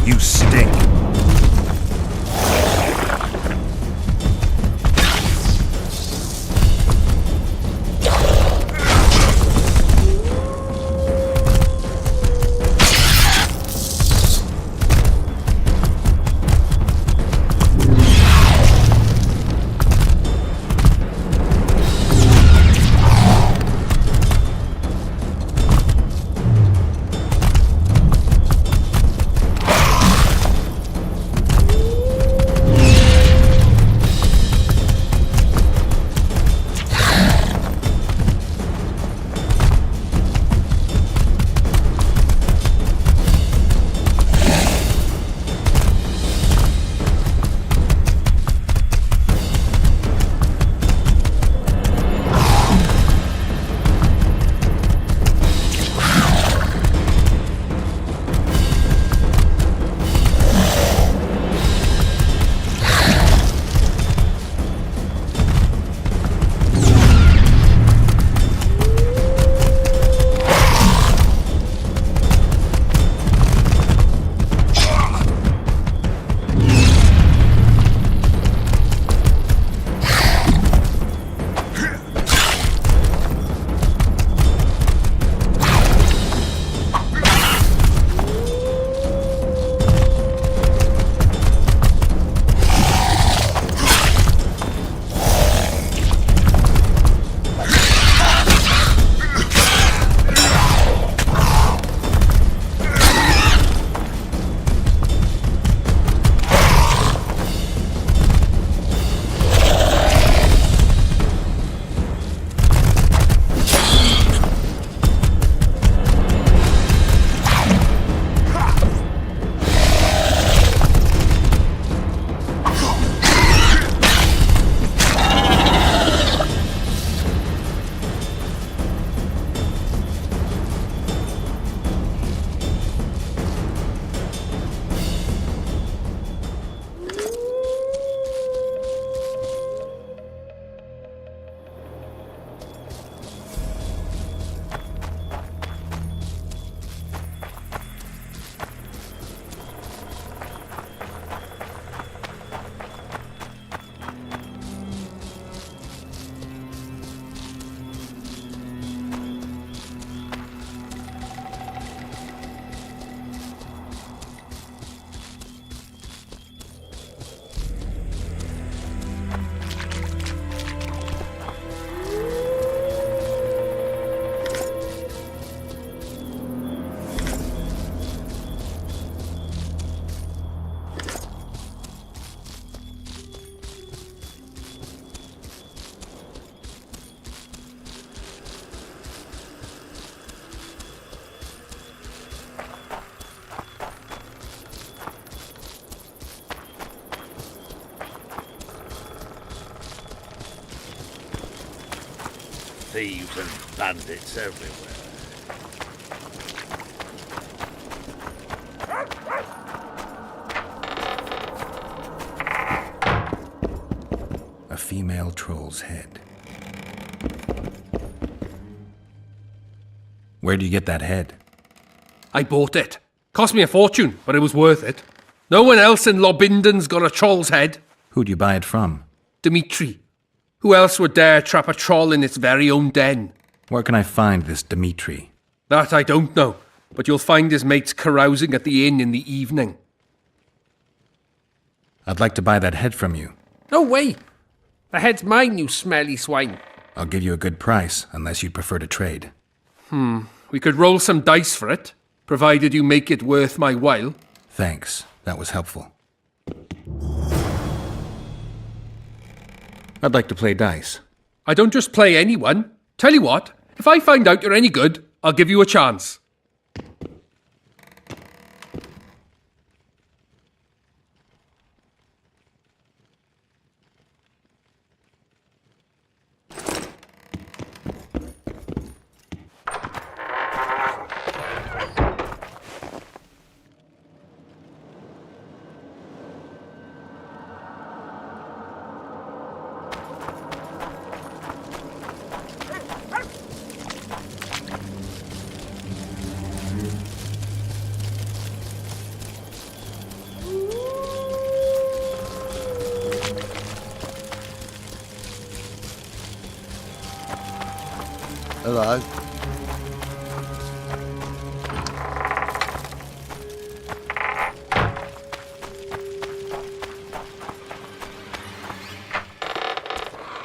You stink. Thieves and bandits everywhere. A female troll's head. Where'd you get that head? I bought it. Cost me a fortune, but it was worth it. No one else in Lobinden's got a troll's head. Who'd you buy it from? Dimitri. Who else would dare trap a troll in its very own den? Where can I find this Dimitri? That I don't know, but you'll find his mates carousing at the inn in the evening. I'd like to buy that head from you. No way! The head's mine, you smelly swine. I'll give you a good price, unless you'd prefer to trade. We could roll some dice for it, provided you make it worth my while. Thanks, that was helpful. I'd like to play dice. I don't just play anyone. Tell you what, if I find out you're any good, I'll give you a chance. Hello.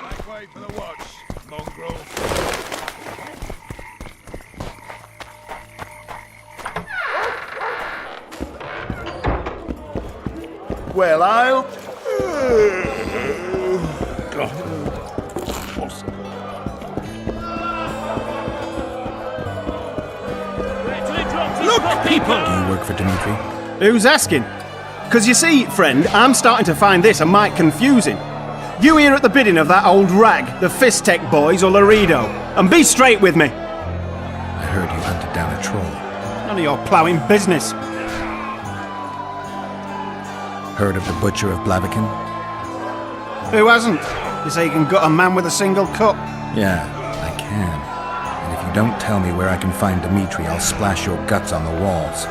Make way for the watch, mongrel. Well, I'll... People! Do you work for Dmitri? Who's asking? Because you see, friend, I'm starting to find this a mite confusing. You here at the bidding of that old rag, the Fist Tech boys or Laredo, and be straight with me. I heard you hunted down a troll. None of your ploughing business. Heard of the Butcher of Blaviken? Who hasn't? You say you can gut a man with a single cut? Yeah, I can. And if you don't tell me where I can find Dmitri, I'll splash your guts on the walls.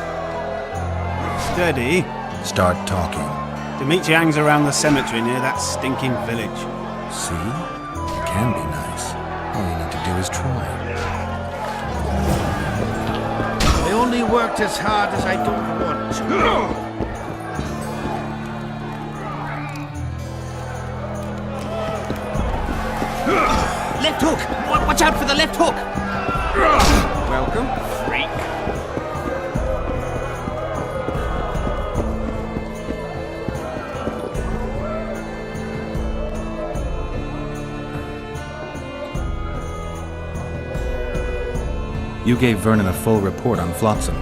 Steady. Start talking. Dimitri hangs around the cemetery near that stinking village. See? You can be nice. All you need to do is try. I only worked as hard as I don't want to. Left hook! Watch out for the left hook! Welcome, freak. You gave Vernon a full report on Flotsam.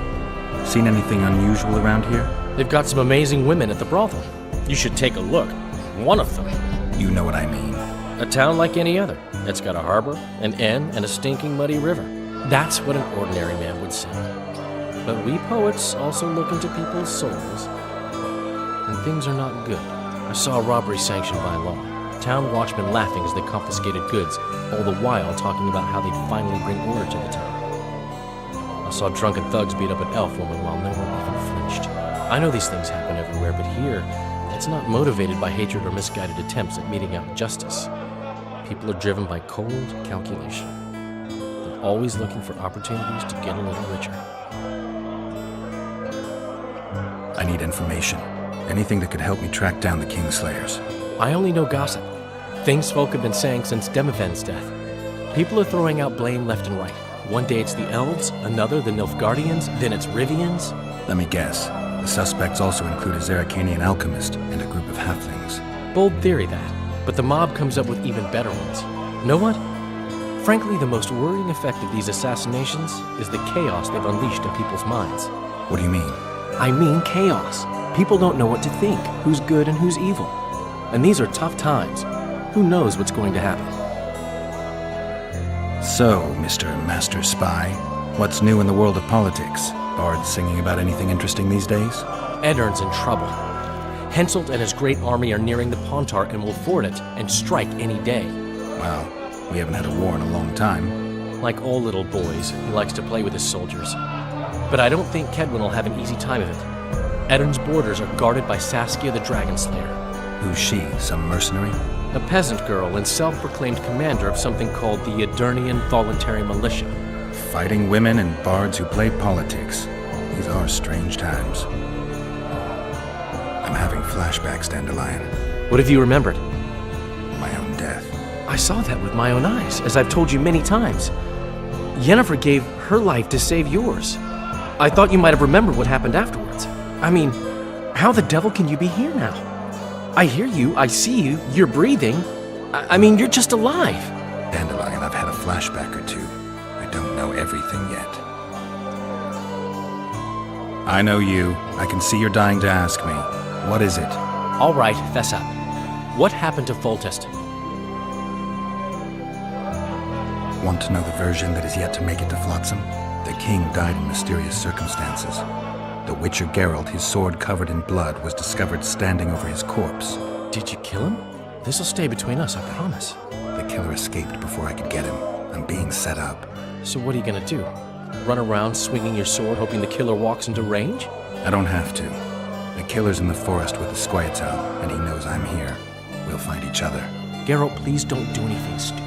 Seen anything unusual around here? They've got some amazing women at the brothel. You should take a look. One of them. You know what I mean. A town like any other. It's got a harbor, an inn, and a stinking muddy river. That's what an ordinary man would say. But we poets also look into people's souls. And things are not good. I saw a robbery sanctioned by law. Town watchmen laughing as they confiscated goods, all the while talking about how they'd finally bring order to the town. I saw drunken thugs beat up an elf woman while no one even flinched. I know these things happen everywhere, but here, it's not motivated by hatred or misguided attempts at meting out justice. People are driven by cold calculation. They're always looking for opportunities to get a little richer. I need information. Anything that could help me track down the Kingslayers. I only know gossip. Things folk have been saying since Demiven's death. People are throwing out blame left and right. One day it's the elves, another the Nilfgaardians, then it's Rivians. Let me guess. The suspects also include a Zeracanian alchemist and a group of halflings. Bold theory, that. But the mob comes up with even better ones. Know what? Frankly, the most worrying effect of these assassinations is the chaos they've unleashed in people's minds. What do you mean? I mean chaos. People don't know what to think, who's good and who's evil. And these are tough times. Who knows what's going to happen? So, Mr. Master Spy, what's new in the world of politics? Bards singing about anything interesting these days? Eddern's in trouble. Henselt and his great army are nearing the Pontar and will ford it and strike any day. Well, we haven't had a war in a long time. Like all little boys, he likes to play with his soldiers. But I don't think Kedwin will have an easy time of it. Eddern's borders are guarded by Saskia the Dragon Slayer. Who's she? Some mercenary? A peasant girl and self-proclaimed commander of something called the Edirnian Voluntary Militia. Fighting women and bards who play politics. These are strange times. I'm having flashbacks, Dandelion. What have you remembered? My own death. I saw that with my own eyes, as I've told you many times. Yennefer gave her life to save yours. I thought you might have remembered what happened afterwards. I mean, how the devil can you be here now? I hear you, I see you, you're breathing. I mean, you're just alive. Dandelion, I've had a flashback or two. I don't know everything yet. I know you. I can see you're dying to ask me. What is it? All right, fess up. What happened to Foltest? Want to know the version that is yet to make it to Flotsam? The king died in mysterious circumstances. The Witcher Geralt, his sword covered in blood, was discovered standing over his corpse. Did you kill him? This'll stay between us, I promise. The killer escaped before I could get him. I'm being set up. So what are you gonna do? Run around swinging your sword hoping the killer walks into range? I don't have to. The killer's in the forest with the Squietal, and he knows I'm here. We'll find each other. Geralt, please don't do anything stupid.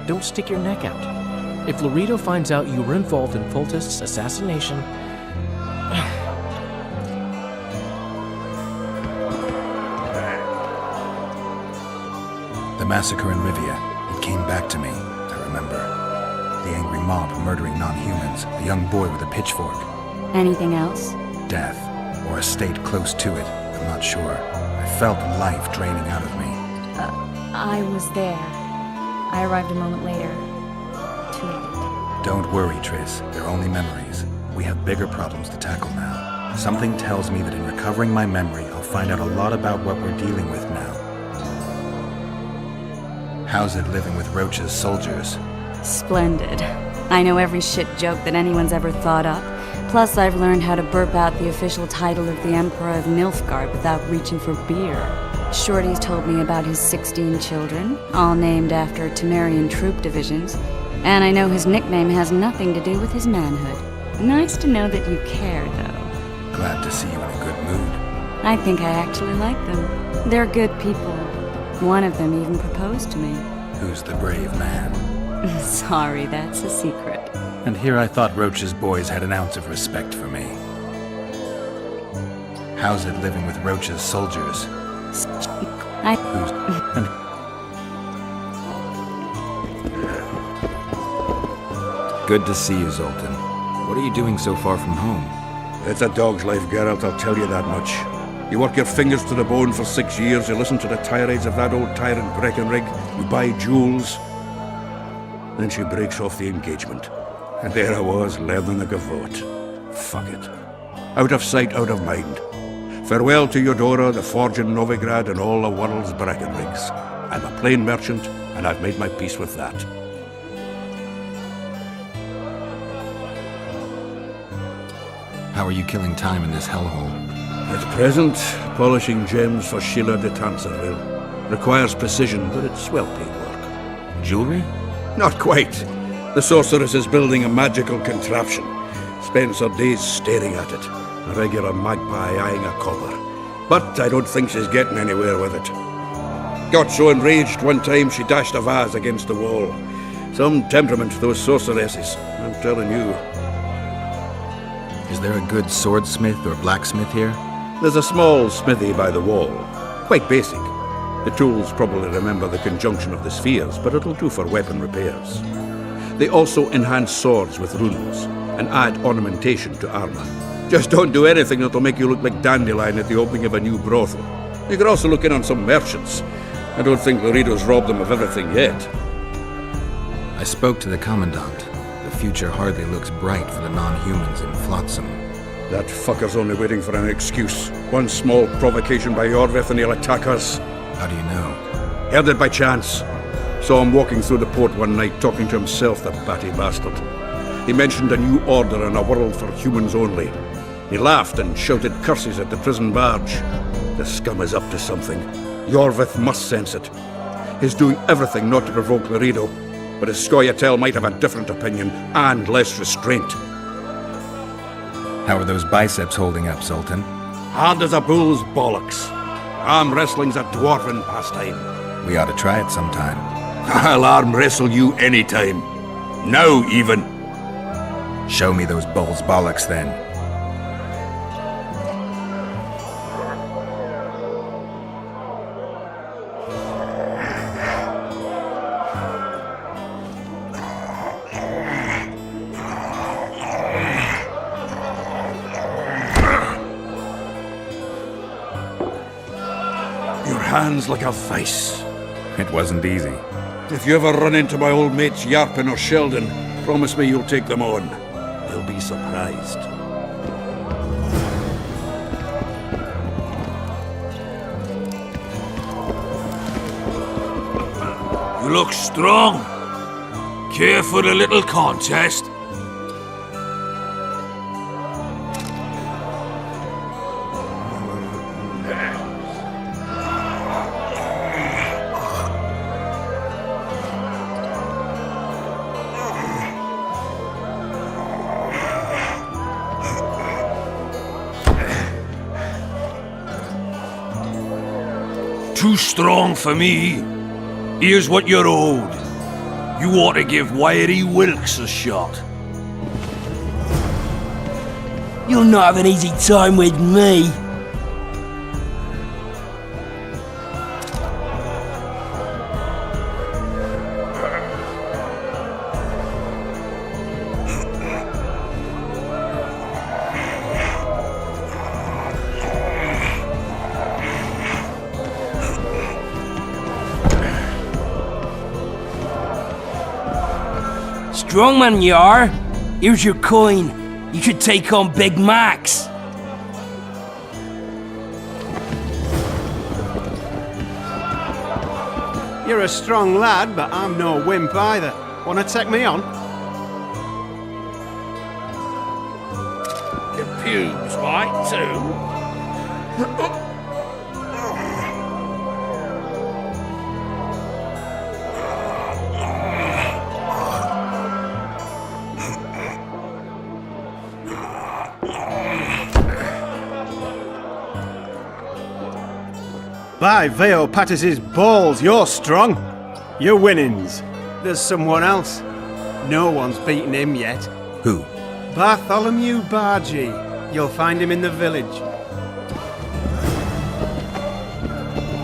Don't stick your neck out. If Laredo finds out you were involved in Foltest's assassination, The massacre in Rivia, it came back to me, I remember. The angry mob murdering non-humans, a young boy with a pitchfork. Anything else? Death, or a state close to it, I'm not sure. I felt life draining out of me. I was there. I arrived a moment later. Too late. Don't worry, Triss. They're only memories. We have bigger problems to tackle now. Something tells me that in recovering my memory, I'll find out a lot about what we're dealing with now. How's it living with Roach's soldiers? Splendid. I know every shit joke that anyone's ever thought up. Plus, I've learned how to burp out the official title of the Emperor of Nilfgaard without reaching for beer. Shorty's told me about his 16 children, all named after Temerian troop divisions, and I know his nickname has nothing to do with his manhood. Nice to know that you care, though. Glad to see you in a good mood. I think I actually like them. They're good people. One of them even proposed to me. Who's the brave man? Sorry, that's a secret. And here I thought Roach's boys had an ounce of respect for me. How's it living with Roach's soldiers? Good to see you, Zoltan. What are you doing so far from home? It's a dog's life, Geralt, I'll tell you that much. You work your fingers to the bone for 6 years, you listen to the tirades of that old tyrant Breckenrig, you buy jewels. Then she breaks off the engagement. And there I was, learning the gavotte. Fuck it. Out of sight, out of mind. Farewell to Eudora, the forge in Novigrad, and all the world's Breckenrigs. I'm a plain merchant, and I've made my peace with that. How are you killing time in this hellhole? At present, polishing gems for Sheila de Tanserville. Requires precision, but it's well-paid work. Jewelry? Not quite. The sorceress is building a magical contraption. Spends her days staring at it. A regular magpie eyeing a copper. But I don't think she's getting anywhere with it. Got so enraged one time she dashed a vase against the wall. Some temperament, those sorceresses, I'm telling you. Is there a good swordsmith or blacksmith here? There's a small smithy by the wall. Quite basic. The tools probably remember the conjunction of the spheres, but it'll do for weapon repairs. They also enhance swords with runes and add ornamentation to armor. Just don't do anything that'll make you look like Dandelion at the opening of a new brothel. You could also look in on some merchants. I don't think Laredo's robbed them of everything yet. I spoke to the Commandant. The future hardly looks bright for the non-humans in Flotsam. That fucker's only waiting for an excuse. One small provocation by Yorvith and he'll attack us. How do you know? Heard it by chance. Saw him walking through the port one night talking to himself, the batty bastard. He mentioned a new order and a world for humans only. He laughed and shouted curses at the prison barge. The scum is up to something. Yorvith must sense it. He's doing everything not to provoke Laredo, but his Scoia'tael might have a different opinion and less restraint. How are those biceps holding up, Zoltan? Hard as a bull's bollocks. Arm wrestling's a dwarven pastime. We ought to try it sometime. I'll arm wrestle you anytime. Now, even. Show me those bull's bollocks, then. Your hand's like a vice. It wasn't easy. If you ever run into my old mates Yarpin or Sheldon, promise me you'll take them on. They'll be surprised. You look strong. Care for a little contest? Too strong for me. Here's what you're owed. You ought to give Wiry Wilkes a shot. You'll not have an easy time with me. Strong man you are. Here's your coin. You should take on Big Max. You're a strong lad, but I'm no wimp either. Wanna take me on? Your pubes white too. By Veo Patis's balls, you're strong. You're winnings. There's someone else. No one's beaten him yet. Who? Bartholomew Bargy. You'll find him in the village.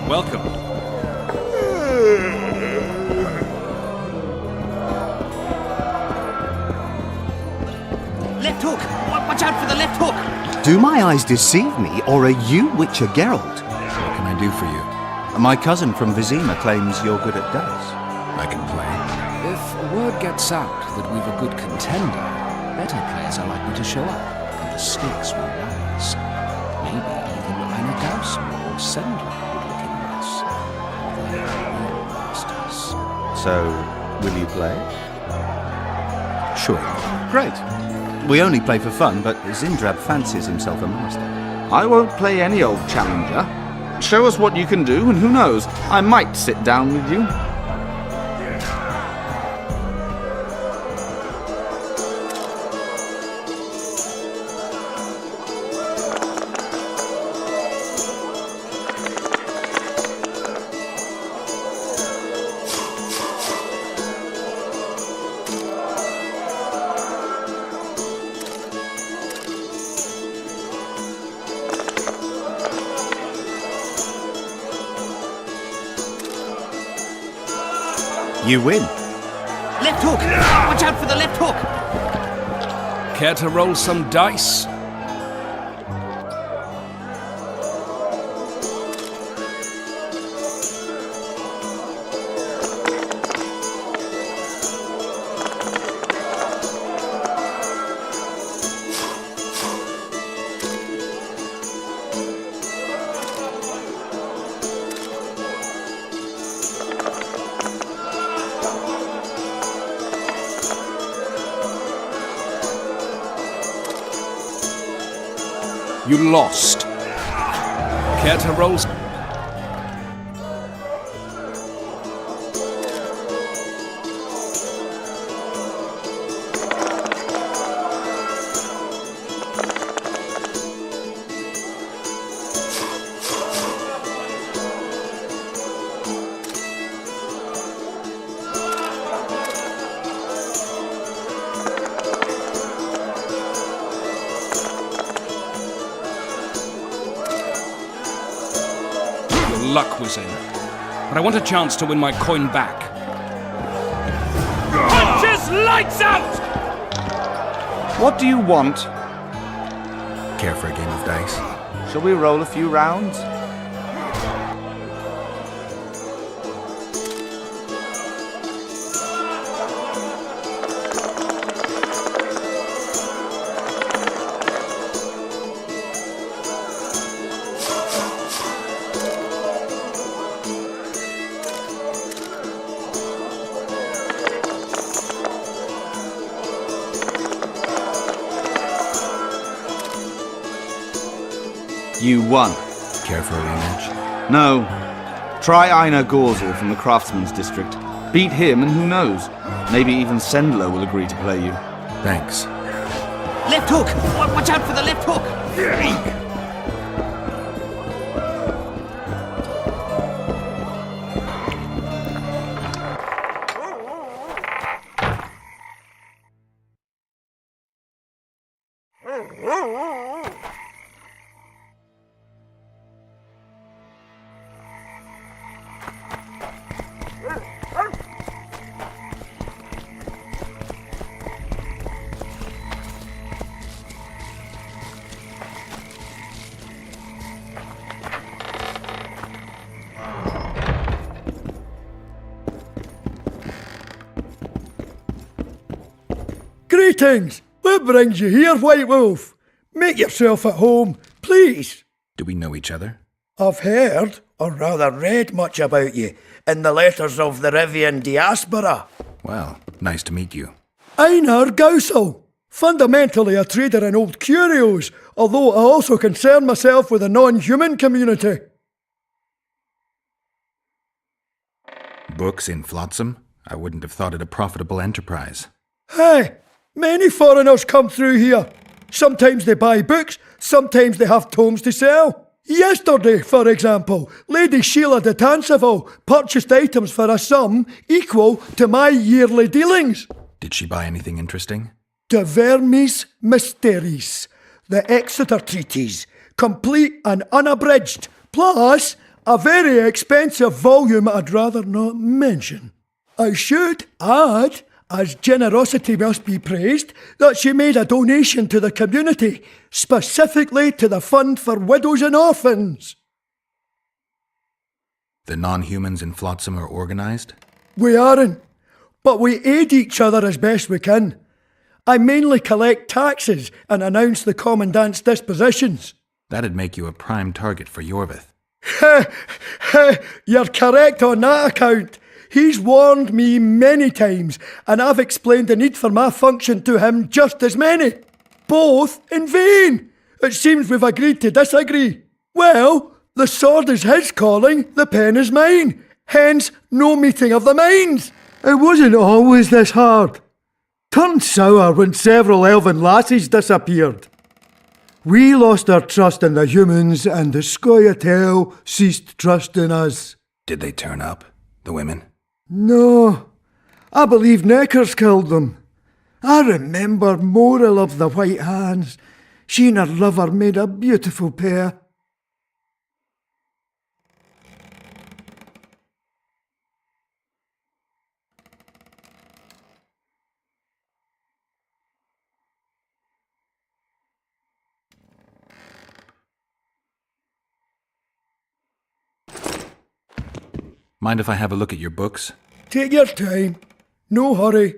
Welcome. Left hook! Watch out for the left hook! Do my eyes deceive me, or are you Witcher Geralt? What can I do for you? My cousin from Vizima claims you're good at dice. I can play. If word gets out that we've a good contender, better players are likely to show up, and the stakes will rise. Maybe even Ina Dowson or Sendler would look in on us. They are real masters. So, will you play? Sure. Great. We only play for fun, but Zindrab fancies himself a master. I won't play any old challenger. Show us what you can do, and who knows, I might sit down with you. You win. Left hook! Watch out for the left hook! Care to roll some dice? You lost. Care to roll? Luck was in, but I want a chance to win my coin back. Punches lights out! What do you want? Care for a game of dice? Shall we roll a few rounds? You won. Care for a rematch? No. Try Einar Gorzel from the Craftsman's District. Beat him and who knows? Maybe even Sendler will agree to play you. Thanks. Left hook! Watch out for the left hook! Greetings! What brings you here, White Wolf? Make yourself at home, please. Do we know each other? I've heard, or rather read much about you, in the letters of the Rivian diaspora. Well, nice to meet you. Einar Gausel, fundamentally a trader in old curios, although I also concern myself with the non-human community. Books in Flotsam? I wouldn't have thought it a profitable enterprise. Hey, many foreigners come through here. Sometimes they buy books, sometimes they have tomes to sell. Yesterday, for example, Lady Sheila de Tanseville purchased items for a sum equal to my yearly dealings. Did she buy anything interesting? De Vermis Mysteries, the Exeter Treatise, complete and unabridged, plus a very expensive volume I'd rather not mention. I should add, as generosity must be praised, that she made a donation to the community, specifically to the Fund for Widows and Orphans. The non-humans in Flotsam are organized? We aren't, but we aid each other as best we can. I mainly collect taxes and announce the Commandant's dispositions. That'd make you a prime target for Yorvith. You're correct on that account. He's warned me many times, and I've explained the need for my function to him just as many. Both in vain. It seems we've agreed to disagree. Well, the sword is his calling, the pen is mine. Hence, no meeting of the minds. It wasn't always this hard. Turned sour when several elven lassies disappeared. We lost our trust in the humans, and the Scoia'tael ceased trusting us. Did they turn up, the women? No, I believe Neckers killed them. I remember Morrill of the White Hands. She and her lover made a beautiful pair. Mind if I have a look at your books? Take your time. No hurry.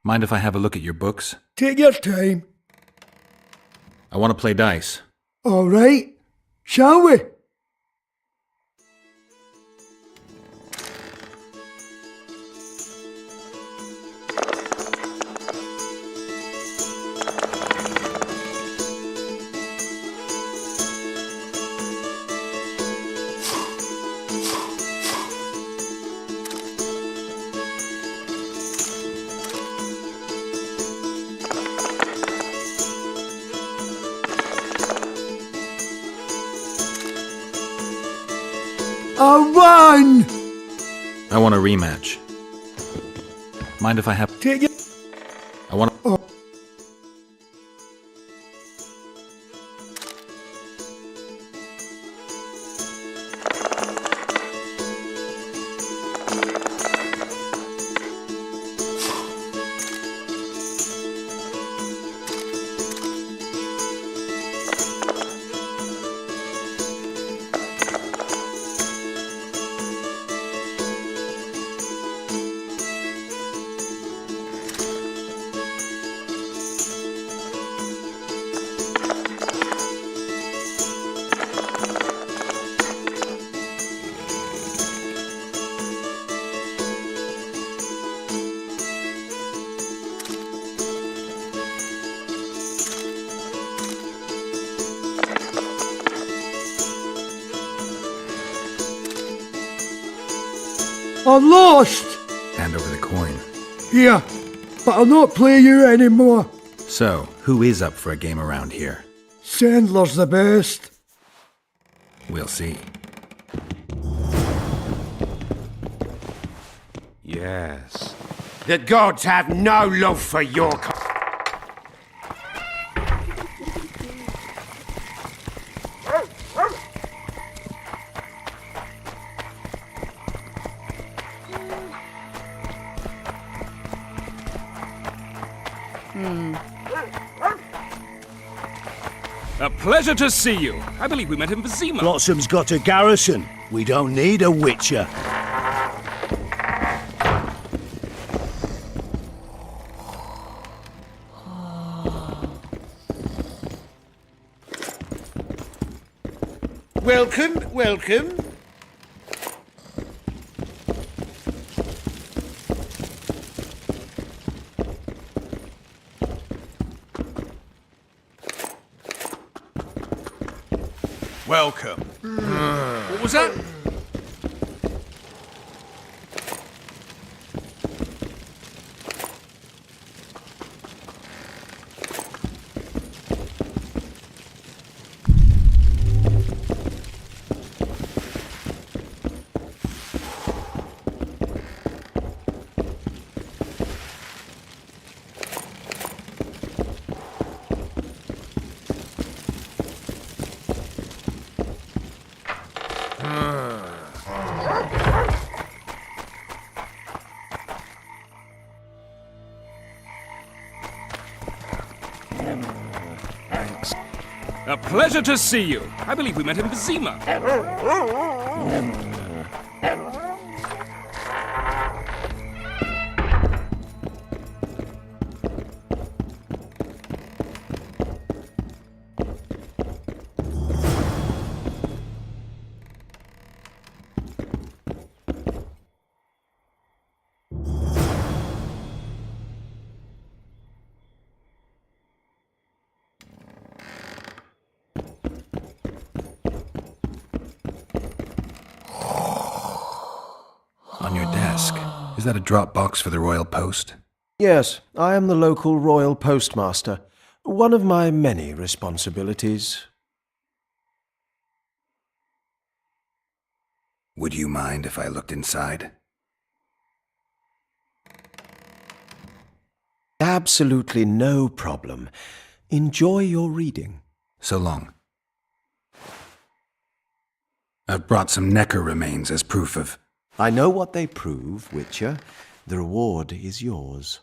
Mind if I have a look at your books? Take your time. I want to play dice. All right. Shall we? I won! I want a rematch. Mind if I have... Take it. I want... Oh. I lost! Hand over the coin. Here, but I'll not play you anymore. So, who is up for a game around here? Sandler's the best. We'll see. Yes. The gods have no love for your A pleasure to see you. I believe we met in Vizima. Blossom's got a garrison. We don't need a witcher. Welcome, welcome. Welcome. What was that? A pleasure to see you. I believe we met in Vizima. On your desk. Is that a drop box for the royal post? Yes, I am the local royal postmaster. One of my many responsibilities. Would you mind if I looked inside? Absolutely no problem. Enjoy your reading. So long. I've brought some Necker remains as proof of... I know what they prove, Witcher. The reward is yours.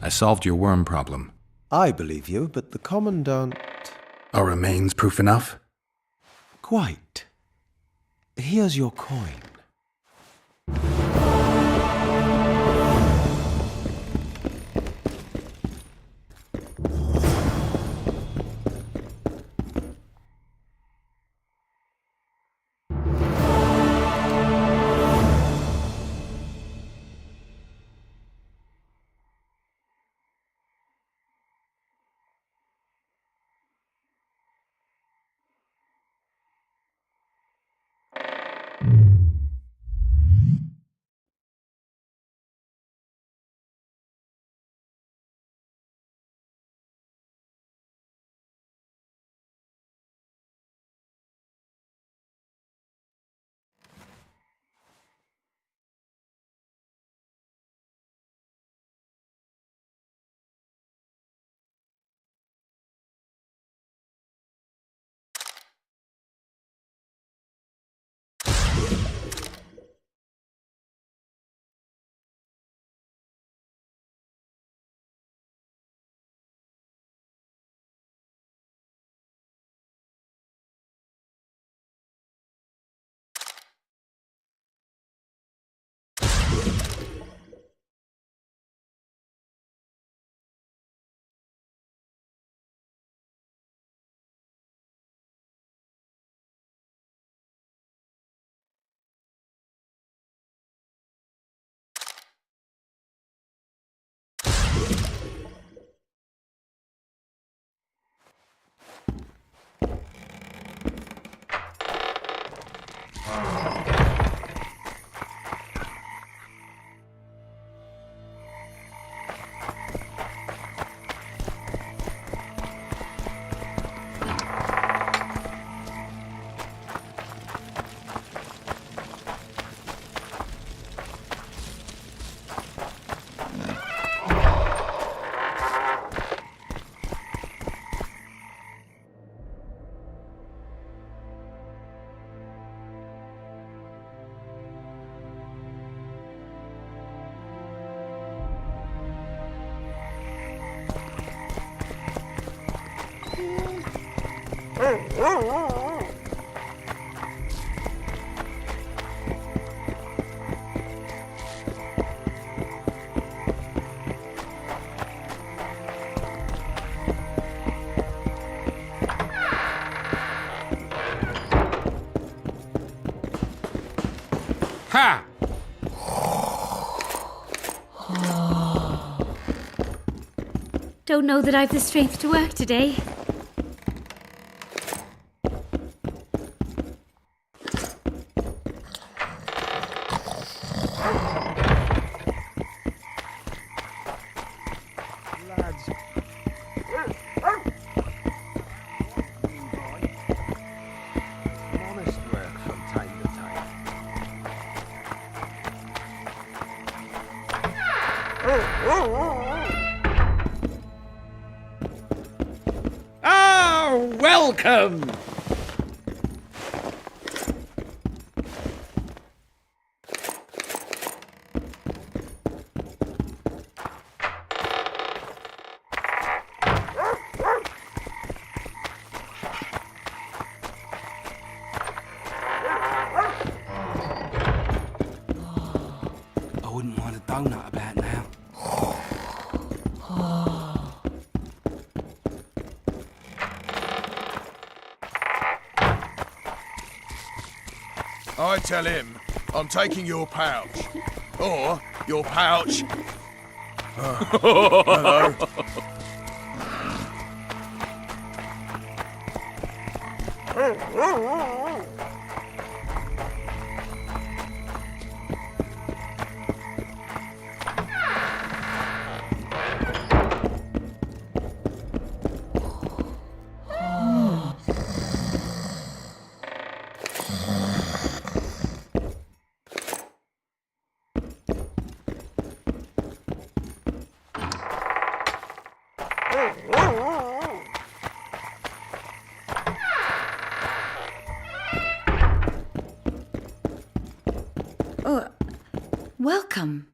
I solved your worm problem. I believe you, but the Commandant... Are remains proof enough? Quite. Here's your coin. Ha! Don't know that I've the strength to work today. Welcome! I wouldn't want a donut about now. I tell him I'm taking your pouch. Or your pouch. Hello. Oh, welcome.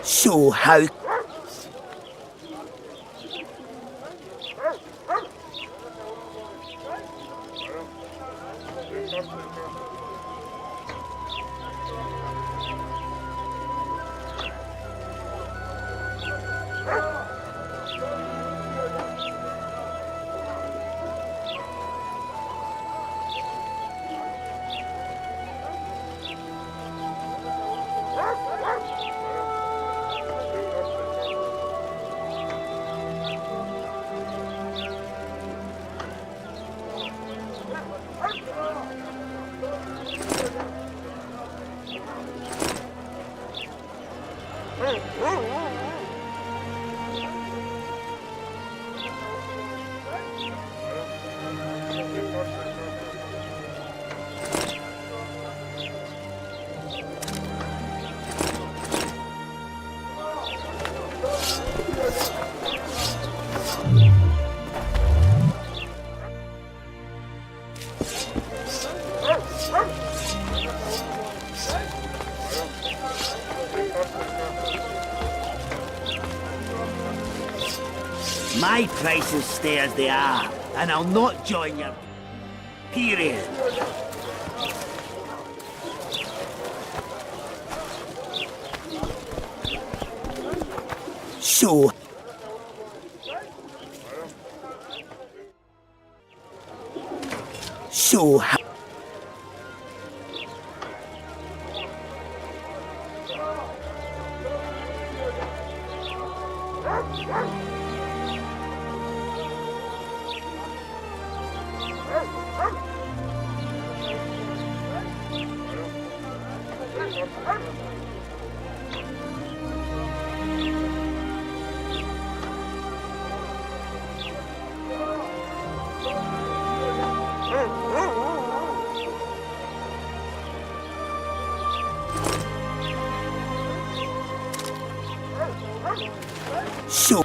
So how... My prices stay as they are, and I'll not join your... Period. So... So... So...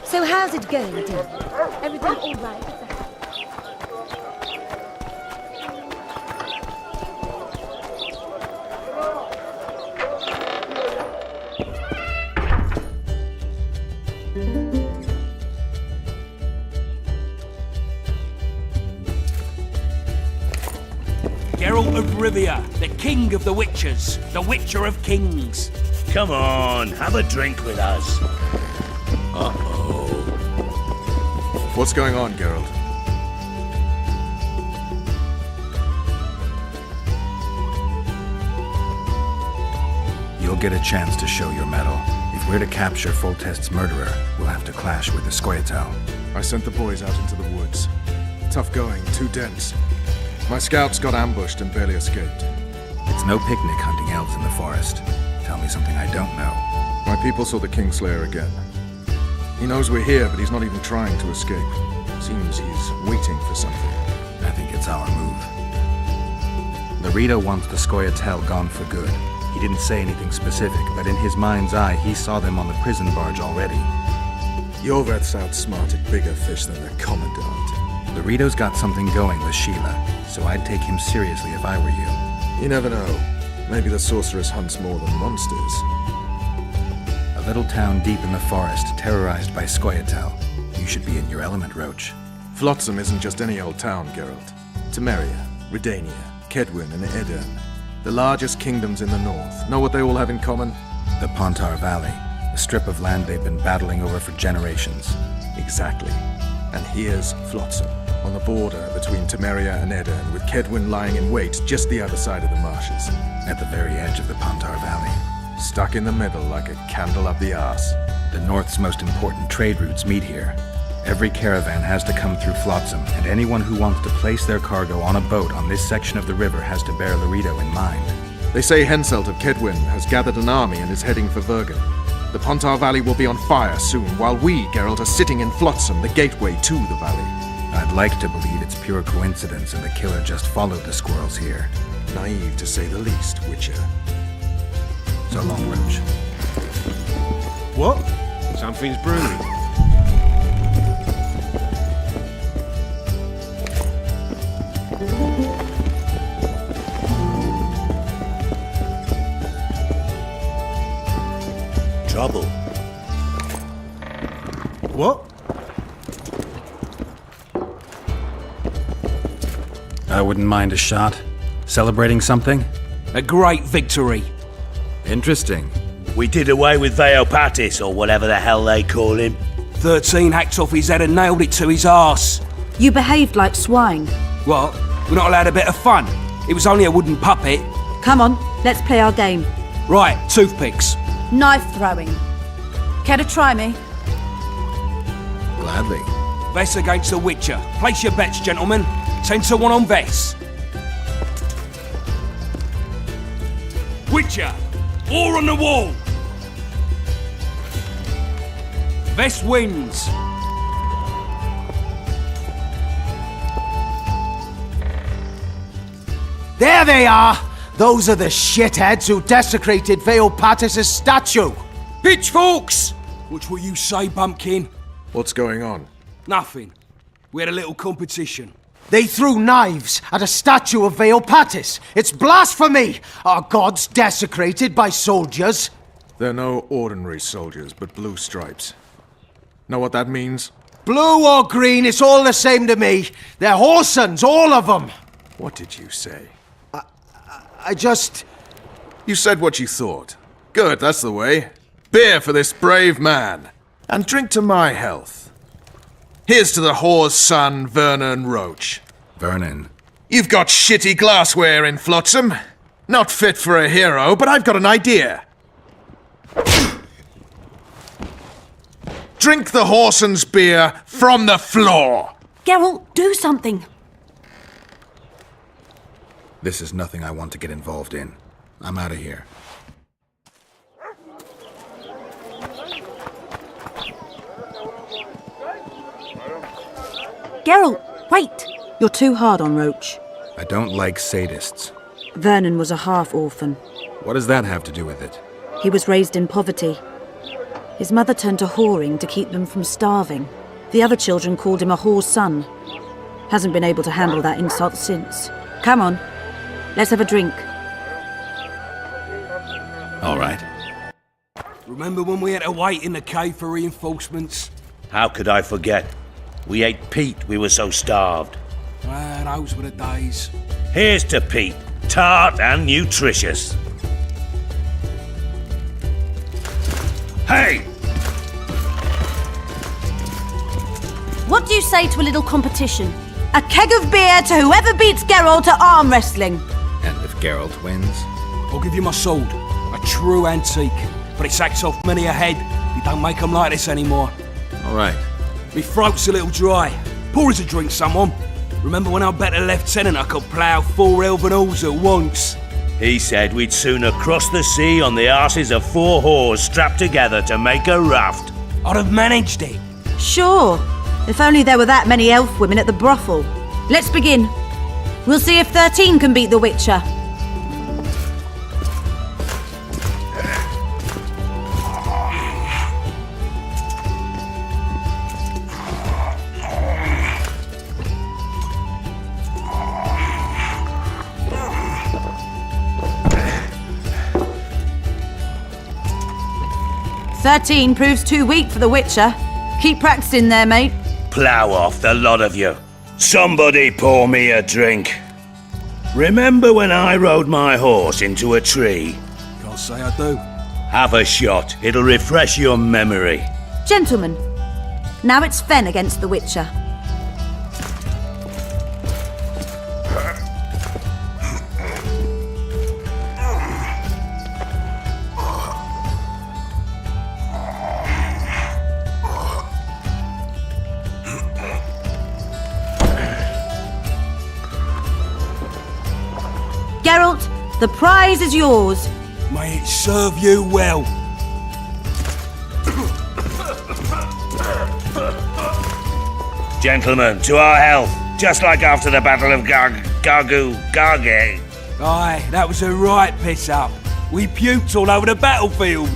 So how's it going, dear? Everything all right? Geralt of Rivia, the king of the witchers, the witcher of kings. Come on, have a drink with us. What's going on, Geralt? You'll get a chance to show your mettle. If we're to capture Foltest's murderer, we'll have to clash with the Scoia'tael. I sent the boys out into the woods. Tough going, too dense. My scouts got ambushed and barely escaped. It's no picnic hunting elves in the forest. Tell me something I don't know. My people saw the Kingslayer again. He knows we're here, but he's not even trying to escape. Seems he's waiting for something. I think it's our move. Laredo wants the Scoia'tael gone for good. He didn't say anything specific, but in his mind's eye, he saw them on the prison barge already. Yorveth's outsmarted bigger fish than the Commandant. Laredo's got something going with Sheila, so I'd take him seriously if I were you. You never know. Maybe the sorceress hunts more than monsters. A little town deep in the forest, terrorized by Scoia'tael. You should be in your element, Roach. Flotsam isn't just any old town, Geralt. Temeria, Redania, Kedwin, and Edirn. The largest kingdoms in the north. Know what they all have in common? The Pontar Valley, a strip of land they've been battling over for generations. Exactly. And here's Flotsam, on the border between Temeria and Edirn, with Kedwin lying in wait just the other side of the marshes. At the very edge of the Pontar Valley. Stuck in the middle like a candle up the arse. The North's most important trade routes meet here. Every caravan has to come through Flotsam, and anyone who wants to place their cargo on a boat on this section of the river has to bear Laredo in mind. They say Henselt of Kedwin has gathered an army and is heading for Vergen. The Pontar Valley will be on fire soon, while we, Geralt, are sitting in Flotsam, the gateway to the valley. I'd like to believe it's pure coincidence and the killer just followed the squirrels here. Naive to say the least, Witcher. So long, Roach. What? Something's brewing. Trouble. What? I wouldn't mind a shot. Celebrating something? A great victory. Interesting. We did away with Veopatis, or whatever the hell they call him. 13 hacked off his head and nailed it to his arse. You behaved like swine. What? We're not allowed a bit of fun? It was only a wooden puppet. Come on, let's play our game. Right, toothpicks. Knife throwing. Care to try me? Gladly. Vess against the Witcher. Place your bets, gentlemen. 10 to 1 on Vess. Witcher, war on the wall. West wins. There they are! Those are the shitheads who desecrated Vale Patis' statue! Pitchforks! Watch what you say, Bumpkin. What's going on? Nothing. We had a little competition. They threw knives at a statue of Vale Patis! It's blasphemy! Our gods desecrated by soldiers! They're no ordinary soldiers, but blue stripes. Know what that means? Blue or green, it's all the same to me. They're Horsons, all of them! What did you say? I just... You said what you thought. Good, that's the way. Beer for this brave man. And drink to my health. Here's to the whore's son, Vernon Roach. Vernon. You've got shitty glassware in Flotsam. Not fit for a hero, but I've got an idea. Drink the Horson's beer from the floor. Geralt, do something. This is nothing I want to get involved in. I'm out of here. Geralt, wait. You're too hard on Roach. I don't like sadists. Vernon was a half-orphan. What does that have to do with it? He was raised in poverty. His mother turned to whoring to keep them from starving. The other children called him a whore's son. Hasn't been able to handle that insult since. Come on, let's have a drink. All right. Remember when we had to wait in the cave for reinforcements? How could I forget? We ate peat, we were so starved. Ah, those were the days. Here's to peat, tart and nutritious. Hey! What do you say to a little competition? A keg of beer to whoever beats Geralt at arm wrestling. And if Geralt wins? I'll give you my sword. A true antique. But it sacks off many a head. You don't make them like this anymore. All right. Me throat's a little dry. Pour us a drink, someone. Remember when I bet a lieutenant I could plough 4 elven halls at once? He said we'd sooner cross the sea on the arses of 4 whores strapped together to make a raft. I'd have managed it. Sure. If only there were that many elf women at the brothel. Let's begin. We'll see if 13 can beat the Witcher. "13 proves too weak for the Witcher. Keep practicing there, mate." Plough off, the lot of you. Somebody pour me a drink. Remember when I rode my horse into a tree? Can't say I do. Have a shot. It'll refresh your memory. Gentlemen, now it's Fen against the Witcher. Geralt, the prize is yours. May it serve you well. Gentlemen, to our health. Just like after the Battle of Garge. Aye, that was a right piss-up. We puked all over the battlefield.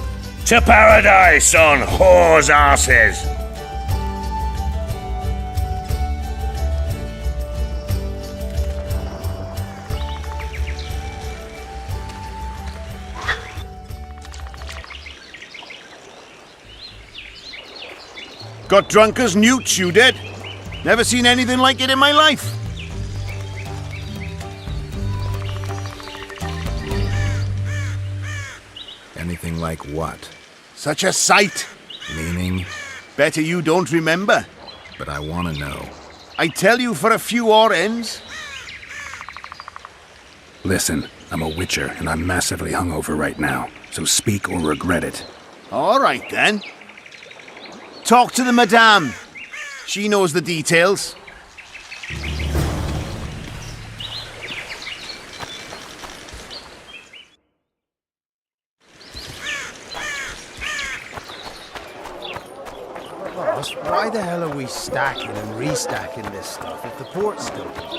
To paradise on whores' arses. Got drunk as newts, you did. Never seen anything like it in my life. Anything like what? Such a sight. Meaning? Better you don't remember. But I want to know. I tell you for a few odd ends. Listen, I'm a witcher, and I'm massively hungover right now. So speak or regret it. All right, then. Talk to the madame. She knows the details. boss, why the hell are we stacking and restacking this stuff if the port's still open?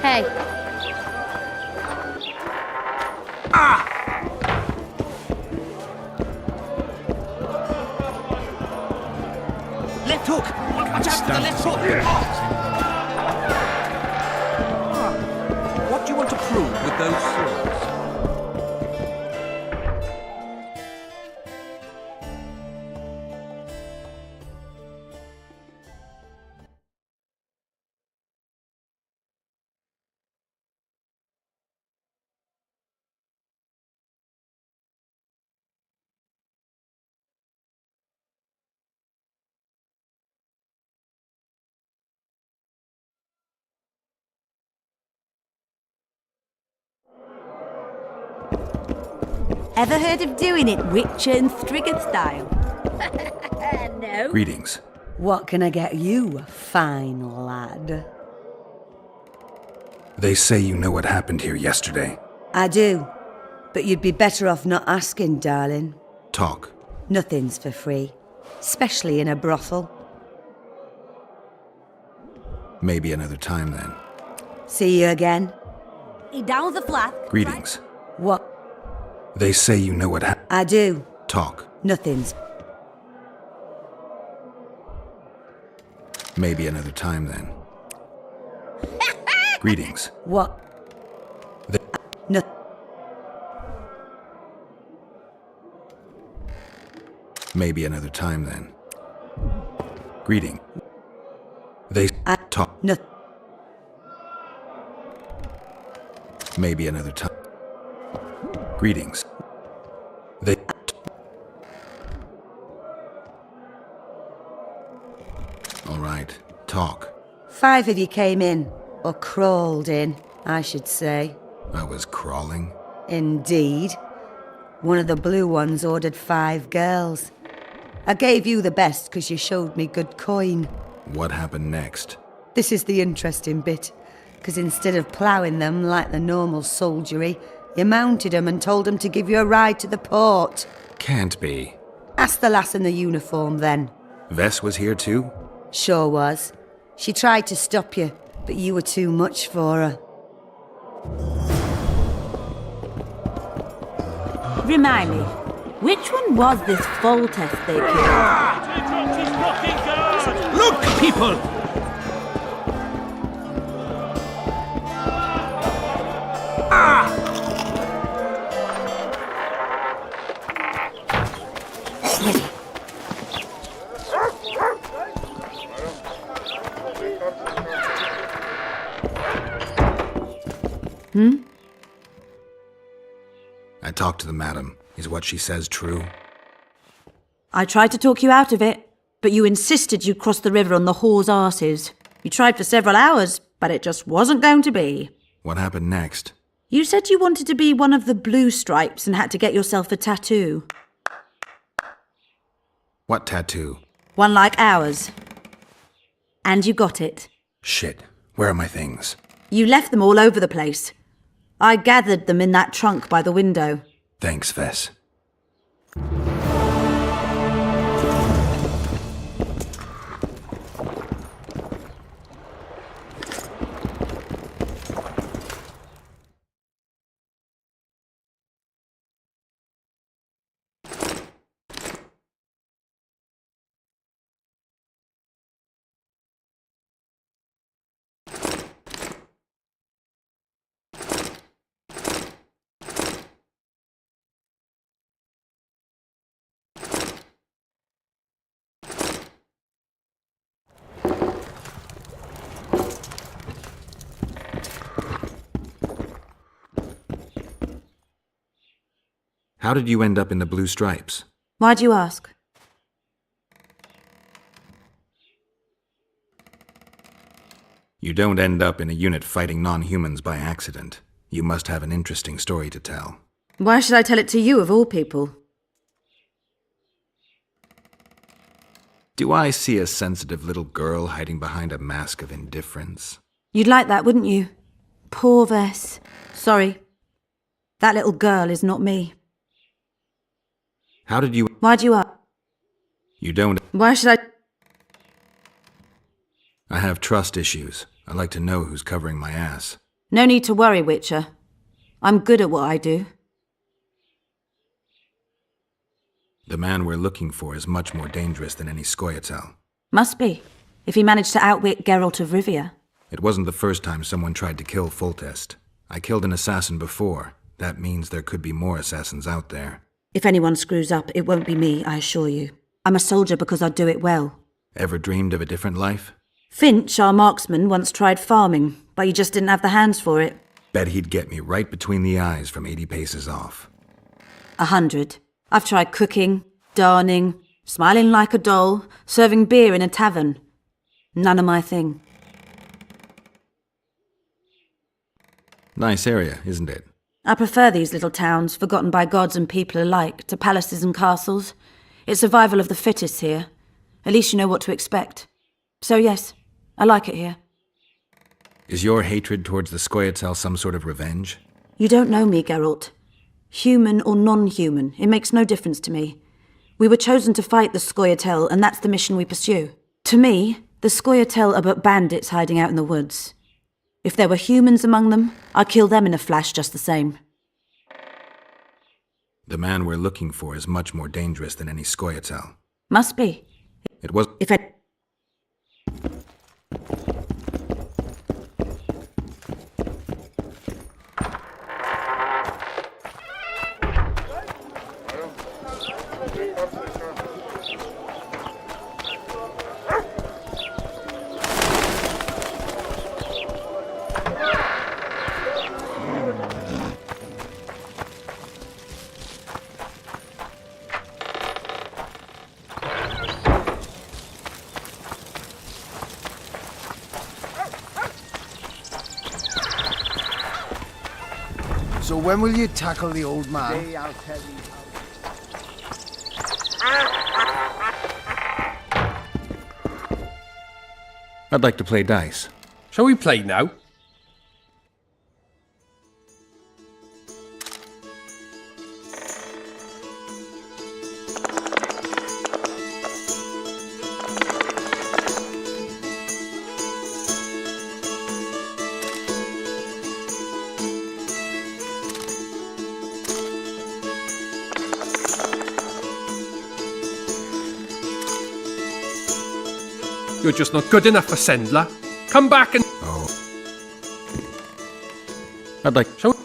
Hey. Left hook! Watch out for the left hook! What do you want to prove with those swords? Ever heard of doing it Witcher and Striggett style? No. Greetings. What can I get you, fine lad? They say you know what happened here yesterday. I do, but you'd be better off not asking, darling. Talk. Nothing's for free, especially in a brothel. Maybe another time then. See you again. He down the flat. Greetings. What? They say you know what happened. I do. Talk. Nothing's. Maybe another time then. Greetings. What? No. Maybe another time then. Greeting. They talk. No. Maybe another time. Greetings. They all right. Talk. 5 of you came in, or crawled in, I should say. I was crawling. Indeed. One of the blue ones ordered 5 girls. I gave you the best because you showed me good coin. What happened next? This is the interesting bit, because instead of ploughing them like the normal soldiery, you mounted them and told them to give you a ride to the port. Can't be. Ask the lass in the uniform then. Vess was here too? Sure was. She tried to stop you, but you were too much for her. Remind me, which one was this Foltest they killed? Look, people! I talked to the madam. Is what she says true? I tried to talk you out of it, but you insisted you'd cross the river on the whore's arses. You tried for several hours, but it just wasn't going to be. What happened next? You said you wanted to be one of the blue stripes and had to get yourself a tattoo. What tattoo? One like ours. And you got it. Shit. Where are my things? You left them all over the place. I gathered them in that trunk by the window. Thanks, Vess. How did you end up in the Blue Stripes? Why'd you ask? You don't end up in a unit fighting non-humans by accident. You must have an interesting story to tell. Why should I tell it to you, of all people? Do I see a sensitive little girl hiding behind a mask of indifference? You'd like that, wouldn't you? Poor Vess. Sorry. That little girl is not me. How did you... Why'd you up? You don't... Why should I... I have trust issues. I like to know who's covering my ass. No need to worry, Witcher. I'm good at what I do. The man we're looking for is much more dangerous than any Scoia'tael. Must be, if he managed to outwit Geralt of Rivia. It wasn't the first time someone tried to kill Foltest. I killed an assassin before. That means there could be more assassins out there. If anyone screws up, it won't be me, I assure you. I'm a soldier because I do it well. Ever dreamed of a different life? Finch, our marksman, once tried farming, but he just didn't have the hands for it. Bet he'd get me right between the eyes from 80 paces off. 100. I've tried cooking, darning, smiling like a doll, serving beer in a tavern. None of my thing. Nice area, isn't it? I prefer these little towns, forgotten by gods and people alike, to palaces and castles. It's survival of the fittest here. At least you know what to expect. So yes, I like it here. Is your hatred towards the Scoia'tael some sort of revenge? You don't know me, Geralt. Human or non-human, it makes no difference to me. We were chosen to fight the Scoia'tael, and that's the mission we pursue. To me, the Scoia'tael are but bandits hiding out in the woods. If there were humans among them, I'd kill them in a flash just the same. The man we're looking for is much more dangerous than any Scoia'tael. Must be. It was... If I... So when will you tackle the old man? I'd like to play dice. Shall we play now? You're just not good enough for Sendler. Come back and... Oh. I'd like... Shall we...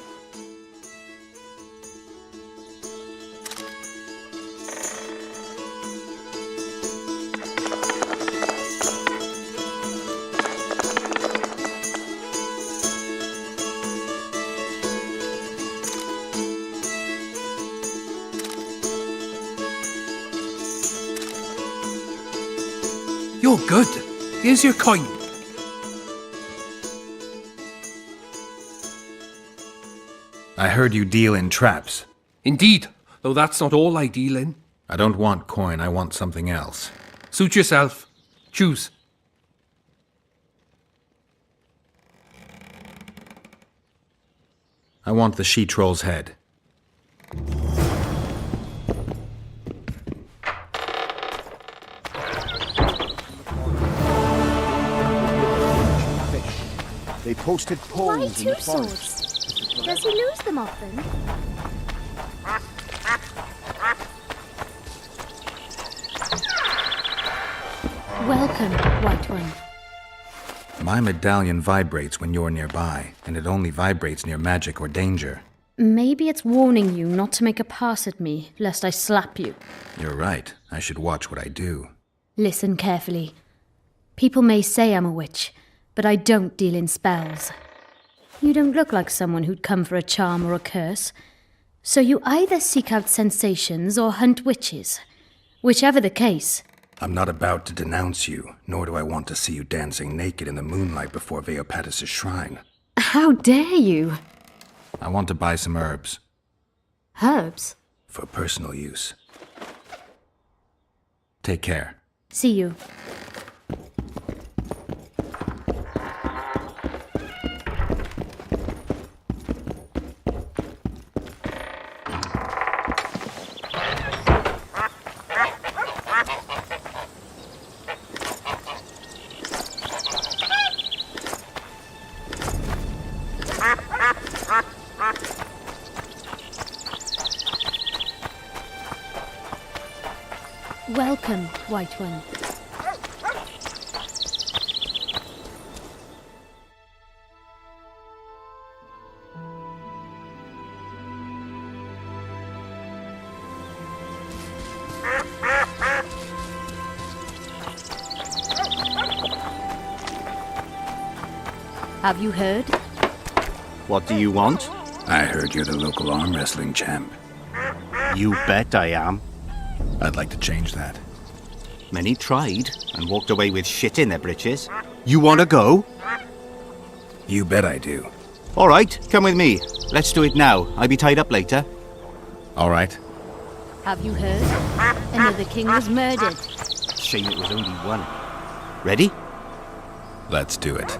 You're good. Here's your coin. I heard you deal in traps. Indeed, though that's not all I deal in. I don't want coin, I want something else. Suit yourself. Choose. I want the she-troll's head. They posted Why poles in two the forest. swords? Does he lose them often? Welcome, White One. My medallion vibrates when you're nearby, and it only vibrates near magic or danger. Maybe it's warning you not to make a pass at me, lest I slap you. You're right. I should watch what I do. Listen carefully. People may say I'm a witch, but I don't deal in spells. You don't look like someone who'd come for a charm or a curse. So you either seek out sensations or hunt witches. Whichever the case. I'm not about to denounce you, nor do I want to see you dancing naked in the moonlight before Veopatis' shrine. How dare you? I want to buy some herbs. Herbs? For personal use. Take care. See you. Welcome, White One. Have you heard? What do you want? I heard you're the local arm wrestling champ. You bet I am. I'd like to change that. Many tried and walked away with shit in their britches. You want to go? You bet I do. All right, come with me. Let's do it now. I'll be tied up later. All right. Have you heard? Another king was murdered. Shame it was only one. Ready? Let's do it.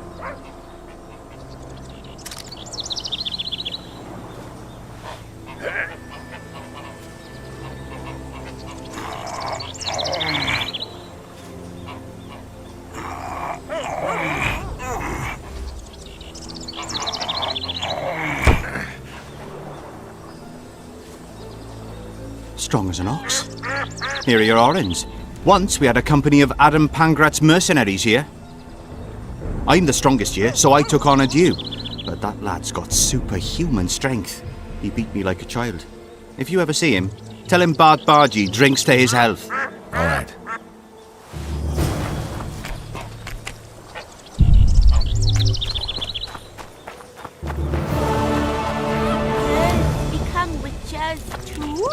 Strong as an ox. Here are your orange. Once we had a company of Adam Pangrat's mercenaries here. I'm the strongest here, so I took on a due. But that lad's got superhuman strength. He beat me like a child. If you ever see him, tell him Bart Bargy drinks to his health. All right. Become witches too?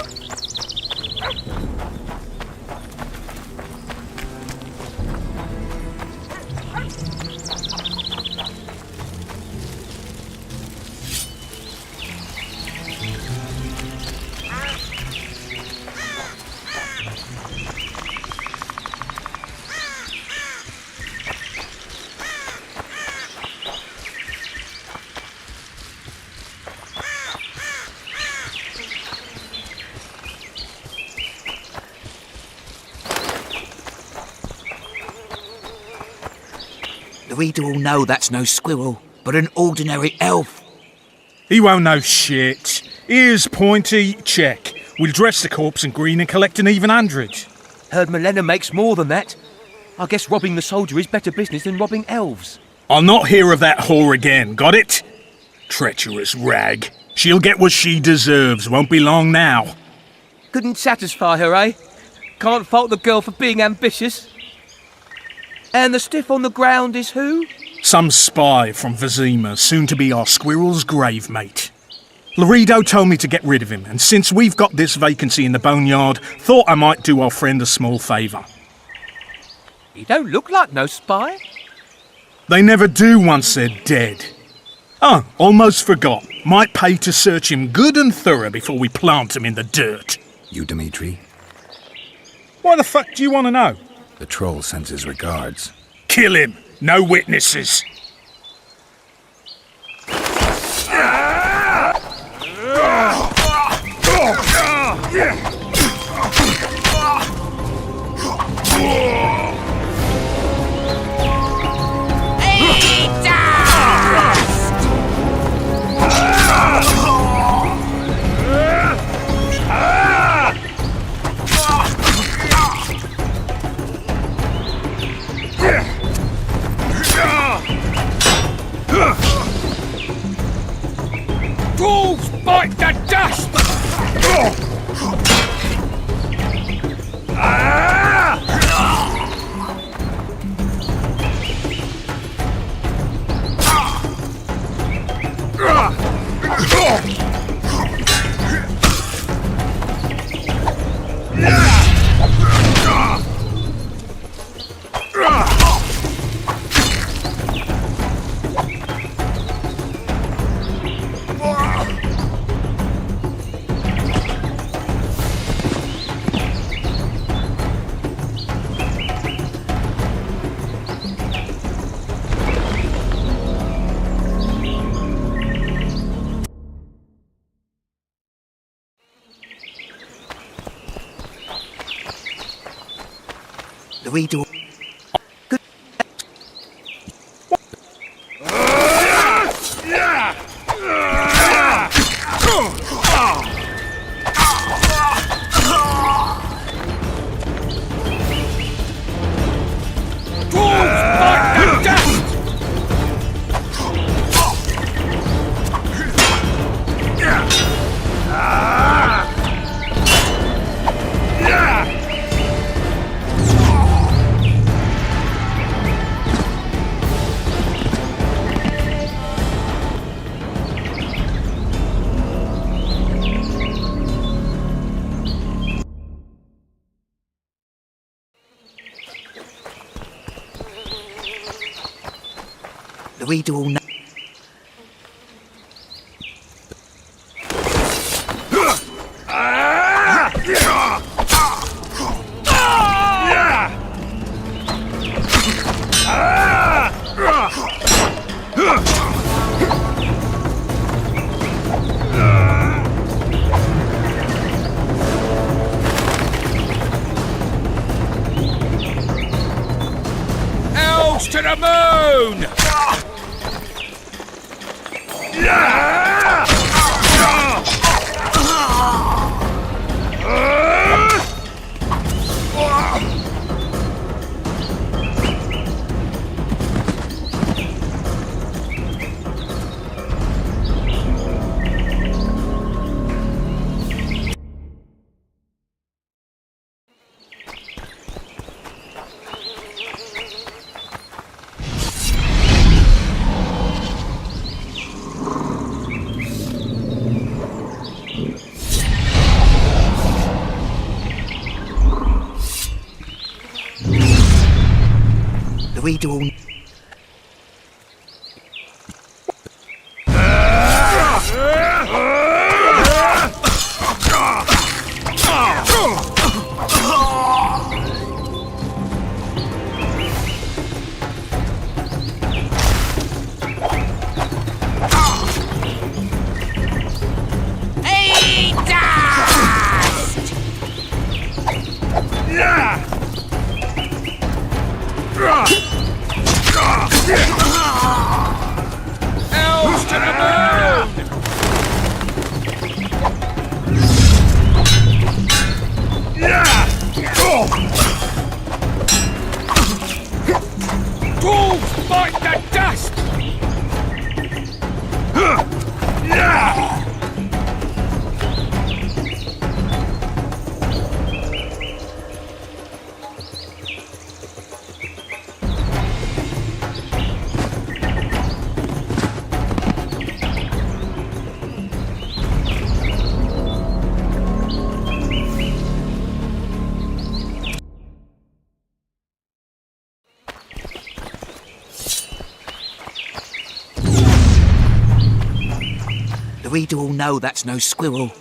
The reader will know that's no squirrel, but an ordinary elf. He won't know shit. Ears pointy, check. We'll dress the corpse in green and collect an even 100. Heard Milena makes more than that. I guess robbing the soldier is better business than robbing elves. I'll not hear of that whore again, got it? Treacherous rag. She'll get what she deserves, won't be long now. Couldn't satisfy her, eh? Can't fault the girl for being ambitious. And the stiff on the ground is who? Some spy from Vizima, soon to be our squirrel's grave mate. Laredo told me to get rid of him, and since we've got this vacancy in the boneyard, thought I might do our friend a small favour. He don't look like no spy. They never do once they're dead. Oh, almost forgot. Might pay to search him good and thorough before we plant him in the dirt. You, Dimitri? Why the fuck do you want to know? The troll sends his regards. Kill him! No witnesses! Wolves bite the dust! we do... We do all know. Elves to the moon! We do all... Hey, dust! Elves to the moon! Dwarves bite the dust! We do all know that's no squirrel.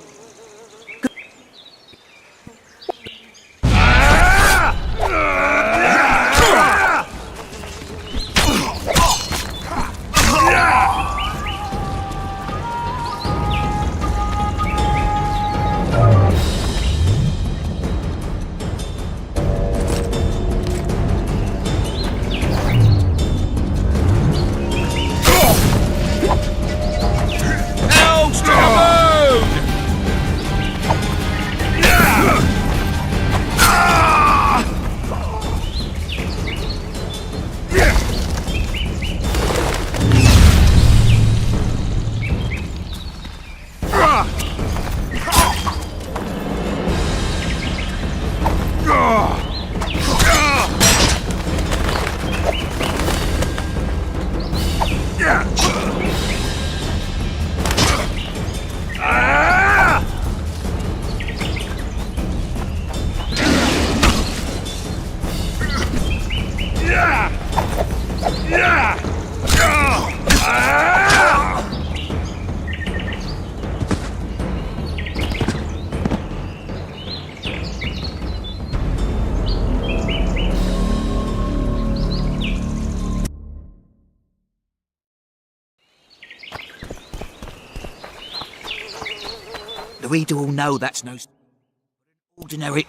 We do all know that's no ordinary...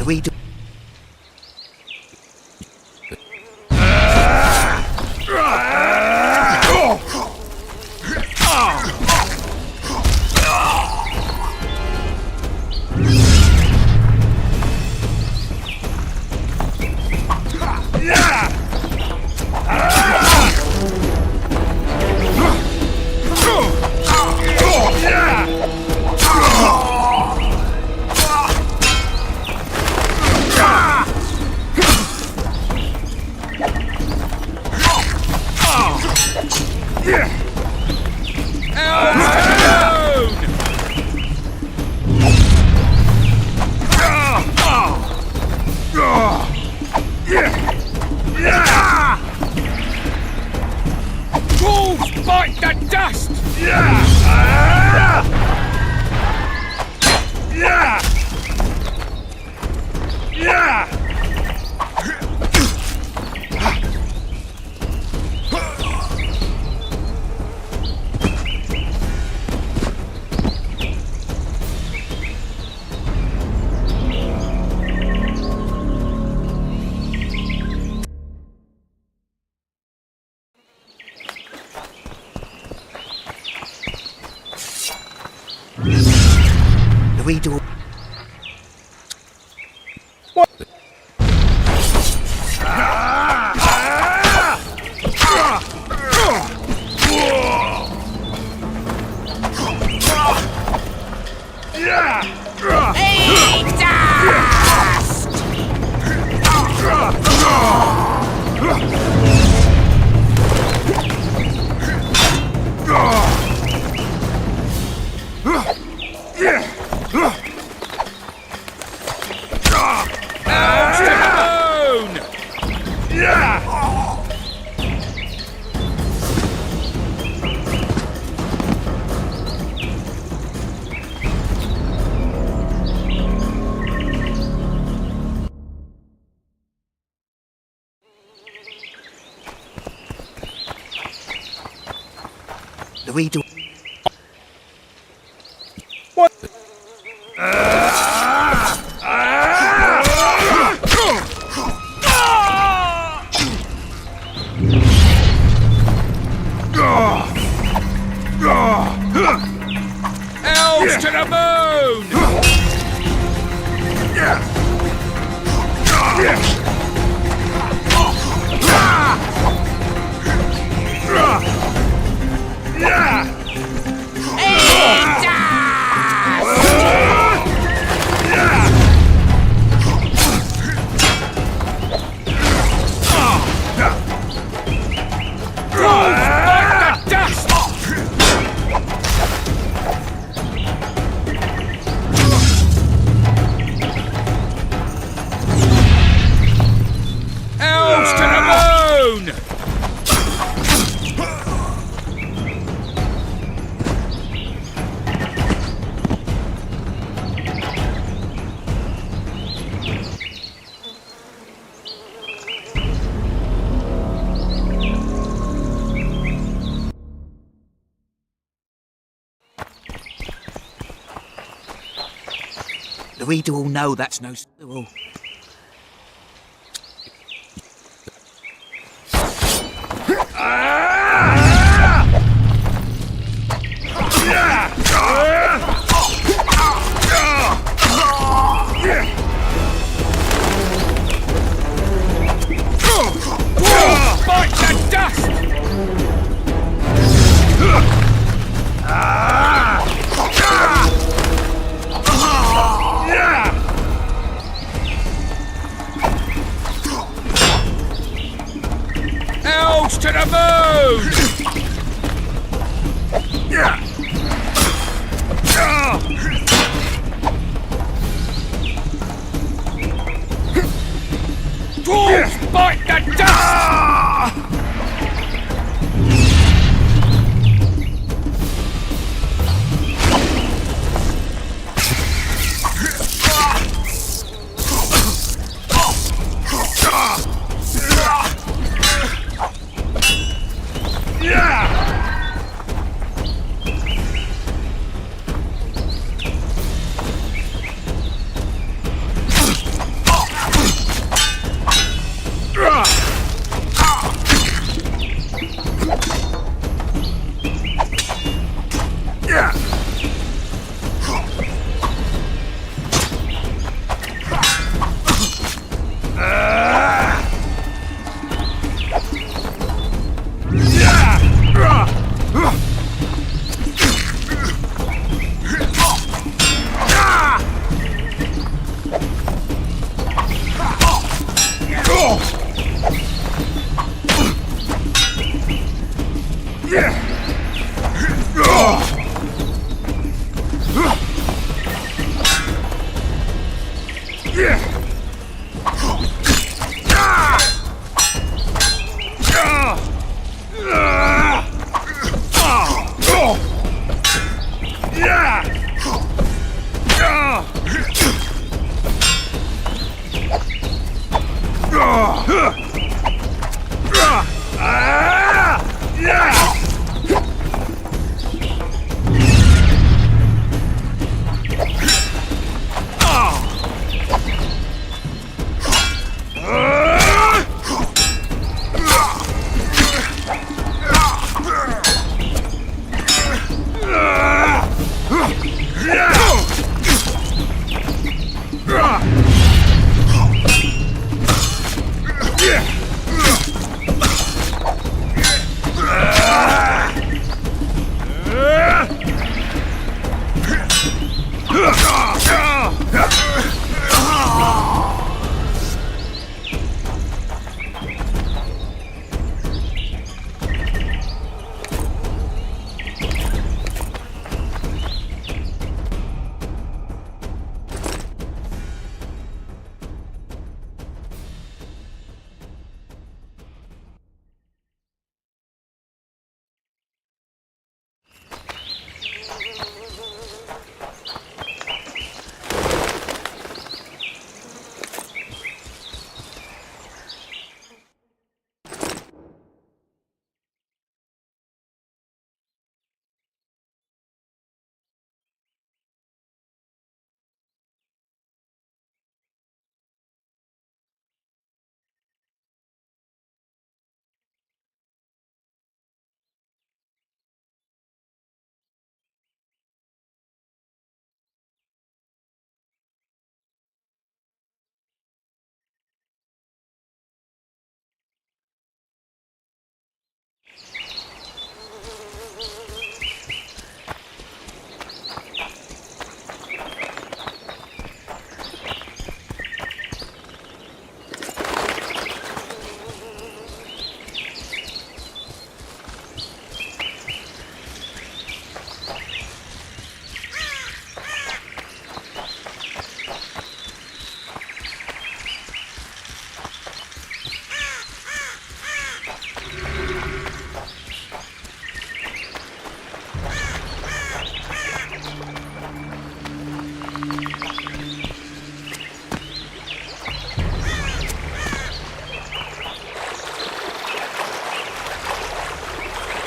We do. Bite the dust! We do. We do. What? Elves to the moon! We do all know that's no squirrel. Bite the dust!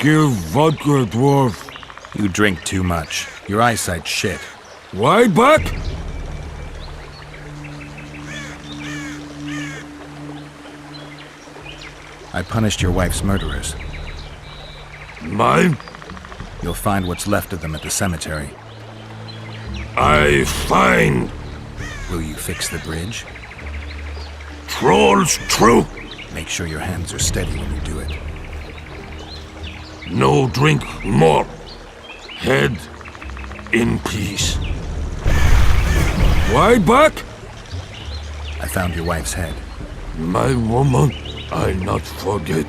Give vodka, dwarf. You drink too much. Your eyesight's shit. Why back? I punished your wife's murderers. Mine? You'll find what's left of them at the cemetery. I find. Will you fix the bridge? Trolls true. Make sure your hands are steady when you do it. No drink more. Head in peace. Why back? I found your wife's head. My woman, I not forget.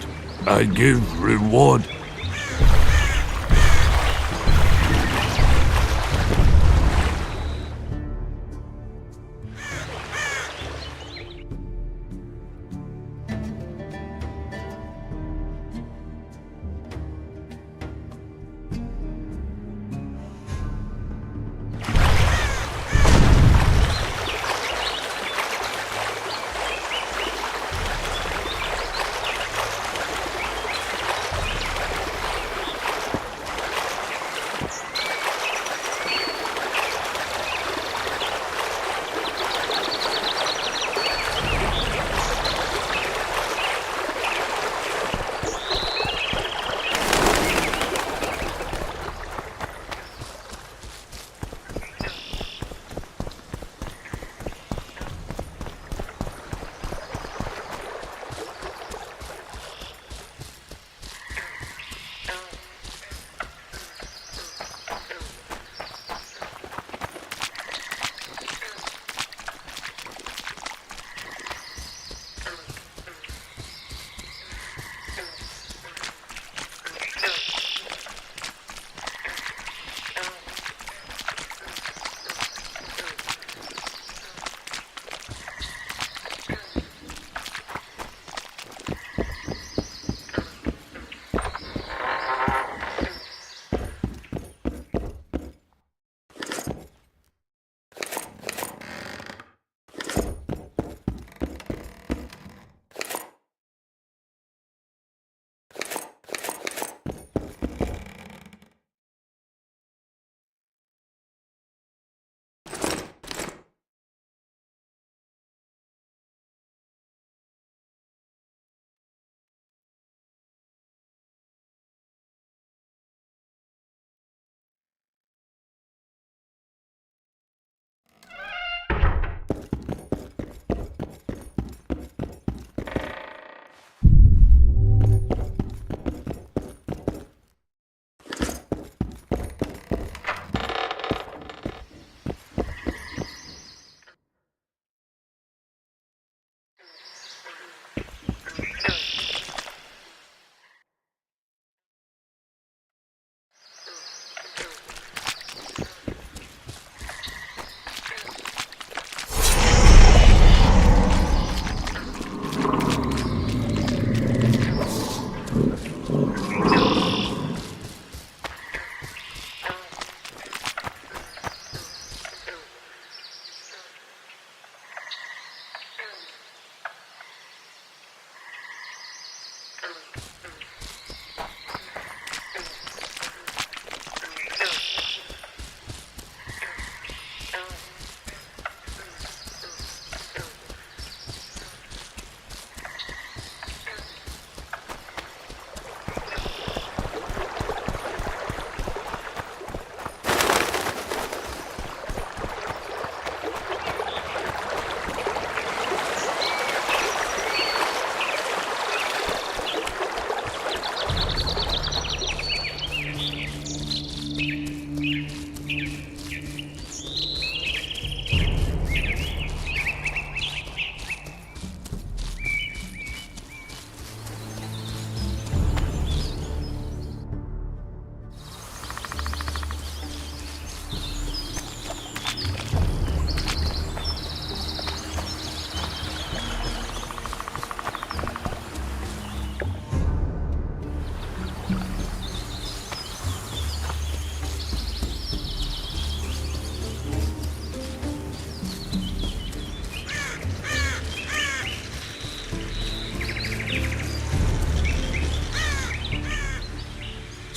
I give reward.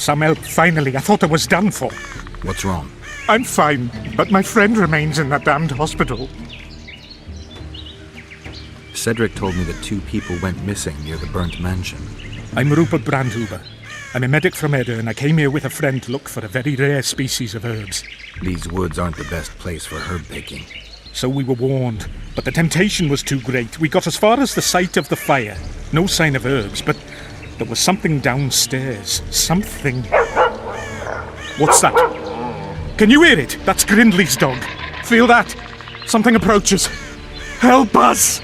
Some help, finally. I thought I was done for. What's wrong? I'm fine, but my friend remains in that damned hospital. Cedric told me that 2 people went missing near the burnt mansion. I'm Rupert Brandhuber. I'm a medic from Edda, and I came here with a friend to look for a very rare species of herbs. These woods aren't the best place for herb picking. So we were warned, but the temptation was too great. We got as far as the site of the fire. No sign of herbs, but there was something downstairs. Something... What's that? Can you hear it? That's Grindley's dog. Feel that? Something approaches. Help us!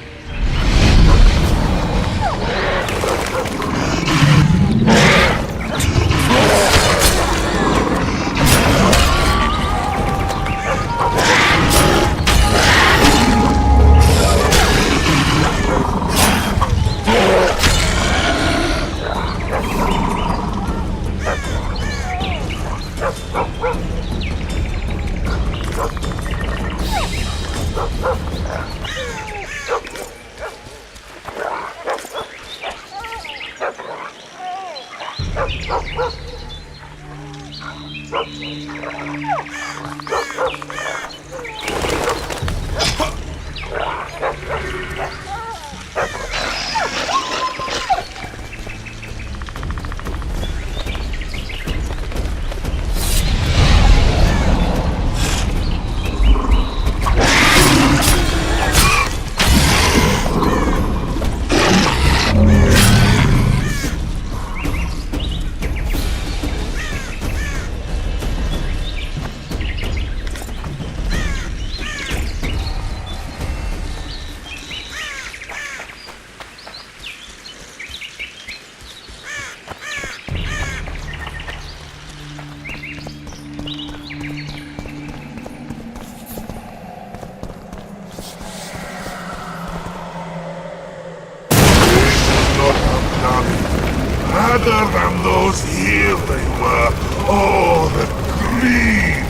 Other than those here they were. Oh, the greed!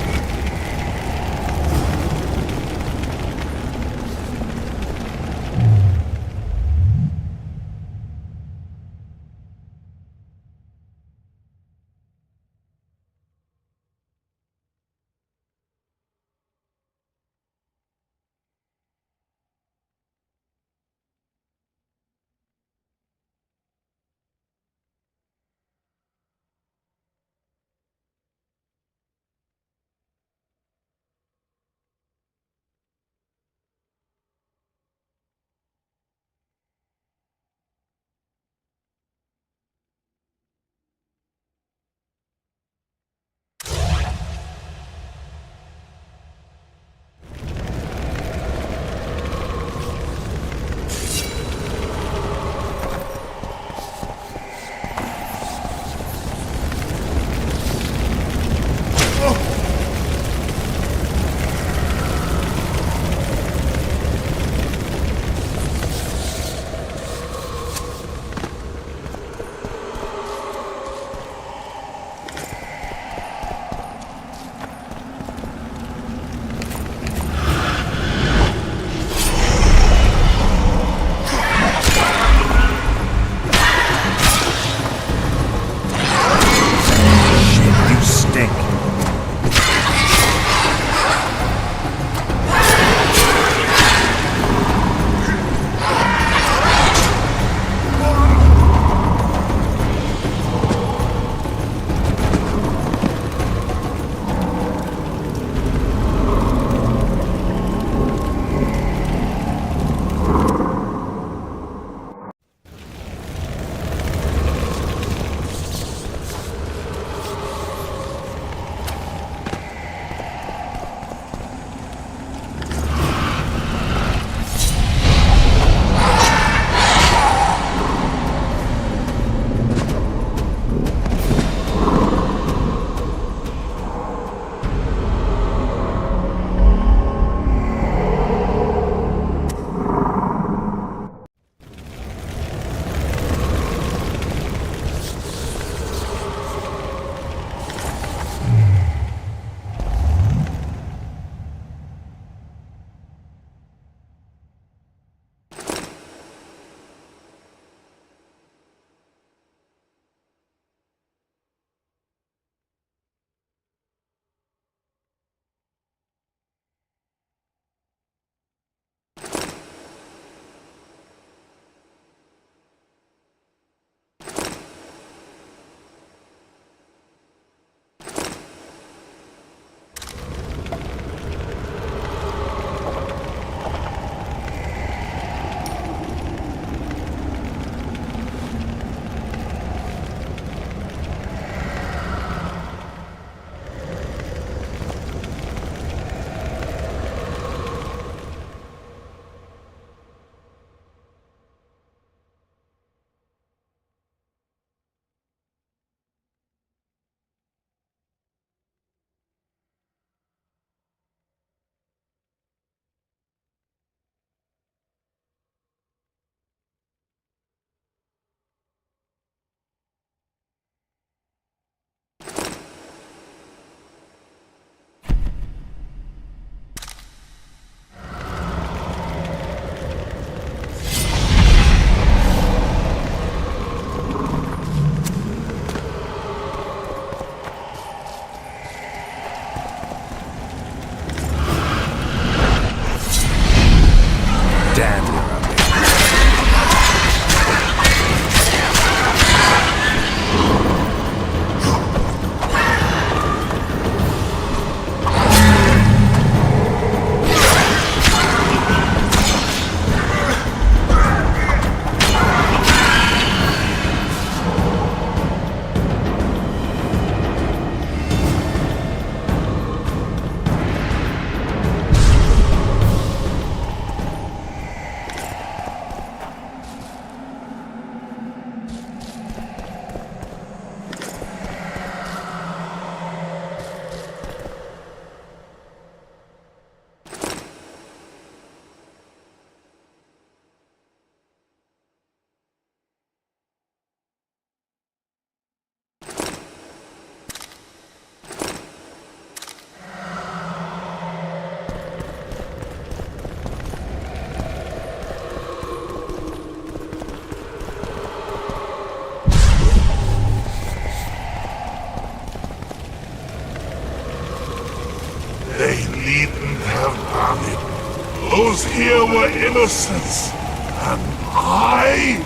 Those here were innocents, and I...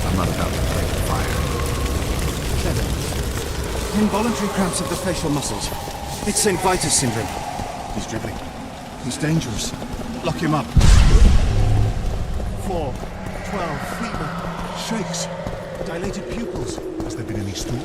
I'm not about to play with fire. Clever. Involuntary cramps of the facial muscles. It's St. Vitus syndrome. He's dribbling. He's dangerous. Lock him up. 4, 12, fever, shakes, dilated pupils. Has there been any stool?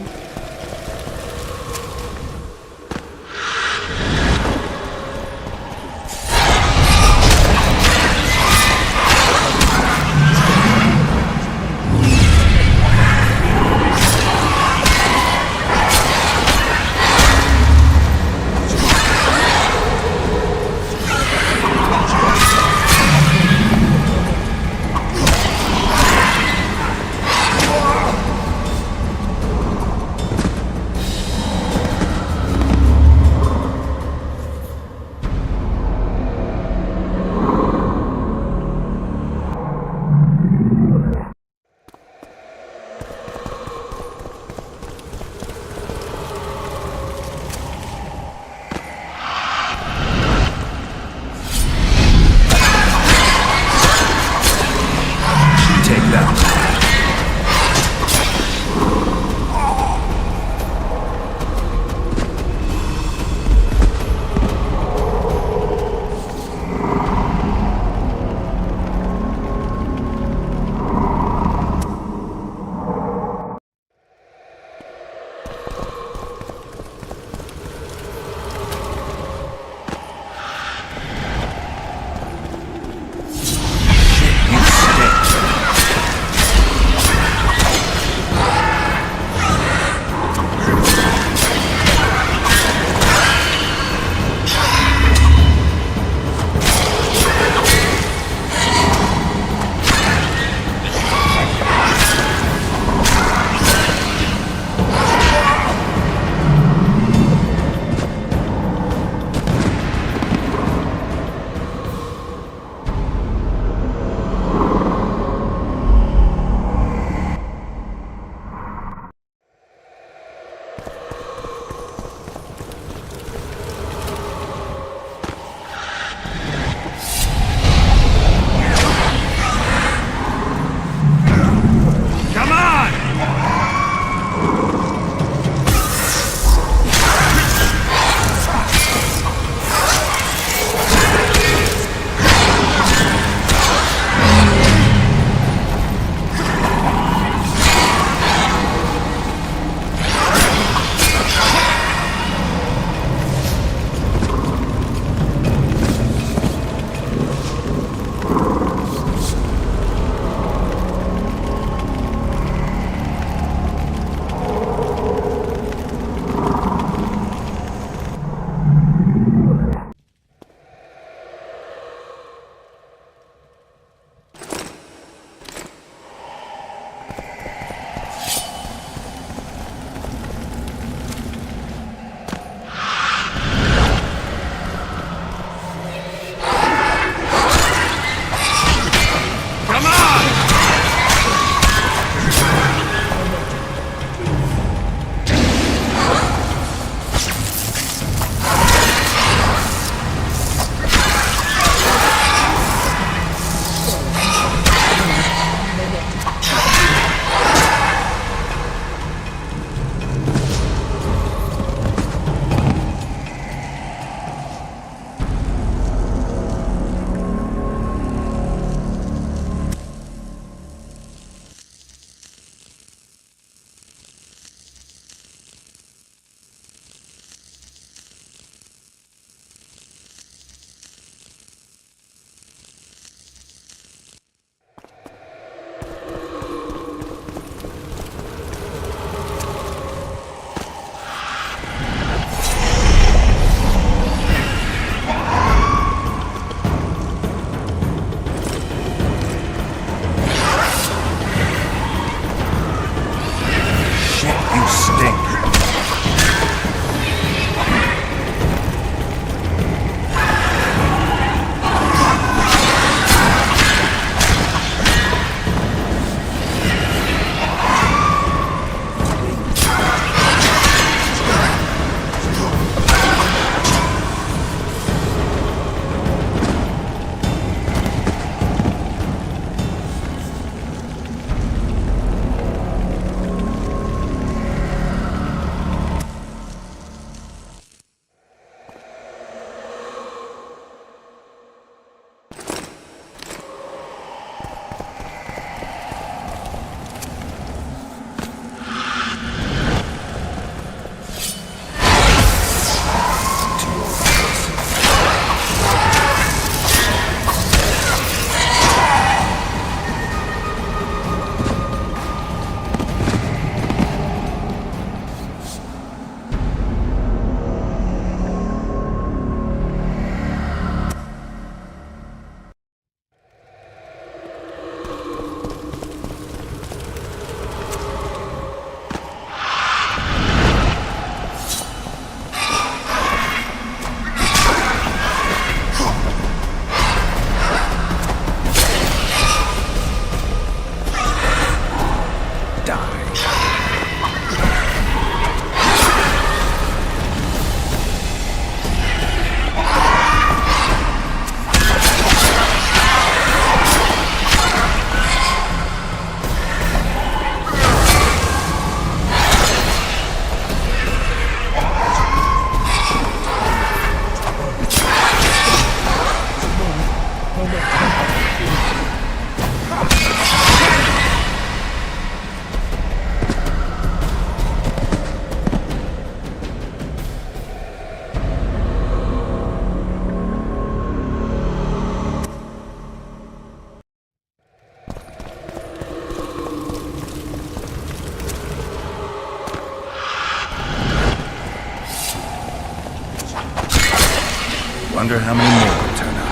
Wonder how many more will turn up.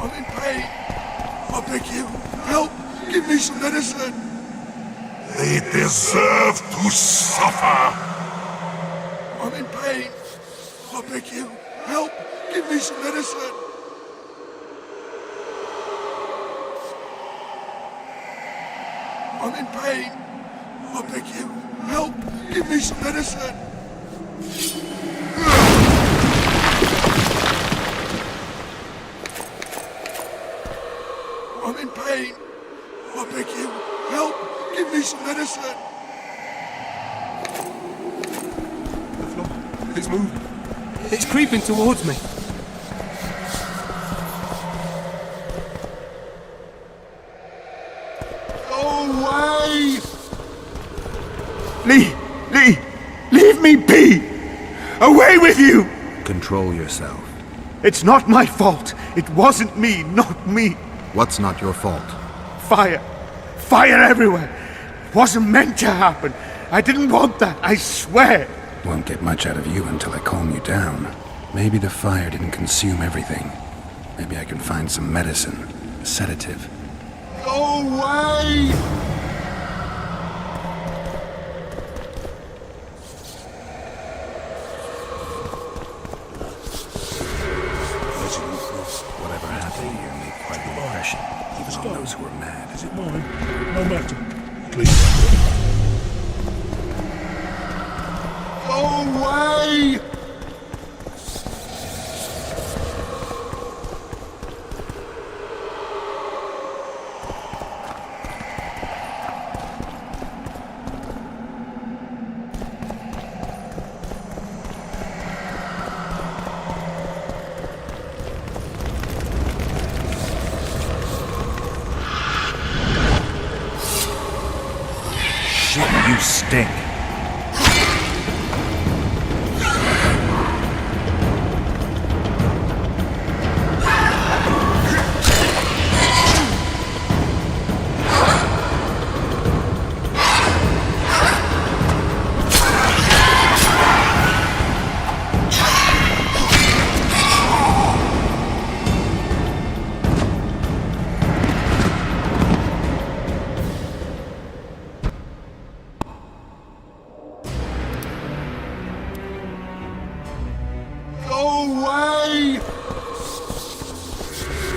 I'm in pain. I beg you, help! Give me some medicine! They deserve to suffer! I'm in pain. I beg you, help! Give me some medicine! I'm in pain. I beg you, help! Give me some medicine! I'm in pain. I beg you, help! Give me some medicine! The floor, it's moving. It's creeping towards me. Go away! Leave me be! Away with you! Control yourself. It's not my fault. It wasn't me, not me. What's not your fault? Fire. Fire everywhere. It wasn't meant to happen. I didn't want that, I swear. Won't get much out of you until I calm you down. Maybe the fire didn't consume everything. Maybe I can find some medicine, a sedative. Go away! Whatever happened here made quite an impression, even on those who were mad. Is it mine? No matter. Please. Go away! You stink.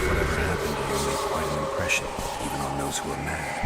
Whatever happened here made quite an impression, even on those who were mad.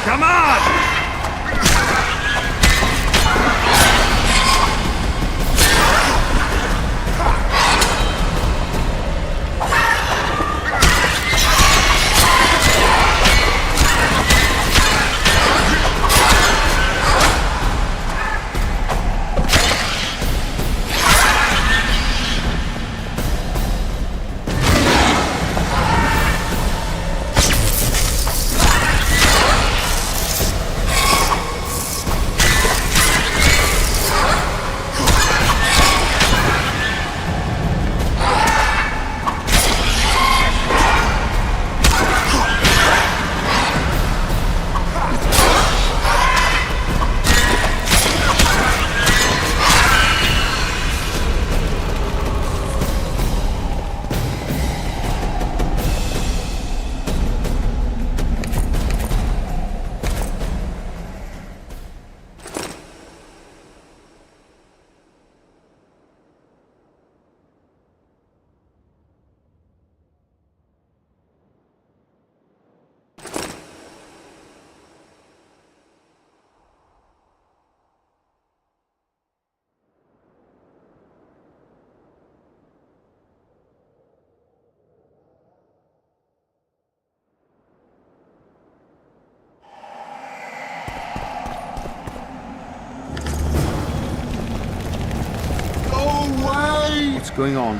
Come on! What's going on?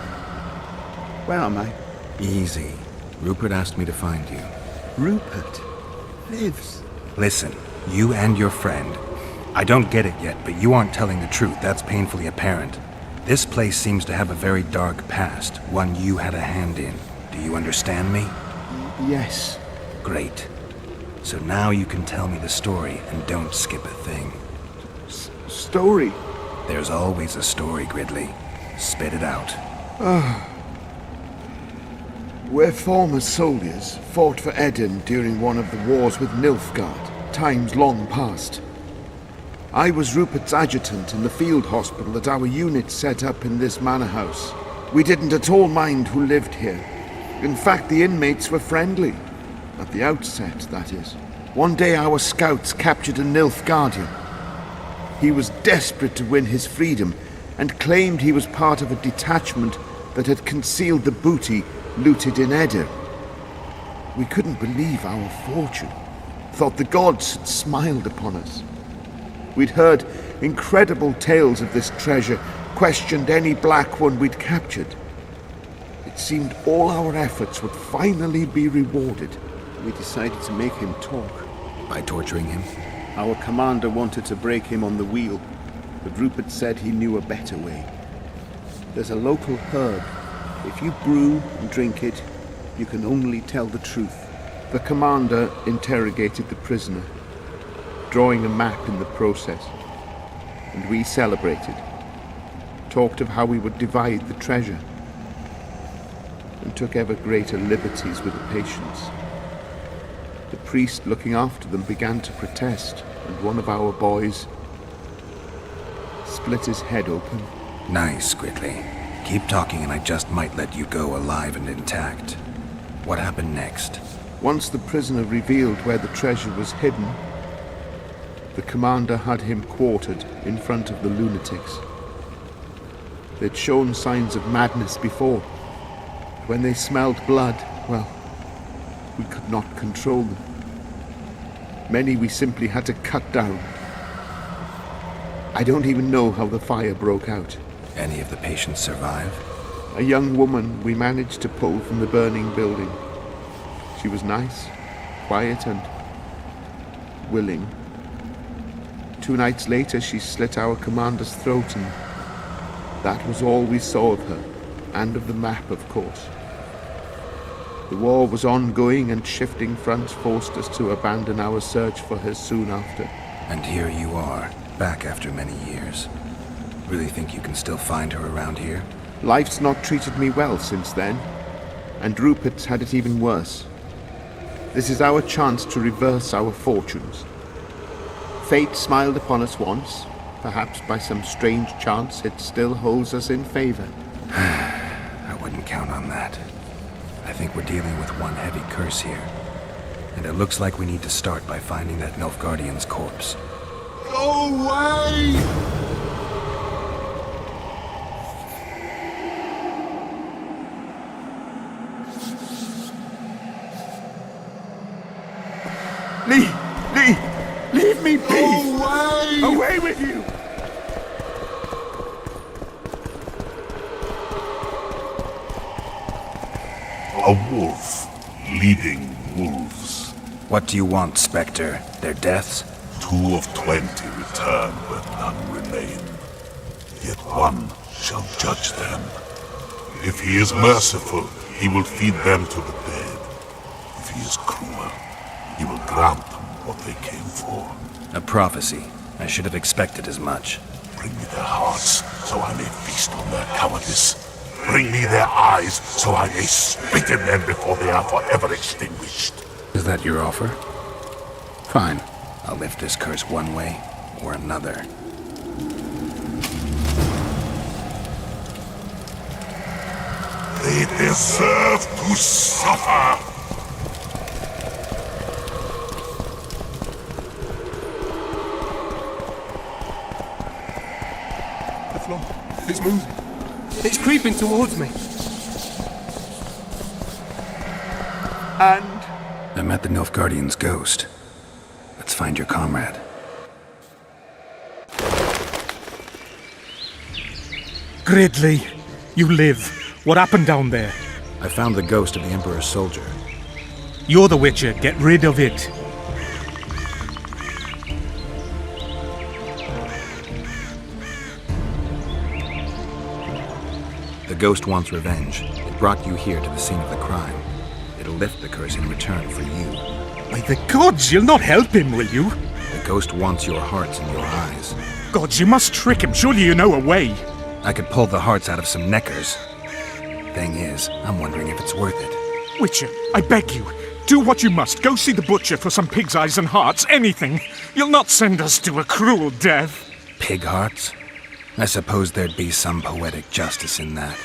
Where am I? Easy. Rupert asked me to find you. Rupert lives. Listen, you and your friend. I don't get it yet, but you aren't telling the truth. That's painfully apparent. This place seems to have a very dark past, one you had a hand in. Do you understand me? Yes. Great. So now you can tell me the story and don't skip a thing. Story? There's always a story, Gridley. Spit it out. We're former soldiers, fought for Eden during one of the wars with Nilfgaard, times long past. I was Rupert's adjutant in the field hospital that our unit set up in this manor house. We didn't at all mind who lived here. In fact, the inmates were friendly. At the outset, that is. One day our scouts captured a Nilfgaardian. He was desperate to win his freedom and claimed he was part of a detachment that had concealed the booty looted in Eder. We couldn't believe our fortune, thought the gods had smiled upon us. We'd heard incredible tales of this treasure, questioned any black one we'd captured. It seemed all our efforts would finally be rewarded. We decided to make him talk. By torturing him? Our commander wanted to break him on the wheel, but Rupert said he knew a better way. There's a local herb. If you brew and drink it, you can only tell the truth. The commander interrogated the prisoner, drawing a map in the process, and we celebrated, talked of how we would divide the treasure, and took ever greater liberties with the patients. The priest looking after them began to protest, and one of our boys split his head open. Nice, Gridley. Keep talking and I just might let you go alive and intact. What happened next? Once the prisoner revealed where the treasure was hidden, the commander had him quartered in front of the lunatics. They'd shown signs of madness before. When they smelled blood, well, we could not control them. Many we simply had to cut down. I don't even know how the fire broke out. Any of the patients survive? A young woman we managed to pull from the burning building. She was nice, quiet, and willing. 2 nights later, she slit our commander's throat, and that was all we saw of her, and of the map, of course. The war was ongoing, and shifting fronts forced us to abandon our search for her soon after. And here you are, back after many years. Really think you can still find her around here? Life's not treated me well since then, and Rupert's had it even worse. This is our chance to reverse our fortunes. Fate smiled upon us once. Perhaps by some strange chance it still holds us in favor. I wouldn't count on that. I think we're dealing with one heavy curse here. and it looks like we need to start by finding that Nilfgaardian's corpse. Go away! Leave me be! Away! Away with you! A wolf leading wolves. What do you want, Spectre? Their deaths? 2 of 20 return where none remain. Yet one shall judge them. If he is merciful, he will feed them to the dead. If he is cruel, he will grant them what they came for. A prophecy. I should have expected as much. Bring me their hearts, so I may feast on their cowardice. Bring me their eyes, so I may spit in them before they are forever extinguished. Is that your offer? Fine. I'll lift this curse one way or another. They deserve to suffer! The floor. It's moving. It's creeping towards me. And I met the Nilfgaardian's ghost. Let's find your comrade. Gridley, you live. What happened down there? I found the ghost of the Emperor's soldier. You're the Witcher. Get rid of it. The ghost wants revenge. It brought you here to the scene of the crime. It'll lift the curse in return for you. By the gods, you'll not help him, will you? The ghost wants your hearts and your eyes. Gods, you must trick him. Surely you know a way. I could pull the hearts out of some neckers. Thing is, I'm wondering if it's worth it. Witcher, I beg you. Do what you must. Go see the butcher for some pig's eyes and hearts. Anything. You'll not send us to a cruel death. Pig hearts? I suppose there'd be some poetic justice in that.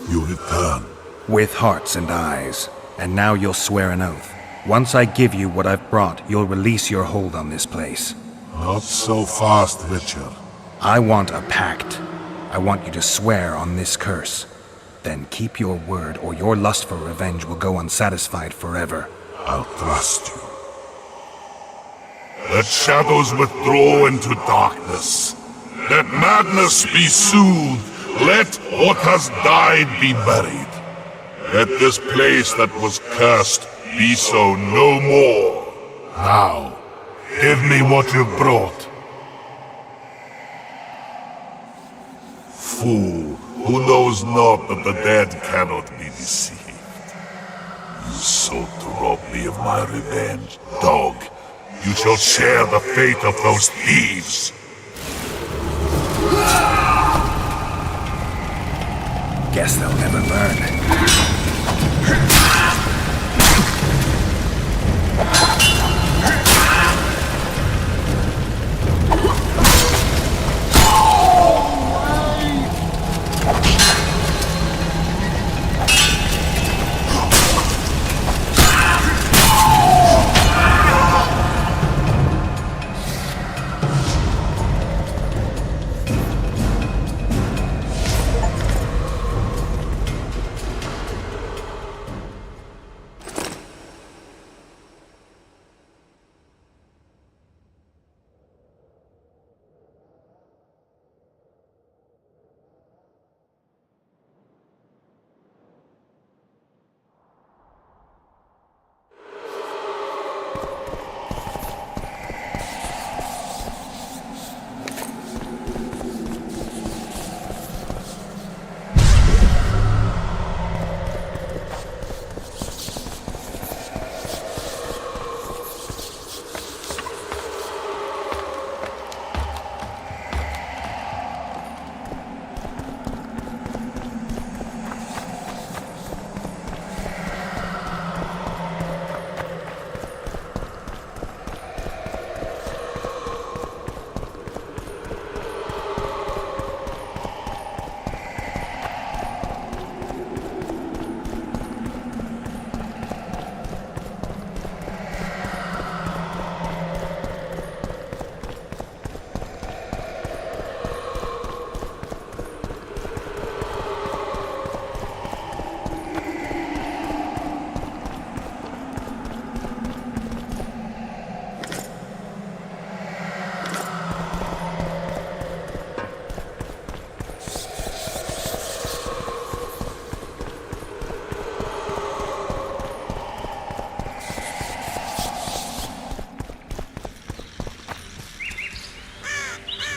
You return. With hearts and eyes. And now you'll swear an oath. Once I give you what I've brought, you'll release your hold on this place. Not so fast, Richard. I want a pact. I want you to swear on this curse. Then keep your word, or your lust for revenge will go unsatisfied forever. I'll trust you. Let shadows withdraw into darkness. Let madness be soothed. Let what has died be buried. Let this place that was cursed be so no more. Now, give me what you've brought. Fool, who knows not that the dead cannot be deceived. You sought to rob me of my revenge. Dog, you shall share the fate of those thieves. Guess they'll never learn.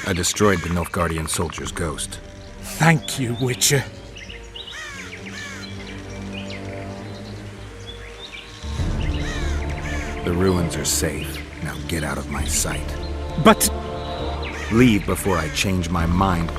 I destroyed the Nilfgaardian soldier's ghost. Thank you, Witcher. The ruins are safe. Now get out of my sight. But... Leave before I change my mind.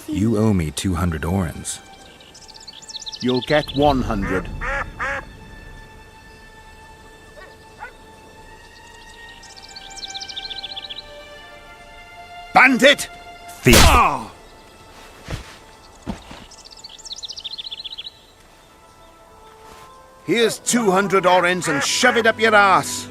You owe me 200 orens. You'll get 100. Bandit! Thief! Oh! Here's 200 orens and shove it up your ass.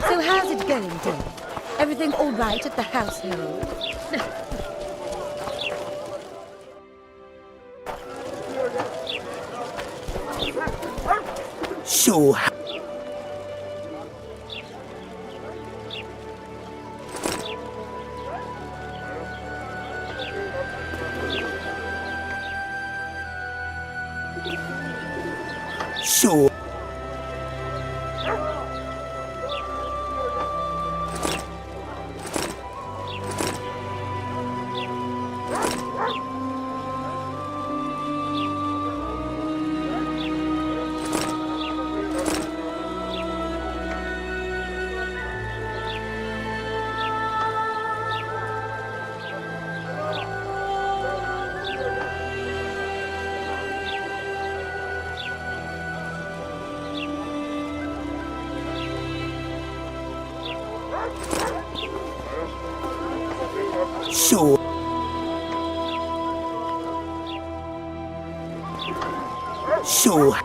So how's it going, dear? Everything all right at the household? So... So... So... So...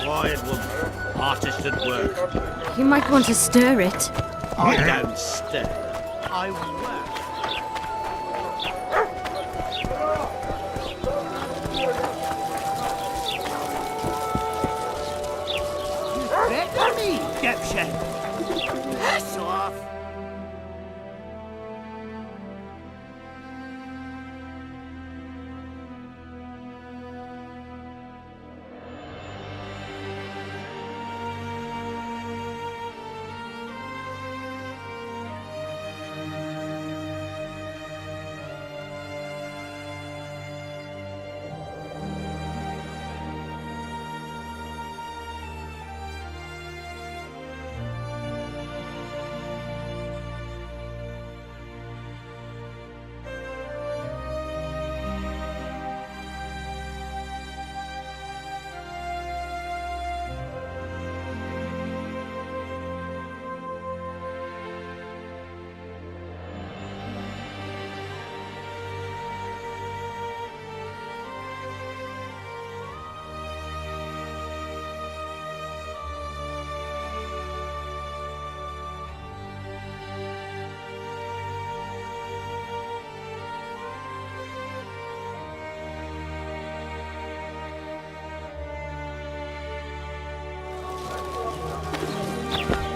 Quiet woman. Artist at work. You might want to stir it. I don't stir. I work. You better me, dipshit. Piss off.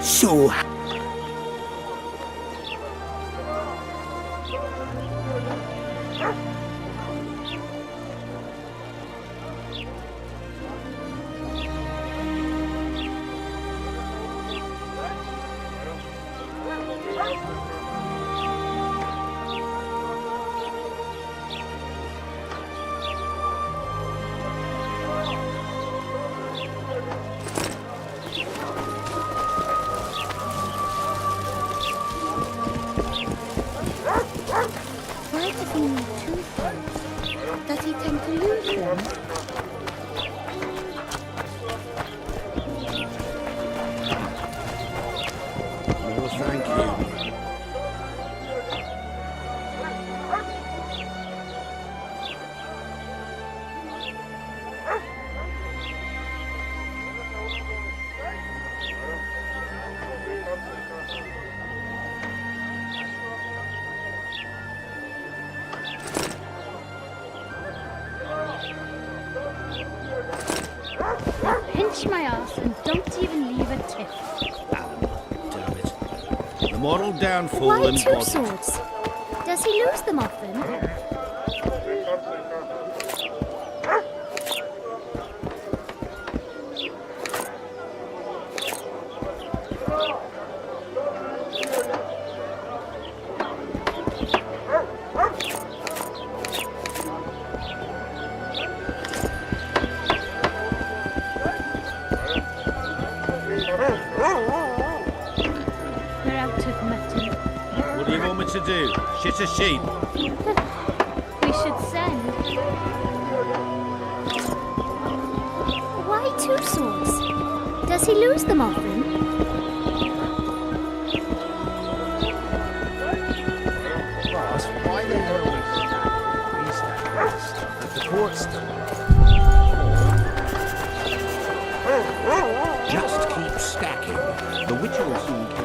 So. No, thank you. Pinch my ass and don't even leave a tip. Damn it. The moral downfall Why and two body. swords? Does he lose them often? We're out of mutton. What do you want me to do? Shit a sheep? We should send. Why two swords? Does he lose them often? Boss, why the hell are we stacking this stuff at the port still? Just keep stacking. The Witcher will soon catch.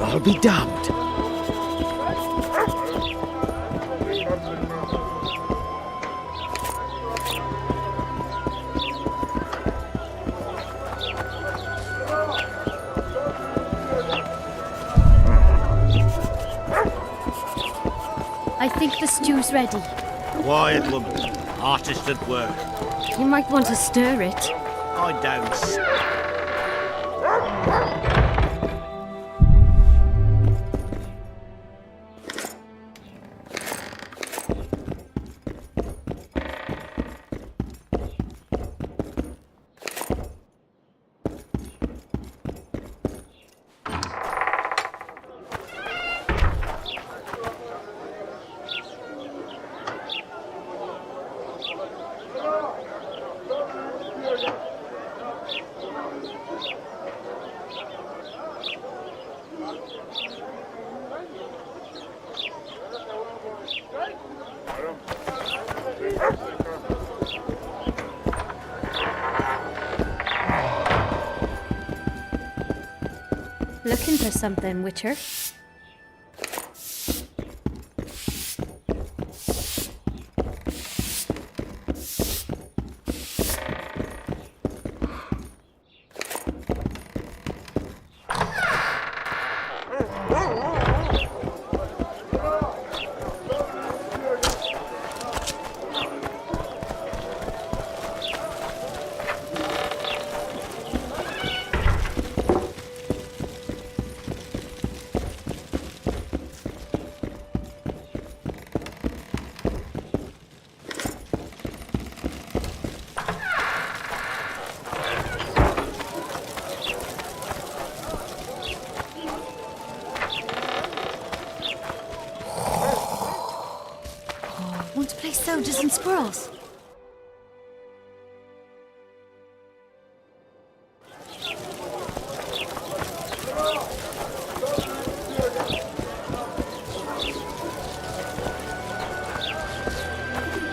I'll be damned. I think the stew's ready. Quiet, woman. Artist at work. You might want to stir it. I don't. Looking for something, Witcher? Want to play soldiers and squirrels?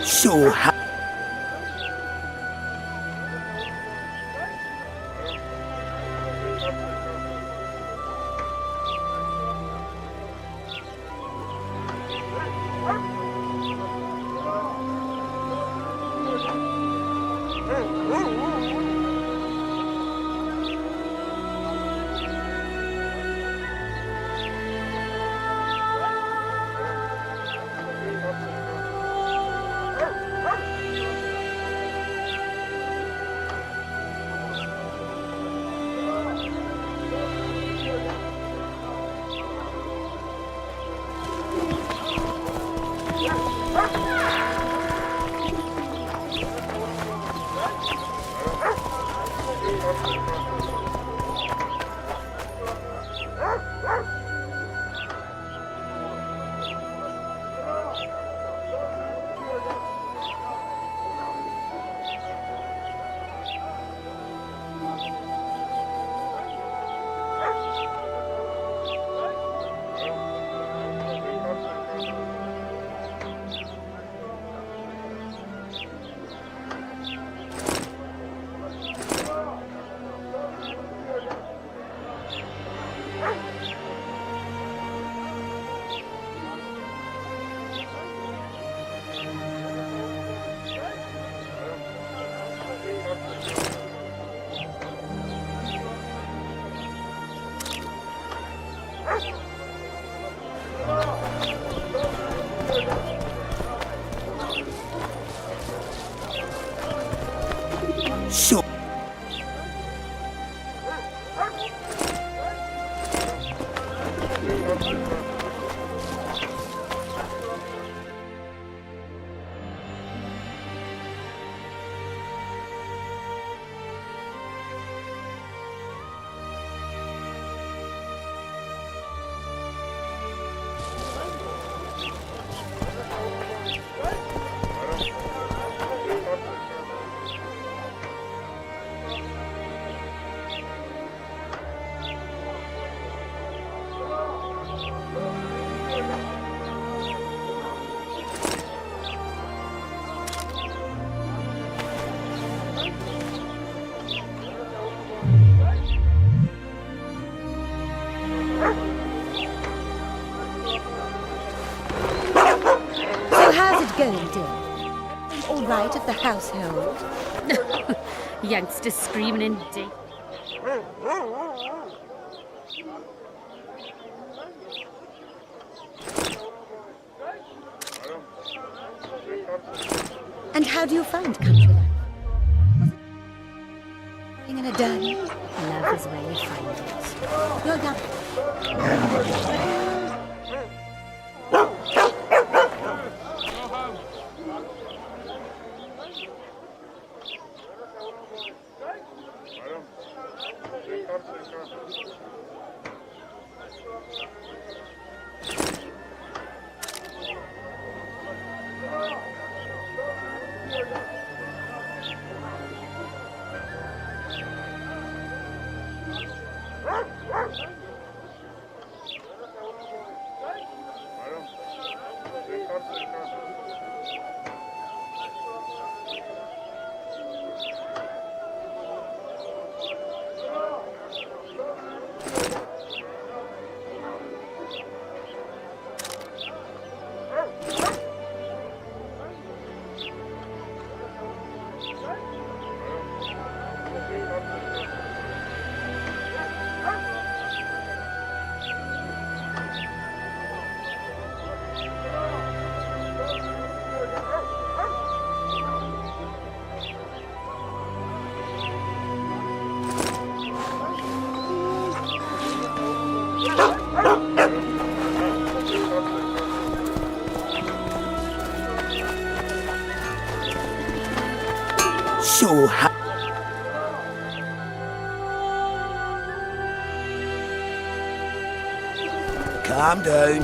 So going, dear? Everything all right at the household? Youngster screaming in deep. And how do you find country life? Was it in a den? Love is where you find it. You're done. So calm down.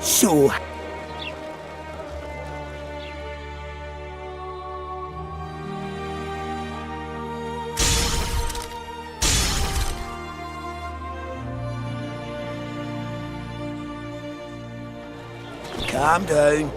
So calm down.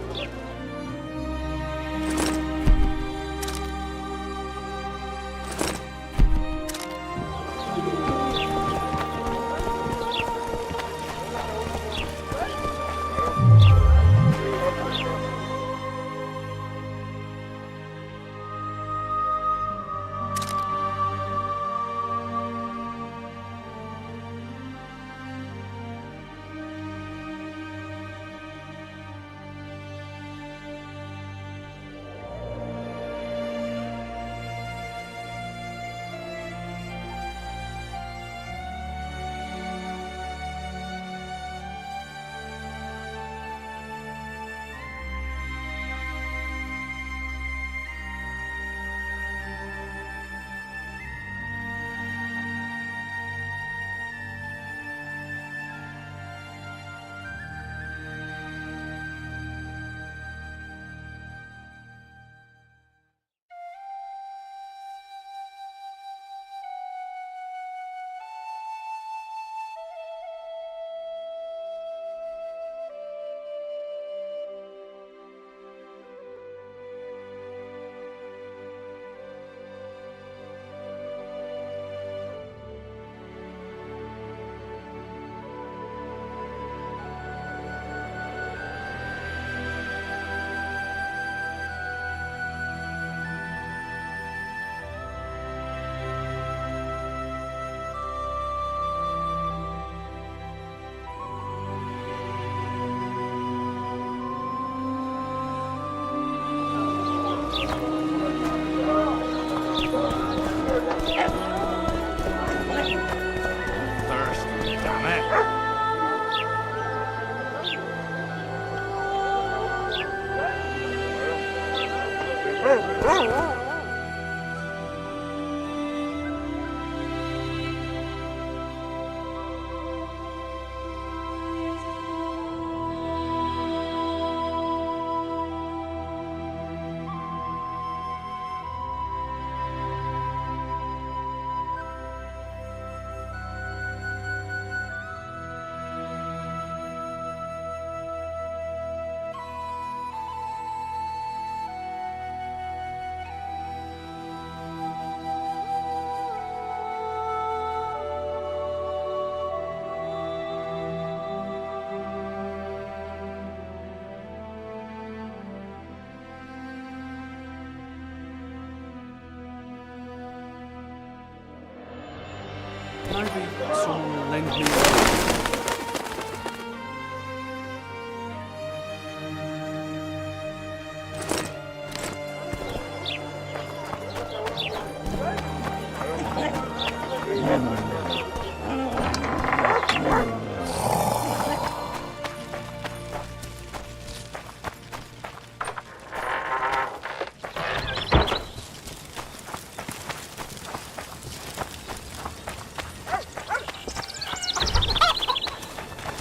Maybe someone will lend me.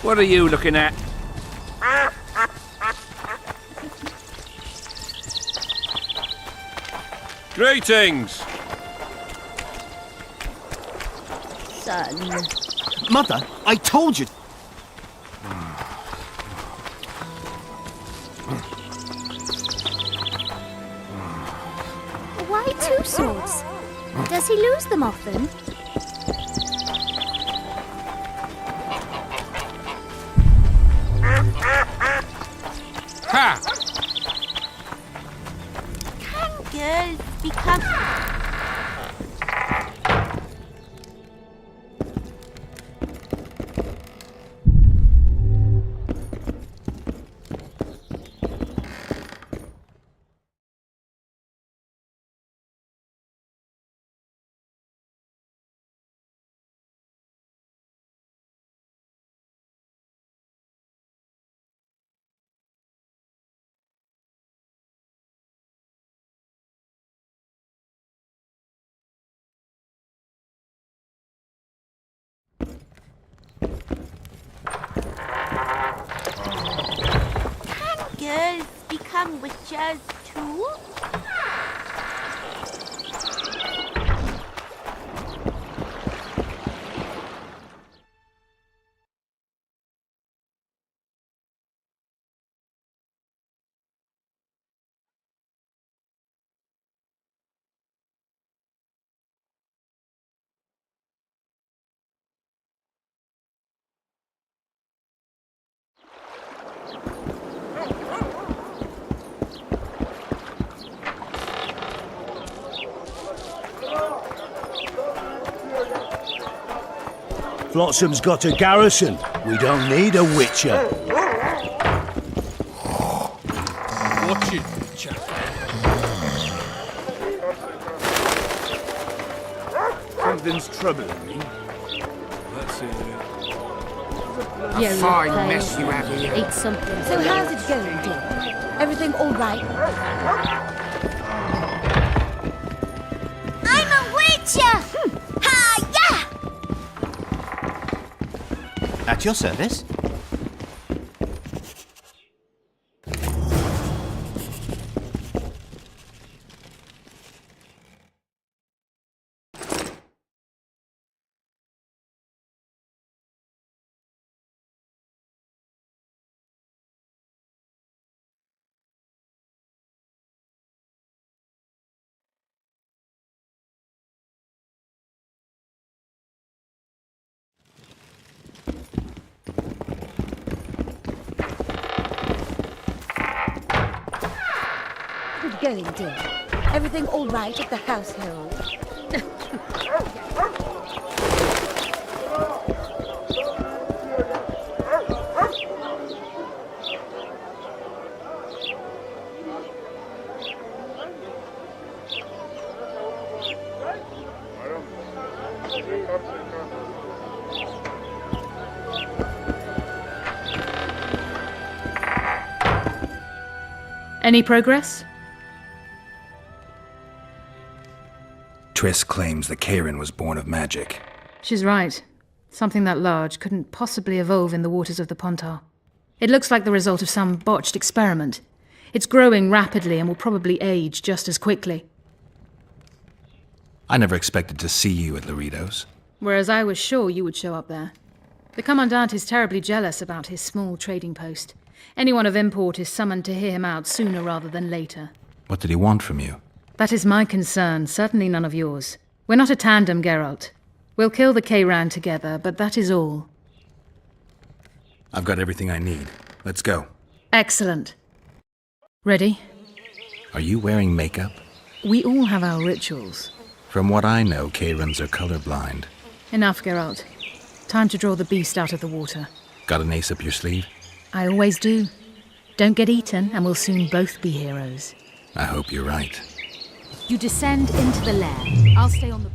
What are you looking at? Greetings! Son. Mother, I told you. Why two swords? Does he lose them often? Ha! Can girls become... girls become witches too? Flotsam's got a garrison. We don't need a witcher. Watch it, chap. Something's troubling me. That's it. You A look fine pale. mess you have here. Eat something. So how's it going, dear? Everything all right? I'm a witcher! Ha! Yeah! At your service? Good going, dear. Everything all right at the household? Any progress? Triss claims the Karen was born of magic. She's right. Something that large couldn't possibly evolve in the waters of the Pontar. It looks like the result of some botched experiment. It's growing rapidly and will probably age just as quickly. I never expected to see you at Lorito's. Whereas I was sure you would show up there. The Commandant is terribly jealous about his small trading post. Anyone of import is summoned to hear him out sooner rather than later. What did he want from you? That is my concern, certainly none of yours. We're not a tandem, Geralt. We'll kill the Kayran together, but that is all. I've got everything I need. Let's go. Excellent. Ready? Are you wearing makeup? We all have our rituals. From what I know, Kayrans are colorblind. Enough, Geralt. Time to draw the beast out of the water. Got an ace up your sleeve? I always do. Don't get eaten, and we'll soon both be heroes. I hope you're right. You descend into the lair. I'll stay on the...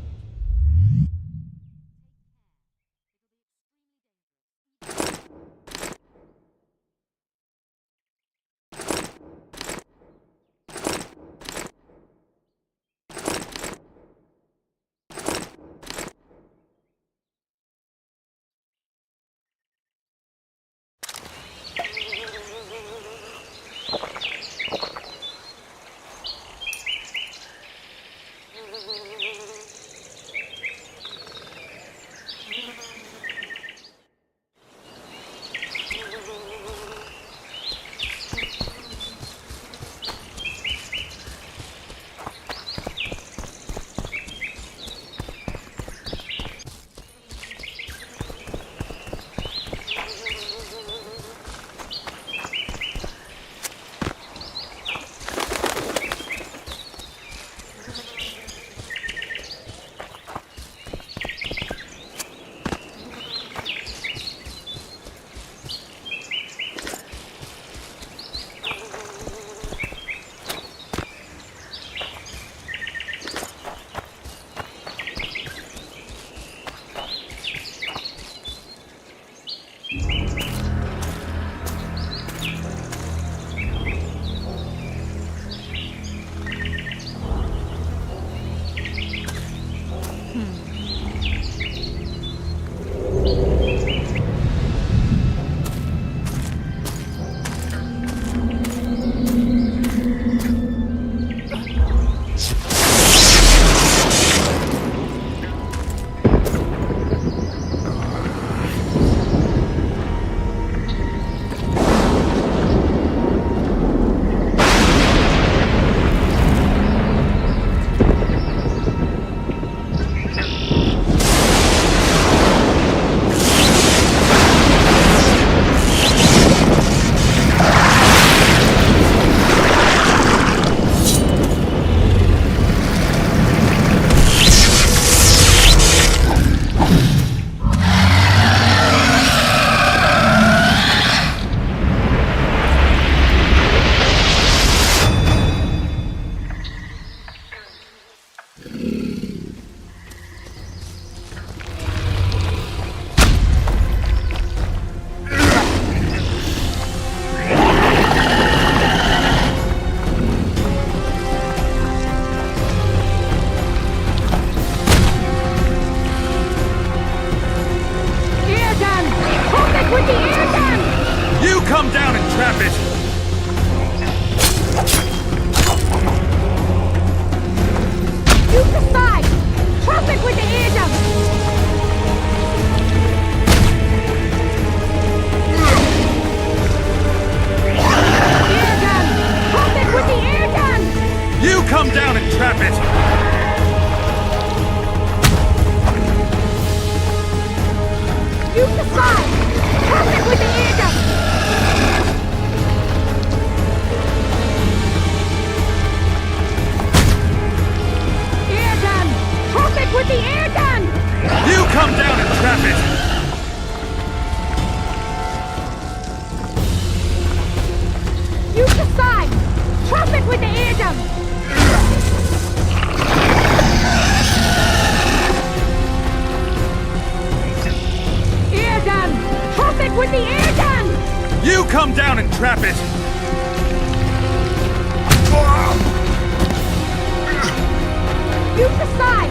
Use the side!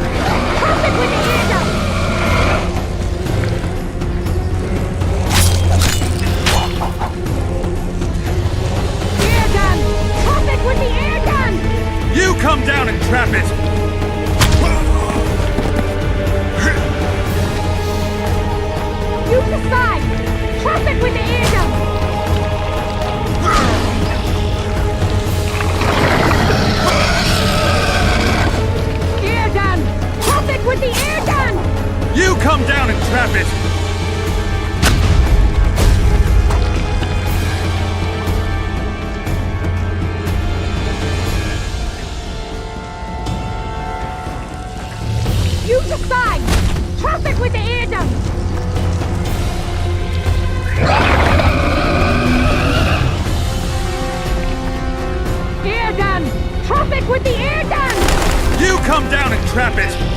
Cross it with the ear gun! Ear gun! Cross it with the ear gun! You come down and trap it! Use the side! Cross it with the ear gun! Ear gun! Cross it with the ear gun! You come down and trap it! Use the side! Cross it with the ear gun! Ear gun! Cross it with the ear gun! You come down and trap it!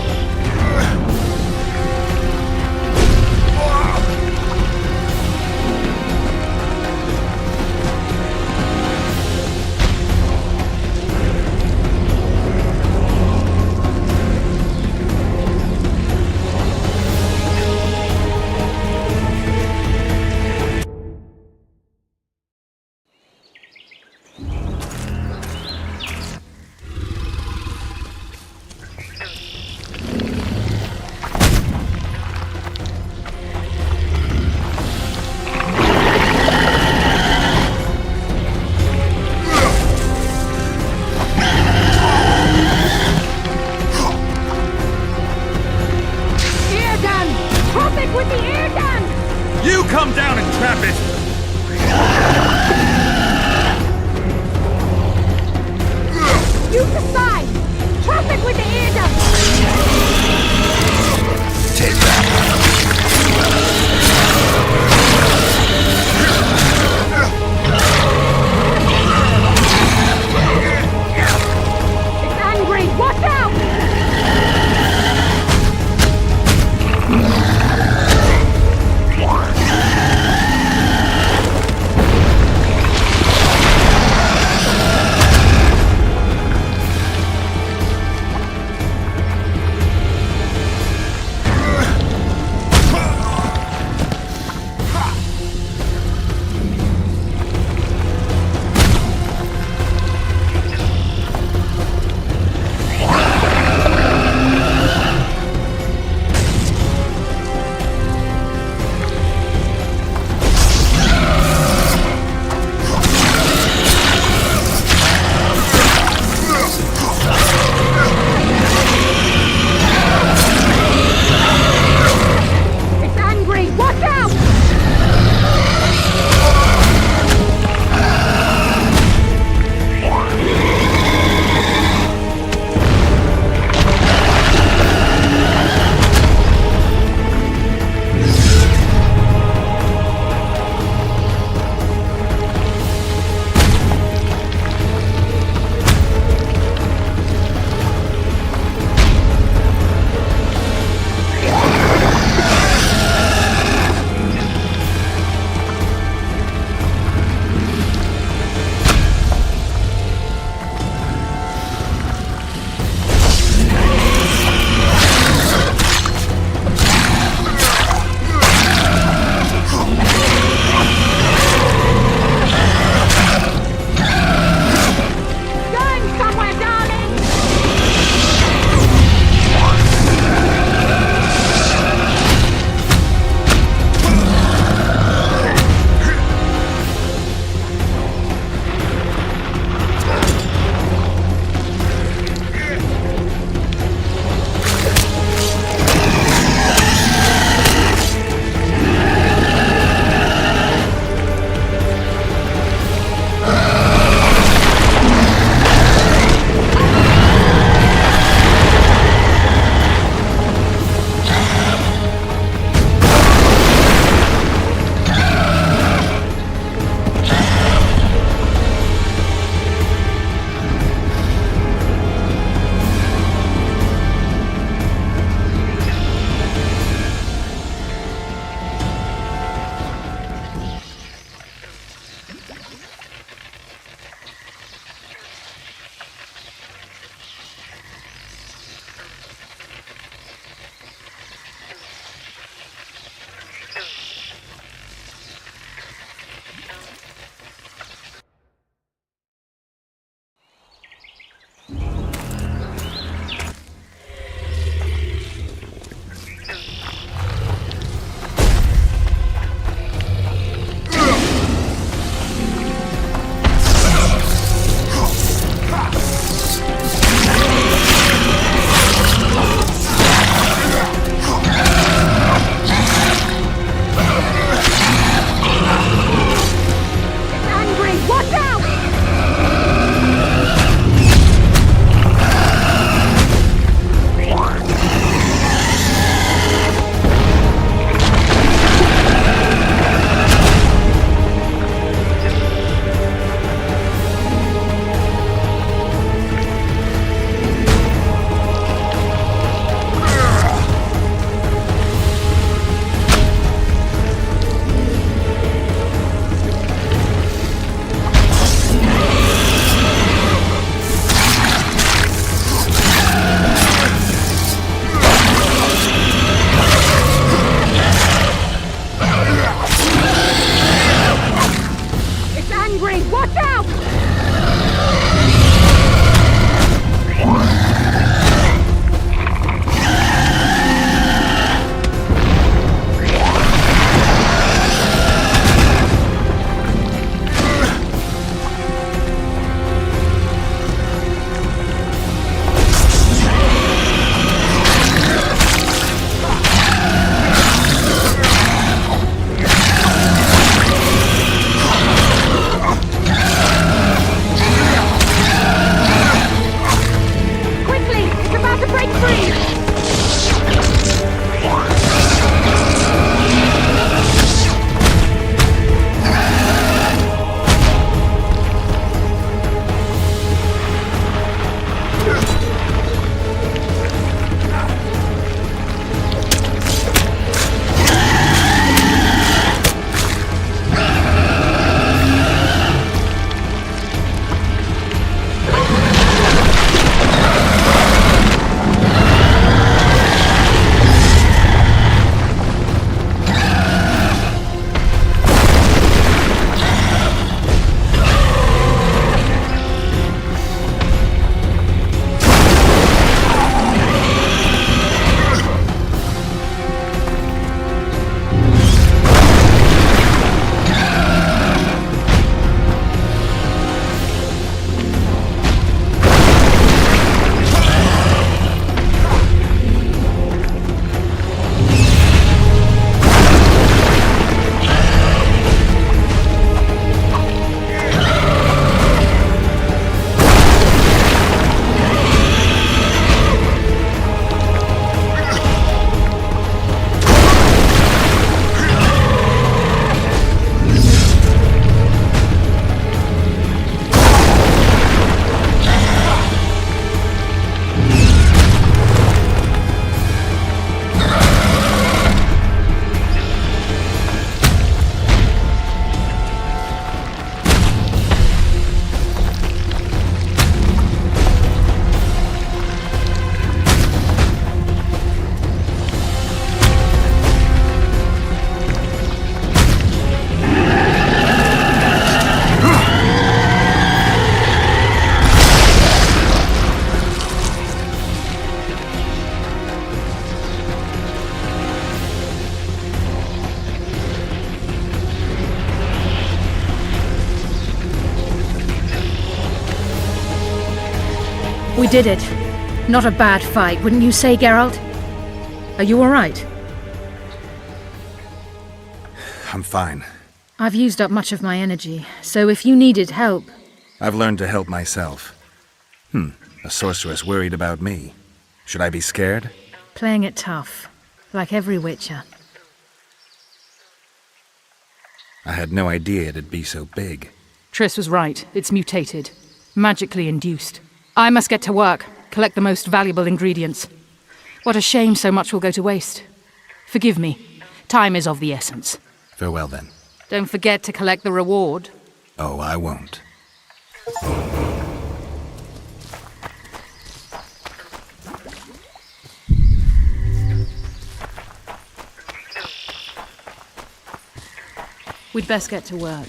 hungry! Watch out! We did it. Not a bad fight, wouldn't you say, Geralt? Are you all right? I'm fine. I've used up much of my energy, so if you needed help... I've learned to help myself. A sorceress worried about me. Should I be scared? Playing it tough, like every Witcher. I had no idea it'd be so big. Triss was right. It's mutated. Magically induced. I must get to work, collect the most valuable ingredients. What a shame so much will go to waste. Forgive me. Time is of the essence. Farewell, then. Don't forget to collect the reward. Oh, I won't. We'd best get to work.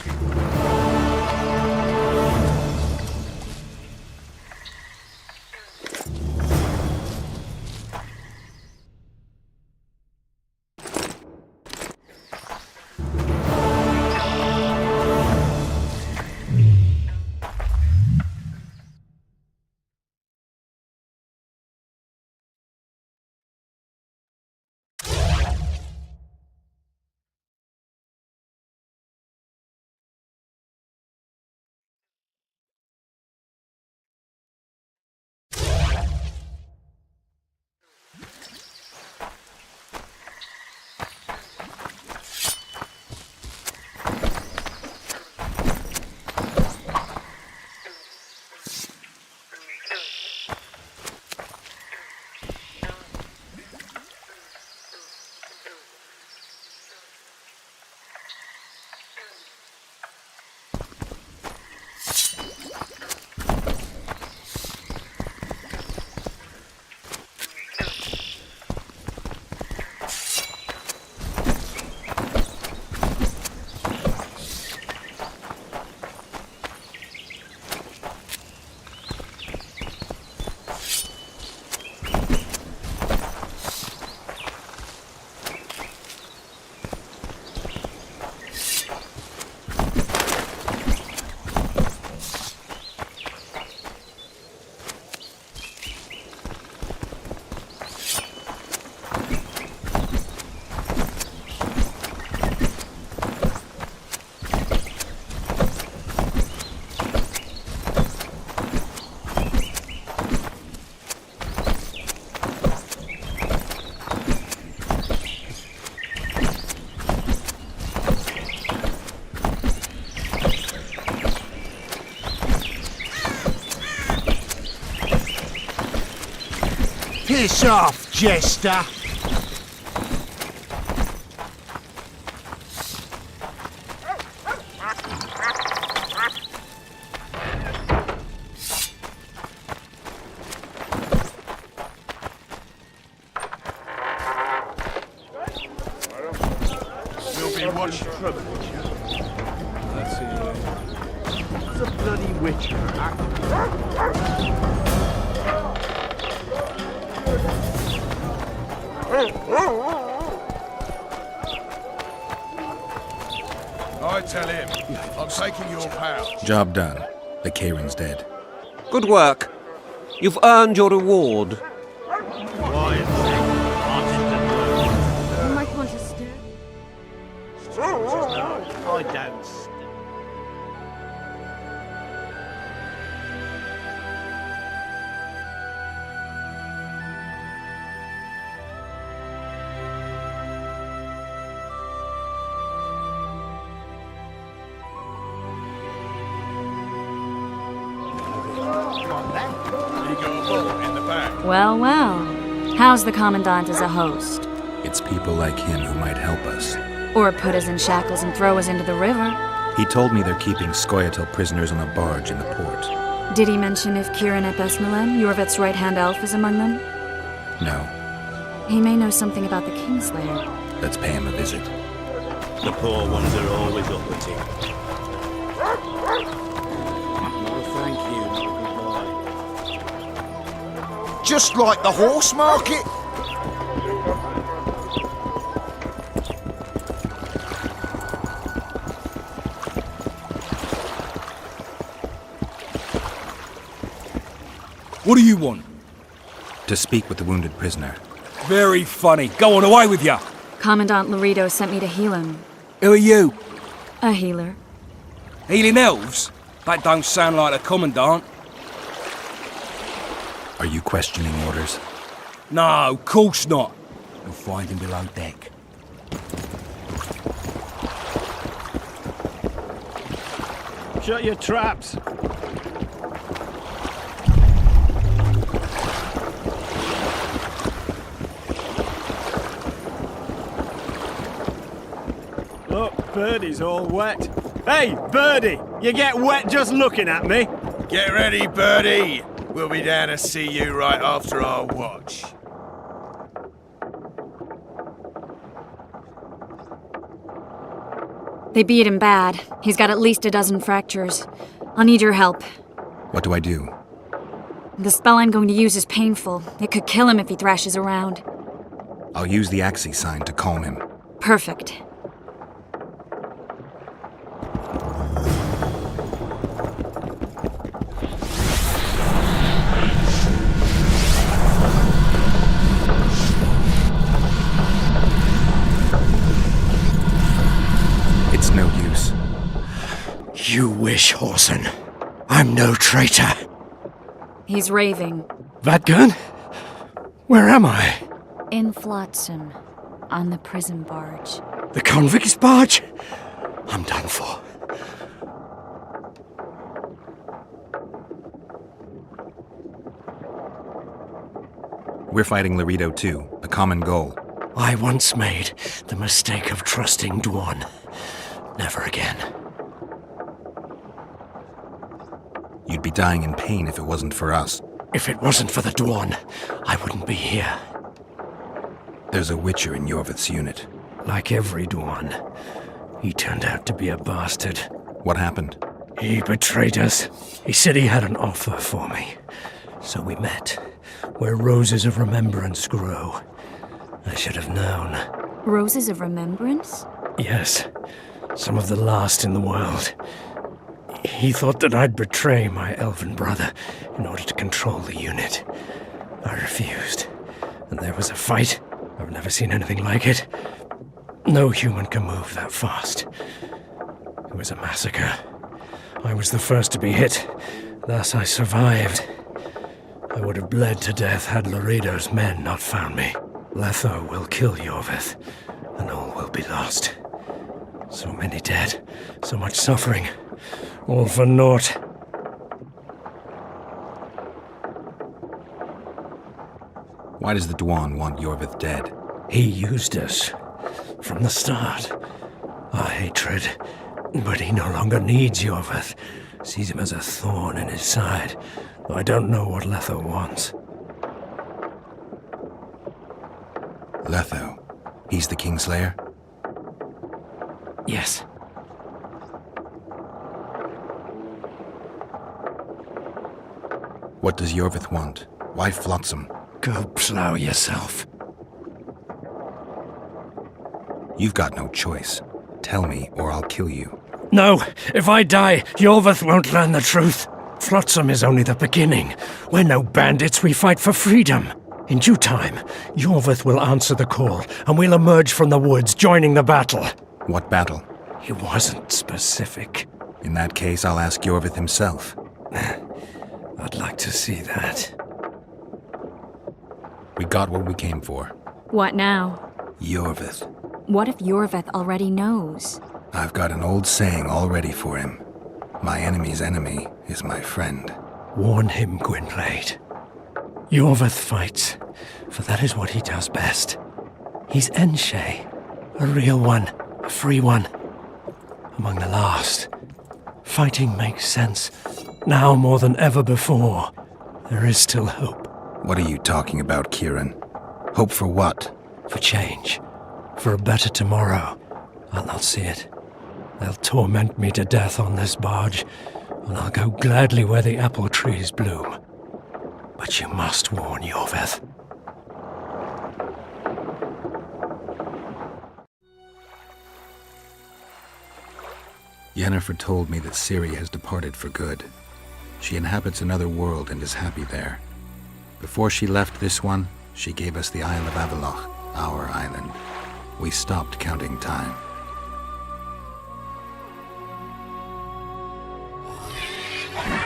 Piss off, jester! We'll be watching. Let's see. It's a bloody witch. I tell him, I'm taking your pal. Job done. The Kieran's dead. Good work. You've earned your reward. You might want to stir. I don't. Well, well. How's the Commandant as a host? It's people like him who might help us. Or put us in shackles and throw us into the river. He told me they're keeping Scoia'tael prisoners on a barge in the port. Did he mention if Kieran ep Esmelen, Yorvet's right-hand elf, is among them? No. He may know something about the Kingslayer. Let's pay him a visit. The poor ones are always uppity. No, thank you. Just like the horse market. What do you want? To speak with the wounded prisoner. Very funny. Go on, away with ya. Commandant Laredo sent me to heal him. Who are you? A healer. Healing elves? That don't sound like a commandant. Are you questioning orders? No, of course not. You'll find him below deck. Shut your traps. Look, Birdie's all wet. Hey, Birdie! You get wet just looking at me. Get ready, Birdie. We'll be down to see you right after our watch. They beat him bad. He's got at least a dozen fractures. I'll need your help. What do I do? The spell I'm going to use is painful. It could kill him if he thrashes around. I'll use the Axii sign to calm him. Perfect. It's no use. You wish, Horson. I'm no traitor. He's raving. Vadgun? Where am I? In Flotsam. On the prison barge. The convict's barge? I'm done for. We're fighting Laredo too, a common goal. I once made the mistake of trusting Dwan. Never again. You'd be dying in pain if it wasn't for us. If it wasn't for the Dwan, I wouldn't be here. There's a Witcher in Yorvith's unit. Like every Dwan, he turned out to be a bastard. What happened? He betrayed us. He said he had an offer for me. So we met, where roses of remembrance grow. I should have known. Roses of remembrance? Yes, some of the last in the world. He thought that I'd betray my elven brother in order to control the unit. I refused, and there was a fight. I've never seen anything like it. No human can move that fast. It was a massacre. I was the first to be hit, thus I survived. I would have bled to death had Laredo's men not found me. Letho will kill Yorvith, and all will be lost. So many dead, so much suffering, all for naught. Why Why does the Dwan want Yorvith dead? He used us from the start. Our hatred. But he no longer needs Yorvith. Sees him as a thorn in his side. Though I don't know what Letho wants. Letho? He's the Kingslayer? Yes. What does Yorvith want? Why Flotsam? Go plough yourself. You've got no choice. Tell me, or I'll kill you. No! If I die, Yorvith won't learn the truth. Flotsam is only the beginning. We're no bandits, we fight for freedom. In due time, Yorvith will answer the call, and we'll emerge from the woods, joining the battle. What battle? He wasn't specific. In that case, I'll ask Yorvith himself. I'd like to see that. We got what we came for. What now? Yorvith. What if Yorvith already knows? I've got an old saying all ready for him. My enemy's enemy is my friend. Warn him, Gwynplaine. Yorvith fights, for that is what he does best. He's Enshe, a real one, a free one. Among the last. Fighting makes sense. Now more than ever before, there is still hope. What are you talking about, Kieran? Hope for what? For change. For a better tomorrow. I'll not see it. They'll torment me to death on this barge, and I'll go gladly where the apple trees bloom. But you must warn Yorvith. Yennefer told me that Ciri has departed for good. She inhabits another world and is happy there. Before she left this one, she gave us the Isle of Avalok, our island. We stopped counting time.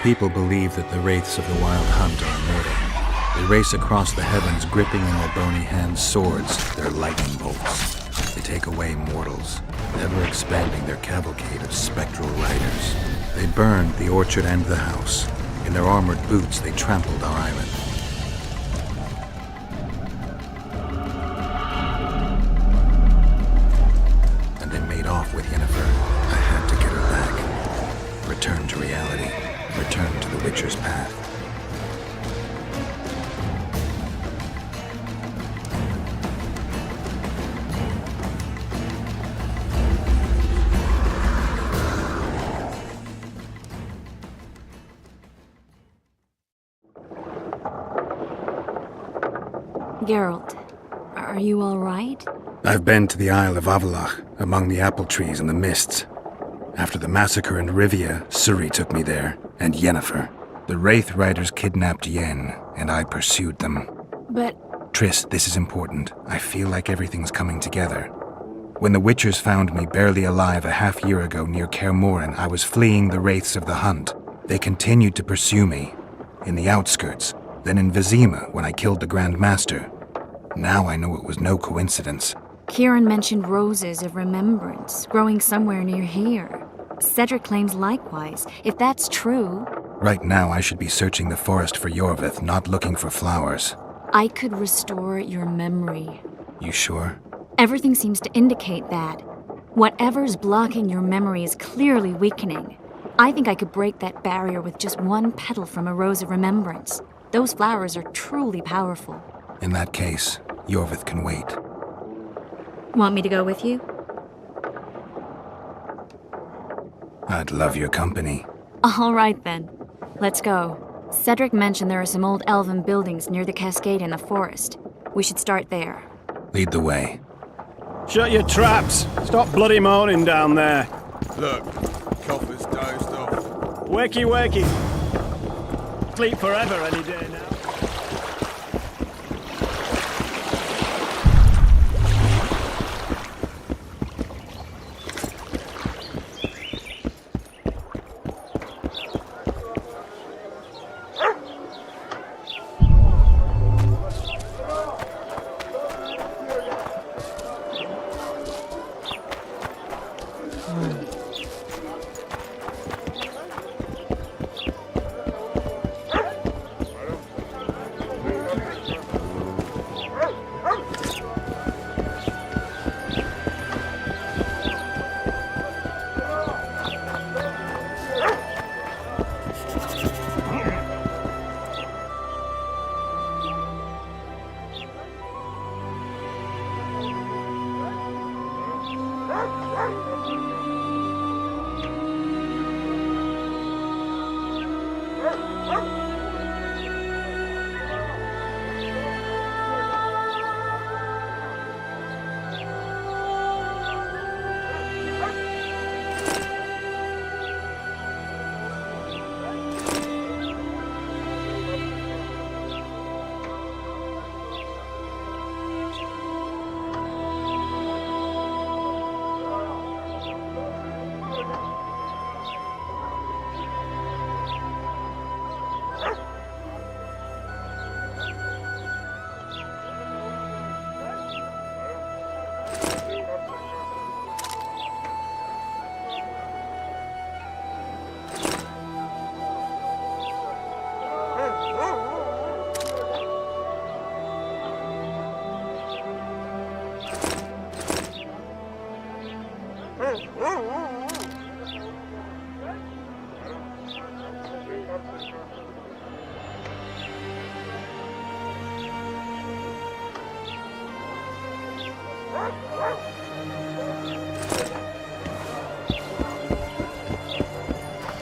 People believe that the wraiths of the Wild Hunt are immortal. They race across the heavens, gripping in their bony hands swords, their lightning bolts. They take away mortals, ever expanding their cavalcade of spectral riders. They burned the orchard and the house. In their armored boots, they trampled our island. And they made off with Yennefer. I had to get her back. Return to reality. Return to the Witcher's path. Geralt, are you all right? I've been to the Isle of Avalok, among the apple trees and the mists. After the massacre in Rivia, Ciri took me there, and Yennefer. The Wraith Riders kidnapped Yen, and I pursued them. But... Triss, this is important. I feel like everything's coming together. When the Witchers found me barely alive a half-year ago near Kaer Morhen, I was fleeing the Wraiths of the Hunt. They continued to pursue me, in the outskirts, then in Vizima when I killed the Grand Master. Now I know it was no coincidence. Kieran mentioned roses of remembrance growing somewhere near here. Cedric claims likewise. If that's true... Right now I should be searching the forest for Yorvith, not looking for flowers. I could restore your memory. You sure? Everything seems to indicate that. Whatever's blocking your memory is clearly weakening. I think I could break that barrier with just one petal from a rose of remembrance. Those flowers are truly powerful. In that case, Yorvith can wait. Want me to go with you? I'd love your company. All right then. Let's go. Cedric mentioned there are some old elven buildings near the cascade in the forest. We should start there. Lead the way. Shut your traps! Stop bloody moaning down there. Look, Coffer's dozed off. Wakey, wakey. Sleep forever any day now.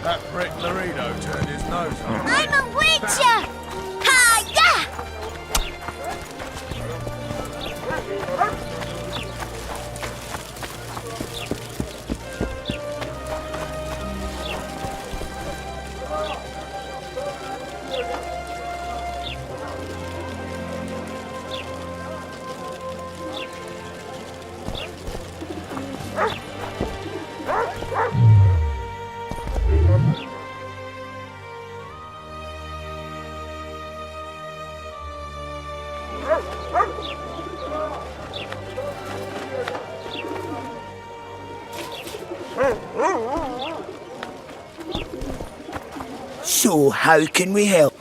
That prick Laredo turned his nose on me. I'm a witcher! Ha, yeah! So, how can we help?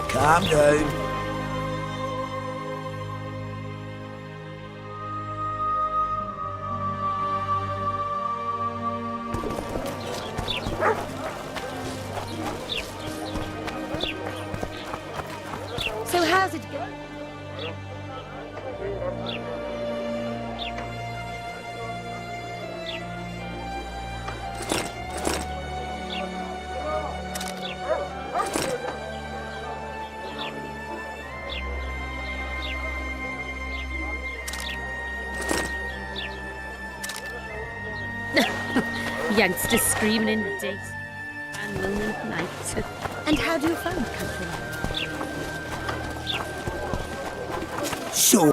Calm down. So how's it going? Youngsters screaming in the days and lonely nights. And how do you find country life? So,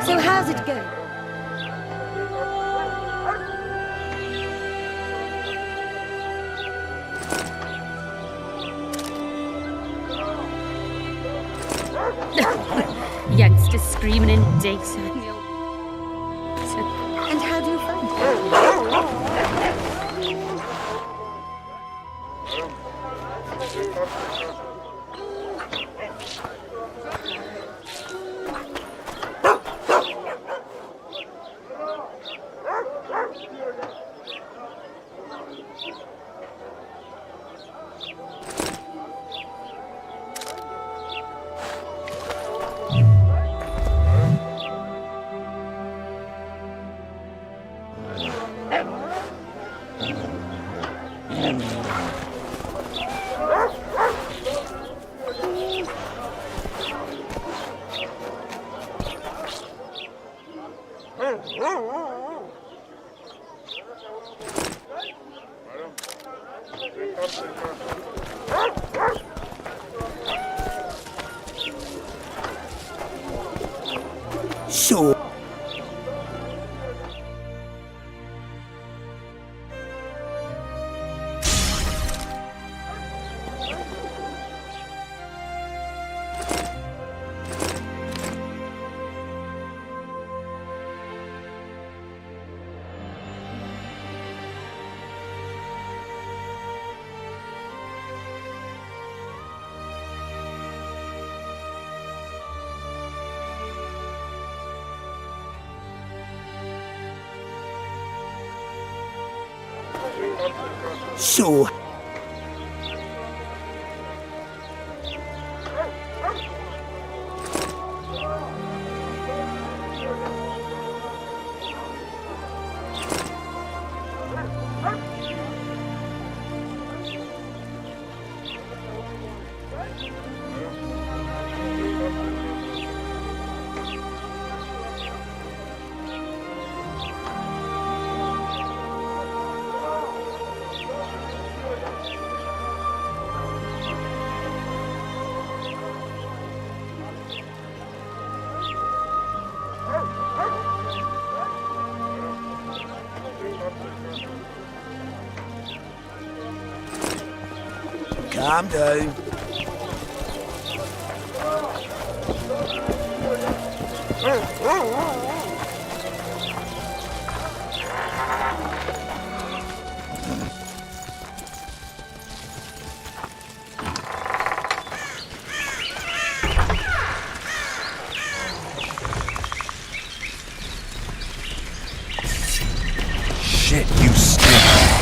So how's it going? Youngsters screaming in days. And how do you find it? So. So. Calm down. Shit, you stink.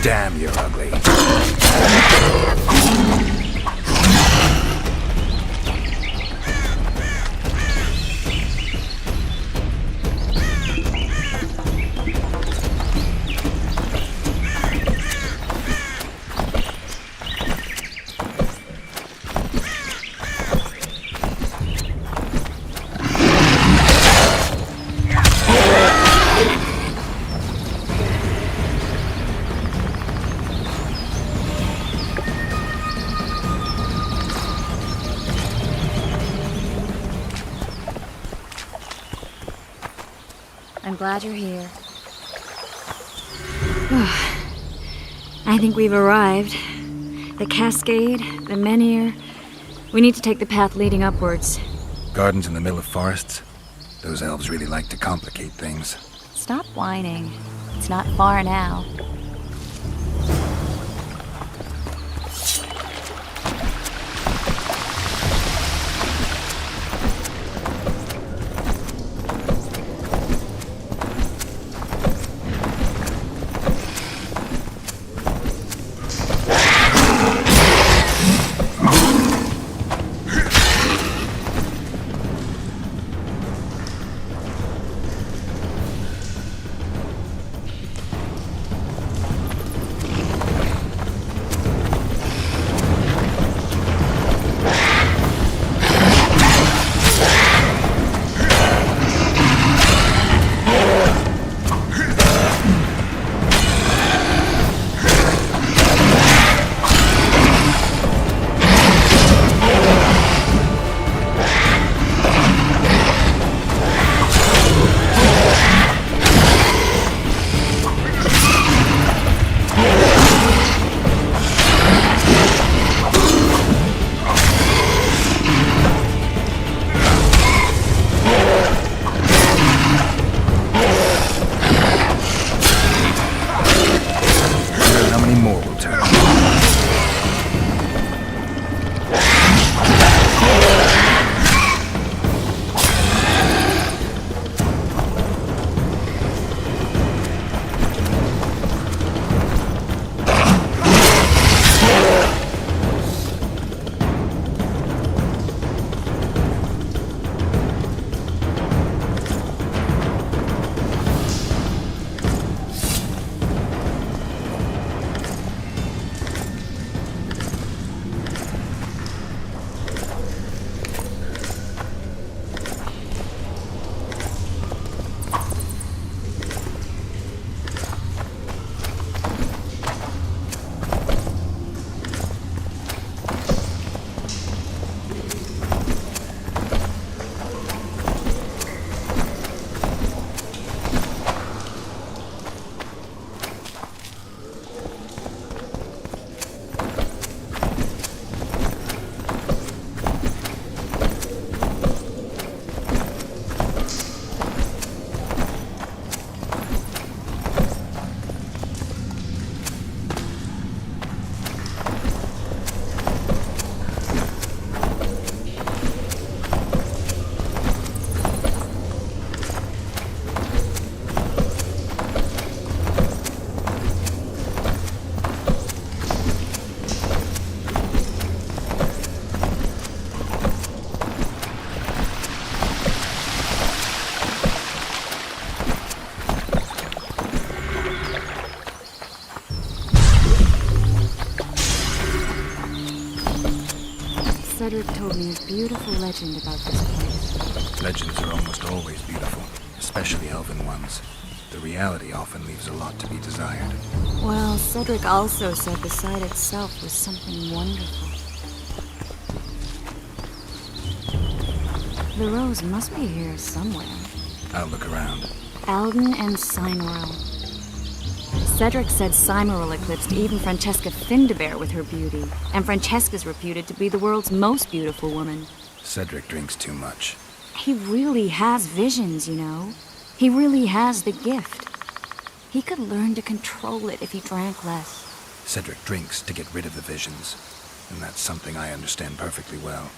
Damn, you're ugly. I'm glad you're here. I think we've arrived. The cascade, the menhir. We need to take the path leading upwards. Gardens in the middle of forests? Those elves really like to complicate things. Stop whining. It's not far now. Cedric told me a beautiful legend about this place. Legends are almost always beautiful, especially elven ones. The reality often leaves a lot to be desired. Well, Cedric also said the site itself was something wonderful. The rose must be here somewhere. I'll look around. Alden and Cymoril. Cedric said Cymoril eclipsed even Francesca Findabair with her beauty, and Francesca's reputed to be the world's most beautiful woman. Cedric drinks too much. He really has visions, you know. He really has the gift. He could learn to control it if he drank less. Cedric drinks to get rid of the visions, and that's something I understand perfectly well.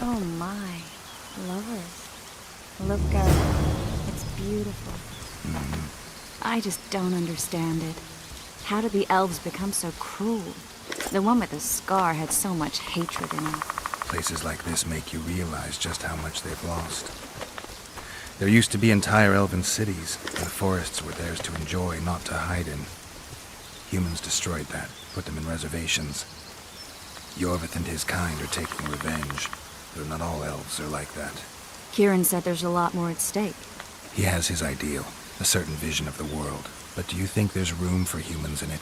Oh my, lovers. Look out. It's beautiful. I just don't understand it. How did the elves become so cruel? The one with the scar had so much hatred in him. Places like this make you realize just how much they've lost. There used to be entire elven cities, and the forests were theirs to enjoy, not to hide in. Humans destroyed that, put them in reservations. Yorvith and his kind are taking revenge, though not all elves are like that. Kieran said there's a lot more at stake. He has his ideal, a certain vision of the world. But do you think there's room for humans in it?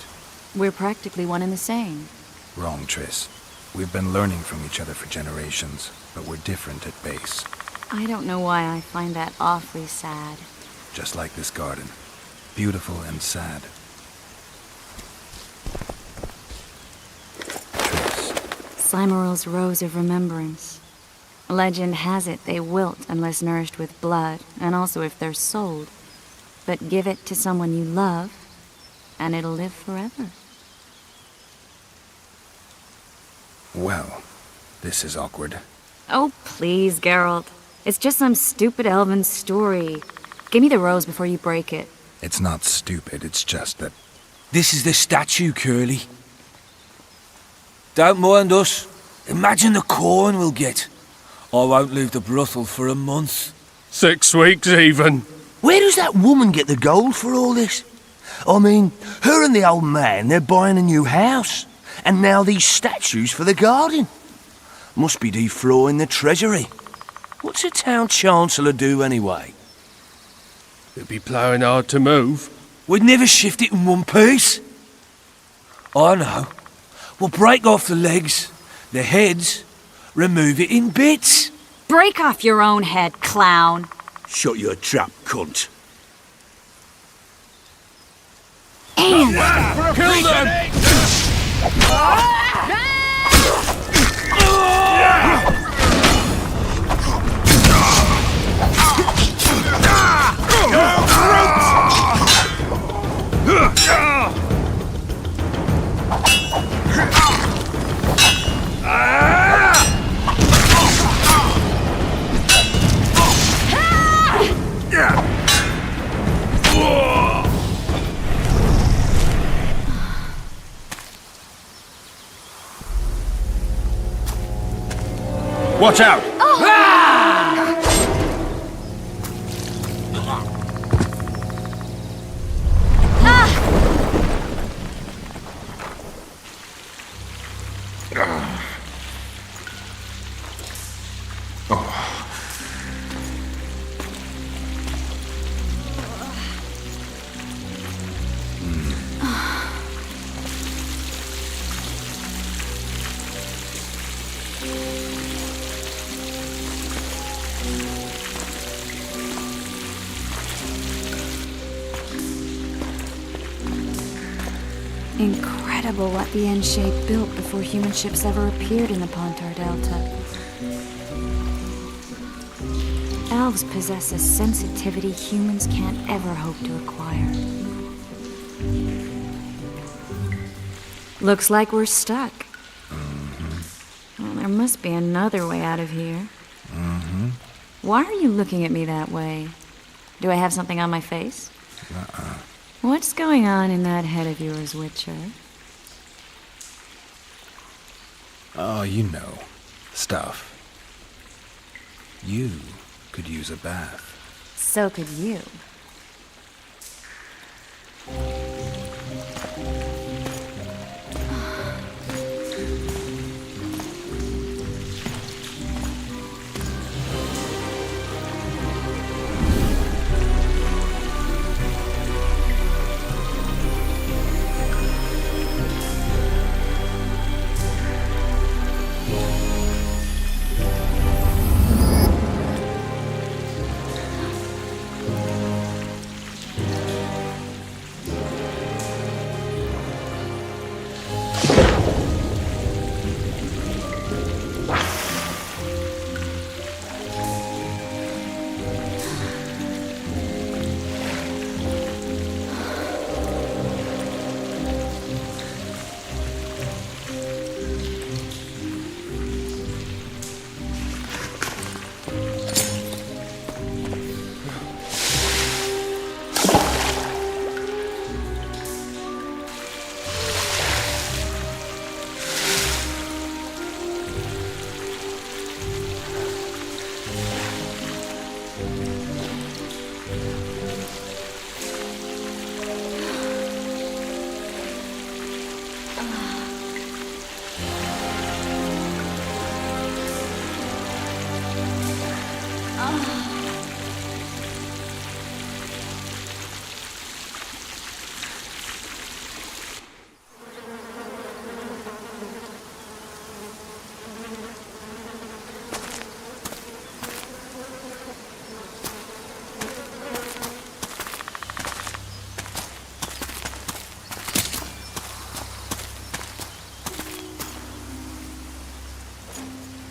We're practically one and the same. Wrong, Triss. We've been learning from each other for generations, but we're different at base. I don't know why I find that awfully sad. Just like this garden. Beautiful and sad. Slimeral's Rose of Remembrance. Legend has it they wilt unless nourished with blood, and also if they're sold. But give it to someone you love, and it'll live forever. Well, this is awkward. Oh, please, Geralt. It's just some stupid elven story. Give me the rose before you break it. It's not stupid, it's just that... This is the statue, Curly. Don't mind us. Imagine the corn we'll get. I won't leave the brothel for a month. 6 weeks even. Where does that woman get the gold for all this? I mean, her and the old man, they're buying a new house. And now these statues for the garden. Must be defraying the treasury. What's a town chancellor do anyway? It'd be ploughing hard to move. We'd never shift it in one piece. I know. We'll break off the legs, the heads, remove it in bits. Break off your own head, clown. Shut your trap, cunt. And... Kill them! Watch out! Incredible what the N-shape built before human ships ever appeared in the Pontar Delta. Elves possess a sensitivity humans can't ever hope to acquire. Looks like we're stuck. Well, there must be another way out of here. Why are you looking at me that way? Do I have something on my face? What's going on in that head of yours, Witcher? Oh, you know. Stuff. You could use a bath. So could you.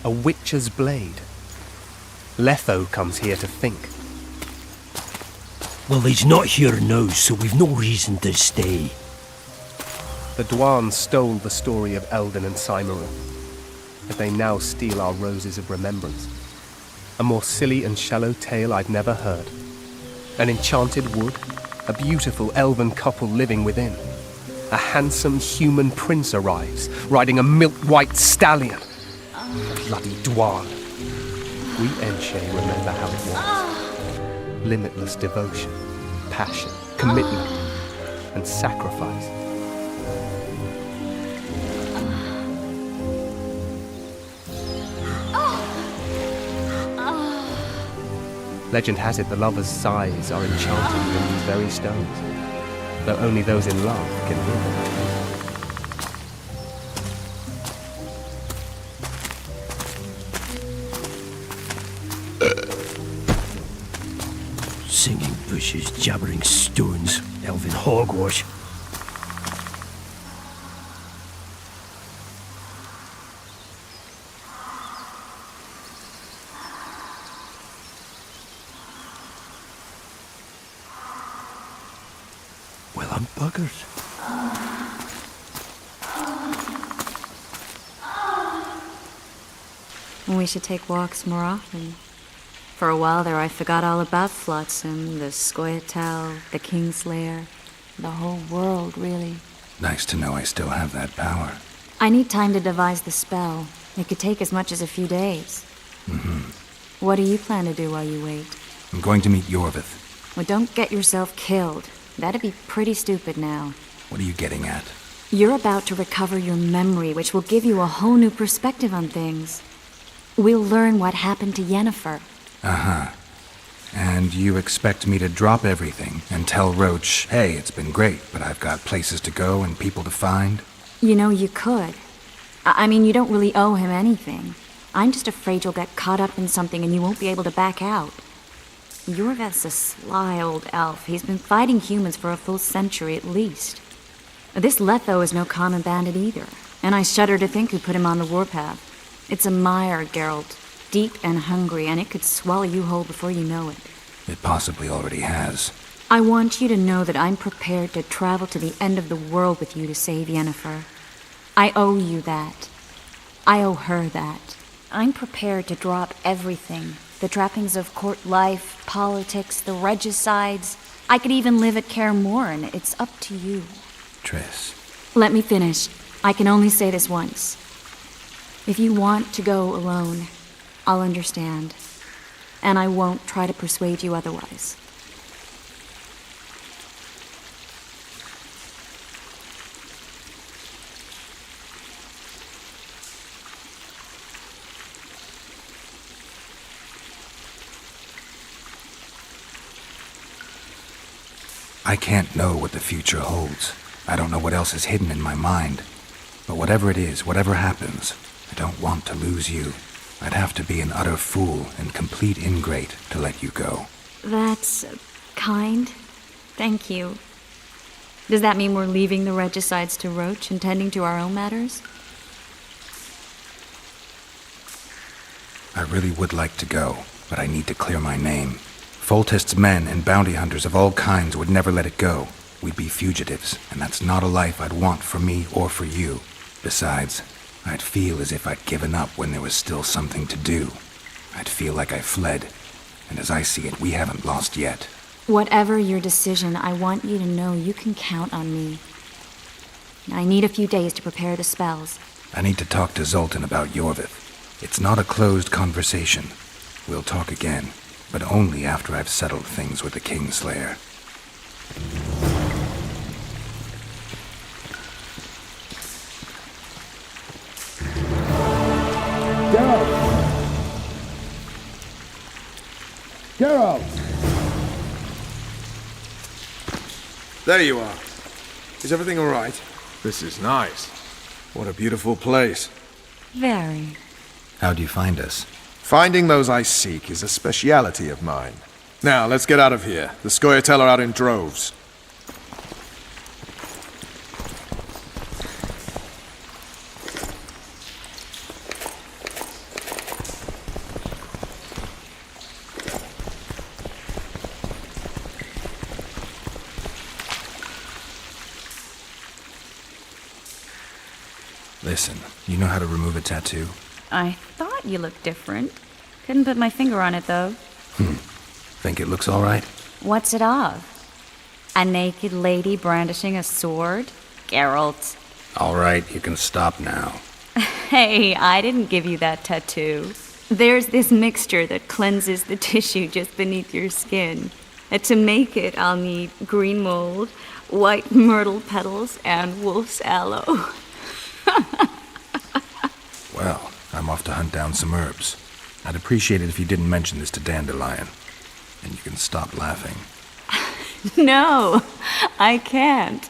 A witcher's blade. Letho comes here to think. Well, he's not here now, so we've no reason to stay. The Dwan stole the story of Eldon and Cymru, but they now steal our roses of remembrance. A more silly and shallow tale I'd never heard. An enchanted wood, a beautiful elven couple living within. A handsome human prince arrives, riding a milk-white stallion. Bloody Dwan. We Enshe remember how it was. Limitless devotion, passion, commitment, and sacrifice. Legend has it the lovers' sighs are enchanted within these very stones, though only those in love can hear them. Singing bushes, jabbering stones, elven hogwash. Well, I'm buggered. We should take walks more often. For a while there I forgot all about Flotsam, the Scoia'tael, the Kingslayer, the whole world, really. Nice to know I still have that power. I need time to devise the spell. It could take as much as a few days. What do you plan to do while you wait? I'm going to meet Yorvith. Well, don't get yourself killed. That'd be pretty stupid now. What are you getting at? You're about to recover your memory, which will give you a whole new perspective on things. We'll learn what happened to Yennefer. Uh-huh. And you expect me to drop everything and tell Roach, hey, it's been great, but I've got places to go and people to find? You know, you could. I mean, you don't really owe him anything. I'm just afraid you'll get caught up in something and you won't be able to back out. Yorvith's a sly old elf. He's been fighting humans for a full century at least. This Letho is no common bandit either, and I shudder to think who put him on the warpath. It's a mire, Geralt. Deep and hungry, and it could swallow you whole before you know it. It possibly already has. I want you to know that I'm prepared to travel to the end of the world with you to save Yennefer. I owe you that. I owe her that. I'm prepared to drop everything. The trappings of court life, politics, the regicides. I could even live at Kaer Morhen. It's up to you. Triss. Let me finish. I can only say this once. If you want to go alone, I'll understand. And I won't try to persuade you otherwise. I can't know what the future holds. I don't know what else is hidden in my mind. But whatever it is, whatever happens, I don't want to lose you. I'd have to be an utter fool and complete ingrate to let you go. That's kind. Thank you. Does that mean we're leaving the regicides to Roach and tending to our own matters? I really would like to go, but I need to clear my name. Foltest's men and bounty hunters of all kinds would never let it go. We'd be fugitives, and that's not a life I'd want for me or for you. Besides, I'd feel as if I'd given up when there was still something to do. I'd feel like I fled, and as I see it, we haven't lost yet. Whatever your decision, I want you to know you can count on me. I need a few days to prepare the spells. I need to talk to Zoltan about Yorvith. It's not a closed conversation. We'll talk again, but only after I've settled things with the Kingslayer. Geralt! There you are. Is everything all right? This is nice. What a beautiful place. Very. How'd you find us? Finding those I seek is a speciality of mine. Now, let's get out of here. The Scoia'tael are out in droves. Listen, you know how to remove a tattoo? I thought you looked different. Couldn't put my finger on it, though. Think it looks alright? What's it of? A naked lady brandishing a sword? Geralt. Alright, you can stop now. Hey, I didn't give you that tattoo. There's this mixture that cleanses the tissue just beneath your skin. And to make it, I'll need green mold, white myrtle petals, and wolf's aloe. Well, I'm off to hunt down some herbs. I'd appreciate it if you didn't mention this to Dandelion. And you can stop laughing. No, I can't.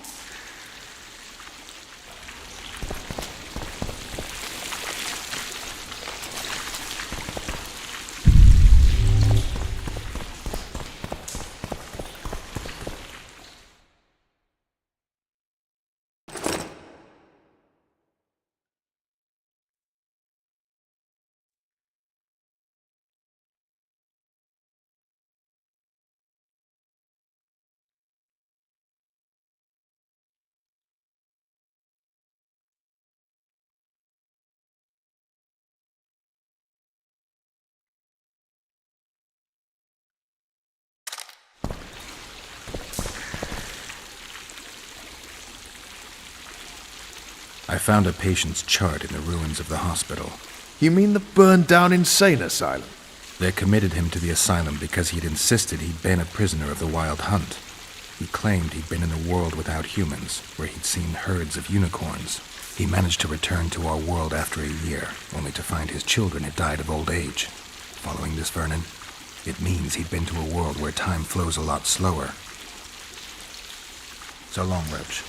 I found a patient's chart in the ruins of the hospital. You mean the burned-down insane asylum? They committed him to the asylum because he'd insisted he'd been a prisoner of the Wild Hunt. He claimed he'd been in a world without humans, where he'd seen herds of unicorns. He managed to return to our world after a year, only to find his children had died of old age. Following this, Vernon, it means he'd been to a world where time flows a lot slower. So long, Roach.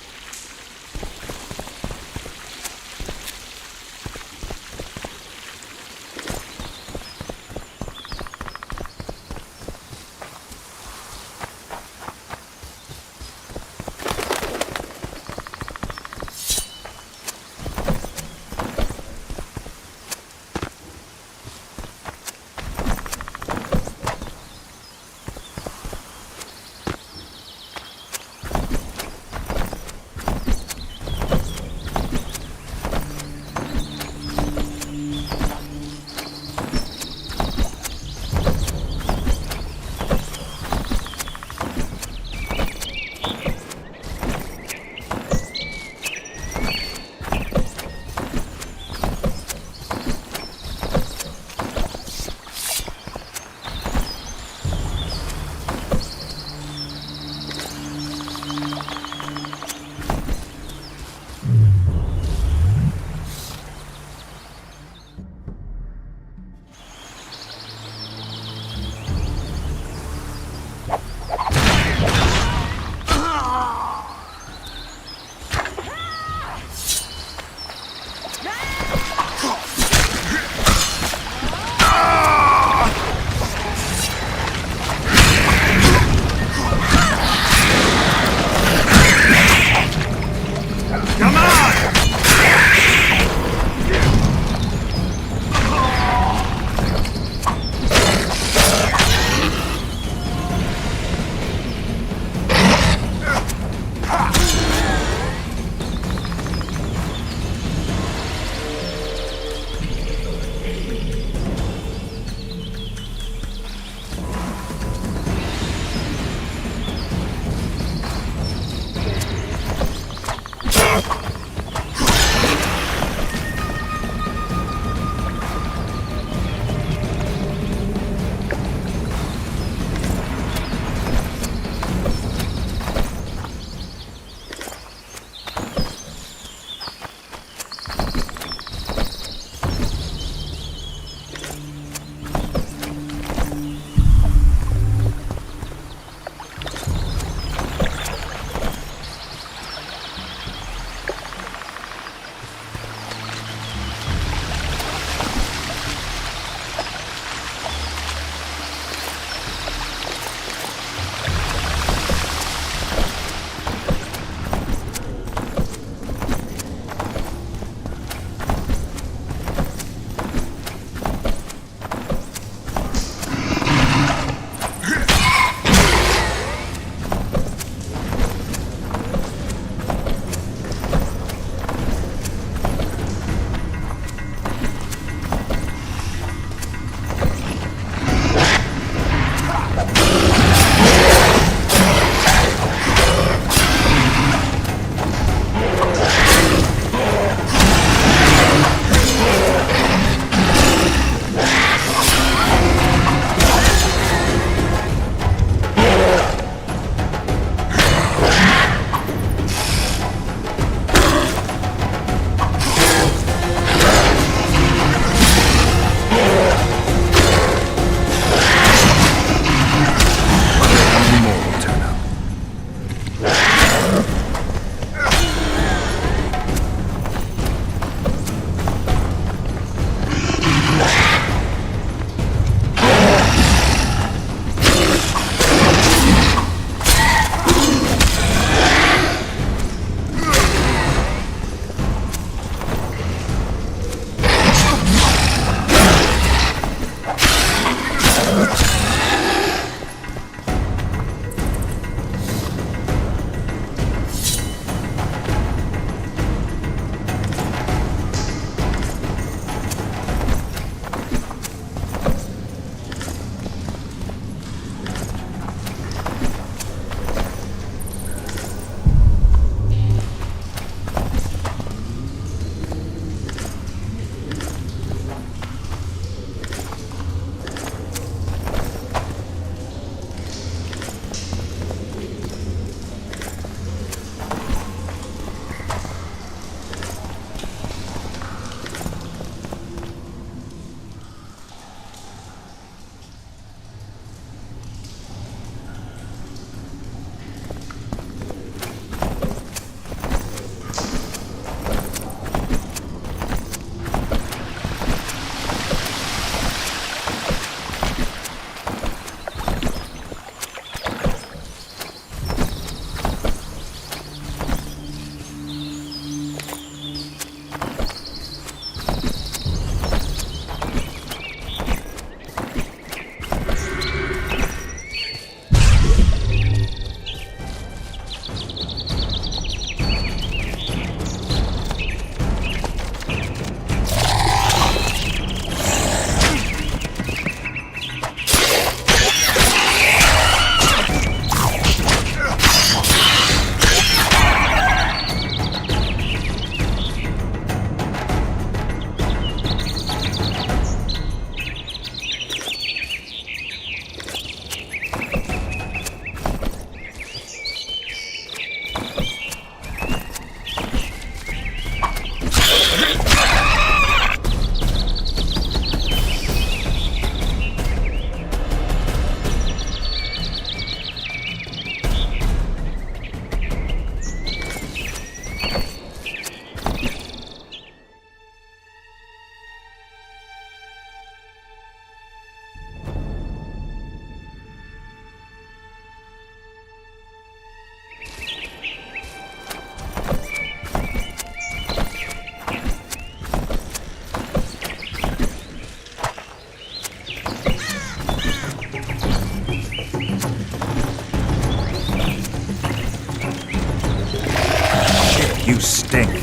You stink.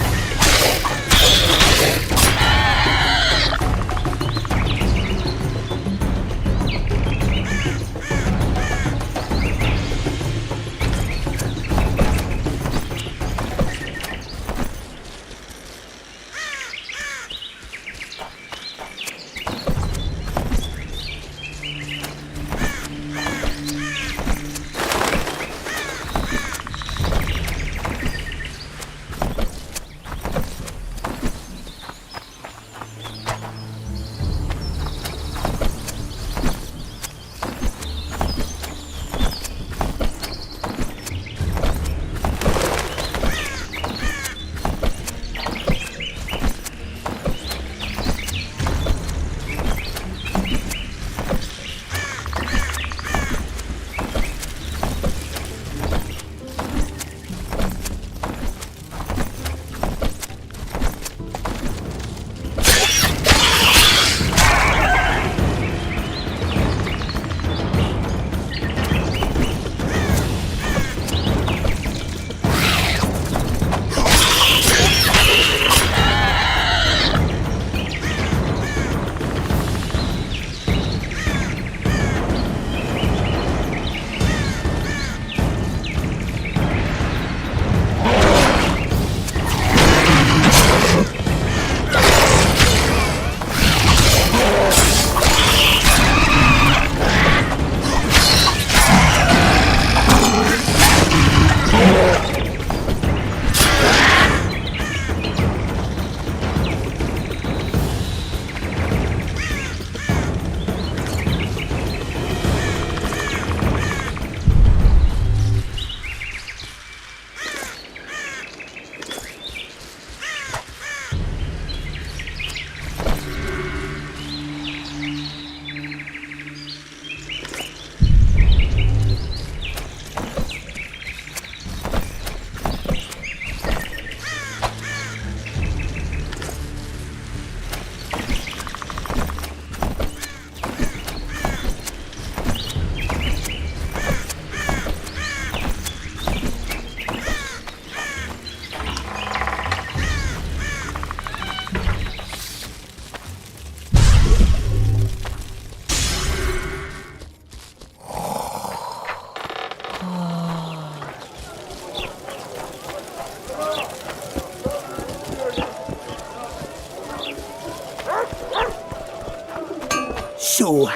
So...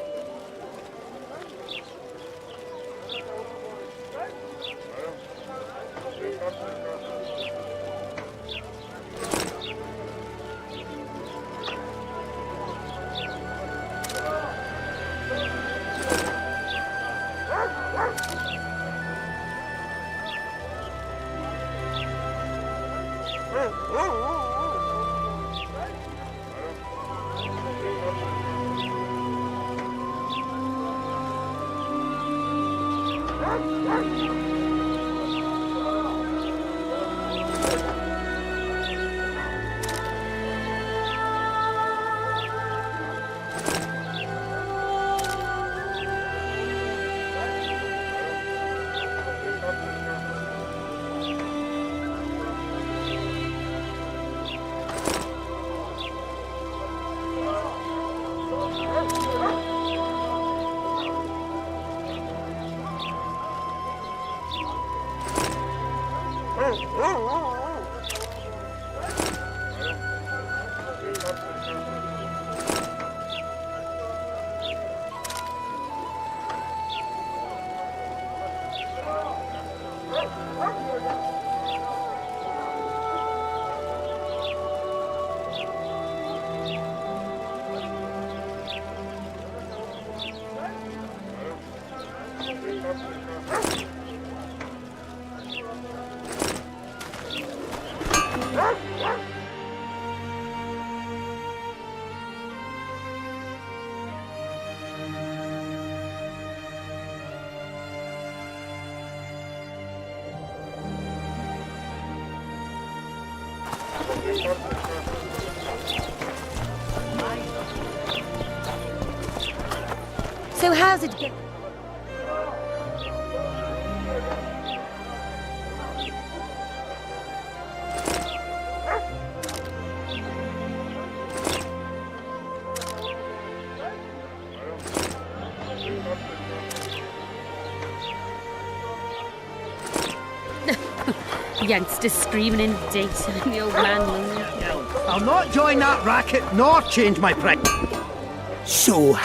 So how's it get? Youngsters screaming in data and the old man lonely. I'll not join that racket nor change my price. So,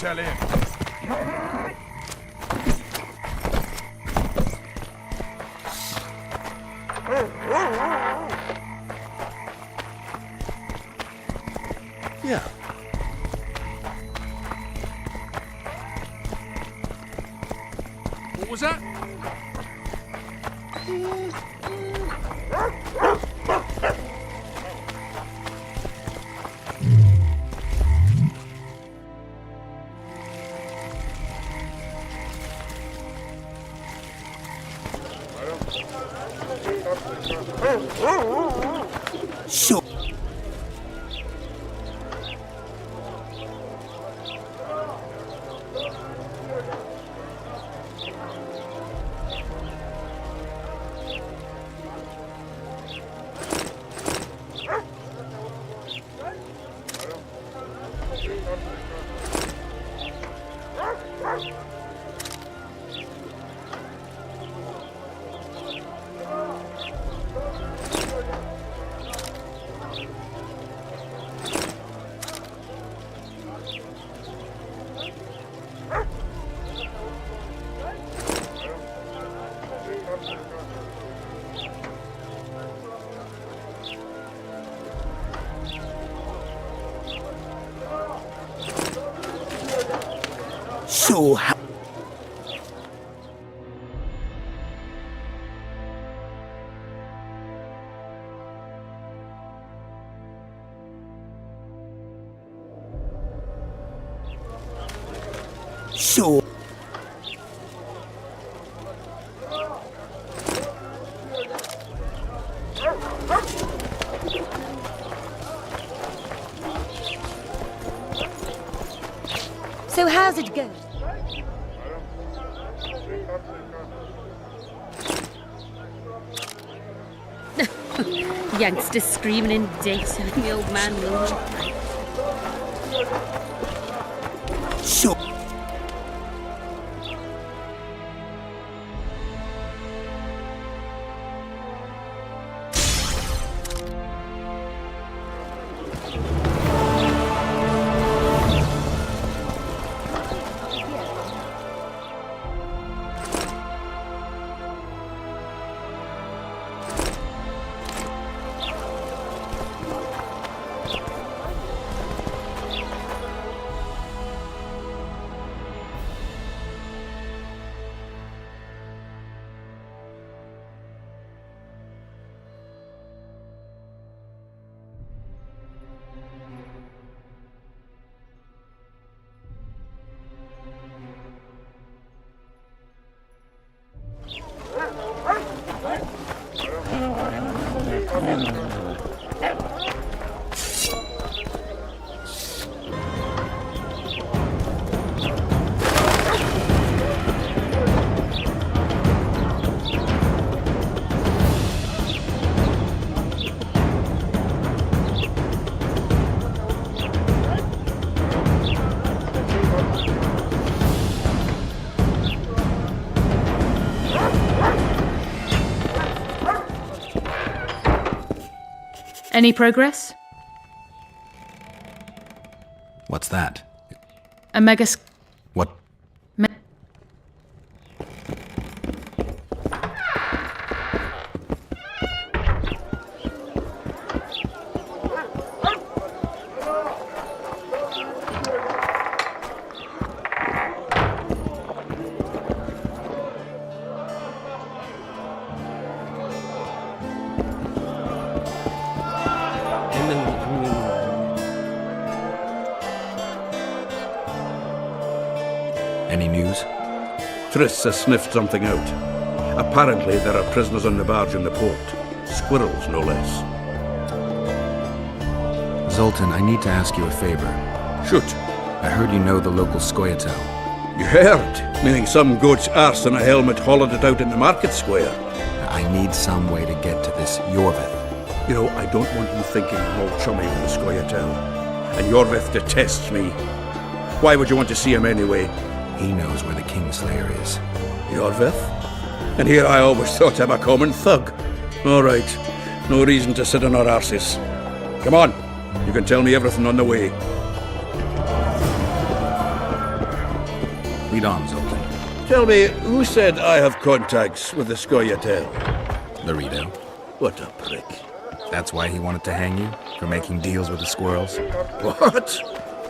tell him. Yeah. What was that? So. So. So. So how's it go? Youngster screaming in data and the old man moaning. So. Any progress? What's that? A megas... What? Any news? Triss has sniffed something out. Apparently, there are prisoners on the barge in the port. Squirrels, no less. Zoltan, I need to ask you a favor. Shoot. I heard you know the local Scoia'tael. You heard? Meaning some goat's arse and a helmet hollowed it out in the market square. I need some way to get to this Yorvith. You know, I don't want you thinking I'm all chummy with the Scoia'tael. And Yorvith detests me. Why would you want to see him anyway? He knows where the Kingslayer is. Yorvith? And here I always thought him a common thug. All right. No reason to sit on our arses. Come on. You can tell me everything on the way. Lead on, Zoltan. Tell me, who said I have contacts with the Scoia'tael? Laredo. What a prick. That's why he wanted to hang you? For making deals with the squirrels? What?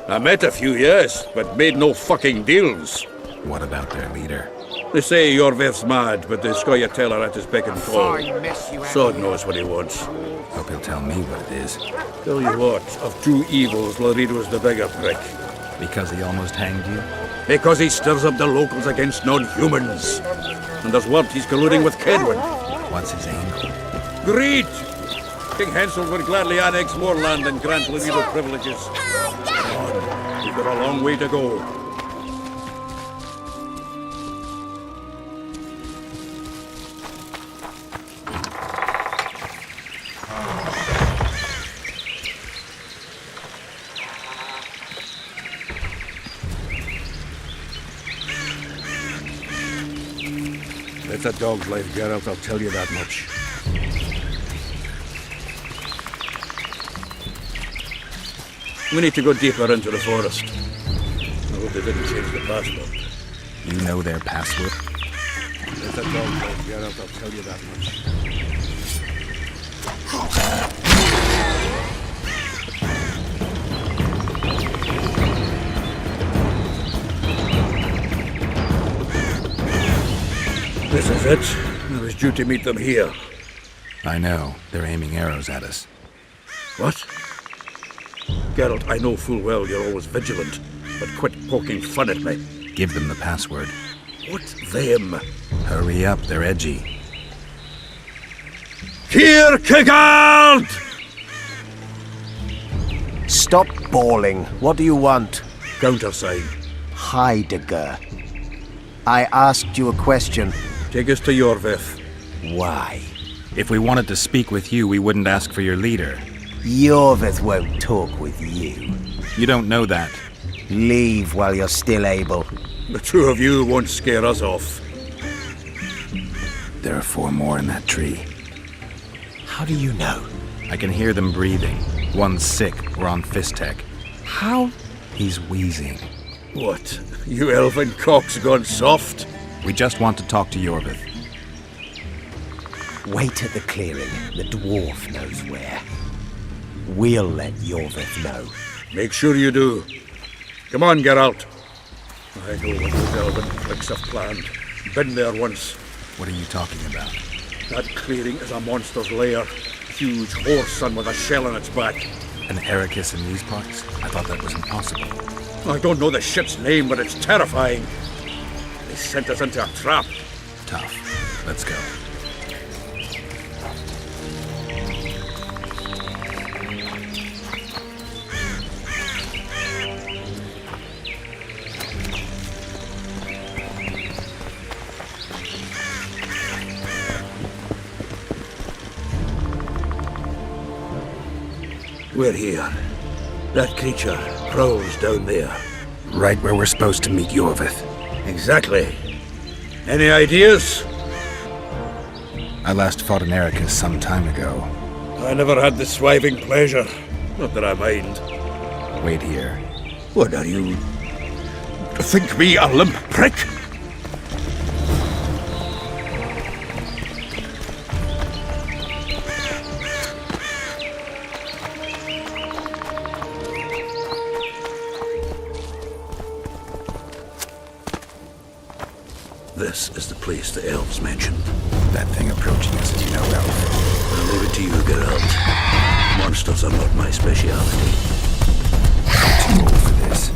I met a few, yes, but made no fucking deals. What about their leader? They say Yorveth's mad, but the Scoia'tael are at his beck and call. Sod knows what he wants. Hope he'll tell me what it is. Tell you what, of two evils, Laredo's the bigger prick. Because he almost hanged you? Because he stirs up the locals against non-humans. And there's word he's colluding with Kedwin. What's his angle? Greed! King Hansel would gladly annex more land and grant Laredo privileges. Come on, we've got a long way to go. It's a dog's life, Geralt, I'll tell you that much. We need to go deeper into the forest. I hope they didn't change the password. You know their password? It's a dog's life, Geralt, I'll tell you that much. This is it. I was due to meet them here. I know. They're aiming arrows at us. What? Geralt, I know full well you're always vigilant, but quit poking fun at me. Give them the password. What them? Hurry up, they're edgy. Kierkegaard! Stop bawling. What do you want? Countersign. Heidegger. I asked you a question. Take us to Yorveth. Why? If we wanted to speak with you, we wouldn't ask for your leader. Yorveth won't talk with you. You don't know that. Leave while you're still able. The two of you won't scare us off. There are 4 more in that tree. How do you know? I can hear them breathing. One's sick. We're on Fistek. How? He's wheezing. What? You elven cock's gone soft? We just want to talk to Yorveth. Wait at the clearing. The dwarf knows where. We'll let Yorveth know. Make sure you do. Come on, Geralt. I know what those elven pricks have planned. Been there once. What are you talking about? That clearing is a monster's lair. Huge horse son with a shell on its back. An Ericus in these parts? I thought that was impossible. I don't know the shit's name, but it's terrifying. They sent us into a trap. Tough. Let's go. We're here. That creature prowls down there. Right where we're supposed to meet Yorveth. Exactly. Any ideas? I last fought an Ericus some time ago. I never had the swiving pleasure. Not that I mind. Wait here. What are you? Think me a limp prick? This is the place the elves mentioned. That thing approaching us is no elf. I'll leave it to you, Geralt. Monsters are not my speciality. I'm too old for this.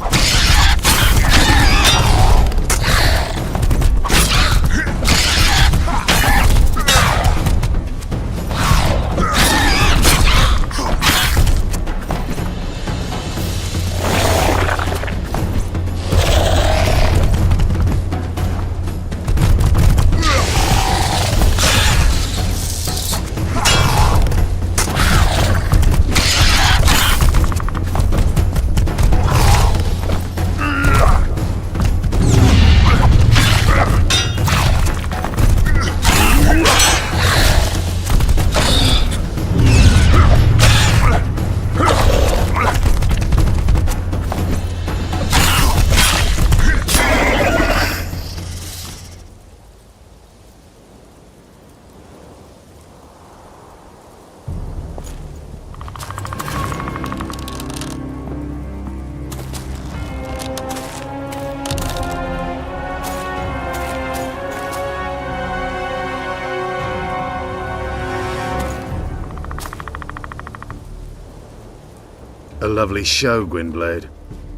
A lovely show, Gwynblade.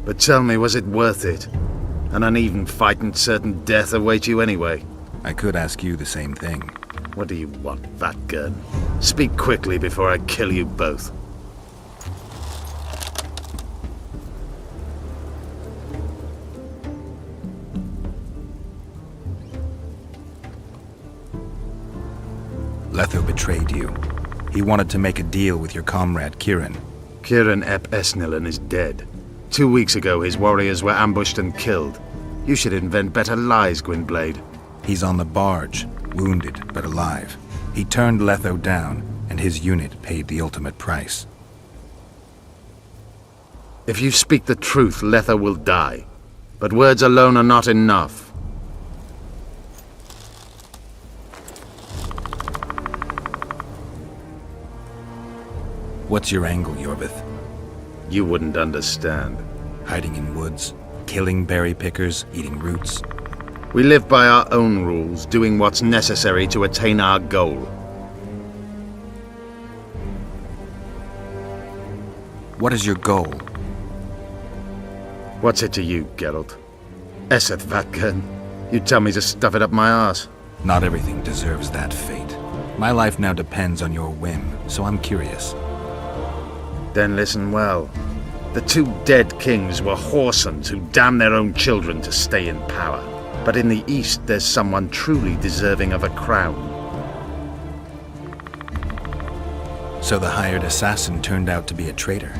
But tell me, was it worth it? An uneven fight and certain death await you anyway. I could ask you the same thing. What do you want, fat gun? Speak quickly before I kill you both. Letho betrayed you. He wanted to make a deal with your comrade, Kieran. Kieran ep Esnillan is dead. 2 weeks ago, his warriors were ambushed and killed. You should invent better lies, Gwynblade. He's on the barge, wounded but alive. He turned Letho down, and his unit paid the ultimate price. If you speak the truth, Letho will die. But words alone are not enough. What's your angle, Yorvith? You wouldn't understand. Hiding in woods, killing berry pickers, eating roots. We live by our own rules, doing what's necessary to attain our goal. What is your goal? What's it to you, Geralt? Esseth Vatgern. You tell me to stuff it up my arse. Not everything deserves that fate. My life now depends on your whim, so I'm curious. Then listen well. The 2 dead kings were whoresons who damned their own children to stay in power. But in the East, there's someone truly deserving of a crown. So the hired assassin turned out to be a traitor?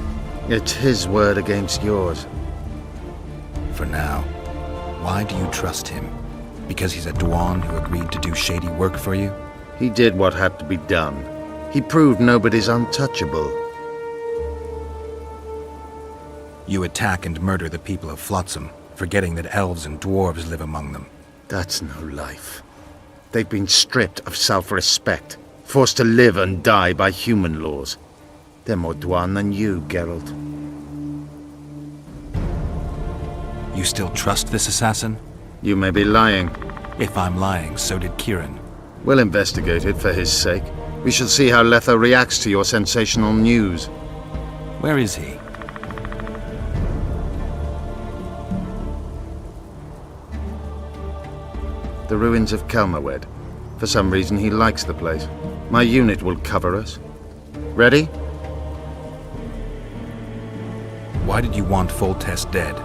It's his word against yours. For now. Why do you trust him? Because he's a Dwan who agreed to do shady work for you? He did what had to be done. He proved nobody's untouchable. You attack and murder the people of Flotsam, forgetting that elves and dwarves live among them. That's no life. They've been stripped of self-respect, forced to live and die by human laws. They're more Dwan than you, Geralt. You still trust this assassin? You may be lying. If I'm lying, so did Kieran. We'll investigate it for his sake. We shall see how Letho reacts to your sensational news. Where is he? The ruins of Kelmawed. For some reason, he likes the place. My unit will cover us. Ready? Why did you want Foltest dead?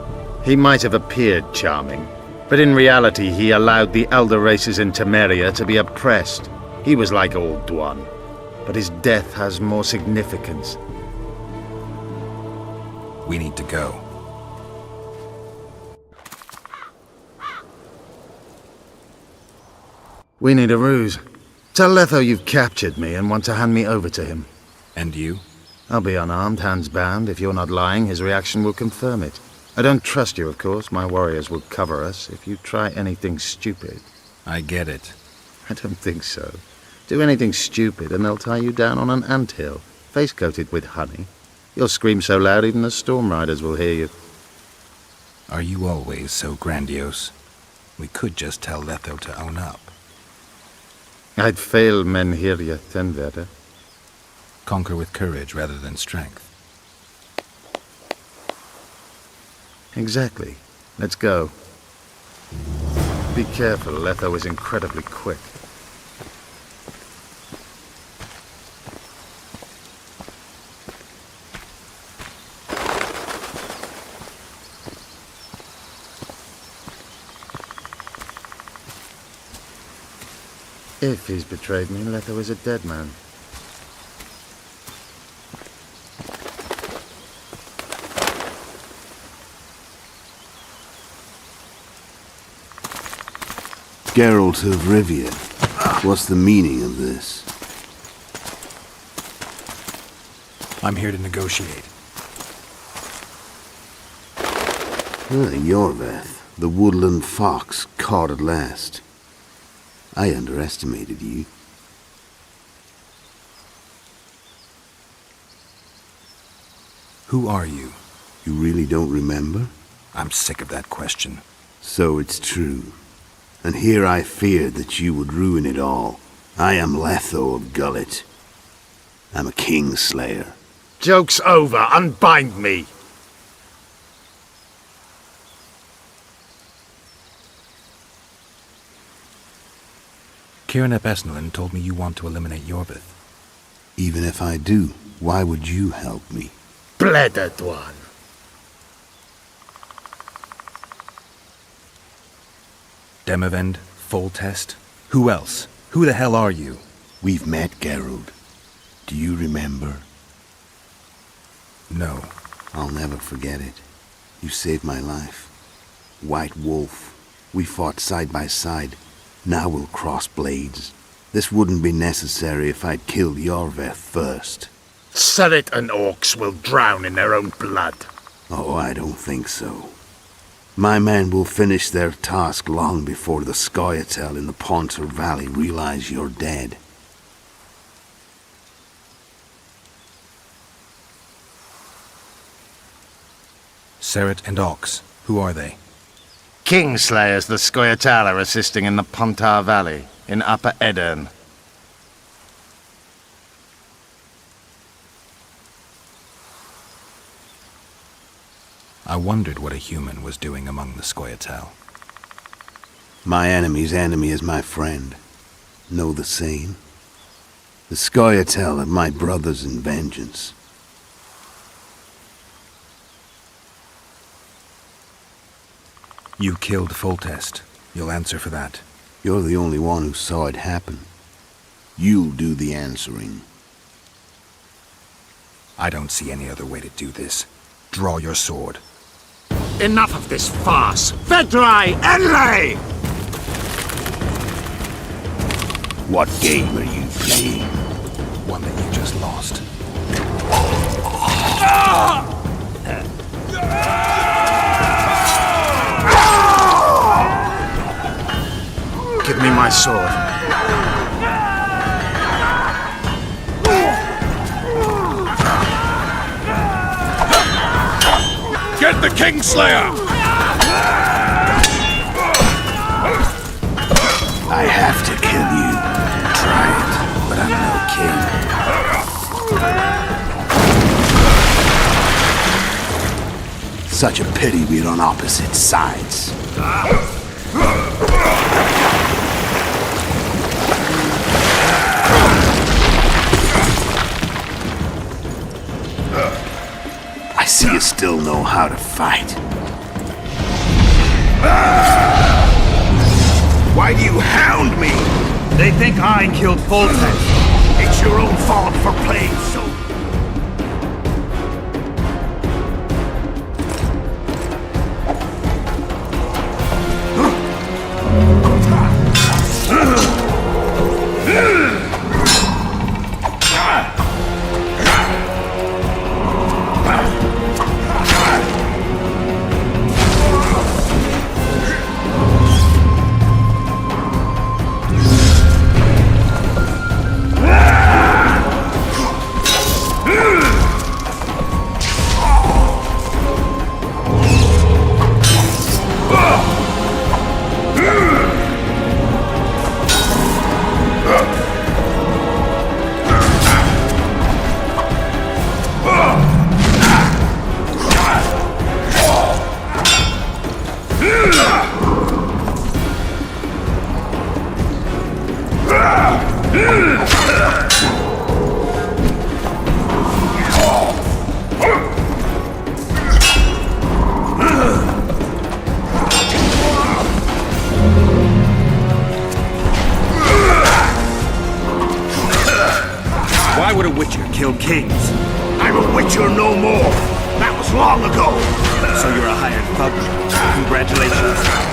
He might have appeared charming, but in reality he allowed the elder races in Temeria to be oppressed. He was like old Dwan, but his death has more significance. We need to go. We need a ruse. Tell Letho you've captured me and want to hand me over to him. And you? I'll be unarmed, hands bound. If you're not lying, his reaction will confirm it. I don't trust you, of course. My warriors will cover us if you try anything stupid. I get it. I don't think so. Do anything stupid and they'll tie you down on an anthill, face-coated with honey. You'll scream so loud even the storm riders will hear you. Are you always so grandiose? We could just tell Letho to own up. I'd fail Menhirja Thenverder. Conquer with courage rather than strength. Exactly. Let's go. Be careful, Letho is incredibly quick. If he's betrayed me, Letho is a dead man. Geralt of Rivia, what's the meaning of this? I'm here to negotiate. Yorveth, the woodland fox, caught at last. I underestimated you. Who are you? You really don't remember? I'm sick of that question. So it's true. And here I feared that you would ruin it all. I am Letho of Gullet. I'm a kingslayer. Joke's over. Unbind me. Kieran ep Esnalin told me you want to eliminate Yorvith. Even if I do, why would you help me? Bledded one. Demavend, Foltest. Who else? Who the hell are you? We've met, Geralt. Do you remember? No. I'll never forget it. You saved my life. White Wolf. We fought side by side. Now we'll cross blades. This wouldn't be necessary if I'd killed Yorvith first. Surrit and orcs will drown in their own blood. Oh, I don't think so. My men will finish their task long before the Scoia'tael in the Pontar Valley realize you're dead. Serret and Ox. Who are they? Kingslayers the Scoia'tael are assisting in the Pontar Valley, in Upper Edirn. I wondered what a human was doing among the Scoia'tael. My enemy's enemy is my friend. Know the saying? The Scoia'tael are my brothers in vengeance. You killed Foltest. You'll answer for that. You're the only one who saw it happen. You'll do the answering. I don't see any other way to do this. Draw your sword. Enough of this farce! Vedrai Enlay! What game are you playing? One that you just lost. Give me my sword. Get the Kingslayer! I have to kill you. Try it, but I'm no king. Such a pity we're on opposite sides. I see you still know how to fight. Why do you hound me? They think I killed Foltest. It's your own fault for playing so. Why would a Witcher kill kings? I'm a Witcher no more. That was long ago. So you're a hired thug. Congratulations.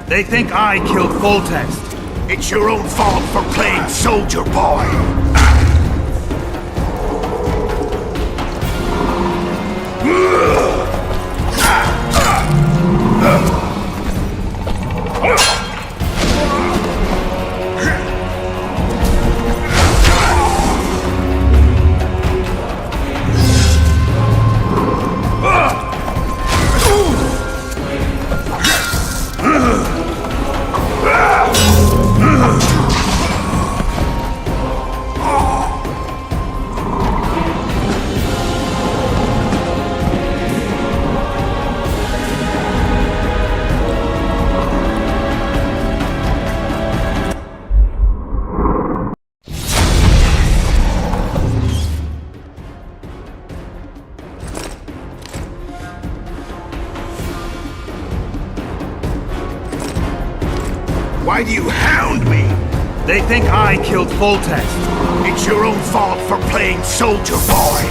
They think I killed Foltest. It's your own fault for playing soldier boy. Why do you hound me? They think I killed Foltest. It's your own fault for playing soldier boy.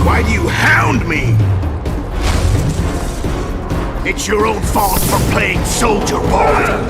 Why do you hound me? It's your own fault for playing soldier boy.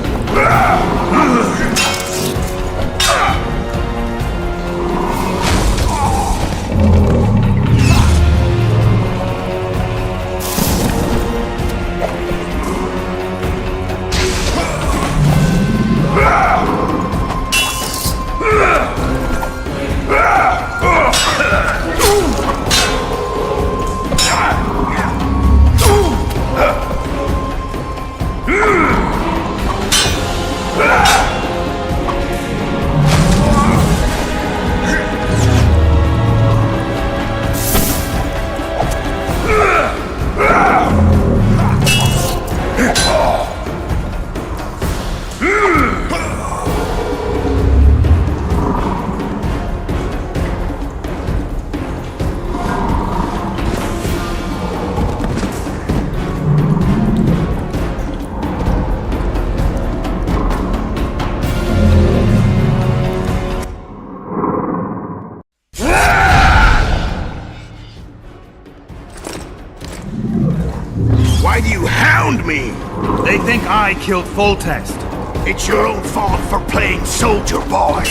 Why do you hound me? They think I killed Foltest. It's your own fault for playing soldier boy.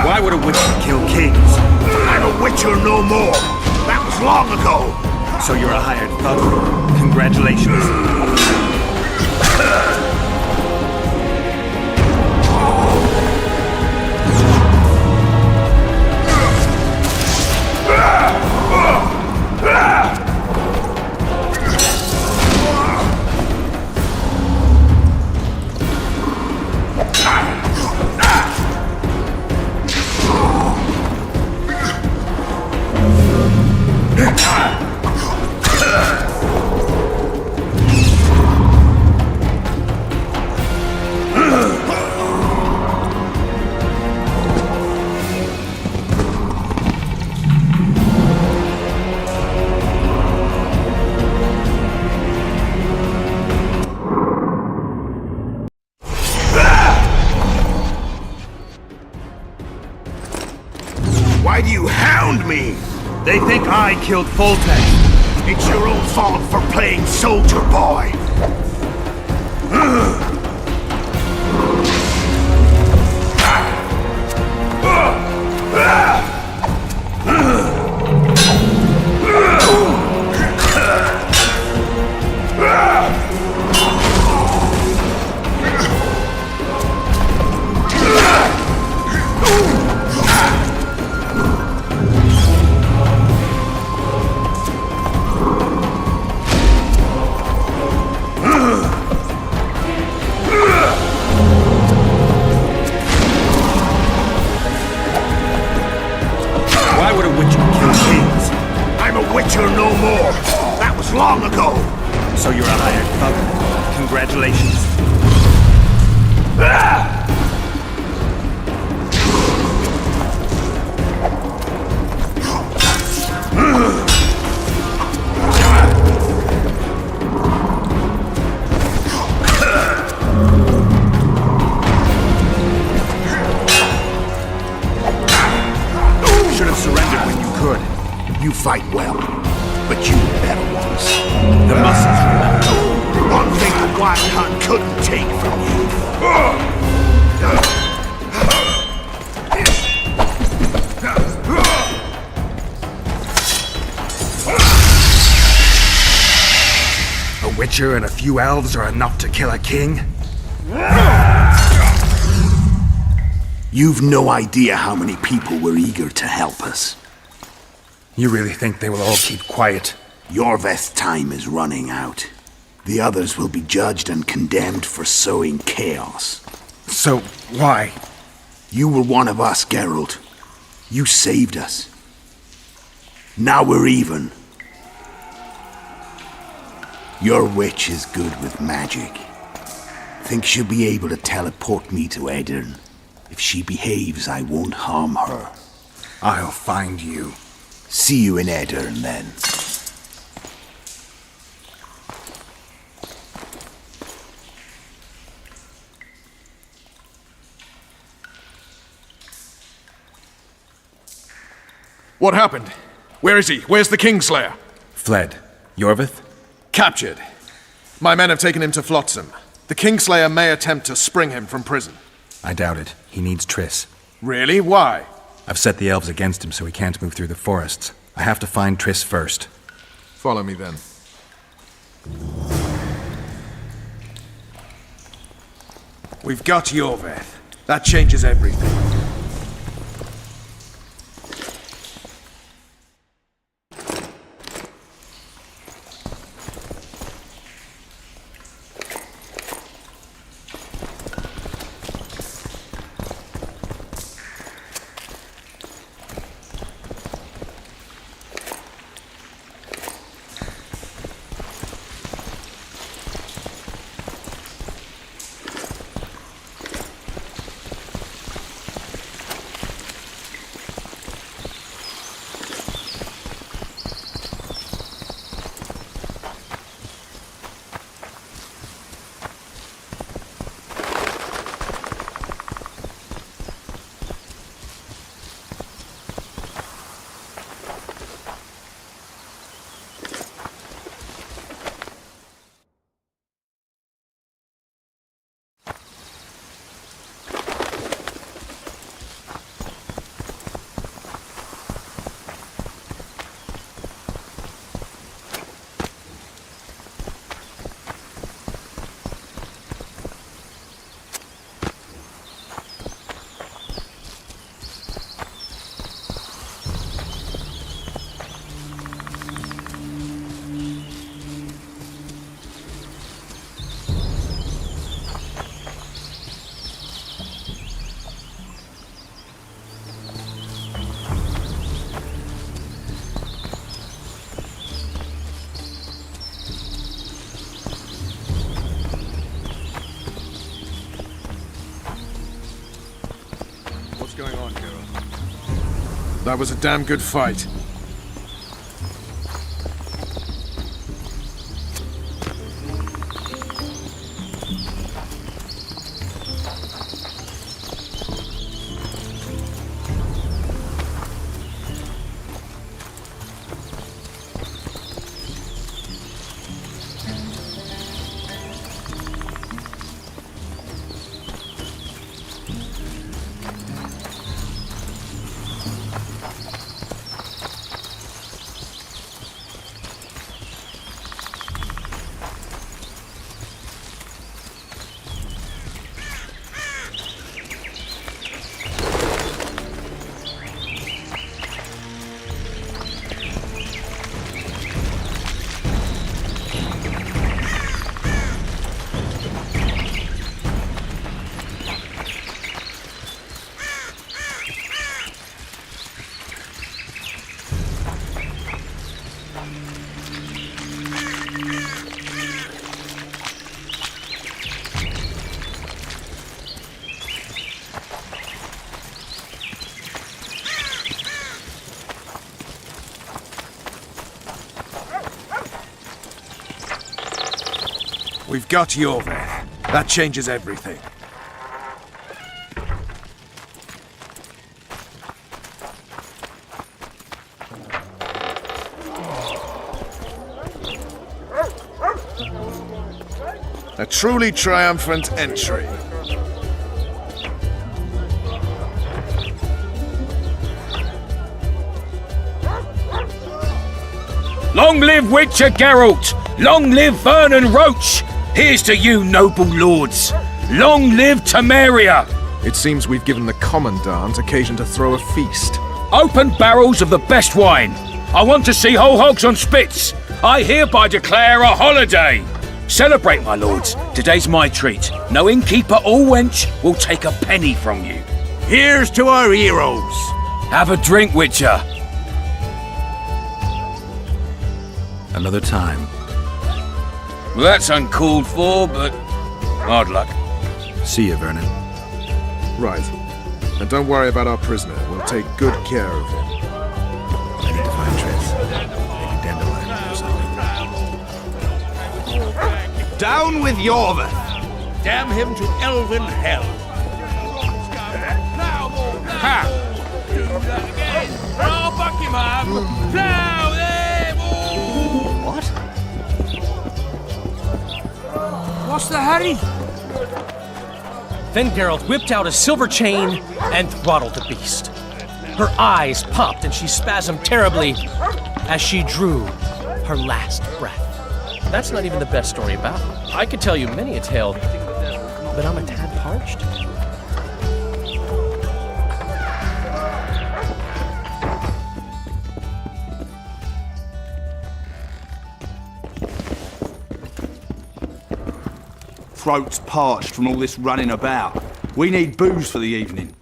Why would a witcher kill kings? I'm a witcher no more. That was long ago. So you're a hired thug. Congratulations. Why do you hound me? They think I killed Foltest. It's your own fault for playing soldier boy. Why would a witcher kill kings? I'm a witcher no more. That was long ago. So you're a hired thug. Congratulations. Should have surrendered when you could. You fight well, but you were better ones. The muscles, remember. One thing the Wild Hunt couldn't take from you. A witcher and a few elves are enough to kill a king? You've no idea how many people were eager to help us. You really think they will all keep quiet? Yorveth's time is running out. The others will be judged and condemned for sowing chaos. So, why? You were one of us, Geralt. You saved us. Now we're even. Your witch is good with magic. Think she'll be able to teleport me to Edirn. If she behaves, I won't harm her. I'll find you. See you in Edirn, then. What happened? Where is he? Where's the Kingslayer? Fled. Yorveth? Captured. My men have taken him to Flotsam. The Kingslayer may attempt to spring him from prison. I doubt it. He needs Triss. Really? Why? I've set the elves against him so he can't move through the forests. I have to find Triss first. Follow me then. We've got Yorveth. That changes everything. That was a damn good fight. We've got Yorveth. That changes everything. A truly triumphant entry. Long live Witcher Geralt! Long live Vernon Roach! Here's to you, noble lords! Long live Temeria! It seems we've given the Commandant occasion to throw a feast. Open barrels of the best wine. I want to see whole hogs on spits. I hereby declare a holiday. Celebrate, my lords. Today's my treat. No innkeeper or wench will take a penny from you. Here's to our heroes. Have a drink, Witcher. Another time. Well, that's uncalled for, but hard luck. See you, Vernon. Right. And don't worry about our prisoner. We'll take good care of him. I need to find Triss. Maybe dandelion or something. Down with Yorveth. Damn him to elven hell. Ha! Now, Buckingham! Now, there! What? What's the hurry? Then Geralt whipped out a silver chain and throttled the beast. Her eyes popped and she spasmed terribly as she drew her last breath. That's not even the best story about it. I could tell you many a tale, but I'm a tad parched. Throat's parched from all this running about. We need booze for the evening.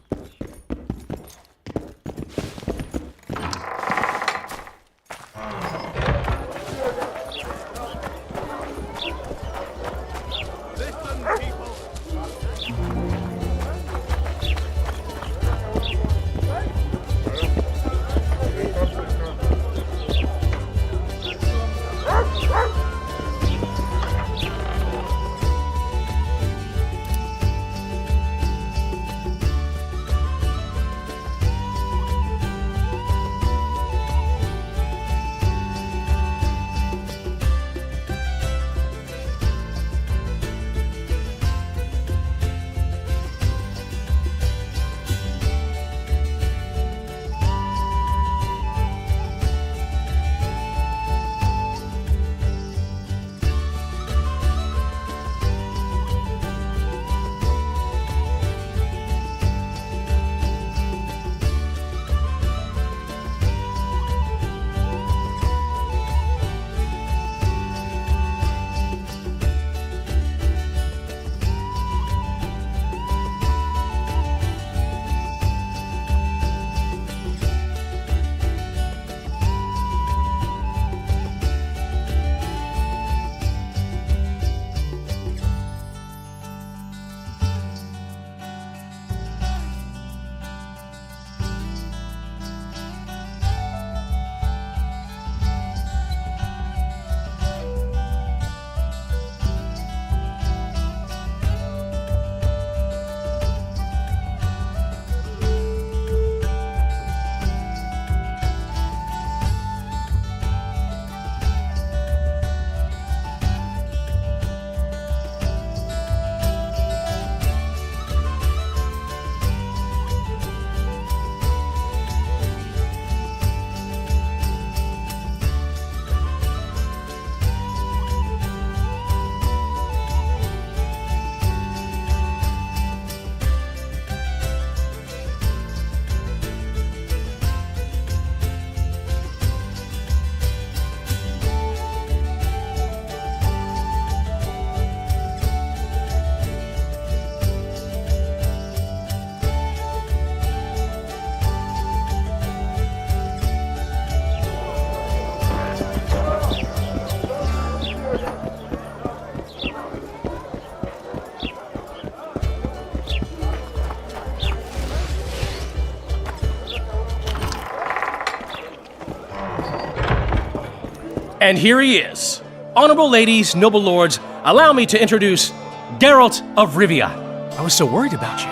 And here he is. Honorable ladies, noble lords, allow me to introduce Geralt of Rivia. I was so worried about you.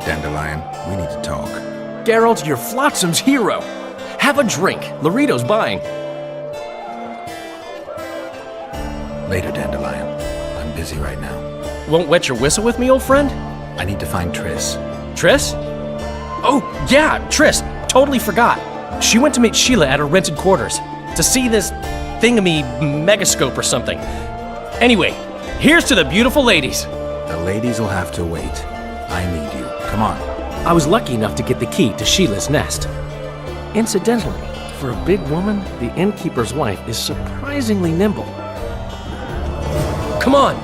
Dandelion, we need to talk. Geralt, you're Flotsam's hero. Have a drink. Laredo's buying. Later, Dandelion. I'm busy right now. Won't wet your whistle with me, old friend? I need to find Triss. Triss? Oh, yeah, Triss. Totally forgot. She went to meet Sheila at her rented quarters to see this thingamy megascope or something. Anyway, here's to the beautiful ladies. The ladies will have to wait. I need you. Come on. I was lucky enough to get the key to Sheila's nest. Incidentally, for a big woman, the innkeeper's wife is surprisingly nimble. Come on!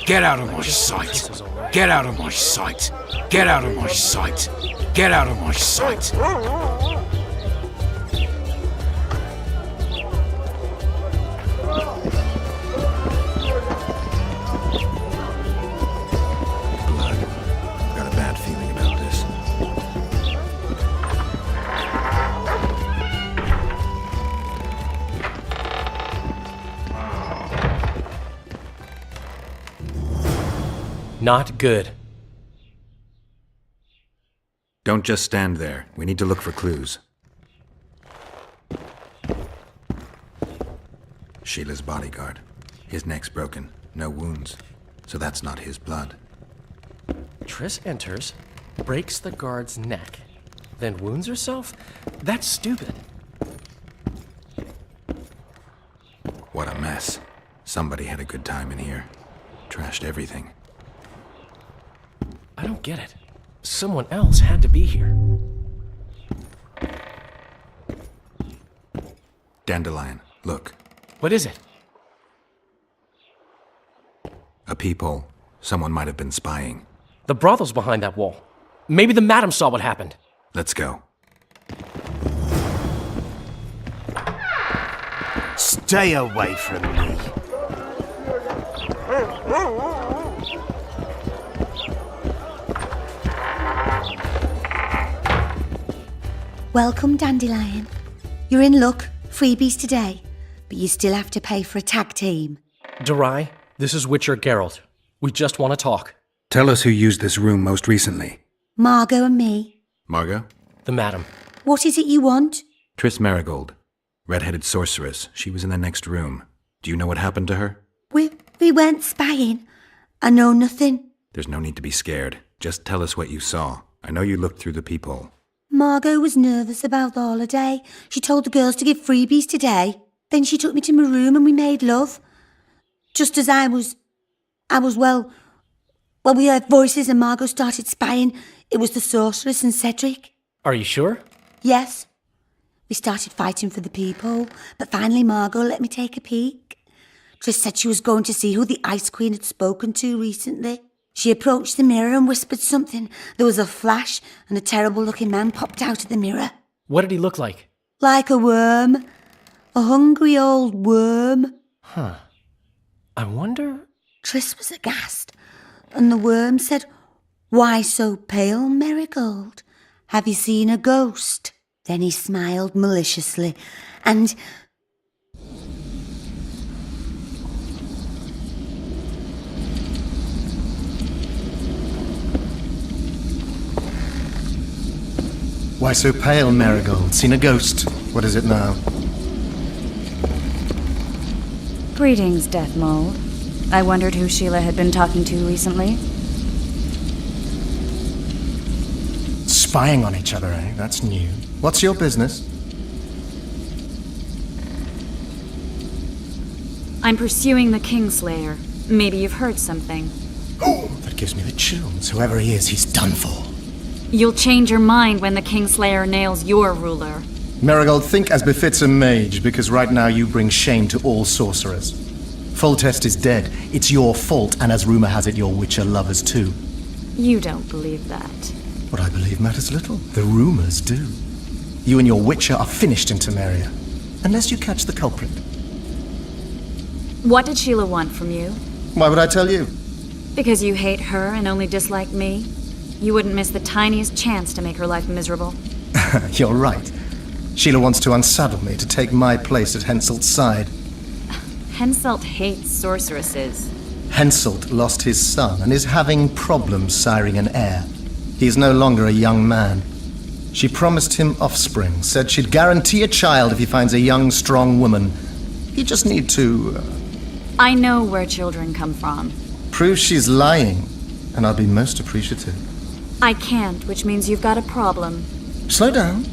Get out of my sight! Get out of my sight! Get out of my sight! Get out of my sight! Blood. I've got a bad feeling about this. Not good. Don't just stand there. We need to look for clues. Sheila's bodyguard. His neck's broken. No wounds. So that's not his blood. Triss enters, breaks the guard's neck, then wounds herself? That's stupid. What a mess. Somebody had a good time in here. Trashed everything. I don't get it. Someone else had to be here. Dandelion, look. What is it? A peephole. Someone might have been spying. The brothel's behind that wall. Maybe the madam saw what happened. Let's go. Stay away from me. Welcome, Dandelion. You're in luck. Freebies today. But you still have to pay for a tag team. Durai, this is Witcher Geralt. We just want to talk. Tell us who used this room most recently. Margot and me. Margot? The madam. What is it you want? Triss Marigold. Red-headed sorceress. She was in the next room. Do you know what happened to her? We weren't spying. I know nothing. There's no need to be scared. Just tell us what you saw. I know you looked through the peephole. Margot was nervous about the holiday. She told the girls to give freebies today. Then she took me to my room and we made love. Just as I was, well, we heard voices and Margot started spying. It was the sorceress and Cedric. Are you sure? Yes. We started fighting for the peephole, but finally Margot let me take a peek. Triss said she was going to see who the Ice Queen had spoken to recently. She approached the mirror and whispered something. There was a flash and a terrible-looking man popped out of the mirror. What did he look like? Like a worm. A hungry old worm. Huh. I wonder... Triss was aghast, and the worm said, "Why so pale, Marigold? Have you seen a ghost?" Then he smiled maliciously, and... Why so pale, Marigold? Seen a ghost? What is it now? Greetings, Death Mold. I wondered who Sheila had been talking to recently. Spying on each other, eh? That's new. What's your business? I'm pursuing the Kingslayer. Maybe you've heard something. Oh, that gives me the chills. Whoever he is, he's done for. You'll change your mind when the Kingslayer nails your ruler. Marigold, think as befits a mage, because right now you bring shame to all sorcerers. Foltest is dead. It's your fault, and as rumor has it, your Witcher lovers too. You don't believe that. What I believe matters little. The rumors do. You and your Witcher are finished in Temeria. Unless you catch the culprit. What did Sheila want from you? Why would I tell you? Because you hate her and only dislike me? You wouldn't miss the tiniest chance to make her life miserable. You're right. Sheila wants to unsaddle me to take my place at Henselt's side. Henselt hates sorceresses. Henselt lost his son and is having problems siring an heir. He is no longer a young man. She promised him offspring, said she'd guarantee a child if he finds a young, strong woman. He just need to... I know where children come from. prove she's lying, and I'll be most appreciative. I can't, which means you've got a problem. Slow down.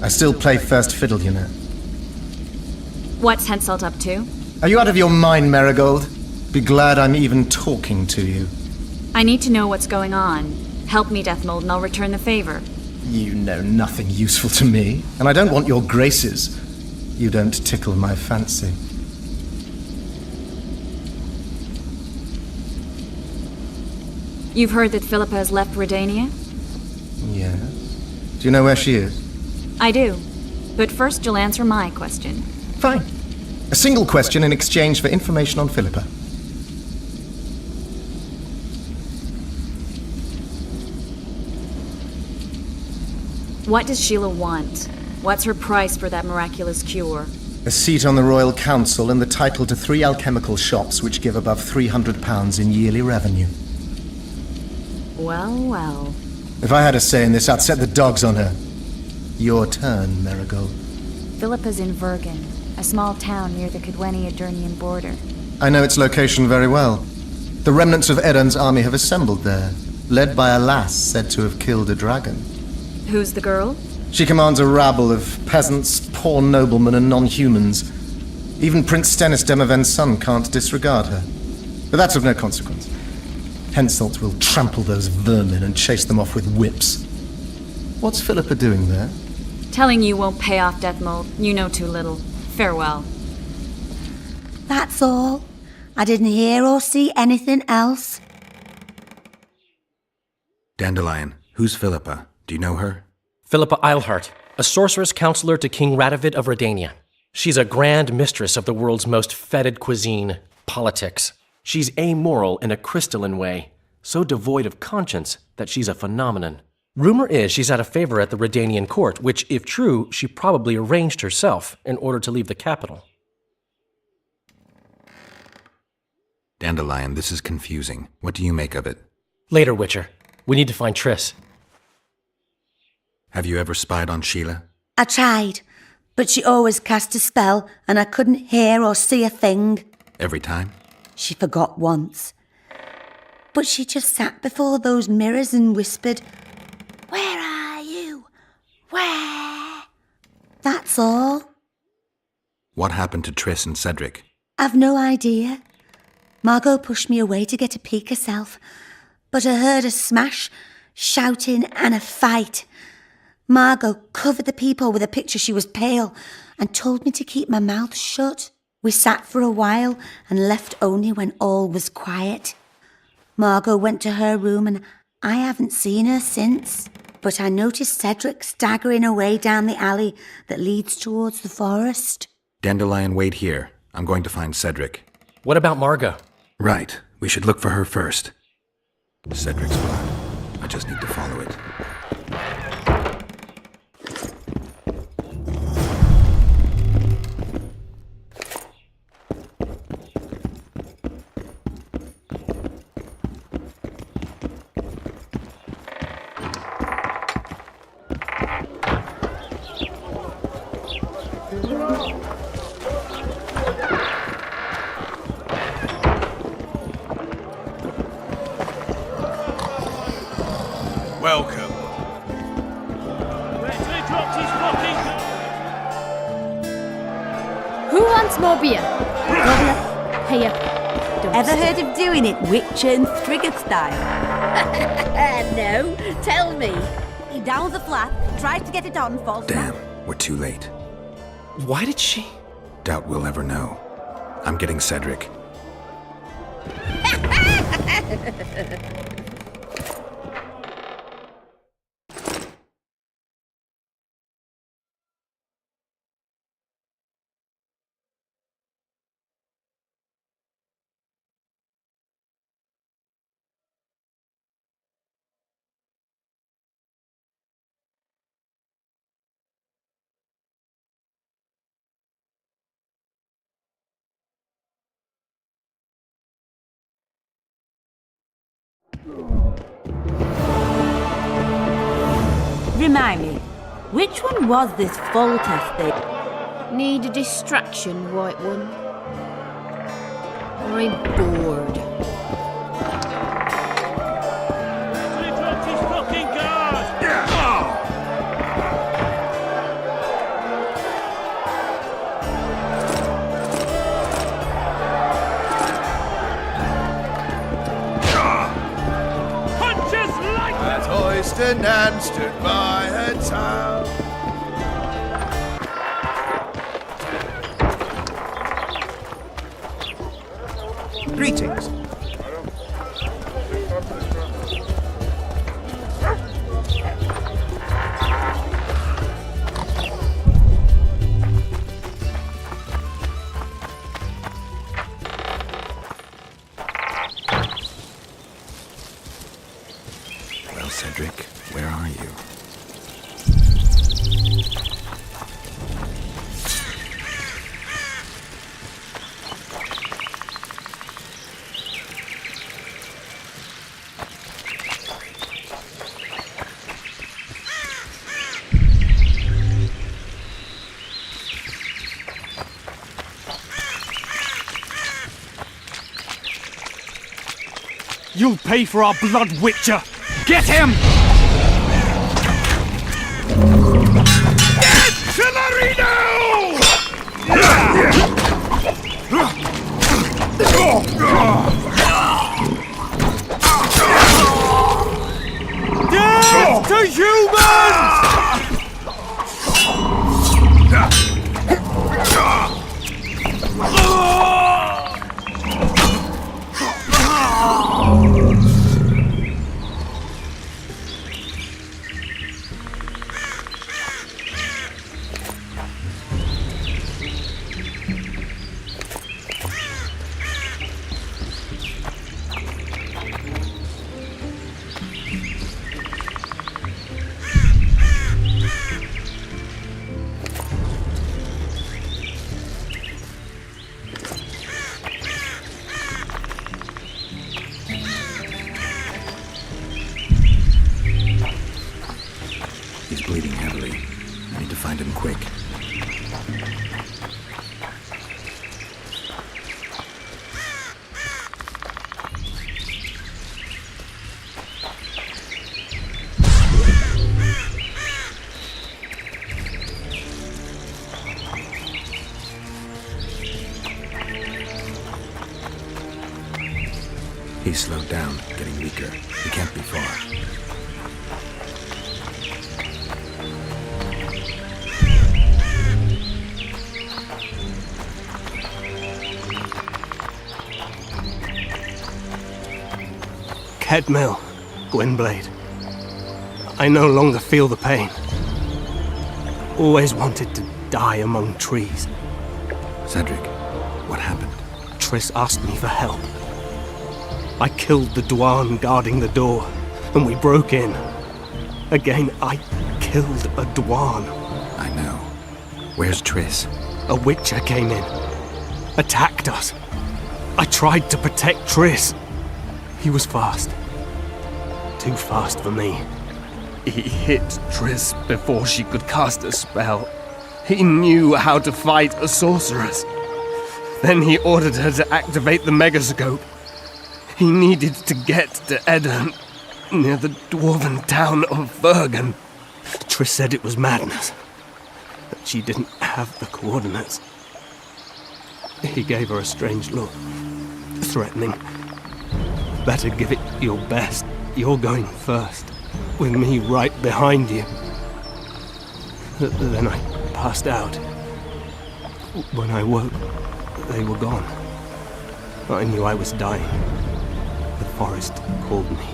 I still play first fiddle, you know. What's Henselt up to? Are you out of your mind, Marigold? Be glad I'm even talking to you. I need to know what's going on. Help me, Deathmold, and I'll return the favor. You know nothing useful to me, and I don't want your graces. You don't tickle my fancy. You've heard that Philippa has left Redania? Yes. Do you know where she is? I do. But first you'll answer my question. Fine. A single question in exchange for information on Philippa. What does Sheila want? What's her price for that miraculous cure? A seat on the Royal Council and the title to 3 alchemical shops which give above £300 in yearly revenue. Well, well. If I had a say in this, I'd set the dogs on her. Your turn, Marigold. Philippa's in Vergen, a small town near the Cadweni-Adurnian border. I know its location very well. The remnants of Eden's army have assembled there, led by a lass said to have killed a dragon. Who's the girl? She commands a rabble of peasants, poor noblemen, and non-humans. Even Prince Stennis Demaven's son can't disregard her. But that's of no consequence. Henselt will trample those vermin and chase them off with whips. What's Philippa doing there? Telling you won't pay off, Deathmold. You know too little. Farewell. That's all. I didn't hear or see anything else. Dandelion, who's Philippa? Do you know her? Philippa Eilhart, a sorceress counselor to King Radovid of Redania. She's a grand mistress of the world's most fetid cuisine, politics. She's amoral in a crystalline way, so devoid of conscience that she's a phenomenon. Rumor is she's had a favor at the Redanian court, which, if true, she probably arranged herself in order to leave the capital. Dandelion, this is confusing. What do you make of it? Later, Witcher. We need to find Triss. Have you ever spied on Sheila? I tried, but she always cast a spell and I couldn't hear or see a thing. Every time? She forgot once. But she just sat before those mirrors and whispered, "Where are you? Where?" That's all. What happened to Triss and Cedric? I've no idea. Margot pushed me away to get a peek herself, but I heard a smash, shouting and a fight. Margot covered the peephole with a picture. She was pale and told me to keep my mouth shut. We sat for a while and left only when all was quiet. Margot went to her room and I haven't seen her since. But I noticed Cedric staggering away down the alley that leads towards the forest. Dandelion, wait here. I'm going to find Cedric. What about Margot? Right. We should look for her first. Cedric's blood. I just need to follow it. Welcome. Who wants more beer? Hey, Ever heard of doing it Witcher and Striggett style? No, tell me. He downs the flat, tries to get it on, falls Damn, we're too late. Why did she? Doubt we'll ever know. I'm getting Cedric. Remind me, which one was this Foltest thing? Need a distraction, White One? I'm bored. Hoisted and stood by her town. Greetings. Well, Cedric, where are you? You'll pay for our blood, Witcher! Get him! Death to humans! He's bleeding heavily. I need to find him quick. He's slowed down, getting weaker. He can't be far. Kedmill, Gwynblade. I no longer feel the pain. Always wanted to die among trees. Cedric, what happened? Triss asked me for help. I killed the Dwarn guarding the door, and we broke in. Again, I killed a Dwarn. I know. Where's Triss? A Witcher came in, attacked us. I tried to protect Triss. He was fast. Too fast for me. He hit Triss before she could cast a spell. He knew how to fight a sorceress. Then he ordered her to activate the megascope. He needed to get to Edirn, near the dwarven town of Bergen. Triss said it was madness, that she didn't have the coordinates. He gave her a strange look, threatening. Better give it your best. You're going first, with me right behind you. Then I passed out. When I woke, they were gone. I knew I was dying. The forest called me.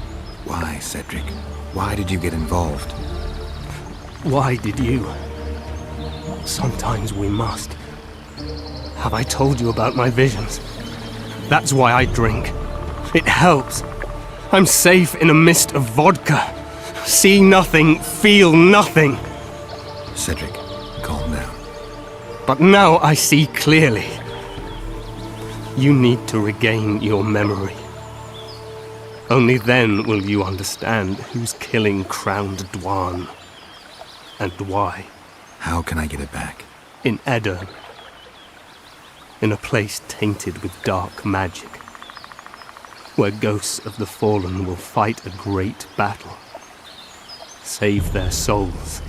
Why, Cedric? Why did you get involved? Why did you? Sometimes we must. Have I told you about my visions? That's why I drink. It helps. I'm safe in a mist of vodka. See nothing, feel nothing. Cedric, calm down. But now I see clearly. You need to regain your memory. Only then will you understand who's killing Crowned Dwan. And why. How can I get it back? In Edirn. In a place tainted with dark magic. Where ghosts of the fallen will fight a great battle. Save their souls,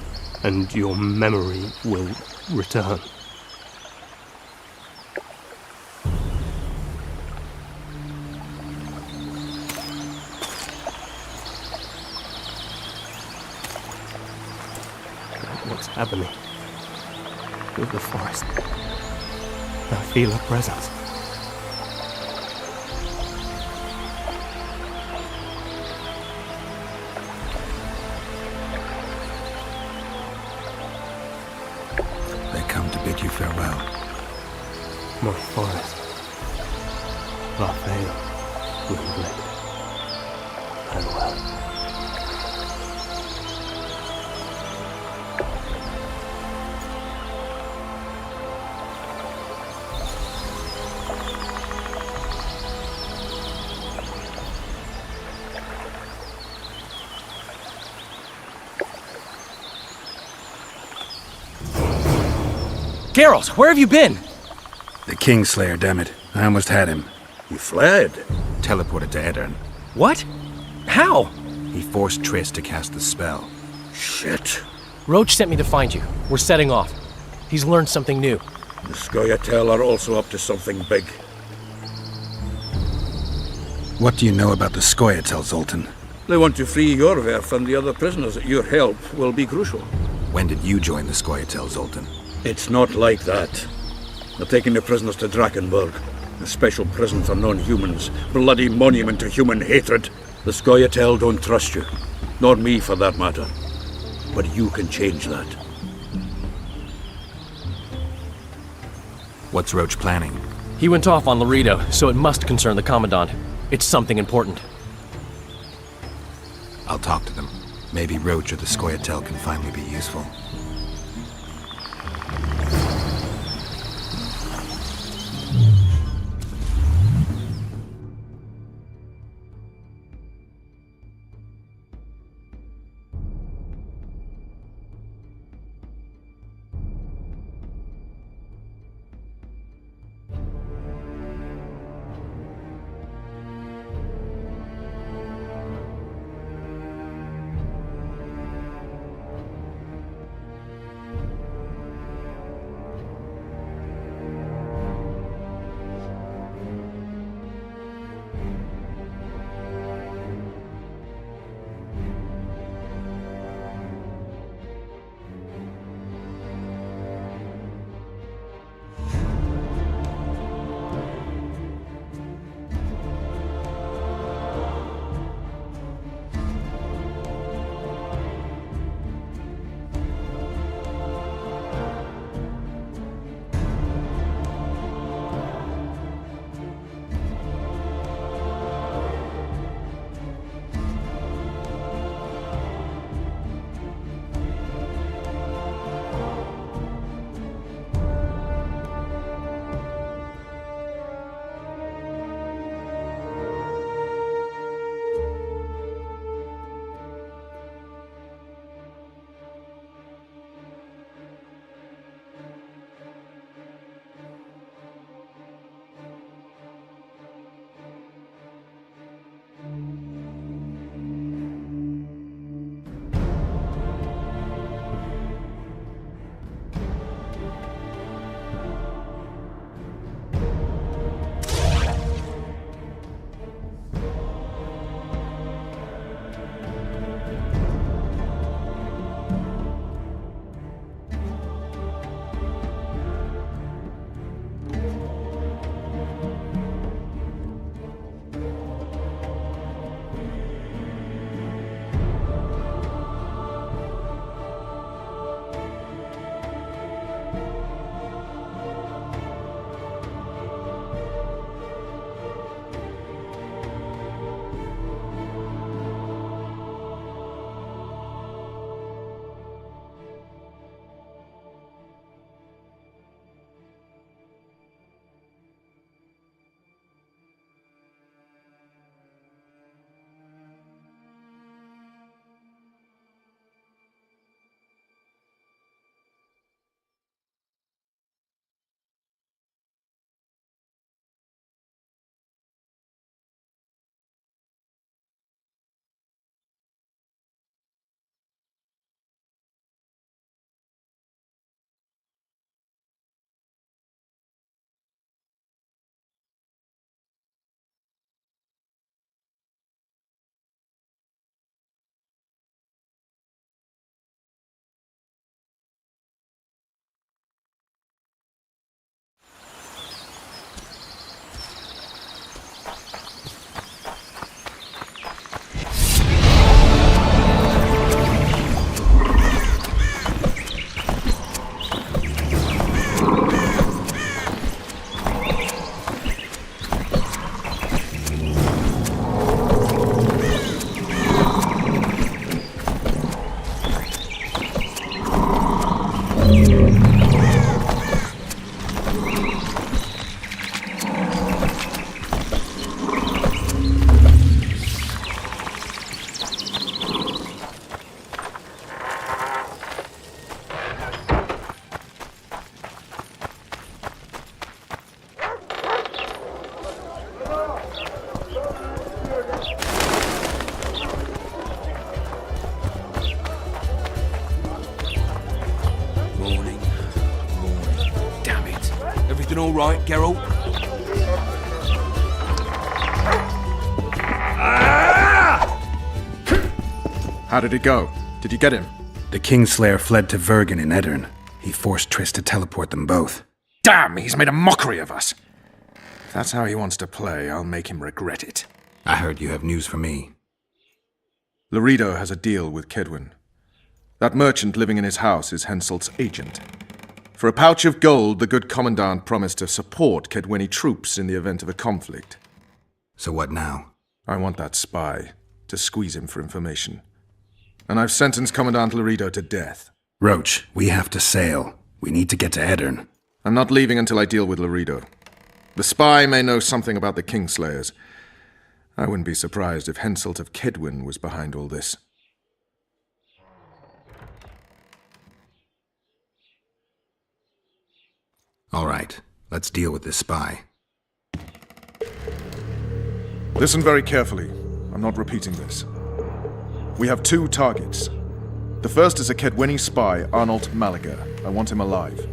and your memory will return. What's happening with the forest? I feel a presence. They come to bid you farewell. My forest. Raphael, Windblade. Farewell. Geralt, where have you been? The Kingslayer, damn it. I almost had him. He fled. Teleported to Edirn. What? How? He forced Triss to cast the spell. Shit. Roach sent me to find you. We're setting off. He's learned something new. The Scoia'tael are also up to something big. What do you know about the Scoia'tael, Zoltan? They want to free Yorveth and the other prisoners. Your help will be crucial. When did you join the Scoia'tael, Zoltan? It's not like that. They're taking the prisoners to Drakenberg, a special prison for non-humans, bloody monument to human hatred. The Scoia'tael don't trust you, nor me for that matter. But you can change that. What's Roach planning? He went off on Laredo, so it must concern the Commandant. It's something important. I'll talk to them. Maybe Roach or the Scoia'tael can finally be useful. right, Geralt? How did it go? Did you get him? The Kingslayer fled to Vergen in Edirn. He forced Triss to teleport them both. Damn, he's made a mockery of us. If that's how he wants to play, I'll make him regret it. I heard you have news for me. Laredo has a deal with Kedwin. That merchant living in his house is Henselt's agent. For a pouch of gold, the good commandant promised to support Kedweni troops in the event of a conflict. So what now? I want that spy to squeeze him for information. And I've sentenced Commandant Laredo to death. Roach, we have to sail. We need to get to Edirn. I'm not leaving until I deal with Laredo. The spy may know something about the Kingslayers. I wouldn't be surprised if Henselt of Kedwin was behind all this. All right, let's deal with this spy. Listen very carefully. I'm not repeating this. We have 2 targets. The first is a Kedweni spy, Arnold Malaga. I want him alive.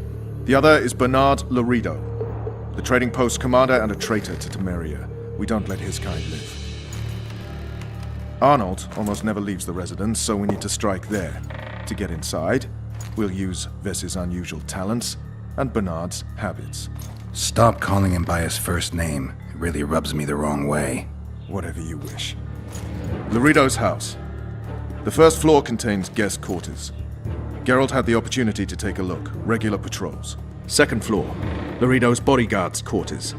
The other is Bernard Laredo, the trading post commander and a traitor to Temeria. We don't let his kind live. Arnold almost never leaves the residence, so we need to strike there. To get inside, we'll use Vess's unusual talents and Bernard's habits. Stop calling him by his first name. It really rubs me the wrong way. Whatever you wish. Laredo's house. The first floor contains guest quarters. Geralt had the opportunity to take a look. Regular patrols. Second floor, Laredo's bodyguards' quarters.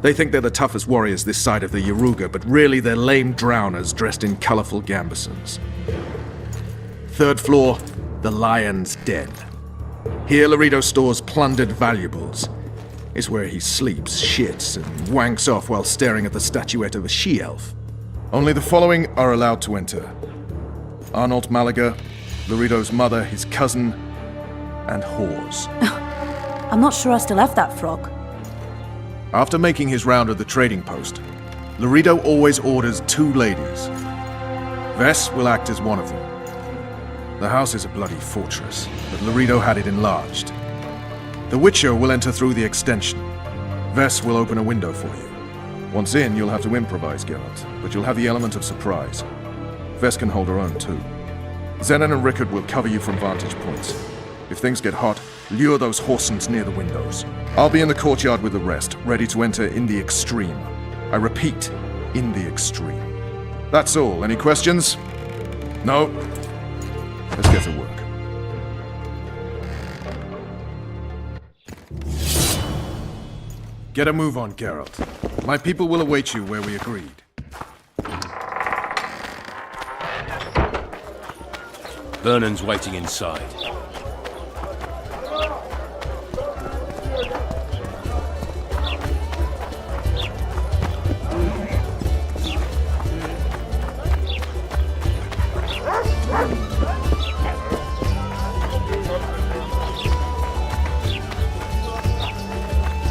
They think they're the toughest warriors this side of the Yaruga, but really they're lame drowners dressed in colorful gambesons. Third floor, the Lion's Den. Here Laredo stores plundered valuables. It's where he sleeps, shits, and wanks off while staring at the statuette of a she-elf. Only the following are allowed to enter. Arnold Malaga, Laredo's mother, his cousin, and whores. I'm not sure I still have that frog. After making his round of the trading post, Laredo always orders 2 ladies. Vess will act as one of them. The house is a bloody fortress, but Laredo had it enlarged. The Witcher will enter through the extension. Vess will open a window for you. Once in, you'll have to improvise, Geralt, but you'll have the element of surprise. Vess can hold her own, too. Zenon and Rickard will cover you from vantage points. If things get hot, lure those horsens near the windows. I'll be in the courtyard with the rest, ready to enter in the extreme. I repeat, in the extreme. That's all. Any questions? No? Let's get to work. Get a move on, Geralt. My people will await you where we agreed. Vernon's waiting inside.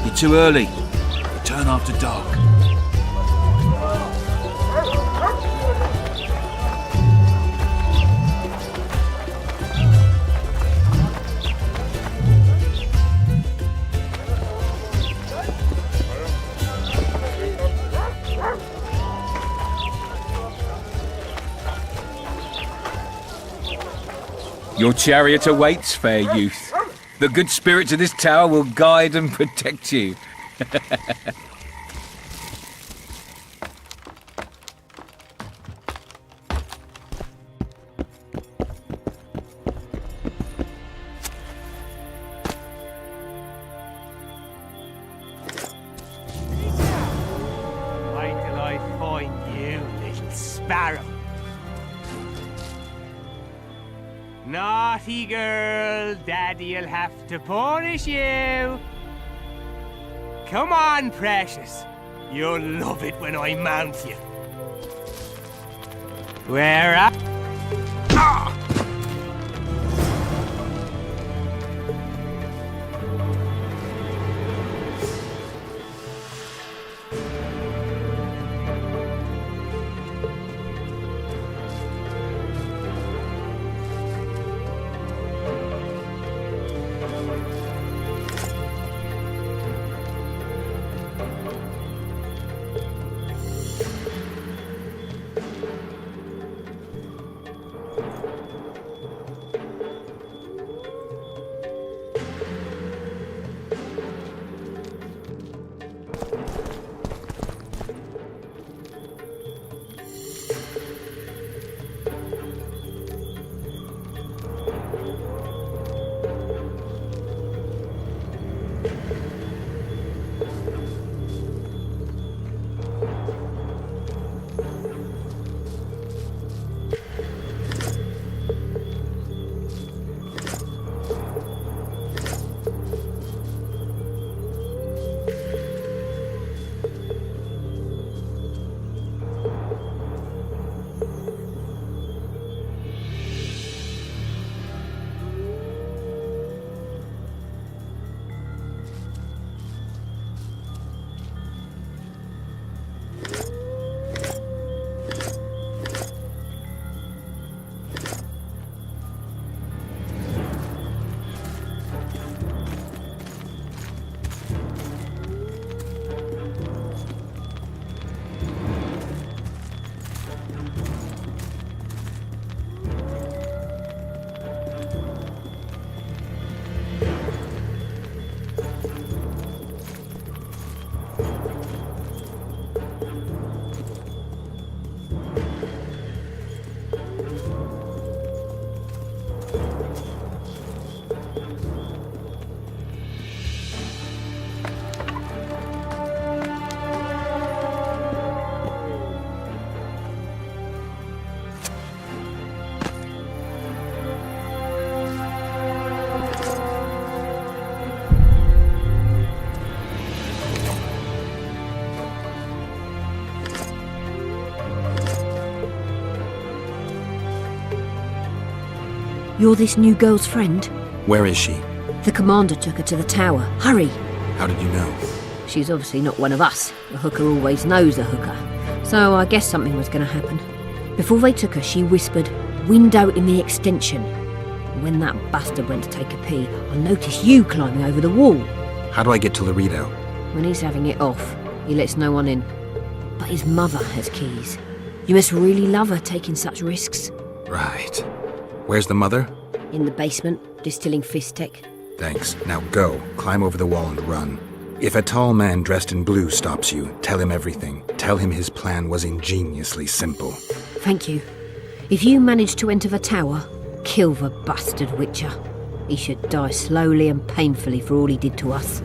You're too early. Return after dark. Your chariot awaits, fair youth. The good spirits of this tower will guide and protect you. Wait till I find you, little sparrow. Naughty girl, Daddy'll have to punish you. Come on, precious. You'll love it when I mount you. Where up? Ah! You're this new girl's friend? Where is she? The commander took her to the tower. Hurry! How did you know? She's obviously not one of us. A hooker always knows a hooker. So I guess something was going to happen. Before they took her, she whispered, "Window in the extension." When that bastard went to take a pee, I noticed you climbing over the wall. How do I get to Laredo? When he's having it off, he lets no one in. But his mother has keys. You must really love her taking such risks. Right. Where's the mother? In the basement, distilling Fistech. Thanks. Now go. Climb over the wall and run. If a tall man dressed in blue stops you, tell him everything. Tell him his plan was ingeniously simple. Thank you. If you manage to enter the tower, kill the bastard Witcher. He should die slowly and painfully for all he did to us.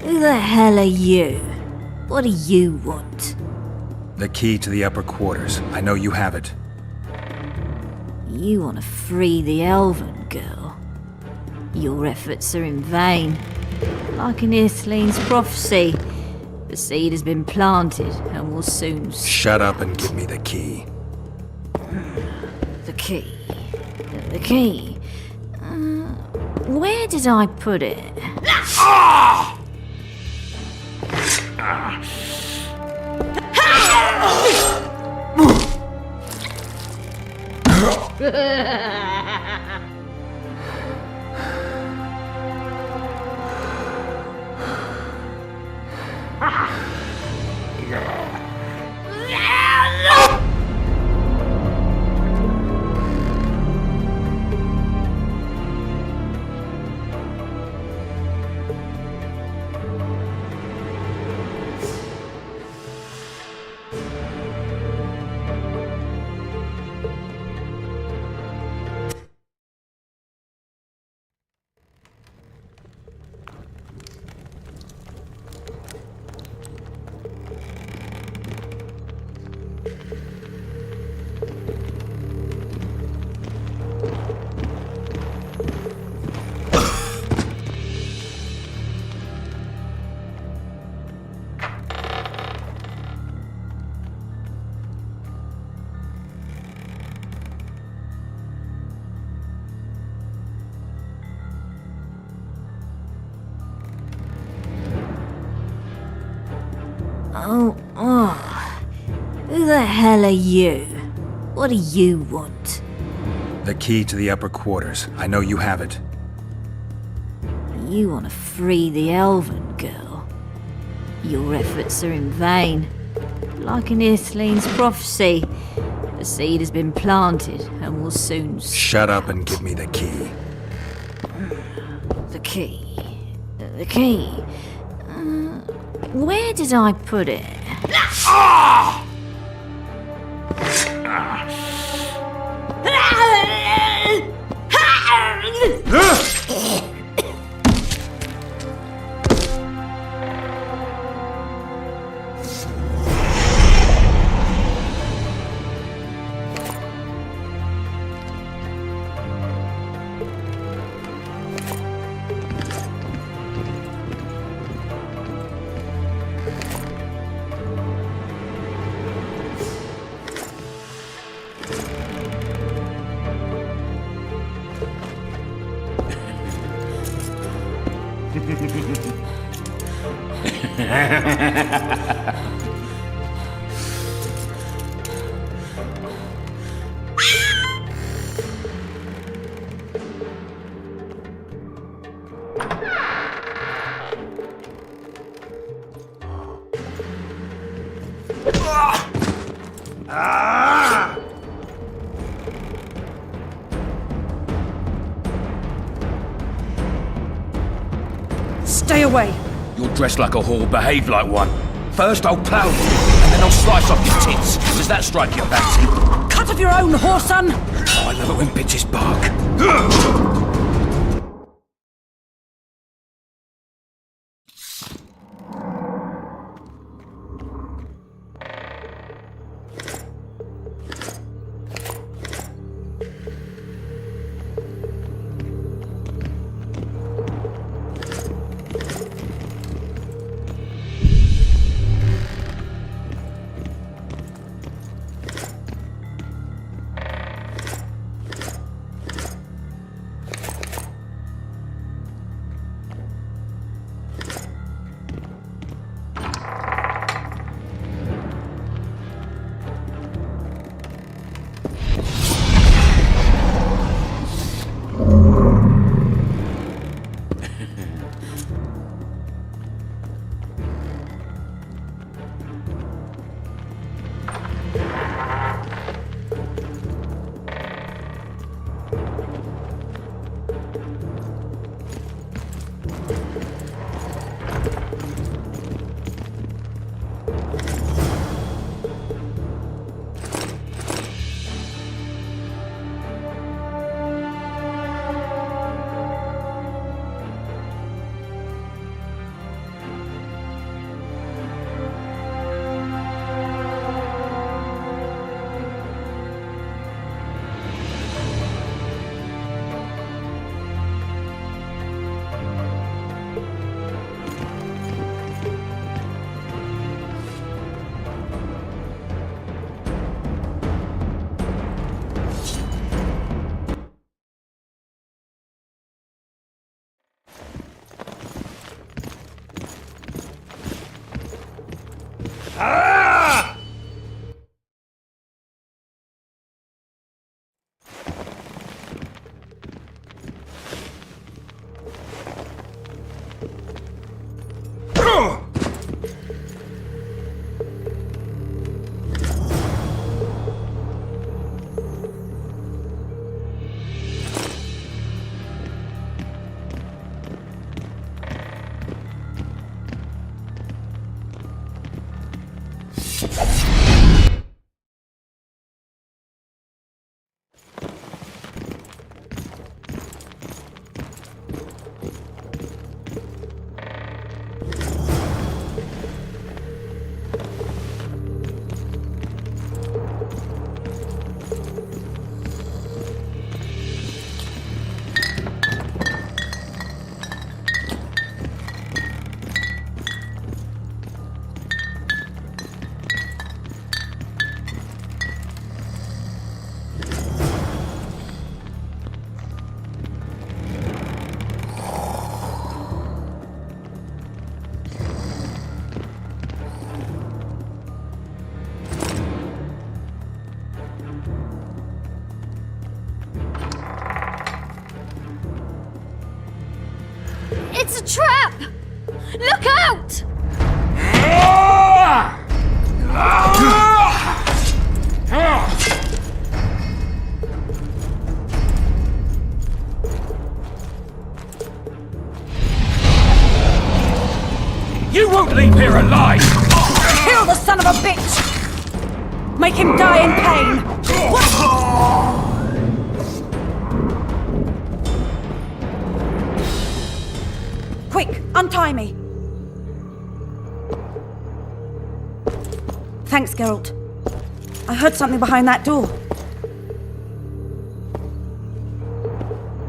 Who the hell are you? What do you want? The key to the upper quarters. I know you have it. You want to free the elven girl? Your efforts are in vain. Like in Ithleen's prophecy, the seed has been planted and will soon... Shut up and give me the key. The key. The key. Where did I put it? Oh. Who the hell are you? What do you want? The key to the upper quarters. I know you have it. You want to free the elven girl. Your efforts are in vain. Like in Ithleen's prophecy, the seed has been planted and will soon... Shut up and give me the key. The key. The key. Where did I put it? Stay away! You're dressed like a whore, behave like one. First I'll plough you, and then I'll slice off your tits. Does that strike your fancy? Cut of your own, whoreson! Oh, I love it when bitches bark. It's a trap! Look out! You won't leave here alive! Kill the son of a bitch! Make him die in pain! Quick, untie me! Thanks, Geralt. I heard something behind that door.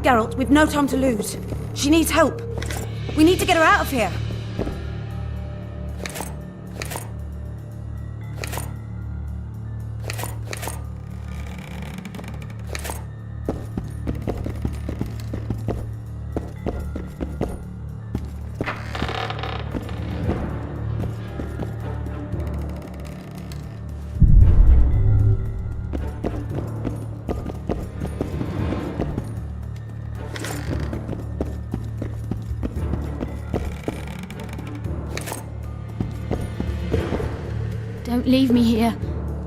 Geralt, we've no time to lose. She needs help. We need to get her out of here. Don't leave me here.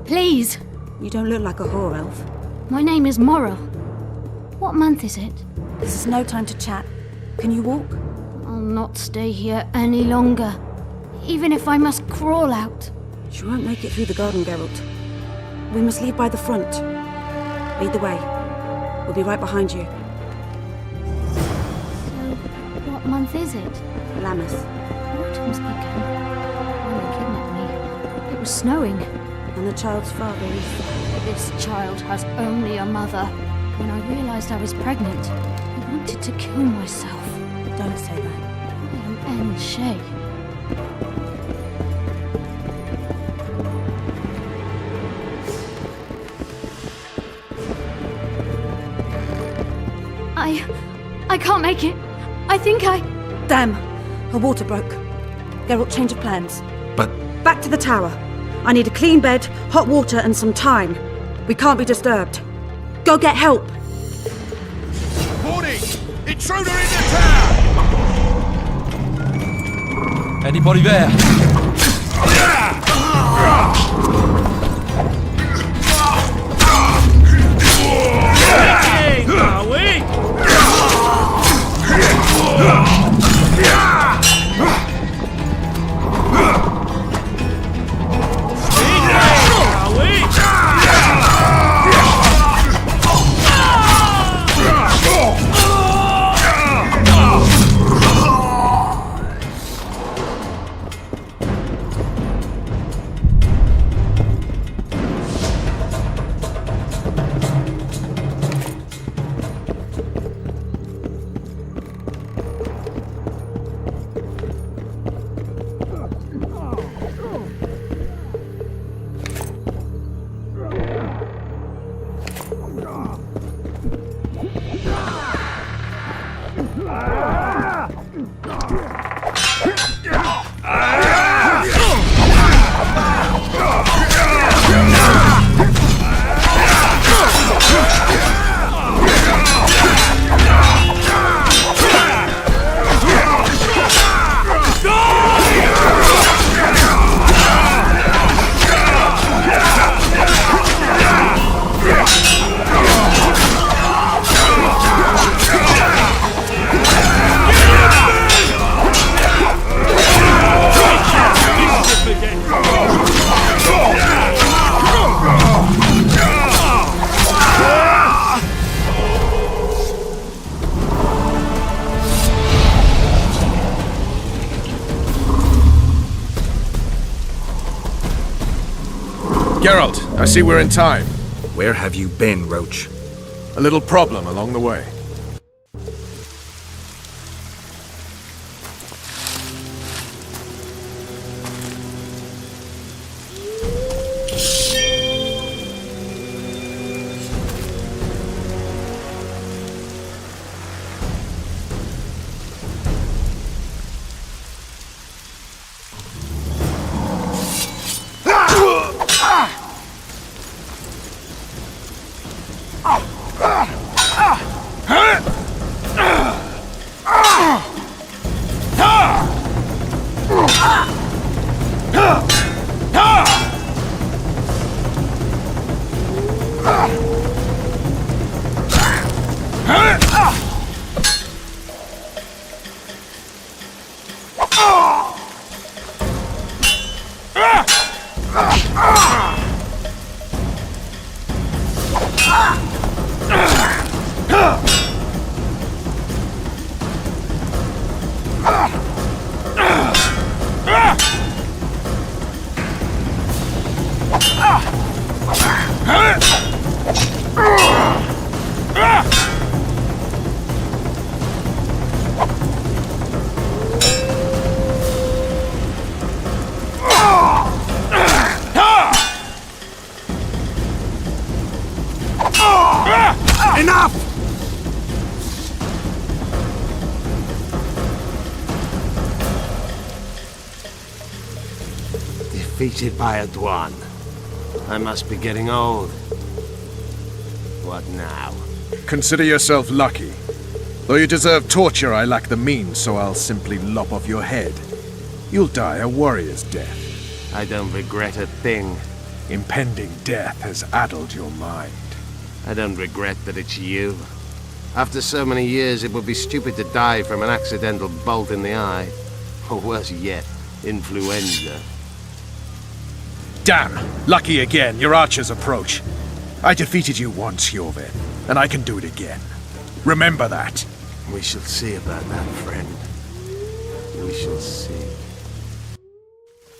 Please. You don't look like a whore elf. My name is Morrill. What month is it? This is no time to chat. Can you walk? I'll not stay here any longer. Even if I must crawl out. She won't make it through the garden, Geralt. We must leave by the front. Lead the way. We'll be right behind you. So, what month is it? Lammas. Autumn's begun. When they kidnapped me, it was snowing. And the child's father is... This child has only a mother. When I realized I was pregnant, I wanted to kill myself. Don't say that. I am Anne Shea. I can't make it. I think I... Damn! Her water broke. Geralt, change of plans. But... Back to the tower. I need a clean bed, hot water, and some time. We can't be disturbed. Go get help! Warning! Intruder in the town! Anybody there? Geralt, I see we're in time. Where have you been, Roach? A little problem along the way. Enough! Defeated by a Dwan. I must be getting old. What now? Consider yourself lucky. Though you deserve torture, I lack the means, so I'll simply lop off your head. You'll die a warrior's death. I don't regret a thing. Impending death has addled your mind. I don't regret that it's you. After so many years, it would be stupid to die from an accidental bolt in the eye. Or worse yet, influenza. Damn! Lucky again, your archers approach. I defeated you once, Hjorvin, and I can do it again. Remember that. We shall see about that, friend. We shall see.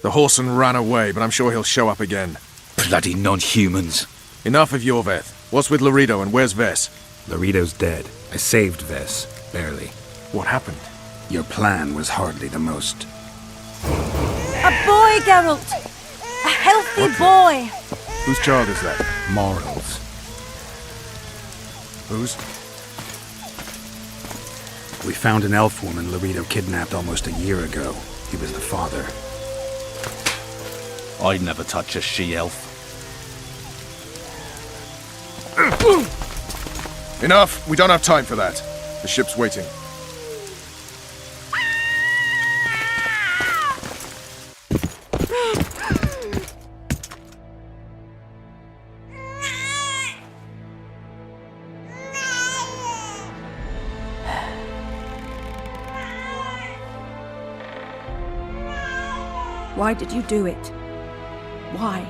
The horseman ran away, but I'm sure he'll show up again. Bloody non-humans. Enough of Hjorveth. What's with Laredo and where's Ves? Laredo's dead. I saved Ves, barely. What happened? Your plan was hardly the most. A boy, Geralt! A healthy boy! Whose child is that? Morals. Whose? We found an elf woman Laredo kidnapped almost a year ago. He was the father. I'd never touch a she-elf. Enough! We don't have time for that. The ship's waiting. Why did you do it? Why?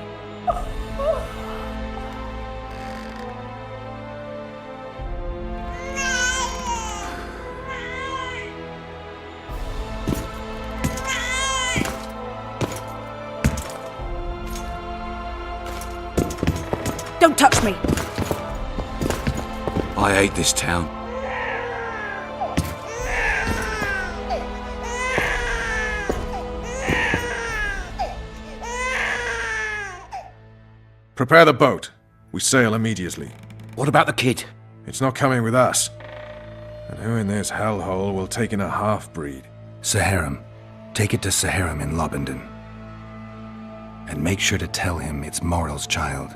Don't touch me! I hate this town. Prepare the boat. We sail immediately. What about the kid? It's not coming with us. And who in this hellhole will take in a half-breed? Saharim. Take it to Saharim in Lobendon. And make sure to tell him it's Moral's child.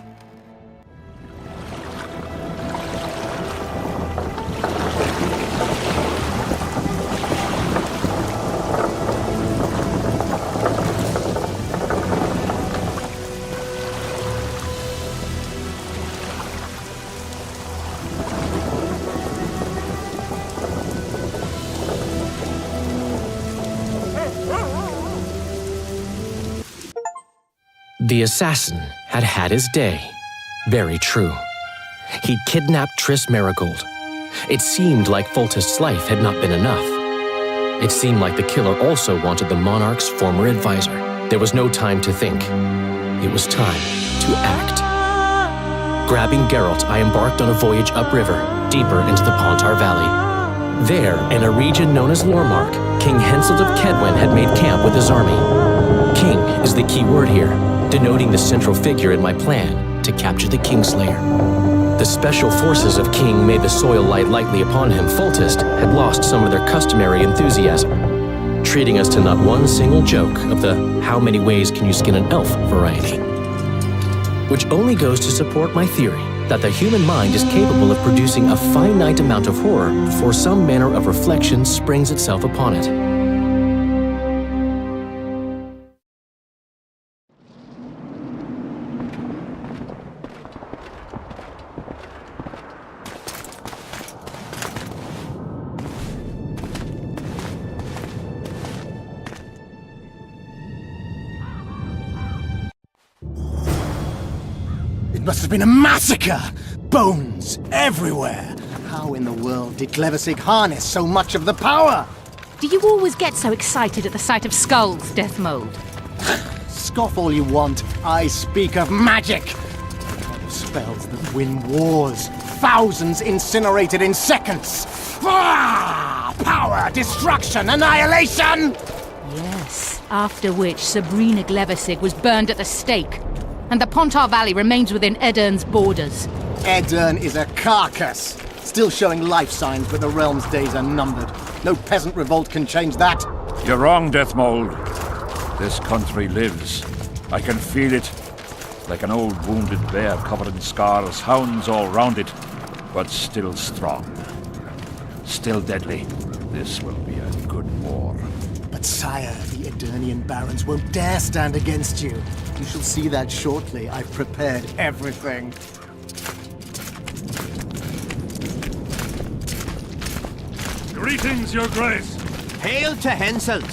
The assassin had had his day. Very true. He'd kidnapped Triss Marigold. It seemed like Foltest's life had not been enough. It seemed like the killer also wanted the monarch's former advisor. There was no time to think. it was time to act. Grabbing Geralt, I embarked on a voyage upriver, deeper into the Pontar Valley. There, in a region known as Lormark, King Henselt of Kedwen had made camp with his army. King is the key word here, denoting the central figure in my plan to capture the Kingslayer. The special forces of King made the soil lie lightly upon him. Foltest had lost some of their customary enthusiasm, treating us to not one single joke of the how many ways can you skin an elf variety. Which only goes to support my theory that the human mind is capable of producing a finite amount of horror before some manner of reflection springs itself upon it. It must have been a massacre! Bones everywhere! How in the world did Glevesig harness so much of the power? Do you always get so excited at the sight of skulls, Death Mold? Scoff all you want, I speak of magic! The kind of spells that win wars. Thousands incinerated in seconds! Power, destruction, annihilation! Yes, after which Sabrina Glevesig was burned at the stake. And the Pontar Valley remains within Edern's borders. Edern is a carcass, still showing life signs, but the realm's days are numbered. No peasant revolt can change that. You're wrong, Death Mold. This country lives. I can feel it. Like an old wounded bear covered in scars, hounds all round it, but still strong. Still deadly. This will be a good war. But sire, the Edernian barons won't dare stand against you. You shall see that shortly. I've prepared everything. Greetings, Your Grace! Hail to Henselt!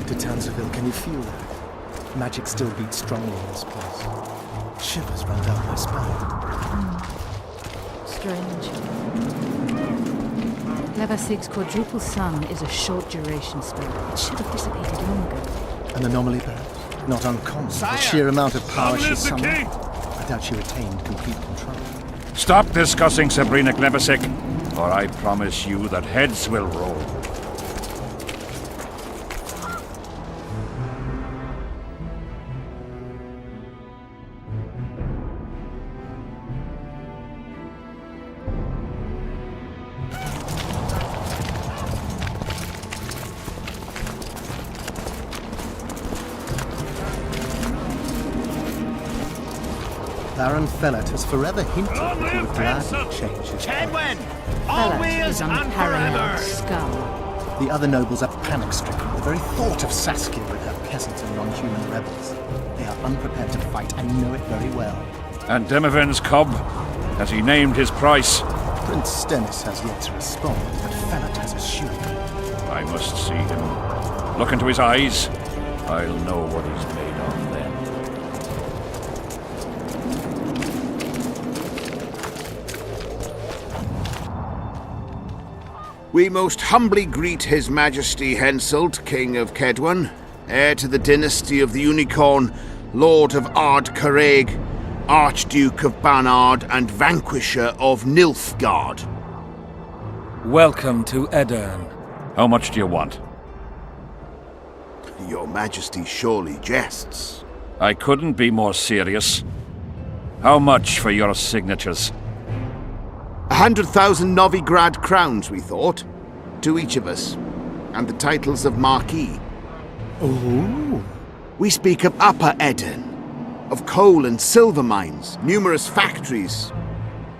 To Tanzaville, can you feel that? Magic still beats strongly in this place. Shivers run down my spine. Strange. Levesig's quadruple sun is a short-duration spell. It should have dissipated long ago. An anomaly, perhaps? Not uncommon. Sire, The sheer amount of power long she live the summoned. king! I doubt she retained complete control. Stop discussing Sabrina Glevesig, or I promise you that heads will roll. Baron Fellet has forever hinted that he would gladly change his Kedwen! place. Fellet is unparalleled skull. The other nobles are panic-stricken at the very thought of Saskia with her peasant and non-human rebels. They are unprepared to fight and know it very well. And Demoven's cub? Has he named his price? Prince Stennis has yet to respond, but Fellet has assured me. I must see him. Look into his eyes. I'll know what he's made of then. We most humbly greet His Majesty Henselt, King of Kedwen, heir to the dynasty of the Unicorn, Lord of Ard Carreg, Archduke of Banard, and Vanquisher of Nilfgaard. Welcome to Edern. How much do you want? Your Majesty surely jests. I couldn't be more serious. How much for your signatures? 100,000 Novigrad crowns, we thought. To each of us. And the titles of Marquis. Ooh. We speak of Upper Edern. Of coal and silver mines, numerous factories.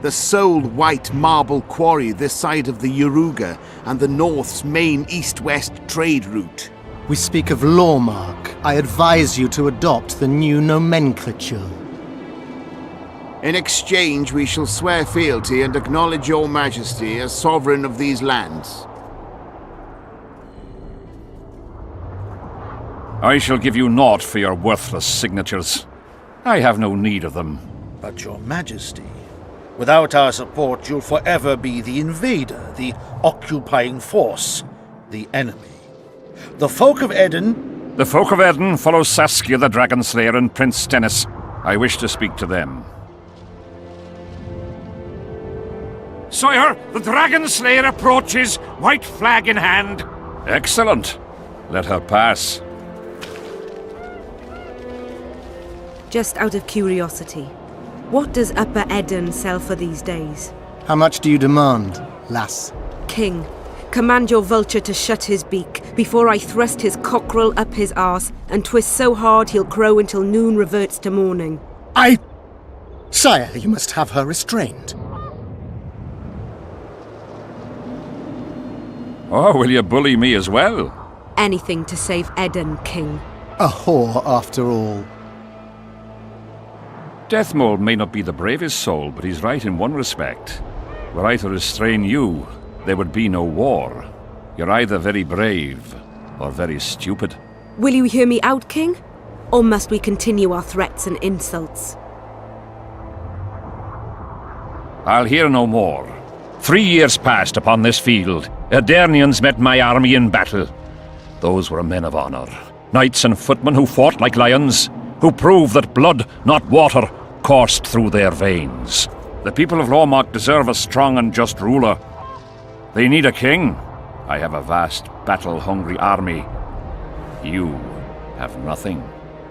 The sole white marble quarry this side of the Yaruga, and the North's main east-west trade route. We speak of Lormark. I advise you to adopt the new nomenclature. In exchange, we shall swear fealty and acknowledge your majesty as sovereign of these lands. I shall give you naught for your worthless signatures. I have no need of them. But your majesty, without our support, you'll forever be the invader, the occupying force, the enemy. The folk of Eden... The folk of Eden follow Saskia the Dragon Slayer and Prince Stennis. I wish to speak to them. Sire, the Dragon Slayer approaches, white flag in hand. Excellent. Let her pass. Just out of curiosity, what does Upper Eden sell for these days? How much do you demand, lass? King, command your vulture to shut his beak before I thrust his cockerel up his arse and twist so hard he'll crow until noon reverts to morning. Sire, you must have her restrained. Oh, will you bully me as well? Anything to save Eden, King. A whore, after all. Deathmold may not be the bravest soul, but he's right in one respect. Were I to restrain you, there would be no war. You're either very brave, or very stupid. Will you hear me out, King? Or must we continue our threats and insults? I'll hear no more. 3 years passed upon this field. Aedirnians met my army in battle. Those were men of honor. Knights and footmen who fought like lions, who proved that blood, not water, coursed through their veins. The people of Lormark deserve a strong and just ruler. They need a king. I have a vast, battle-hungry army. You have nothing.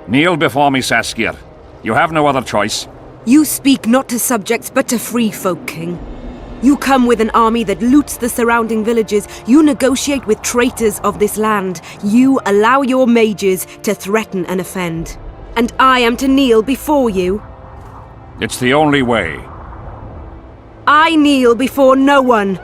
Kneel before me, Saskia. You have no other choice. You speak not to subjects, but to free folk, King. You come with an army that loots the surrounding villages. You negotiate with traitors of this land. You allow your mages to threaten and offend. And I am to kneel before you? It's the only way. I kneel before no one.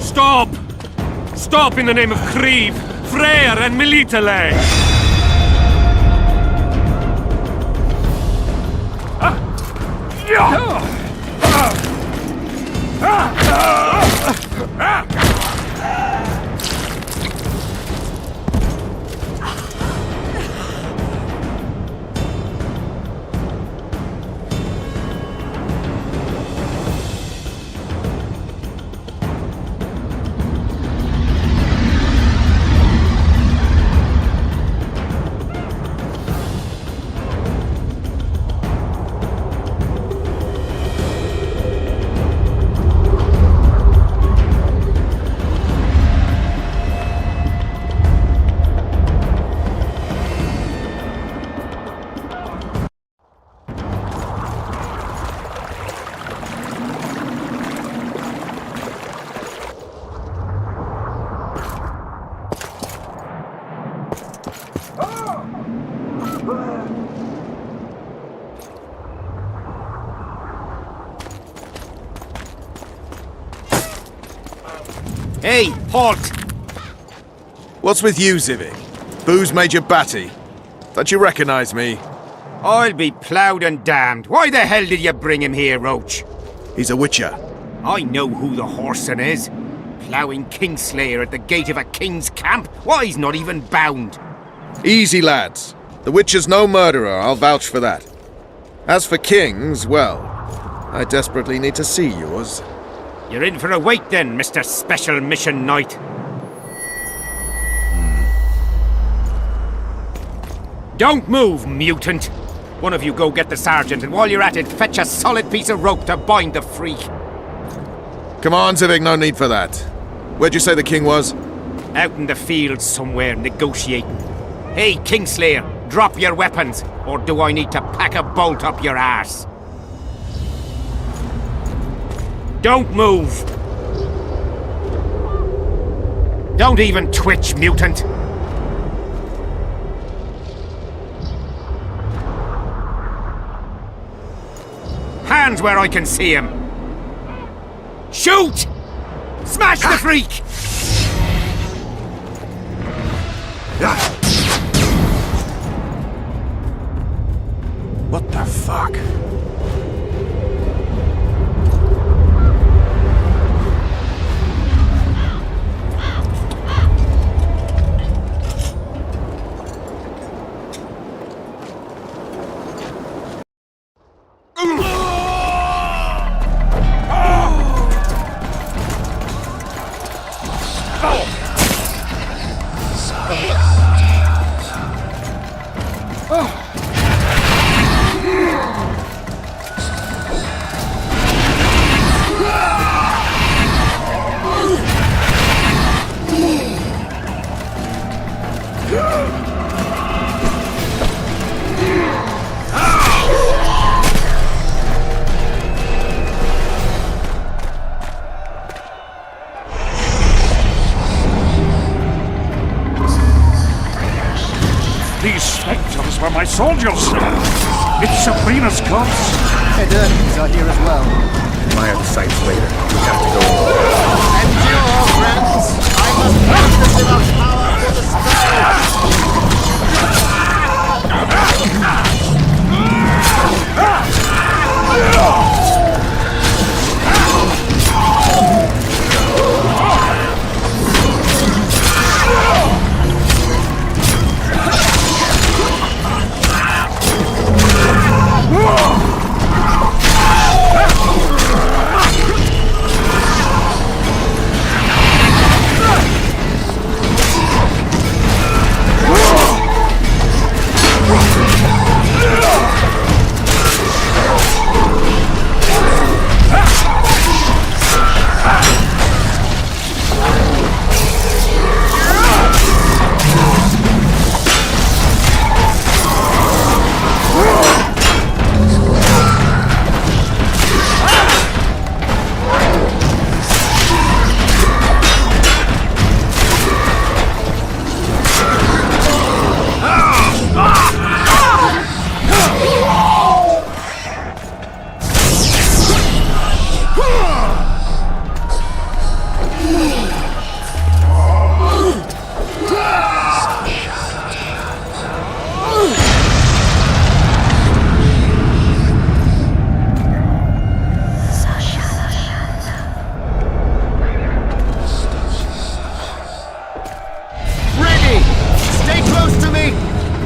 Stop! Stop in the name of Kriv, Freyr and Militale! Hey, halt! What's with you, Zivik? Booze Major Batty? Don't you recognize me? I'll be ploughed and damned. Why the hell did you bring him here, Roach? He's a witcher. I know who the whoreson is. Ploughing Kingslayer at the gate of a king's camp? Why, he's not even bound. Easy, lads. The witch is no murderer, I'll vouch for that. As for kings, well, I desperately need to see yours. You're in for a wait then, Mr. Special Mission Knight. Don't move, mutant! One of you go get the sergeant, and while you're at it, fetch a solid piece of rope to bind the freak. Come on, Civic, no need for that. Where'd you say the king was? Out in the fields somewhere, negotiating. Hey, Kingslayer, drop your weapons, or do I need to pack a bolt up your arse? Don't move! Don't even twitch, mutant! Hands where I can see him! Shoot! Smash the freak! What the fuck? These spectres were my soldiers! It's Sabrina's corpse! Edurnians are here as well. My other sights later. We have to go. Endure, friends! I must practice enough power for the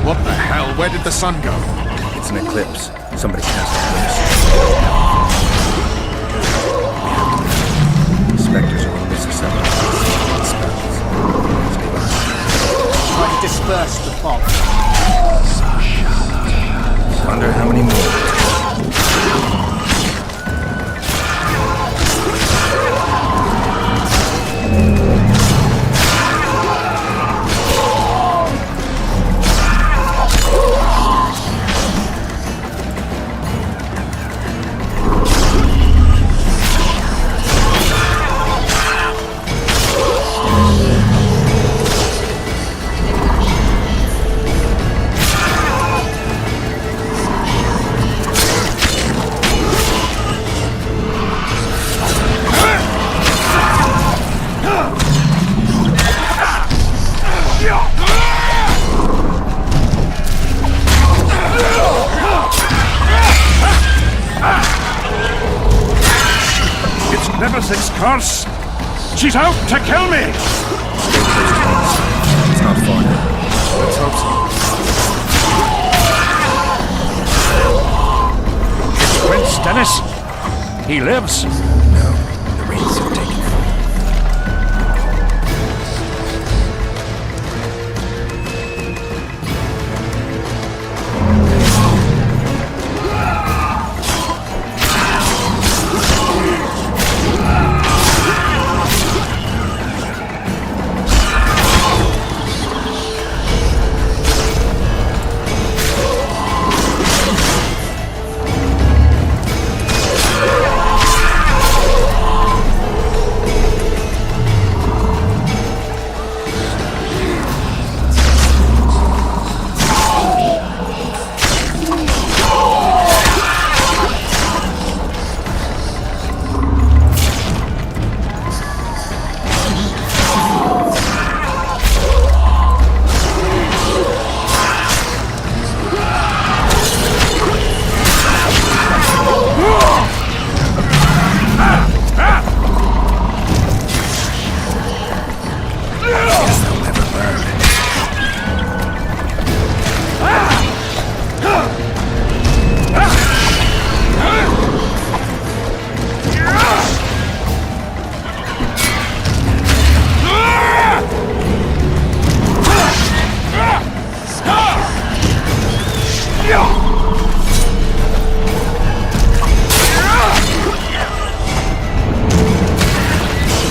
What the hell? Where did the sun go? It's an eclipse. Somebody cast eclipse. Spectres are only susceptible to spells. Try to disperse the fog. Wonder how many more. Nemesis curse! She's out to kill me! It's not far now. Let's hope so. Stennis? He lives. No, the wraiths have taken him.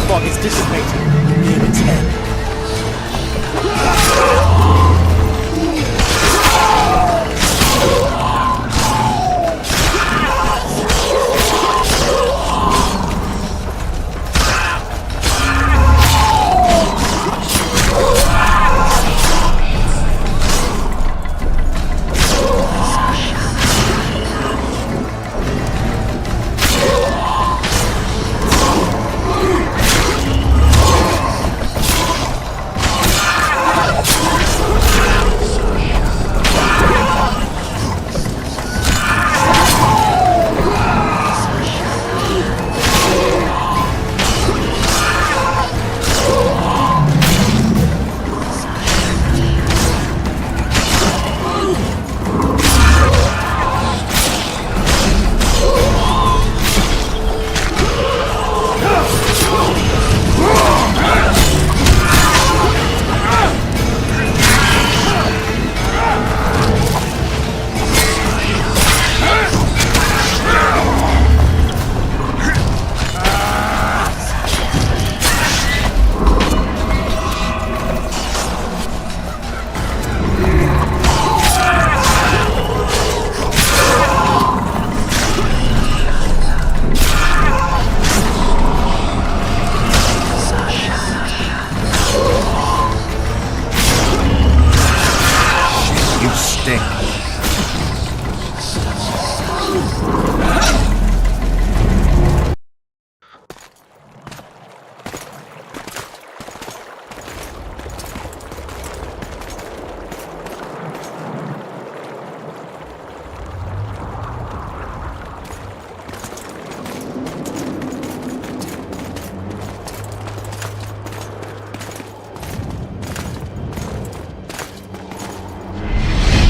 Fog is dissipating near its end.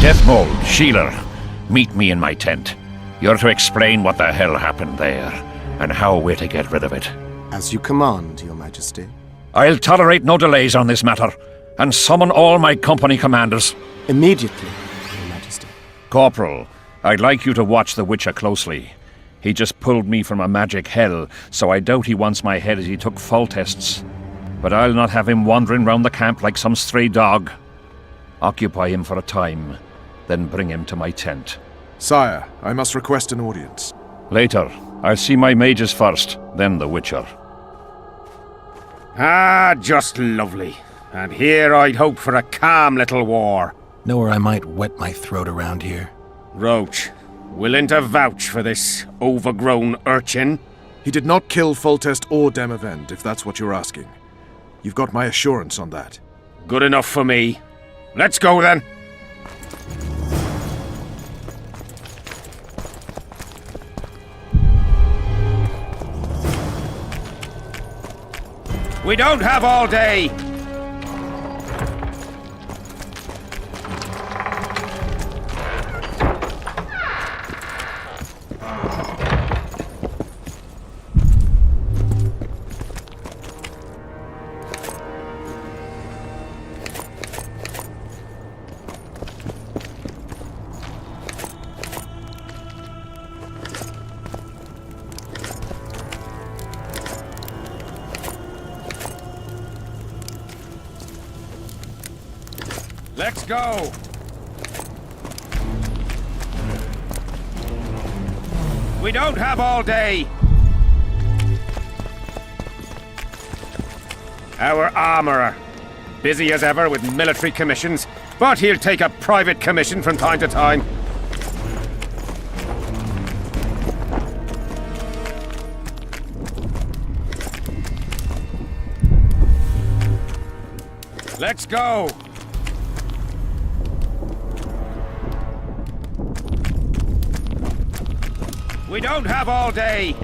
Deathmold, Sheeler, meet me in my tent. You're to explain what the hell happened there, and how we're to get rid of it. As you command, Your Majesty. I'll tolerate no delays on this matter, and summon all my company commanders. Immediately, Your Majesty. Corporal, I'd like you to watch the Witcher closely. He just pulled me from a magic hell, so I doubt he wants my head as he took fall tests. But I'll not have him wandering round the camp like some stray dog. Occupy him for a time, then bring him to my tent. Sire, I must request an audience. Later. I'll see my mages first, then the Witcher. Ah, just lovely. And here I'd hoped for a calm little war. Know where I might wet my throat around here? Roach, willing to vouch for this overgrown urchin? He did not kill Foltest or Demavend, if that's what you're asking. You've got my assurance on that. Good enough for me. Let's go then. We don't have all day. Let's go! We don't have all day! Our armourer. Busy as ever with military commissions, but he'll take a private commission from time to time. Let's go! We don't have all day!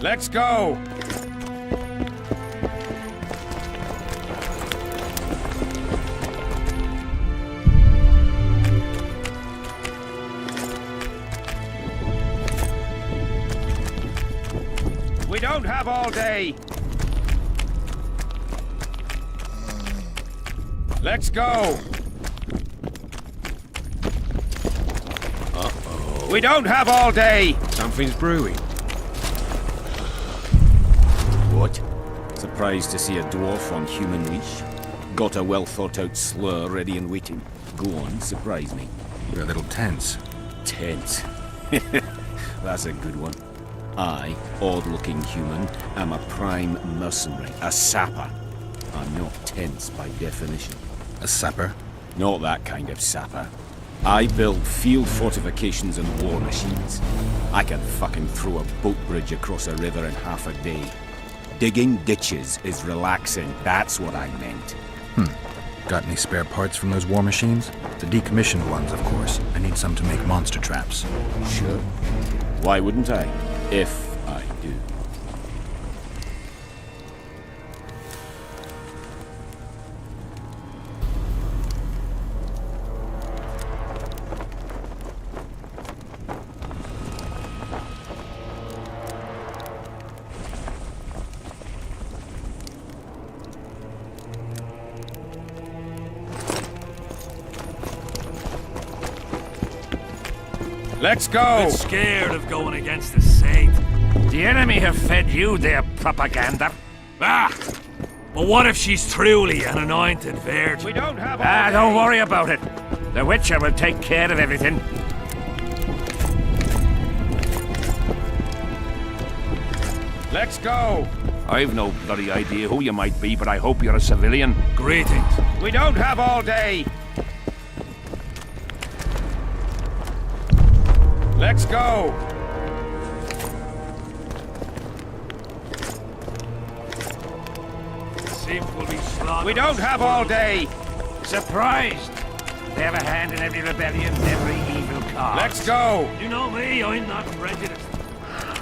Let's go! We don't have all day! Let's go! Uh-oh. We don't have all day! Something's brewing. What? Surprised to see a dwarf on human leash? Got a well-thought-out slur ready and waiting. Go on, surprise me. You're a little tense. Tense? That's a good one. I, odd-looking human, am a prime mercenary, a sapper. I'm not tense by definition. A sapper? Not that kind of sapper. I build field fortifications and war machines. I can fucking throw a boat bridge across a river in half a day. Digging ditches is relaxing, that's what I meant. Got any spare parts from those war machines? The decommissioned ones, of course. I need some to make monster traps. Sure. Why wouldn't I? If I do. Let's go! Bit scared of going against the Saint. The enemy have fed you their propaganda. Ah! But what if she's truly an anointed virgin? We don't have Don't worry about it. The Witcher will take care of everything. Let's go! I've no bloody idea who you might be, but I hope you're a civilian. Greetings. We don't have all day! Let's go! Simply slaughter. We don't have all day! Surprised! They have a hand in every rebellion, every evil cause. Let's go! You know me, I'm not prejudiced.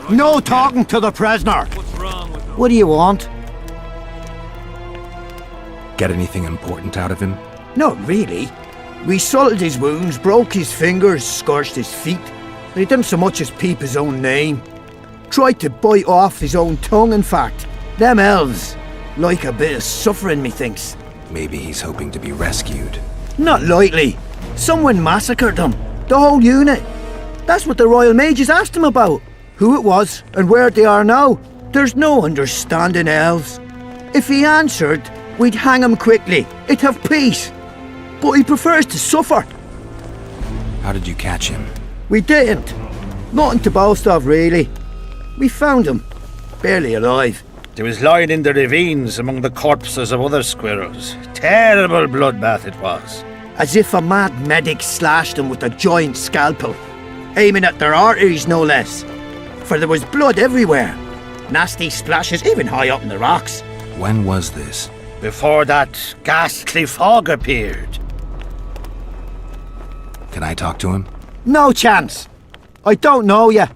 No talking to the prisoner! What's wrong with them? What do you want? Get anything important out of him? Not really. We salted his wounds, broke his fingers, scorched his feet. He didn't so much as peep his own name. Tried to bite off his own tongue, in fact. Them elves like a bit of suffering, methinks. Maybe he's hoping to be rescued. Not likely. Someone massacred them. The whole unit. That's what the Royal Mages asked him about. Who it was and where they are now. There's no understanding elves. If he answered, we'd hang him quickly. It'd have peace. But he prefers to suffer. How did you catch him? We didn't. Nothing to boast of, really. We found him. Barely alive. He was lying in the ravines among the corpses of other squirrels. Terrible bloodbath it was. As if a mad medic slashed him with a giant scalpel, aiming at their arteries no less. For there was blood everywhere. Nasty splashes even high up in the rocks. When was this? Before that ghastly fog appeared. Can I talk to him? No chance. I don't know ya.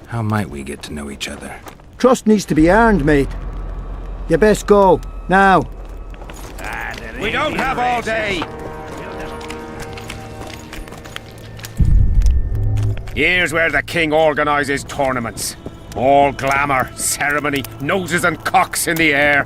How might we get to know each other? Trust needs to be earned, mate. You best go, now. We don't have all day! Here's where the king organises tournaments. All glamour, ceremony, noses and cocks in the air.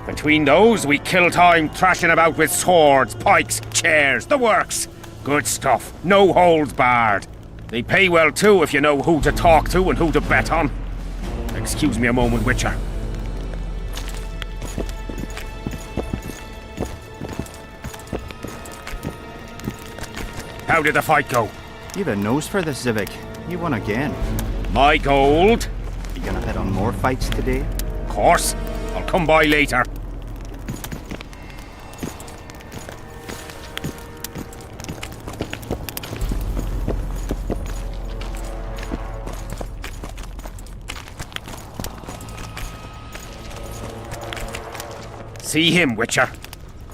Between those, we kill time thrashing about with swords, pikes, chairs, the works. Good stuff, no holds barred. They pay well too if you know who to talk to and who to bet on. Excuse me a moment, Witcher. How did the fight go? You've a nose for this, Civic. You won again. My gold. You gonna head on more fights today? Of course. I'll come by later. See him, Witcher.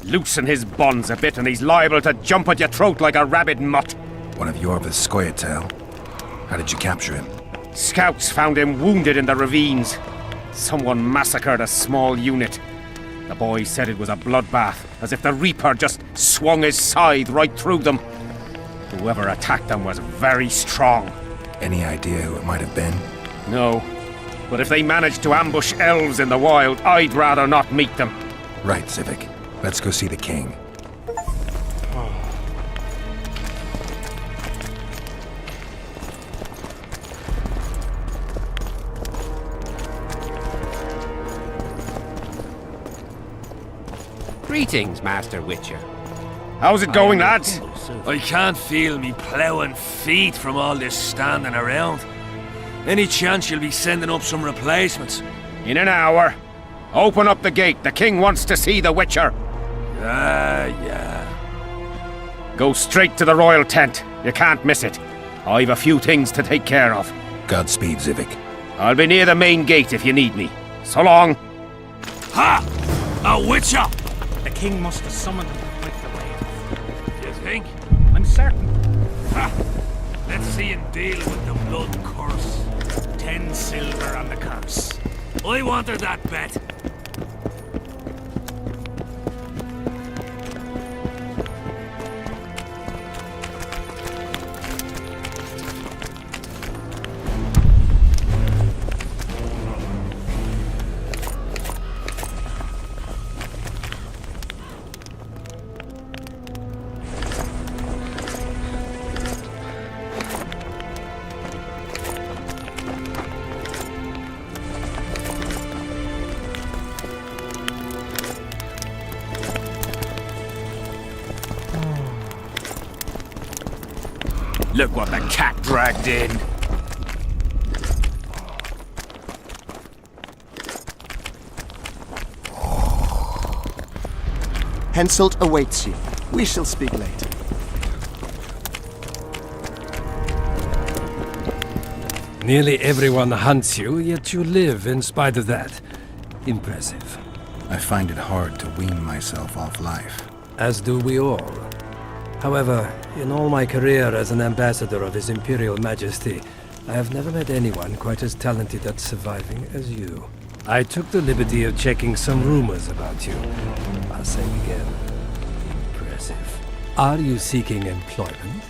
Loosen his bonds a bit and he's liable to jump at your throat like a rabid mutt. One of Yorva's Scoia'tael. How did you capture him? Scouts found him wounded in the ravines. Someone massacred a small unit. The boy said it was a bloodbath, as if the Reaper just swung his scythe right through them. Whoever attacked them was very strong. Any idea who it might have been? No. But if they managed to ambush elves in the wild, I'd rather not meet them. Right, Civic. Let's go see the king. Greetings, Master Witcher. How's it going, lads? I can't feel me ploughing feet from all this standing around. Any chance you'll be sending up some replacements? In an hour. Open up the gate. The king wants to see the Witcher. Yeah. Go straight to the royal tent. You can't miss it. I've a few things to take care of. Godspeed, Civic. I'll be near the main gate if you need me. So long. Ha! A Witcher! The king must have summoned him to fight the raid. You think? I'm certain. Ha! Let's see him deal with the blood curse. 10 silver on the curse. I wanted that bet. Look what the cat dragged in. Henselt awaits you. We shall speak later. Nearly everyone hunts you, yet you live in spite of that. Impressive. I find it hard to wean myself off life. As do we all. However, in all my career as an ambassador of His Imperial Majesty, I have never met anyone quite as talented at surviving as you. I took the liberty of checking some rumors about you. I'll say it again. Impressive. Are you seeking employment?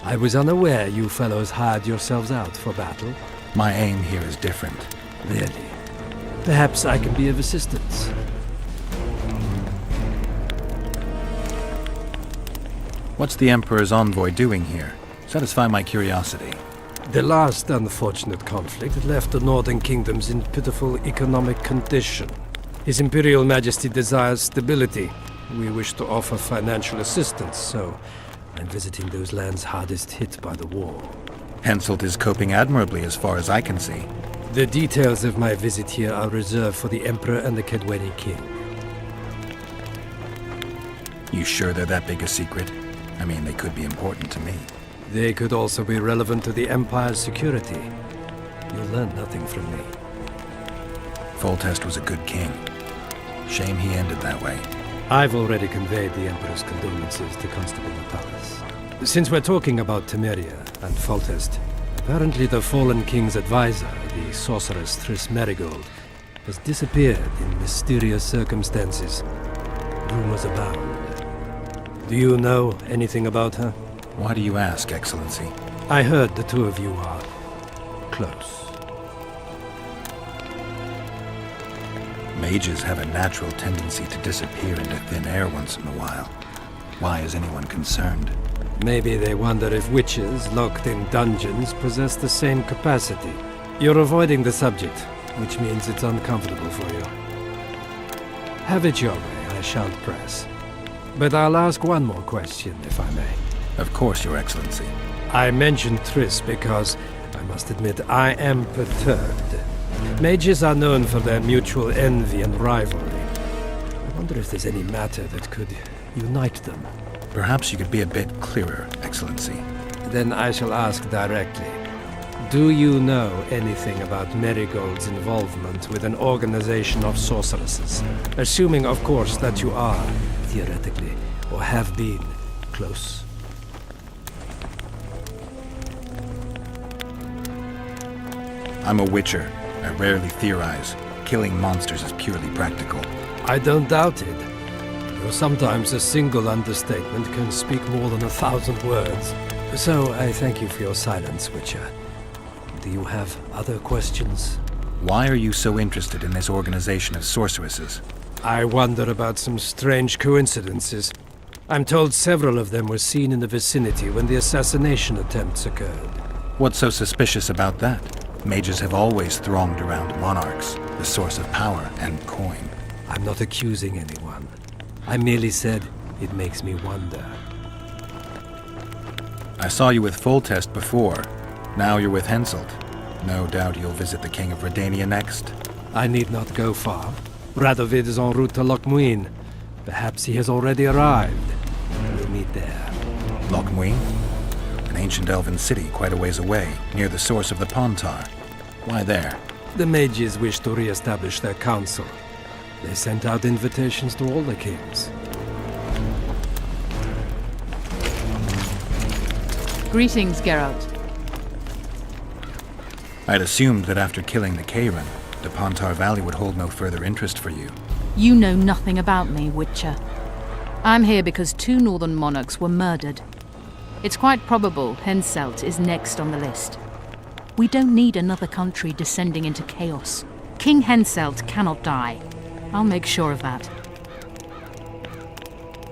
I was unaware you fellows hired yourselves out for battle. My aim here is different. Really? Perhaps I can be of assistance. What's the Emperor's envoy doing here? Satisfy my curiosity. The last unfortunate conflict left the northern kingdoms in pitiful economic condition. His Imperial Majesty desires stability. We wish to offer financial assistance, so I'm visiting those lands hardest hit by the war. Henselt is coping admirably as far as I can see. The details of my visit here are reserved for the Emperor and the Kedweni King. You sure they're that big a secret? I mean, they could be important to me. They could also be relevant to the Empire's security. You'll learn nothing from me. Foltest was a good king. Shame he ended that way. I've already conveyed the Emperor's condolences to Constable Natalis. Since we're talking about Temeria and Foltest, apparently the fallen king's advisor, the sorceress Triss Merigold, has disappeared in mysterious circumstances. Rumors abound. Do you know anything about her? Why do you ask, Excellency? I heard the two of you are close. Mages have a natural tendency to disappear into thin air once in a while. Why is anyone concerned? Maybe they wonder if witches locked in dungeons possess the same capacity. You're avoiding the subject, which means it's uncomfortable for you. Have it your way, I shan't press. But I'll ask one more question, if I may. Of course, Your Excellency. I mentioned Triss because, I must admit, I am perturbed. Mages are known for their mutual envy and rivalry. I wonder if there's any matter that could unite them. Perhaps you could be a bit clearer, Excellency. Then I shall ask directly. Do you know anything about Merigold's involvement with an organization of sorceresses? Assuming, of course, that you are, theoretically, or have been, close. I'm a witcher. I rarely theorize. Killing monsters is purely practical. I don't doubt it. Though sometimes a single understatement can speak more than 1,000 words. So I thank you for your silence, Witcher. Do you have other questions? Why are you so interested in this organization of sorceresses? I wonder about some strange coincidences. I'm told several of them were seen in the vicinity when the assassination attempts occurred. What's so suspicious about that? Mages have always thronged around monarchs, the source of power and coin. I'm not accusing anyone. I merely said it makes me wonder. I saw you with Foltest before. Now you're with Henselt. No doubt you'll visit the King of Redania next. I need not go far. Radovid is en route to Lochmuin. Perhaps he has already arrived. We'll meet there. Lochmuin? An ancient elven city quite a ways away, near the source of the Pontar. Why there? The mages wish to re-establish their council. They sent out invitations to all the kings. Greetings, Geralt. I'd assumed that after killing the Kayran, the Pontar Valley would hold no further interest for you. You know nothing about me, Witcher. I'm here because 2 northern monarchs were murdered. It's quite probable Henselt is next on the list. We don't need another country descending into chaos. King Henselt cannot die. I'll make sure of that.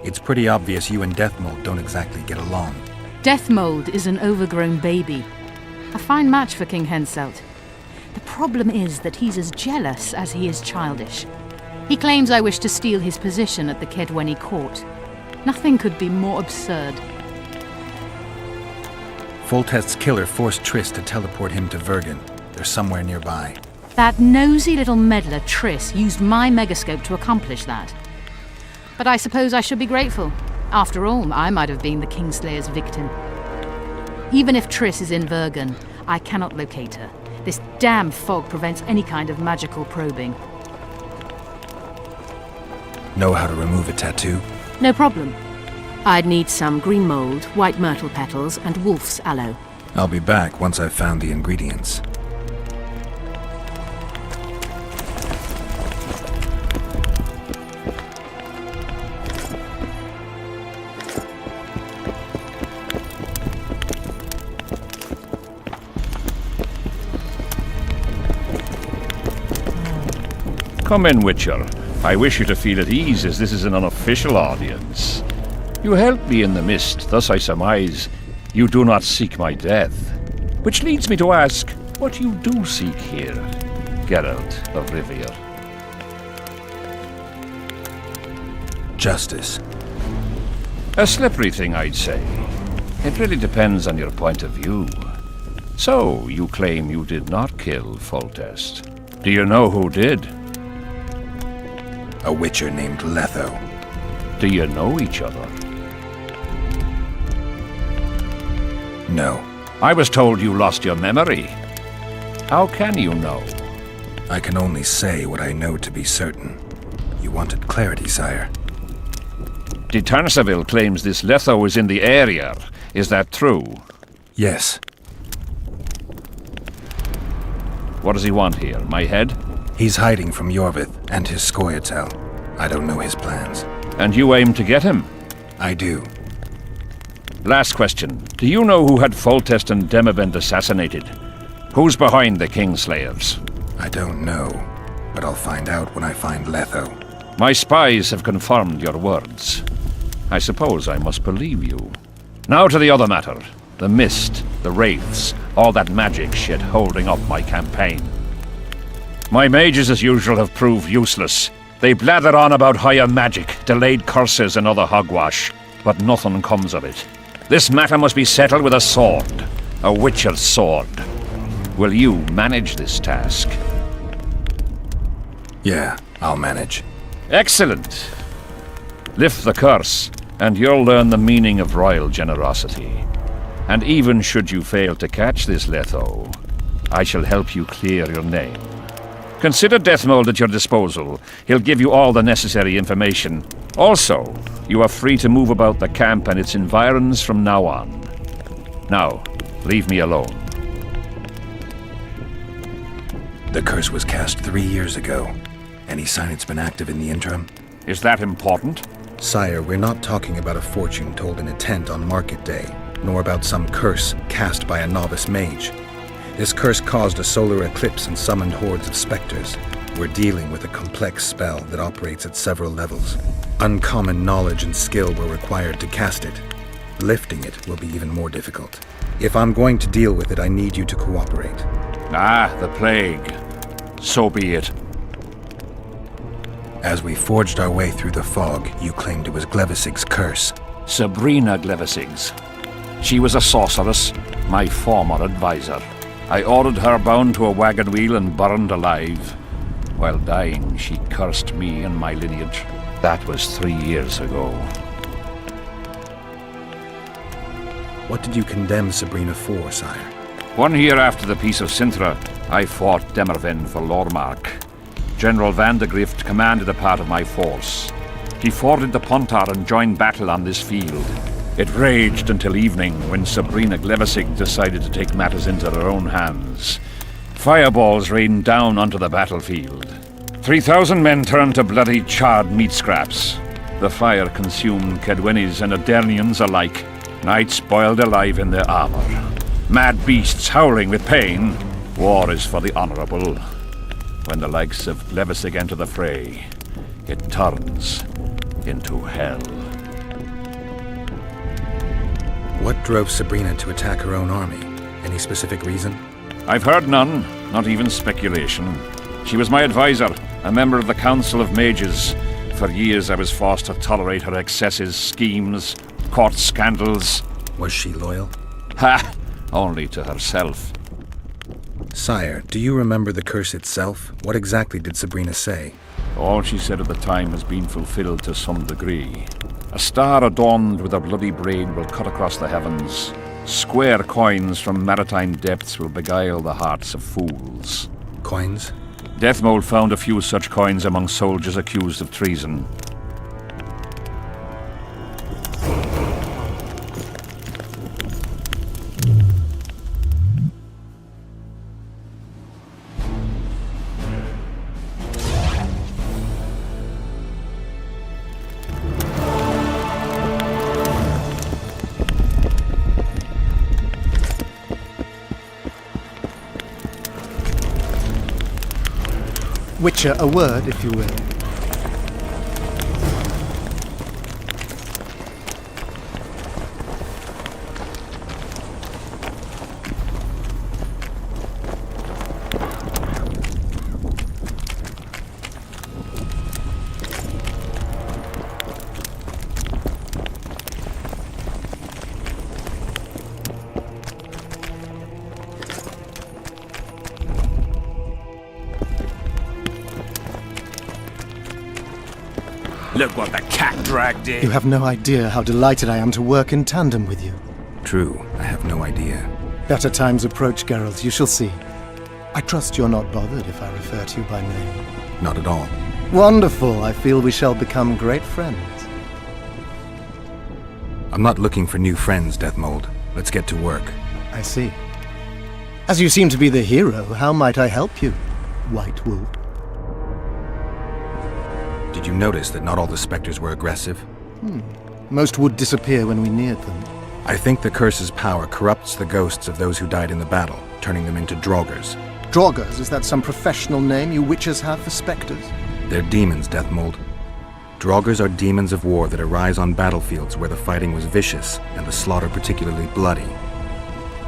It's pretty obvious you and Deathmold don't exactly get along. Deathmold is an overgrown baby. A fine match for King Henselt. The problem is that he's as jealous as he is childish. He claims I wish to steal his position at the Kedweni court. Nothing could be more absurd. Foltest's killer forced Triss to teleport him to Vergen. They're somewhere nearby. That nosy little meddler Triss used my megascope to accomplish that. But I suppose I should be grateful. After all, I might have been the Kingslayer's victim. Even if Triss is in Vergen, I cannot locate her. This damn fog prevents any kind of magical probing. Know how to remove a tattoo? No problem. I'd need some green mold, white myrtle petals, and wolf's aloe. I'll be back once I've found the ingredients. Come in, Witcher. I wish you to feel at ease, as this is an unofficial audience. You helped me in the mist, thus I surmise you do not seek my death. Which leads me to ask what you do seek here, Geralt of Rivia. Justice. A slippery thing, I'd say. It really depends on your point of view. So, you claim you did not kill Foltest. Do you know who did? A witcher named Letho. Do you know each other? No. I was told you lost your memory. How can you know? I can only say what I know to be certain. You wanted clarity, sire. De Tarnseville claims this Letho is in the area. Is that true? Yes. What does he want here? My head? He's hiding from Yorvith and his Scoia'tael. I don't know his plans. And you aim to get him? I do. Last question. Do you know who had Foltest and Demavend assassinated? Who's behind the Kingslayers? I don't know, but I'll find out when I find Letho. My spies have confirmed your words. I suppose I must believe you. Now to the other matter. The mist, the wraiths, all that magic shit holding up my campaign. My mages, as usual, have proved useless. They blather on about higher magic, delayed curses and other hogwash, but nothing comes of it. This matter must be settled with a sword. A witcher's sword. Will you manage this task? Yeah, I'll manage. Excellent. Lift the curse, and you'll learn the meaning of royal generosity. And even should you fail to catch this Letho, I shall help you clear your name. Consider Deathmold at your disposal. He'll give you all the necessary information. Also, you are free to move about the camp and its environs from now on. Now, leave me alone. The curse was cast 3 years ago. Any sign it's been active in the interim? Is that important? Sire, we're not talking about a fortune told in a tent on market day, nor about some curse cast by a novice mage. This curse caused a solar eclipse and summoned hordes of specters. We're dealing with a complex spell that operates at several levels. Uncommon knowledge and skill were required to cast it. Lifting it will be even more difficult. If I'm going to deal with it, I need you to cooperate. Ah, the plague. So be it. As we forged our way through the fog, you claimed it was Glevisig's curse. Sabrina Glevisig's. She was a sorceress, my former advisor. I ordered her bound to a wagon wheel and burned alive. While dying, she cursed me and my lineage. That was 3 years ago. What did you condemn Sabrina for, sire? 1 year after the Peace of Sintra, I fought Demerven for Lormark. General Vandegrift commanded a part of my force. He forded the Pontar and joined battle on this field. It raged until evening, when Sabrina Glevisig decided to take matters into her own hands. Fireballs rained down onto the battlefield. 3,000 men turned to bloody charred meat scraps. The fire consumed Kedwenis and Adernians alike. Knights boiled alive in their armor. Mad beasts howling with pain. War is for the honorable. When the likes of Glevisig enter the fray, it turns into hell. What drove Sabrina to attack her own army? Any specific reason? I've heard none, not even speculation. She was my advisor, a member of the Council of Mages. For years I was forced to tolerate her excesses, schemes, court scandals. Was she loyal? Ha! Only to herself. Sire, do you remember the curse itself? What exactly did Sabrina say? All she said at the time has been fulfilled to some degree. A star adorned with a bloody braid will cut across the heavens. Square coins from maritime depths will beguile the hearts of fools. Coins? Deathmold found a few such coins among soldiers accused of treason. Witcher, a word, if you will. Look what the cat dragged in. You have no idea how delighted I am to work in tandem with you. True, I have no idea. Better times approach, Geralt, you shall see. I trust you're not bothered if I refer to you by name. Not at all. Wonderful, I feel we shall become great friends. I'm not looking for new friends, Deathmold. Let's get to work. I see. As you seem to be the hero, how might I help you, White Wolf? Did you notice that not all the specters were aggressive? Most would disappear when we neared them. I think the curse's power corrupts the ghosts of those who died in the battle, turning them into Draugrs. Draugrs, is that some professional name you witches have for specters? They're demons, Deathmold. Draugrs are demons of war that arise on battlefields where the fighting was vicious and the slaughter particularly bloody.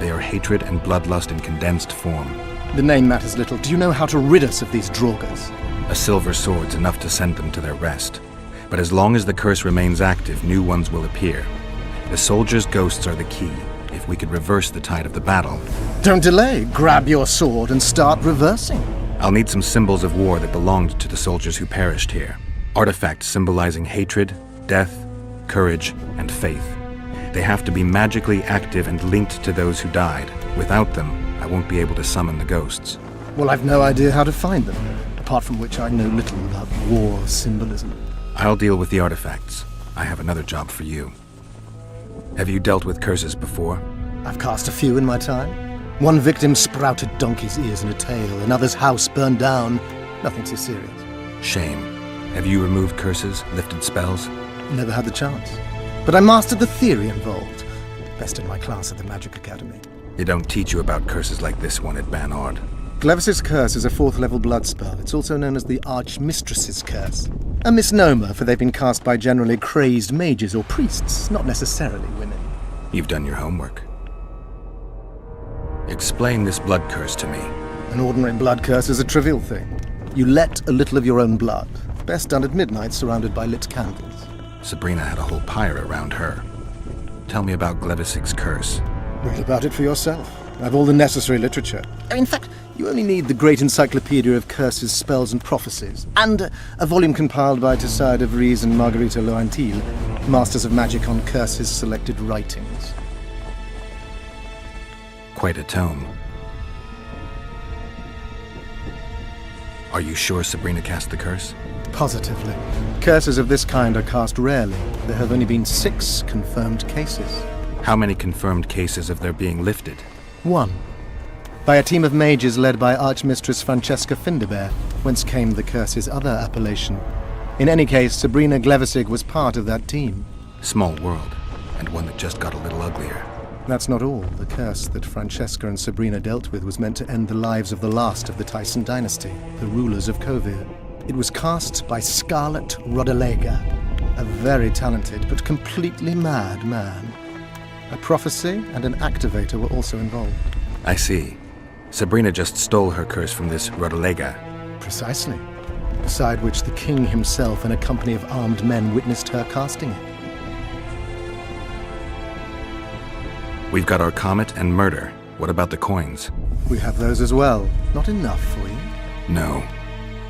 They are hatred and bloodlust in condensed form. The name matters little. Do you know how to rid us of these Draugrs? A silver sword's enough to send them to their rest. But as long as the curse remains active, new ones will appear. The soldiers' ghosts are the key. If we could reverse the tide of the battle... Don't delay. Grab your sword and start reversing. I'll need some symbols of war that belonged to the soldiers who perished here. Artifacts symbolizing hatred, death, courage, and faith. They have to be magically active and linked to those who died. Without them, I won't be able to summon the ghosts. Well, I've no idea how to find them. Apart from which I know little about war symbolism. I'll deal with the artifacts. I have another job for you. Have you dealt with curses before? I've cast a few in my time. One victim sprouted donkey's ears and a tail, another's house burned down. Nothing too serious. Shame. Have you removed curses, lifted spells? Never had the chance. But I mastered the theory involved. Best in my class at the Magic Academy. They don't teach you about curses like this one at Banard. Glevis's Curse is a 4th level blood spell. It's also known as the Archmistress's Curse. A misnomer, for they've been cast by generally crazed mages or priests, not necessarily women. You've done your homework. Explain this blood curse to me. An ordinary blood curse is a trivial thing. You let a little of your own blood. Best done at midnight, surrounded by lit candles. Sabrina had a whole pyre around her. Tell me about Glevis's Curse. Read about it for yourself. I have all the necessary literature. In fact, you only need the Great Encyclopedia of Curses, Spells and Prophecies, and a volume compiled by Tessard de Vries and Margarita Loantil, Masters of Magic on Curses Selected Writings. Quite a tome. Are you sure Sabrina cast the curse? Positively. Curses of this kind are cast rarely. There have only been 6 confirmed cases. How many confirmed cases of their being lifted? 1. By a team of mages led by Archmistress Francesca Finderbear, whence came the curse's other appellation. In any case, Sabrina Glevisig was part of that team. Small world, and one that just got a little uglier. That's not all. The curse that Francesca and Sabrina dealt with was meant to end the lives of the last of the Tyson dynasty, the rulers of Kovir. It was cast by Scarlet Rodalega, a very talented but completely mad man. A prophecy and an activator were also involved. I see. Sabrina just stole her curse from this Rodalega. Precisely. Beside which the king himself and a company of armed men witnessed her casting it. We've got our comet and murder. What about the coins? We have those as well. Not enough for you? No.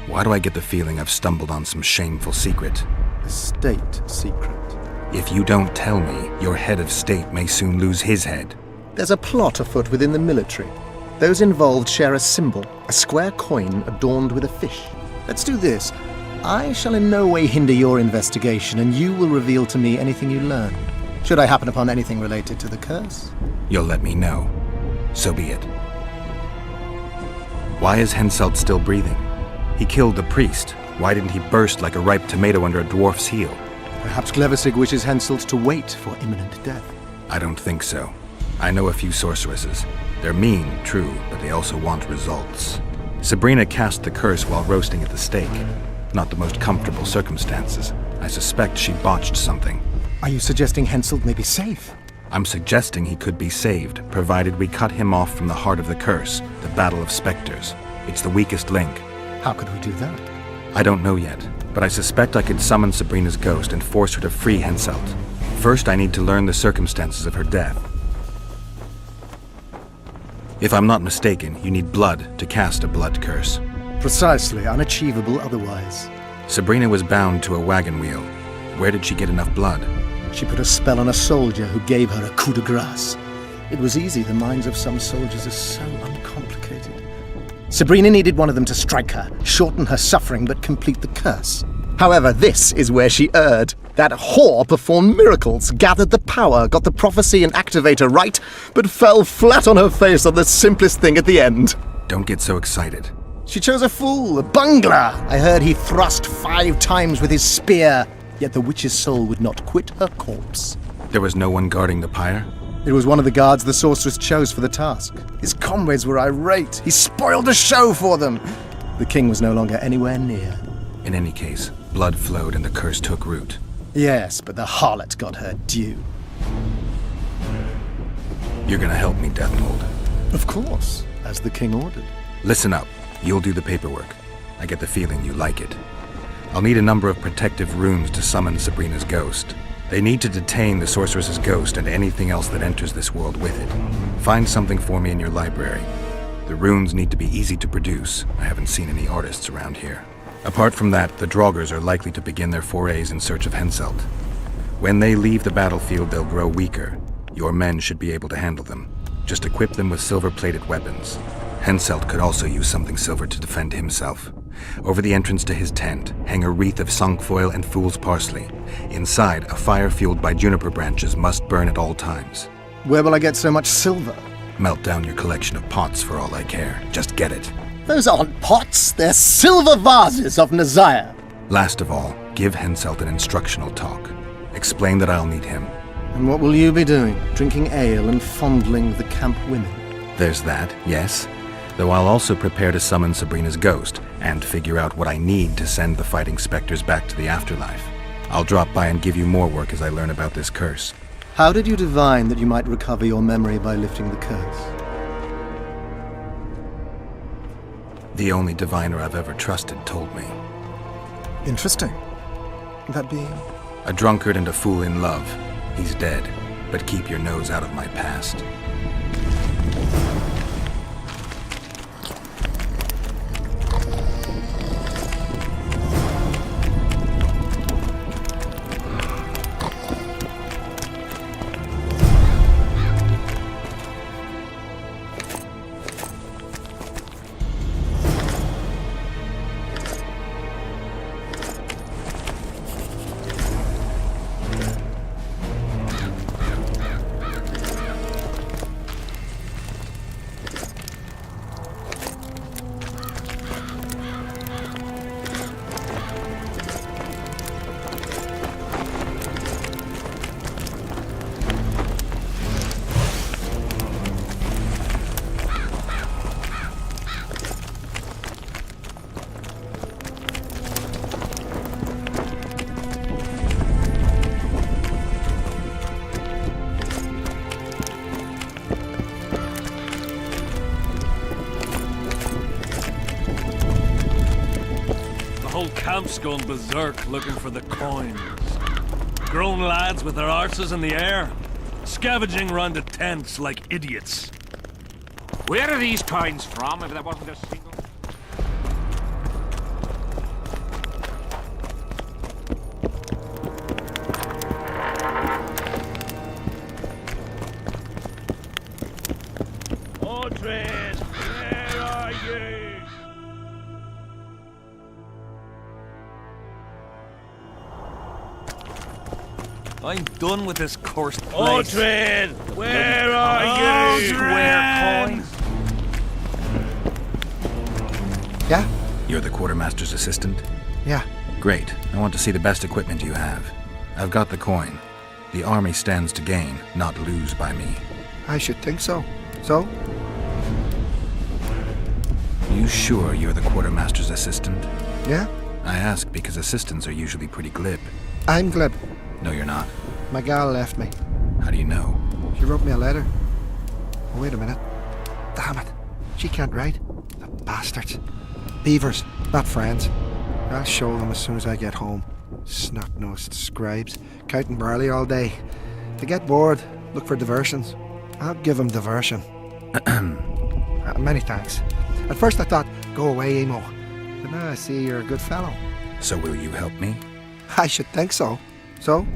Why do I get the feeling I've stumbled on some shameful secret? A state secret. If you don't tell me, your head of state may soon lose his head. There's a plot afoot within the military. Those involved share a symbol, a square coin adorned with a fish. Let's do this. I shall in no way hinder your investigation, and you will reveal to me anything you learn. Should I happen upon anything related to the curse? You'll let me know. So be it. Why is Henselt still breathing? He killed the priest. Why didn't he burst like a ripe tomato under a dwarf's heel? Perhaps Glevisig wishes Henselt to wait for imminent death. I don't think so. I know a few sorceresses. They're mean, true, but they also want results. Sabrina cast the curse while roasting at the stake. Not the most comfortable circumstances. I suspect she botched something. Are you suggesting Henselt may be safe? I'm suggesting he could be saved, provided we cut him off from the heart of the curse, the Battle of Spectres. It's the weakest link. How could we do that? I don't know yet, but I suspect I could summon Sabrina's ghost and force her to free Henselt. First, I need to learn the circumstances of her death. If I'm not mistaken, you need blood to cast a blood curse. Precisely, unachievable otherwise. Sabrina was bound to a wagon wheel. Where did she get enough blood? She put a spell on a soldier who gave her a coup de grace. It was easy, the minds of some soldiers are so uncomplicated. Sabrina needed one of them to strike her, shorten her suffering, but complete the curse. However, this is where she erred. That whore performed miracles, gathered the power, got the prophecy and activator right, but fell flat on her face on the simplest thing at the end. Don't get so excited. She chose a fool, a bungler. I heard he thrust 5 times with his spear, yet the witch's soul would not quit her corpse. There was no one guarding the pyre? It was one of the guards the sorceress chose for the task. His comrades were irate. He spoiled the show for them. The king was no longer anywhere near. In any case, blood flowed and the curse took root. Yes, but the harlot got her due. You're gonna help me, Deathmold. Of course, as the king ordered. Listen up. You'll do the paperwork. I get the feeling you like it. I'll need a number of protective runes to summon Sabrina's ghost. They need to detain the sorceress's ghost and anything else that enters this world with it. Find something for me in your library. The runes need to be easy to produce. I haven't seen any artists around here. Apart from that, the Draugrs are likely to begin their forays in search of Henselt. When they leave the battlefield, they'll grow weaker. Your men should be able to handle them. Just equip them with silver-plated weapons. Henselt could also use something silver to defend himself. Over the entrance to his tent, hang a wreath of cinquefoil and fool's parsley. Inside, a fire fueled by juniper branches must burn at all times. Where will I get so much silver? Melt down your collection of pots for all I care. Just get it. Those aren't pots, they're silver vases of Nazaya. Last of all, give Henselt an instructional talk. Explain that I'll need him. And what will you be doing? Drinking ale and fondling the camp women? There's that, yes. Though I'll also prepare to summon Sabrina's ghost and figure out what I need to send the fighting specters back to the afterlife. I'll drop by and give you more work as I learn about this curse. How did you divine that you might recover your memory by lifting the curse? The only diviner I've ever trusted told me. Interesting. That being? A drunkard and a fool in love. He's dead, but keep your nose out of my past. Camp's gone berserk looking for the coins. Grown lads with their arses in the air, scavenging round the tents like idiots. Where are these coins from, if there wasn't a single... Mordred, where are you? I'm done with this cursed place. Mordred, where are you? Square coins. Yeah? You're the quartermaster's assistant? Yeah. Great. I want to see the best equipment you have. I've got the coin. The army stands to gain, not lose by me. I should think so. So? You sure you're the quartermaster's assistant? Yeah? I ask because assistants are usually pretty glib. I'm glib. No, you're not. My gal left me. How do you know? She wrote me a letter. Oh, wait a minute. Damn it. She can't write. The bastards. Beavers, not friends. I'll show them as soon as I get home. Snot-nosed scribes, counting barley all day. They get bored, look for diversions. I'll give them diversion. Many thanks. At first I thought, go away, Emo. But now I see you're a good fellow. So will you help me? I should think so. So?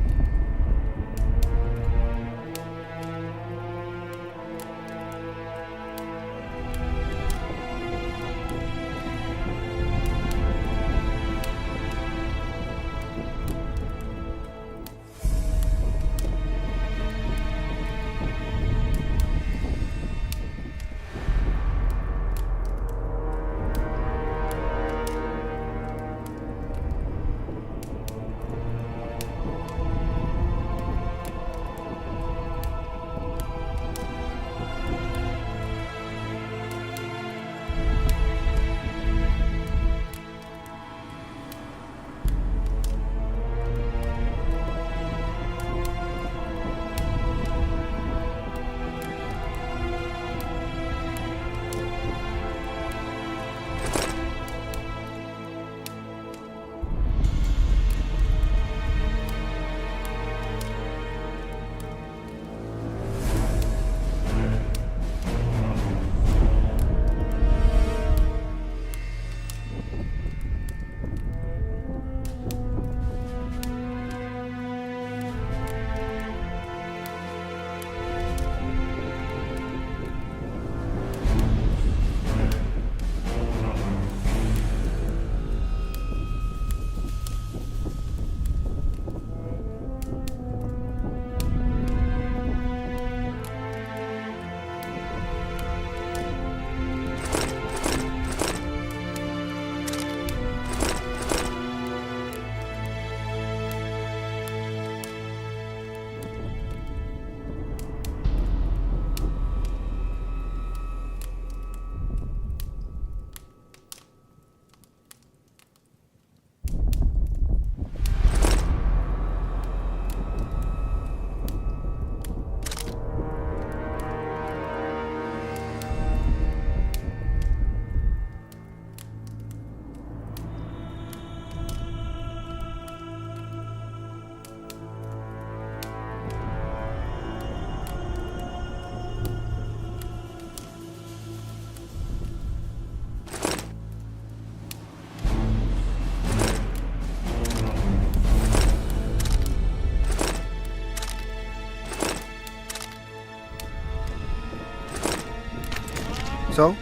So?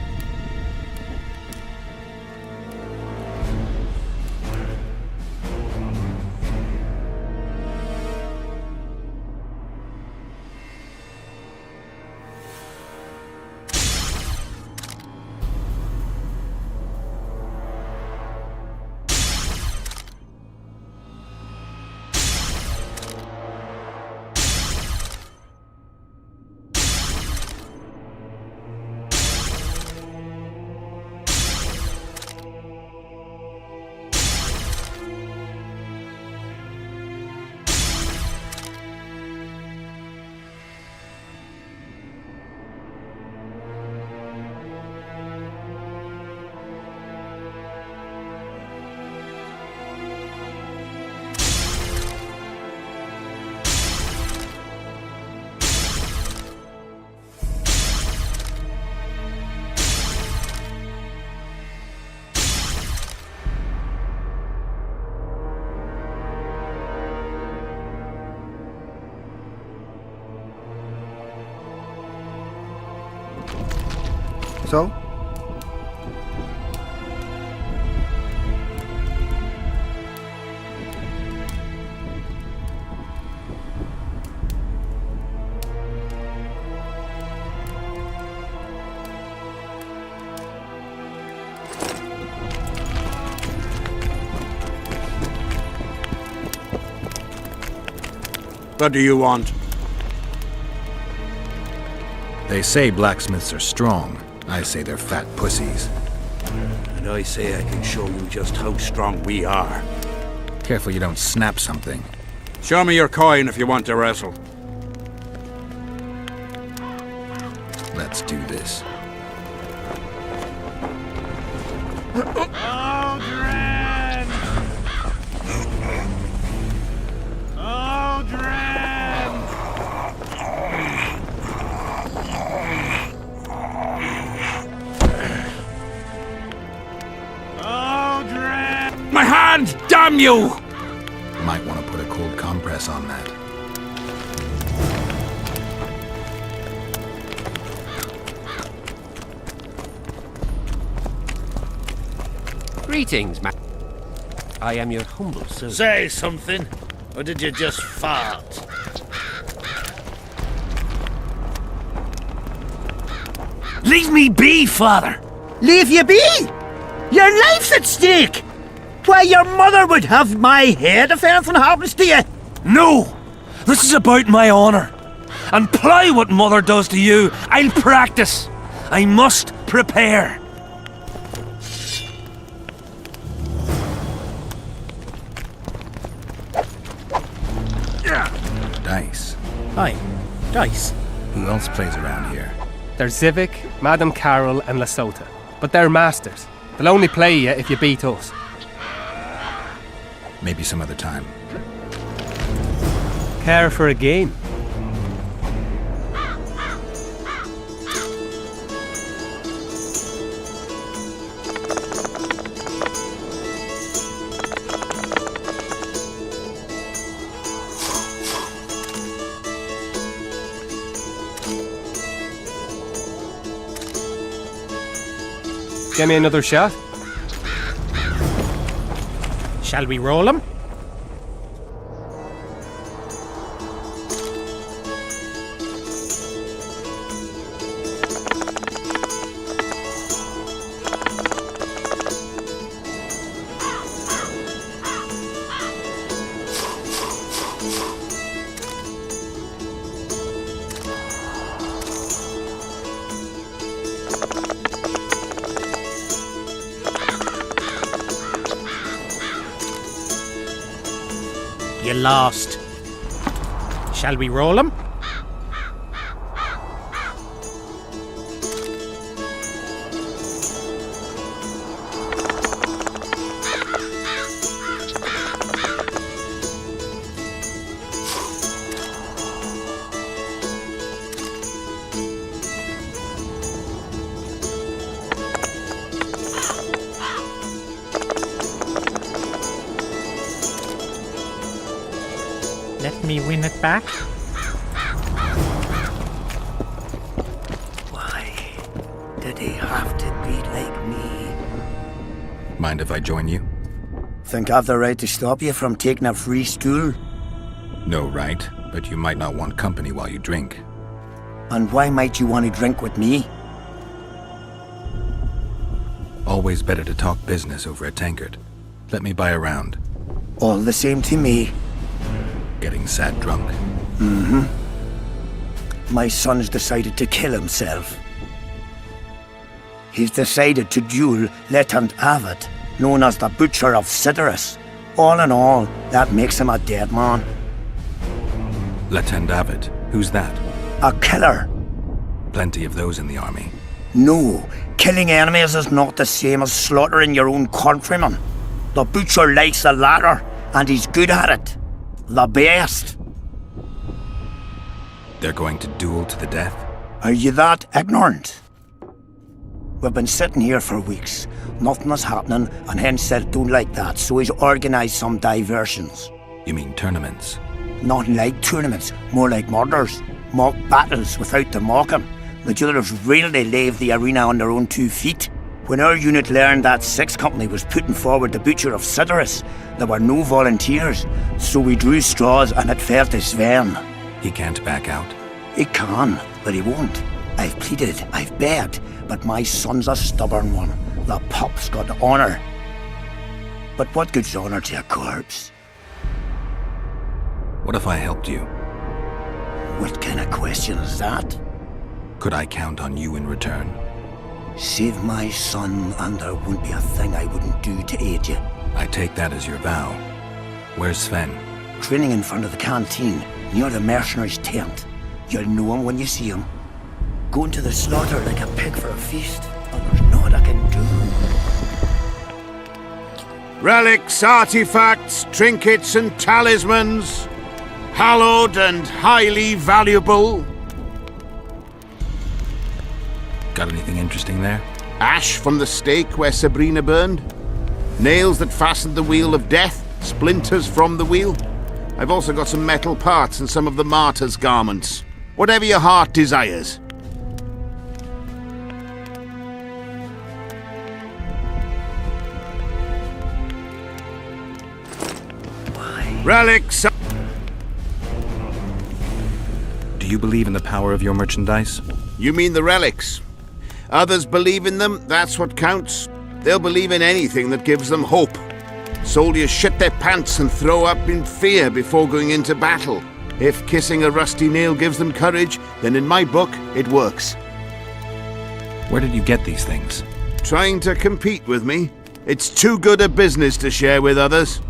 So? What do you want? They say blacksmiths are strong. I say they're fat pussies. And I say I can show you just how strong we are. Careful you don't snap something. Show me your coin if you want to wrestle. Let's do this. Aldrin! Aldrin! Aldrin! My hand! Damn you! Might want to put a cold compress on that. Greetings, ma. I am your humble servant. Say something, or did you just fart? Leave me be, father! Leave you be? Your life's at stake! Why, your mother would have my head if anything happens to you! No! This is about my honor. And ply what mother does to you, I'll practice. I must prepare. Dice. Aye, dice. Who else plays around here? There's Zivik, Madame Carol, and Lesota. But they're masters. They'll only play you if you beat us. Maybe some other time. Care for a game? Give me another shot. Shall we roll him? You lost. Shall we roll him? Let me win it back. Why did he have to be like me? Mind if I join you? Think I've the right to stop you from taking a free stool? No right, but you might not want company while you drink. And why might you want to drink with me? Always better to talk business over a tankard. Let me buy a round. All the same to me. Getting sad drunk. Mm-hmm. My son's decided to kill himself. He's decided to duel Lieutenant Avid, known as the Butcher of Sidorus. All in all, that makes him a dead man. Lieutenant Avid? Who's that? A killer. Plenty of those in the army. No, killing enemies is not the same as slaughtering your own countrymen. The Butcher likes the latter, and he's good at it. The best. They're going to duel to the death? Are you that ignorant? We've been sitting here for weeks. Nothing is happening, and hence said don't like that, so he's organised some diversions. You mean tournaments? Not like tournaments, more like murders. Mock battles without the mocking. The duellers really leave the arena on their own 2 feet. When our unit learned that 6th Company was putting forward the Butcher of Sidorus, there were no volunteers, so we drew straws and it fell to Sven. He can't back out? He can, but he won't. I've pleaded, I've begged, but my son's a stubborn one. The pup's got honour. But what good's honour to a corpse? What if I helped you? What kind of question is that? Could I count on you in return? Save my son, and there wouldn't be a thing I wouldn't do to aid you. I take that as your vow. Where's Sven? Training in front of the canteen, near the mercenary's tent. You'll know him when you see him. Going to the slaughter like a pig for a feast, and there's naught I can do. Relics, artifacts, trinkets, and talismans. Hallowed and highly valuable. Got anything interesting there? Ash from the stake where Sabrina burned. Nails that fastened the wheel of death. Splinters from the wheel. I've also got some metal parts and some of the martyr's garments. Whatever your heart desires. Relics. Do you believe in the power of your merchandise? You mean the relics? Others believe in them, that's what counts. They'll believe in anything that gives them hope. Soldiers shit their pants and throw up in fear before going into battle. If kissing a rusty nail gives them courage, then in my book, it works. Where did you get these things? Trying to compete with me? It's too good a business to share with others.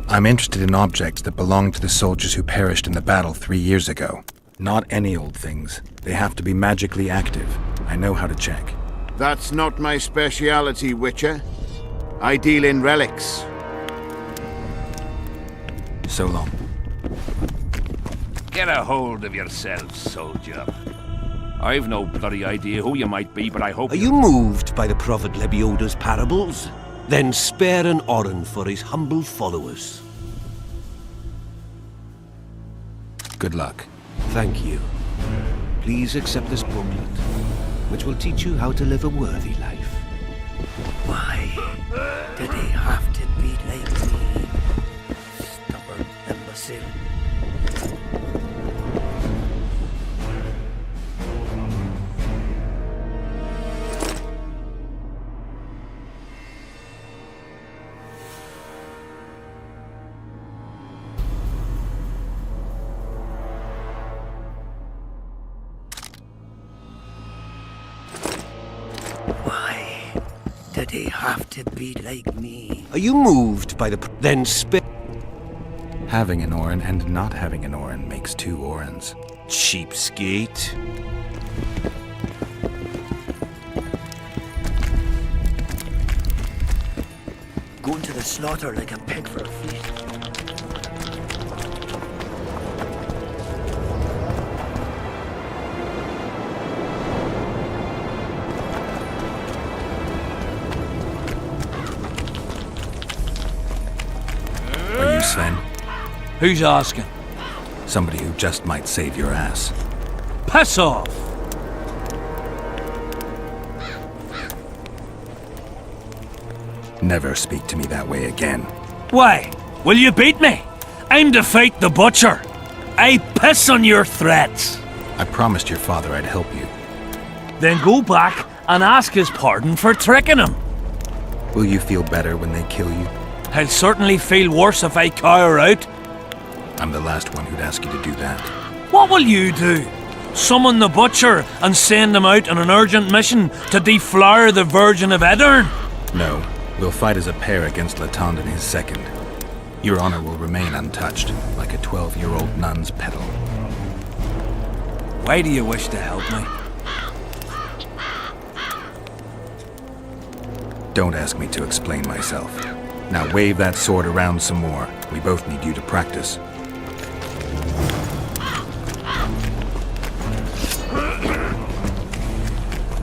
I'm interested in objects that belong to the soldiers who perished in the battle 3 years ago. Not any old things. They have to be magically active. I know how to check. That's not my speciality, Witcher. I deal in relics. So long. Get a hold of yourself, soldier. I've no bloody idea who you might be, but I hope Are you moved by the Prophet Lebioda's parables? Then spare an Oren for his humble followers. Good luck. Thank you. Please accept this booklet, which will teach you how to live a worthy life. Why did he have to be like me? Stubborn imbecile. Why did he have to be like me? Are you moved by the... Then spare... Having an Oren and not having an Oren makes 2 Orens. Cheapskate. Going to the slaughter like a pig for a feast. Are you Sven? Who's asking? Somebody who just might save your ass. Piss off! Never speak to me that way again. Why? Will you beat me? I'm to fight the butcher. I piss on your threats. I promised your father I'd help you. Then go back and ask his pardon for tricking him. Will you feel better when they kill you? I'll certainly feel worse if I cower out. I'm the last one who'd ask you to do that. What will you do? Summon the butcher and send him out on an urgent mission to deflower the Virgin of Edern? No, we'll fight as a pair against Latond and his second. Your honor will remain untouched, like a 12-year-old nun's petal. Why do you wish to help me? Don't ask me to explain myself. Now wave that sword around some more. We both need you to practice.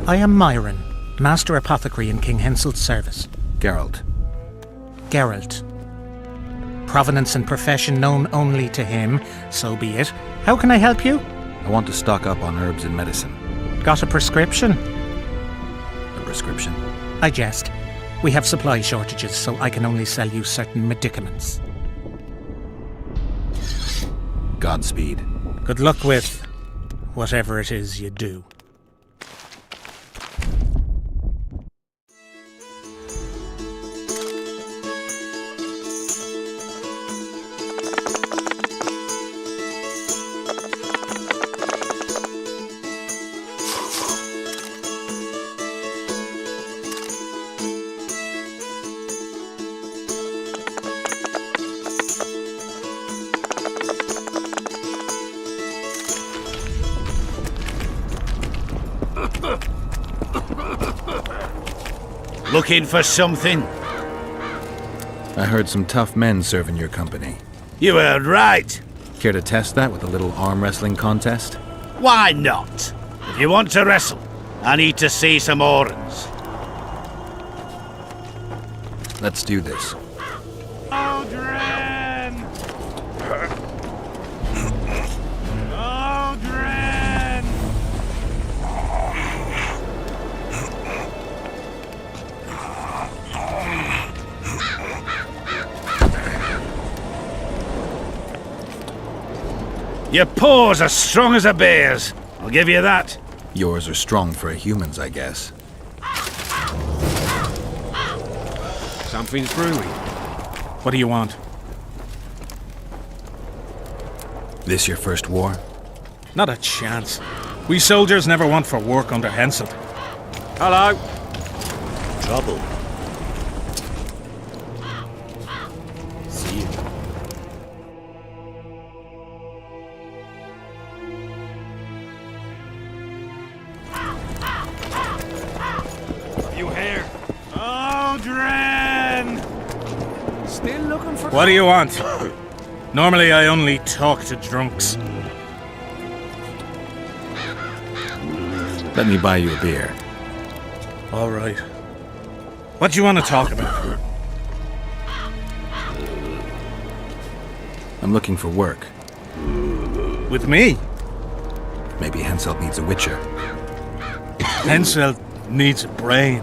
I am Myron, Master Apothecary in King Henselt's service. Geralt. Geralt. Provenance and profession known only to him, so be it. How can I help you? I want to stock up on herbs and medicine. Got a prescription? A prescription? I jest. We have supply shortages, so I can only sell you certain medicaments. Godspeed. Good luck with whatever it is you do. Looking for something? I heard some tough men serve in your company. You heard right. Care to test that with a little arm wrestling contest? Why not? If you want to wrestle, I need to see some horns. Let's do this. Aldrin! Aldrin! Your paws are strong as a bear's. I'll give you that. Yours are strong for humans, I guess. Something's brewing. What do you want? This your first war? Not a chance. We soldiers never want for work under Henselt. Hello. Trouble. See you. You here? Aldrin! Still looking for... What do you want? Normally I only talk to drunks. Let me buy you a beer. All right. What do you want to talk about? I'm looking for work. With me? Maybe Henselt needs a witcher. Henselt needs a brain.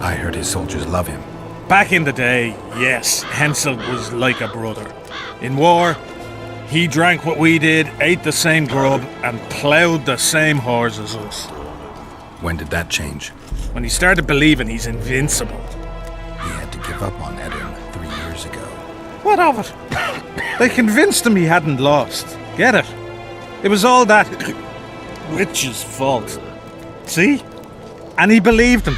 I heard his soldiers love him. Back in the day, yes, Henselt was like a brother. In war, he drank what we did, ate the same grub, and ploughed the same whores as us. When did that change? When he started believing he's invincible. He had to give up on Eddard 3 years ago. What of it? They convinced him he hadn't lost. Get it? It was all that witch's fault. See? And he believed him.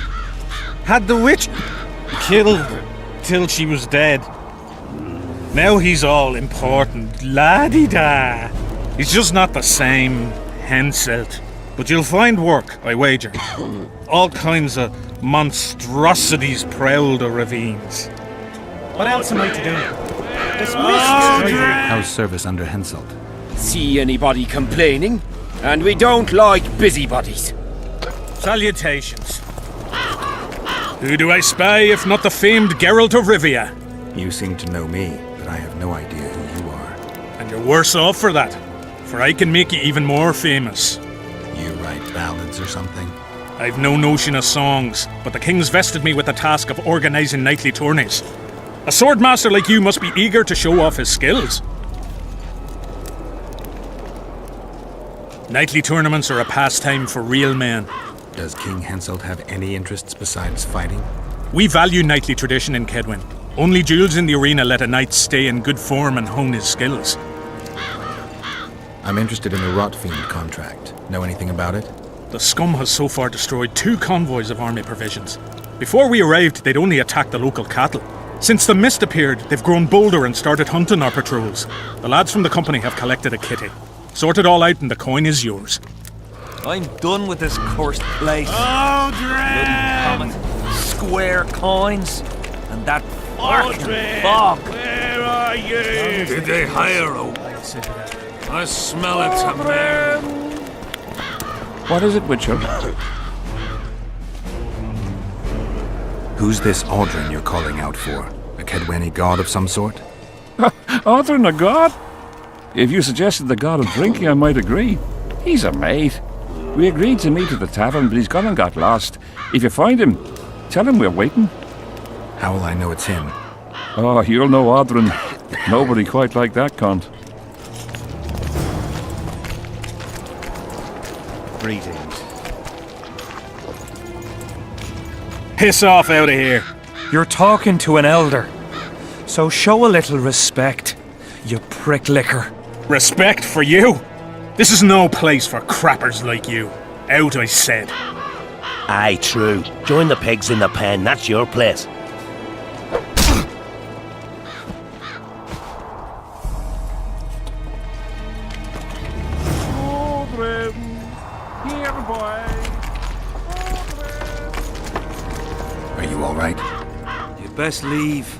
Had the witch killed till she was dead. Now he's all important. La-di-da. He's just not the same Henselt. But you'll find work, I wager. All kinds of monstrosities prowl the ravines. What else am I to do? This How's service under Henselt? See anybody complaining? And we don't like busybodies. Salutations. Who do I spy if not the famed Geralt of Rivia? You seem to know me, but I have no idea who you are. And you're worse off for that, for I can make you even more famous. You write ballads or something? I've no notion of songs, but the king's vested me with the task of organising knightly tourneys. A swordmaster like you must be eager to show off his skills. Knightly tournaments are a pastime for real men. Does King Henselt have any interests besides fighting? We value knightly tradition in Kedwin. Only duels in the arena let a knight stay in good form and hone his skills. I'm interested in the Rotfiend contract. Know anything about it? The scum has so far destroyed 2 convoys of army provisions. Before we arrived, they'd only attacked the local cattle. Since the mist appeared, they've grown bolder and started hunting our patrols. The lads from the company have collected a kitty. Sort it all out and the coin is yours. I'm done with this cursed place. Aldrin! Bloody common square coins and that Aldrin! fog. Where are you? Did they hire a... I smell it somewhere. What is it, Witcher? Who's this Aldrin you're calling out for? A Kedweni god of some sort? Aldrin, a god? If you suggested the god of drinking, I might agree. He's a mate. We agreed to meet at the tavern, but he's gone and got lost. If you find him, tell him we're waiting. How will I know it's him? Oh, you'll know Aldrin. Nobody quite like that cunt. Greetings. Piss off out of here. You're talking to an elder, so show a little respect, you pricklicker. Respect for you? This is no place for crappers like you. Out, I said. Aye, true. Join the pigs in the pen, that's your place. Are you all right? best leave.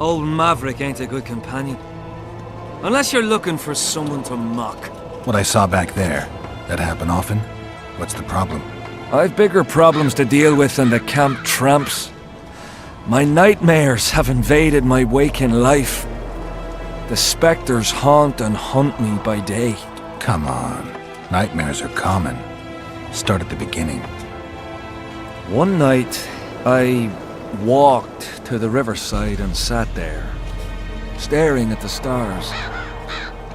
Old Maverick ain't a good companion. Unless you're looking for someone to mock. What I saw back there, that happen often? What's the problem? I've bigger problems to deal with than the camp tramps. My nightmares have invaded my waking life. The spectres haunt and hunt me by day. Come on. Nightmares are common. Start at the beginning. One night, I walked to the riverside and sat there, staring at the stars.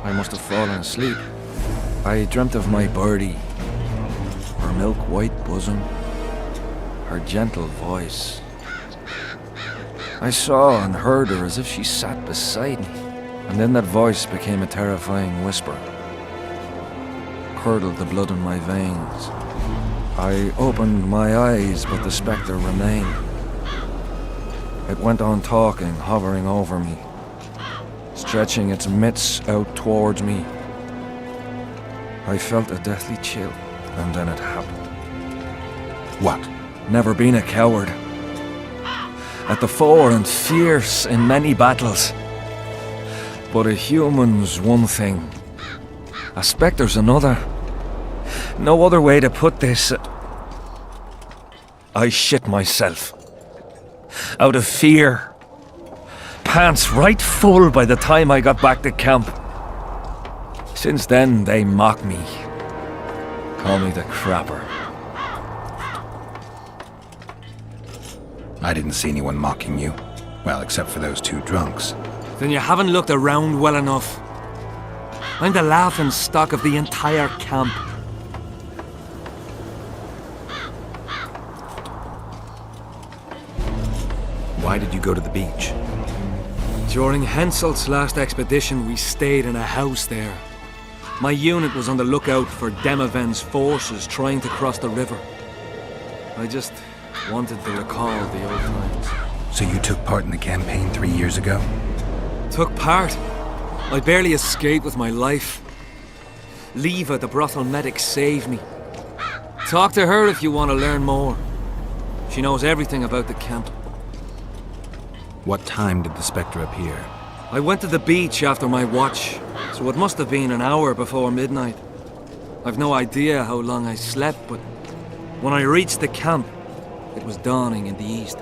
I must have fallen asleep. I dreamt of my birdie, her milk-white bosom, her gentle voice. I saw and heard her as if she sat beside me, and then that voice became a terrifying whisper. Curdled the blood in my veins. I opened my eyes, but the spectre remained. It went on talking, hovering over me, stretching its mitts out towards me. I felt a deathly chill, and then it happened. What? Never been a coward. At the fore and fierce in many battles. But a human's one thing. A spectre's another. No other way to put this. I shit myself. Out of fear. Pants right full by the time I got back to camp. Since then, they mock me. Call me the crapper. I didn't see anyone mocking you. Well, except for those two drunks. Then you haven't looked around well enough. I'm the laughing stock of the entire camp. Why did you go to the beach? During Henselt's last expedition, we stayed in a house there. My unit was on the lookout for Demaven's forces trying to cross the river. I just wanted to recall the old times. So you took part in the campaign 3 years ago? Took part? I barely escaped with my life. Leva, the brothel medic, saved me. Talk to her if you want to learn more. She knows everything about the camp. What time did the spectre appear? I went to the beach after my watch, so it must have been an hour before midnight. I've no idea how long I slept, but when I reached the camp, it was dawning in the east.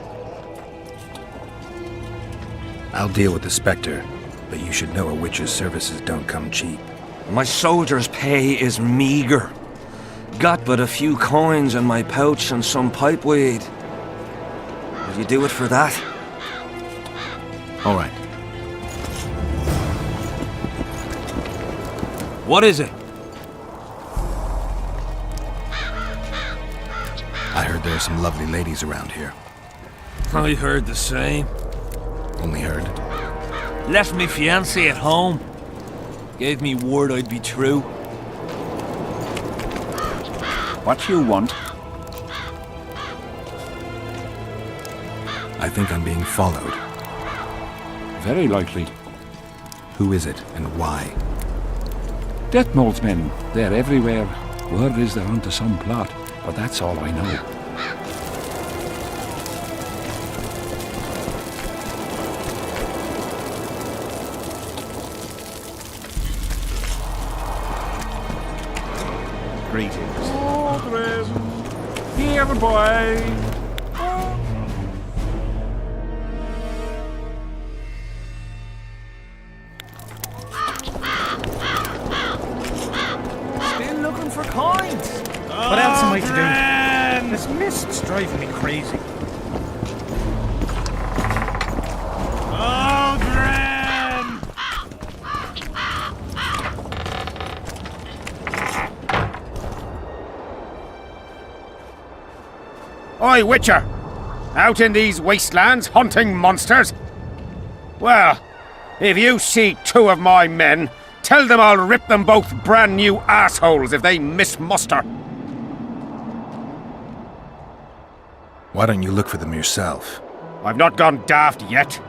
I'll deal with the spectre, but you should know a witch's services don't come cheap. My soldier's pay is meager. Got but a few coins in my pouch and some pipeweed. Will you do it for that? All right. What is it? I heard there are some lovely ladies around here. I heard the same. Only heard. Left me fiancé at home. Gave me word I'd be true. What you want? I think I'm being followed. Very likely. Who is it, and why? Detmold's men. They're everywhere. Word is they're onto some plot, but that's all I know. Greetings. Here, boy. Still looking for coins. What else am I to do? This mist's driving me crazy. Oi, Witcher! Out in these wastelands hunting monsters? Well, if you see two of my men, tell them I'll rip them both brand new assholes if they miss muster. Why don't you look for them yourself? I've not gone daft yet.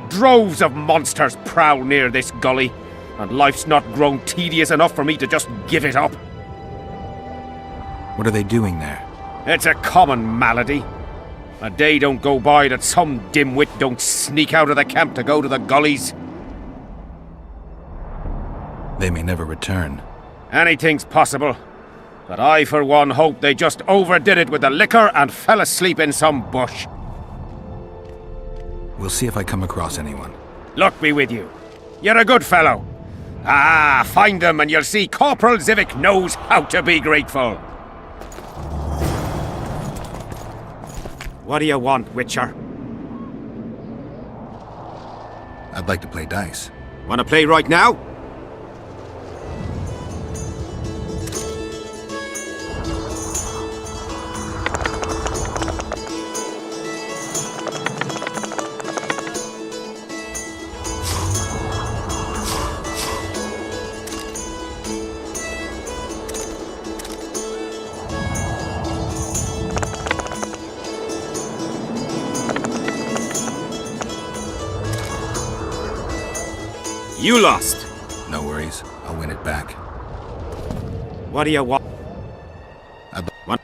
Droves of monsters prowl near this gully, and life's not grown tedious enough for me to just give it up. What are they doing there? It's a common malady. A day don't go by that some dimwit don't sneak out of the camp to go to the gullies. They may never return. Anything's possible. But I, for one, hope they just overdid it with the liquor and fell asleep in some bush. We'll see if I come across anyone. Luck be with you. You're a good fellow. Ah, find them and you'll see Corporal Zivik knows how to be grateful. What do you want, Witcher? I'd like to play dice. Want to play right now? You lost. No worries. I'll win it back. What do you want? What?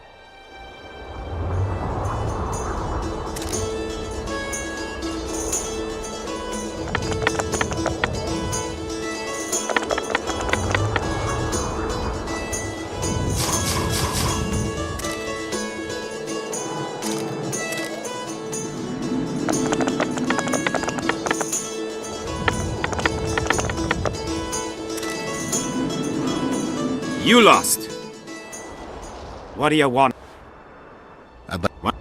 You lost. What do you want? What?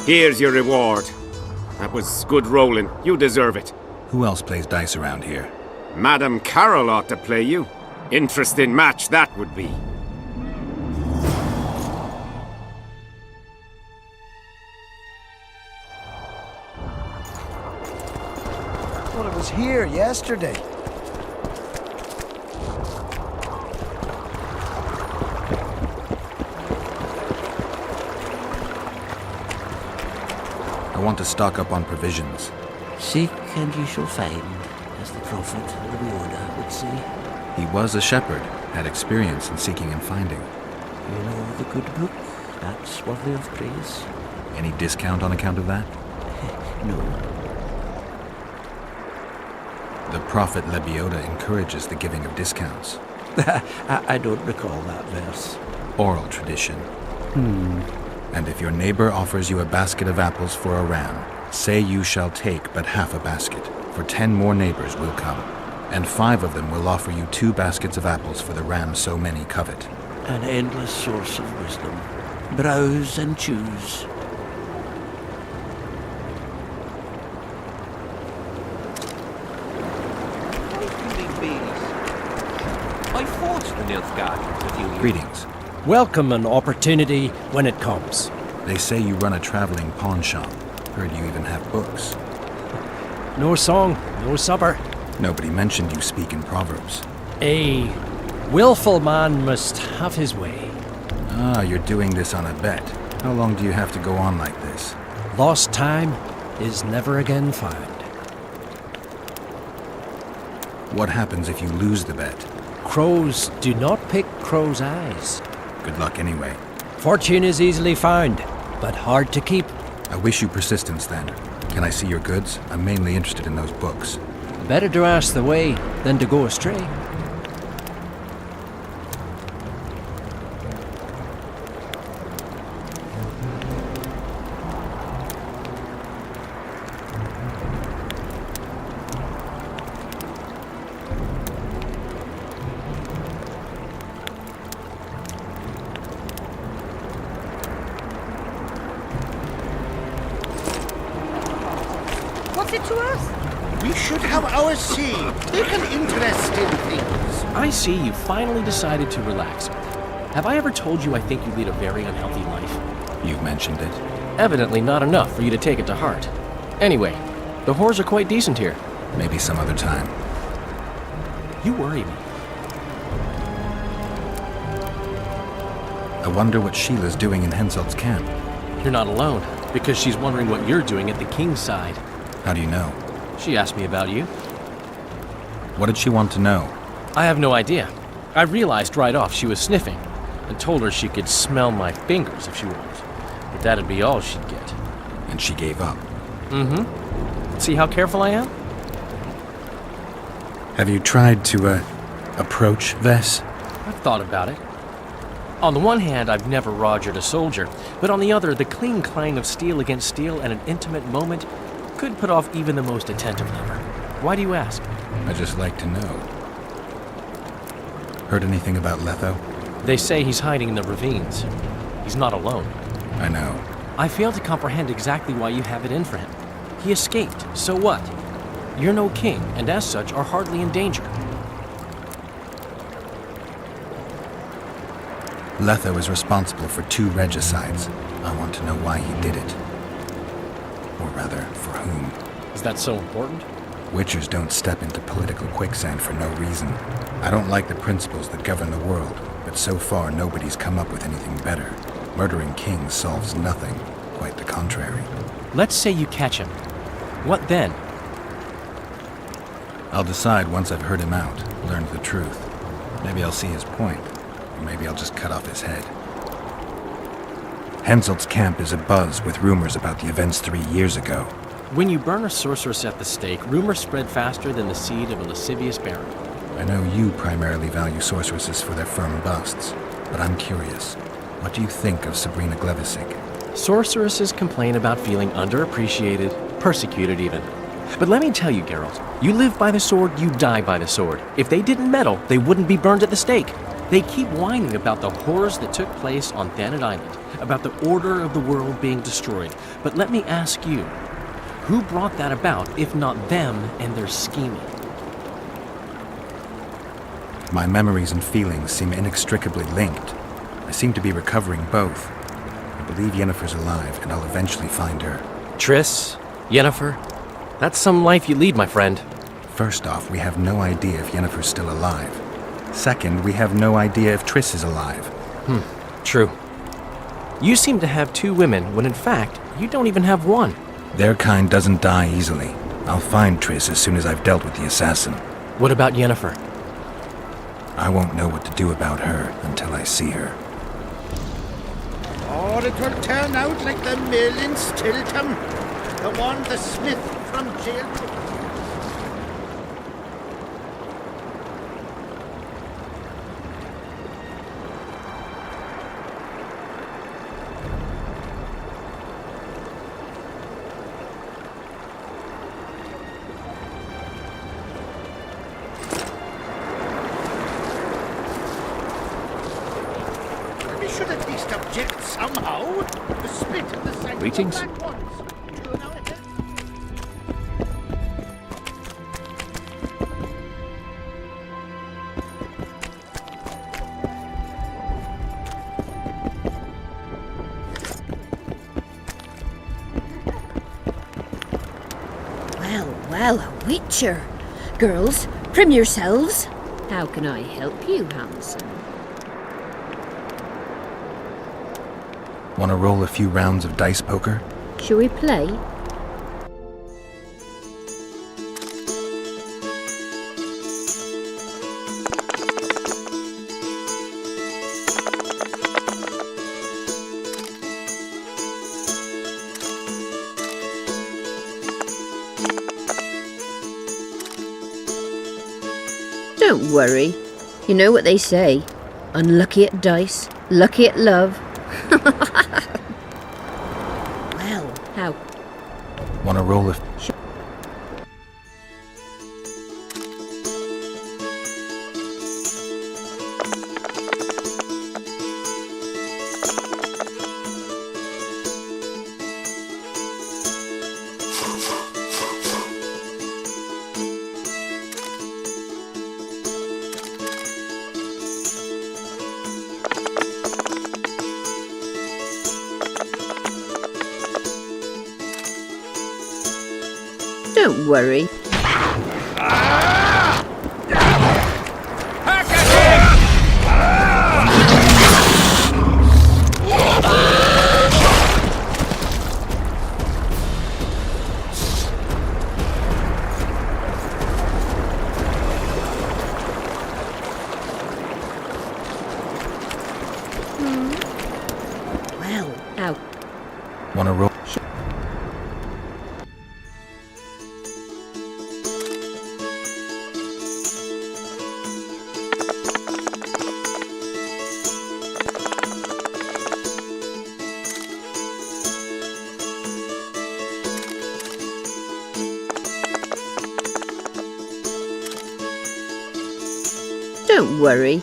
Here's your reward. That was good rolling. You deserve it. Who else plays dice around here? Madam Carol ought to play you. Interesting match that would be. Well, it was here yesterday. I want to stock up on provisions. Seek and ye shall find, as the prophet Lemuel would say. He was a shepherd, had experience in seeking and finding. You know the good book, that's worthy of praise. Any discount on account of that? No. The prophet Lebioda encourages the giving of discounts. I don't recall that verse. Oral tradition. And if your neighbor offers you a basket of apples for a ram, say you shall take but half a basket, for 10 more neighbors will come, and 5 of them will offer you 2 baskets of apples for the ram so many covet. An endless source of wisdom. Browse and choose. I forged the Nilfgaard a few years. Greetings. Welcome an opportunity when it comes. They say you run a traveling pawn shop. Heard you even have books. No song, no supper. Nobody mentioned you speak in proverbs. A willful man must have his way. Ah, you're doing this on a bet. How long do you have to go on like this? Lost time is never again found. What happens if you lose the bet? Crows do not pick crows' eyes. Good luck anyway. Fortune is easily found, but hard to keep. I wish you persistence then. Can I see your goods? I'm mainly interested in those books. Better to ask the way than to go astray. What's it to us? We should have our say. Take an interest in things. I see you finally decided to relax. Have I ever told you I think you lead a very unhealthy life? You've mentioned it. Evidently not enough for you to take it to heart. Anyway, the whores are quite decent here. Maybe some other time. You worry me. I wonder what Sheila's doing in Henselt's camp. You're not alone, because she's wondering what you're doing at the king's side. How do you know? She asked me about you. What did she want to know? I have no idea. I realized right off she was sniffing, and told her she could smell my fingers if she wanted. But that'd be all she'd get. And she gave up. Mm-hmm. See how careful I am? Have you tried to, approach Vess? I've thought about it. On the one hand, I've never rogered a soldier, but on the other, the clean clang of steel against steel at an intimate moment could put off even the most attentive lover. Why do you ask? I just like to know. Heard anything about Letho? They say he's hiding in the ravines. He's not alone. I know. I fail to comprehend exactly why you have it in for him. He escaped, so what? You're no king, and as such are hardly in danger. Letho is responsible for 2 regicides. I want to know why he did it. Or rather, for whom. Is that so important? Witchers don't step into political quicksand for no reason. I don't like the principles that govern the world, but so far nobody's come up with anything better. Murdering kings solves nothing. Quite the contrary. Let's say you catch him. What then? I'll decide once I've heard him out, learned the truth. Maybe I'll see his point, or maybe I'll just cut off his head. Henselt's camp is abuzz with rumors about the events 3 years ago. When you burn a sorceress at the stake, rumors spread faster than the seed of a lascivious baron. I know you primarily value sorceresses for their firm busts, but I'm curious. What do you think of Sabrina Glevisic? Sorceresses complain about feeling underappreciated, persecuted even. But let me tell you, Geralt, you live by the sword, you die by the sword. If they didn't meddle, they wouldn't be burned at the stake. They keep whining about the horrors that took place on Thanet Island, about the order of the world being destroyed. But let me ask you, who brought that about, if not them and their scheming? My memories and feelings seem inextricably linked. I seem to be recovering both. I believe Yennefer's alive, and I'll eventually find her. Triss? Yennefer? That's some life you lead, my friend. First off, we have no idea if Yennefer's still alive. Second, we have no idea if Triss is alive. True. You seem to have 2 women, when in fact, you don't even have one. Their kind doesn't die easily. I'll find Triss as soon as I've dealt with the assassin. What about Yennefer? I won't know what to do about her until I see her. Or it will turn out like the mill in Stilton. The one the smith from jail took. We should at least object somehow. The spit and the sanctum Greetings. at once. Well, a witcher. Girls, prim yourselves. How can I help you, handsome? Want to roll a few rounds of dice poker? Shall we play? Don't worry. You know what they say. Unlucky at dice, lucky at love. Well, how? Want to roll a... Don't worry. Wanna roll? Don't worry.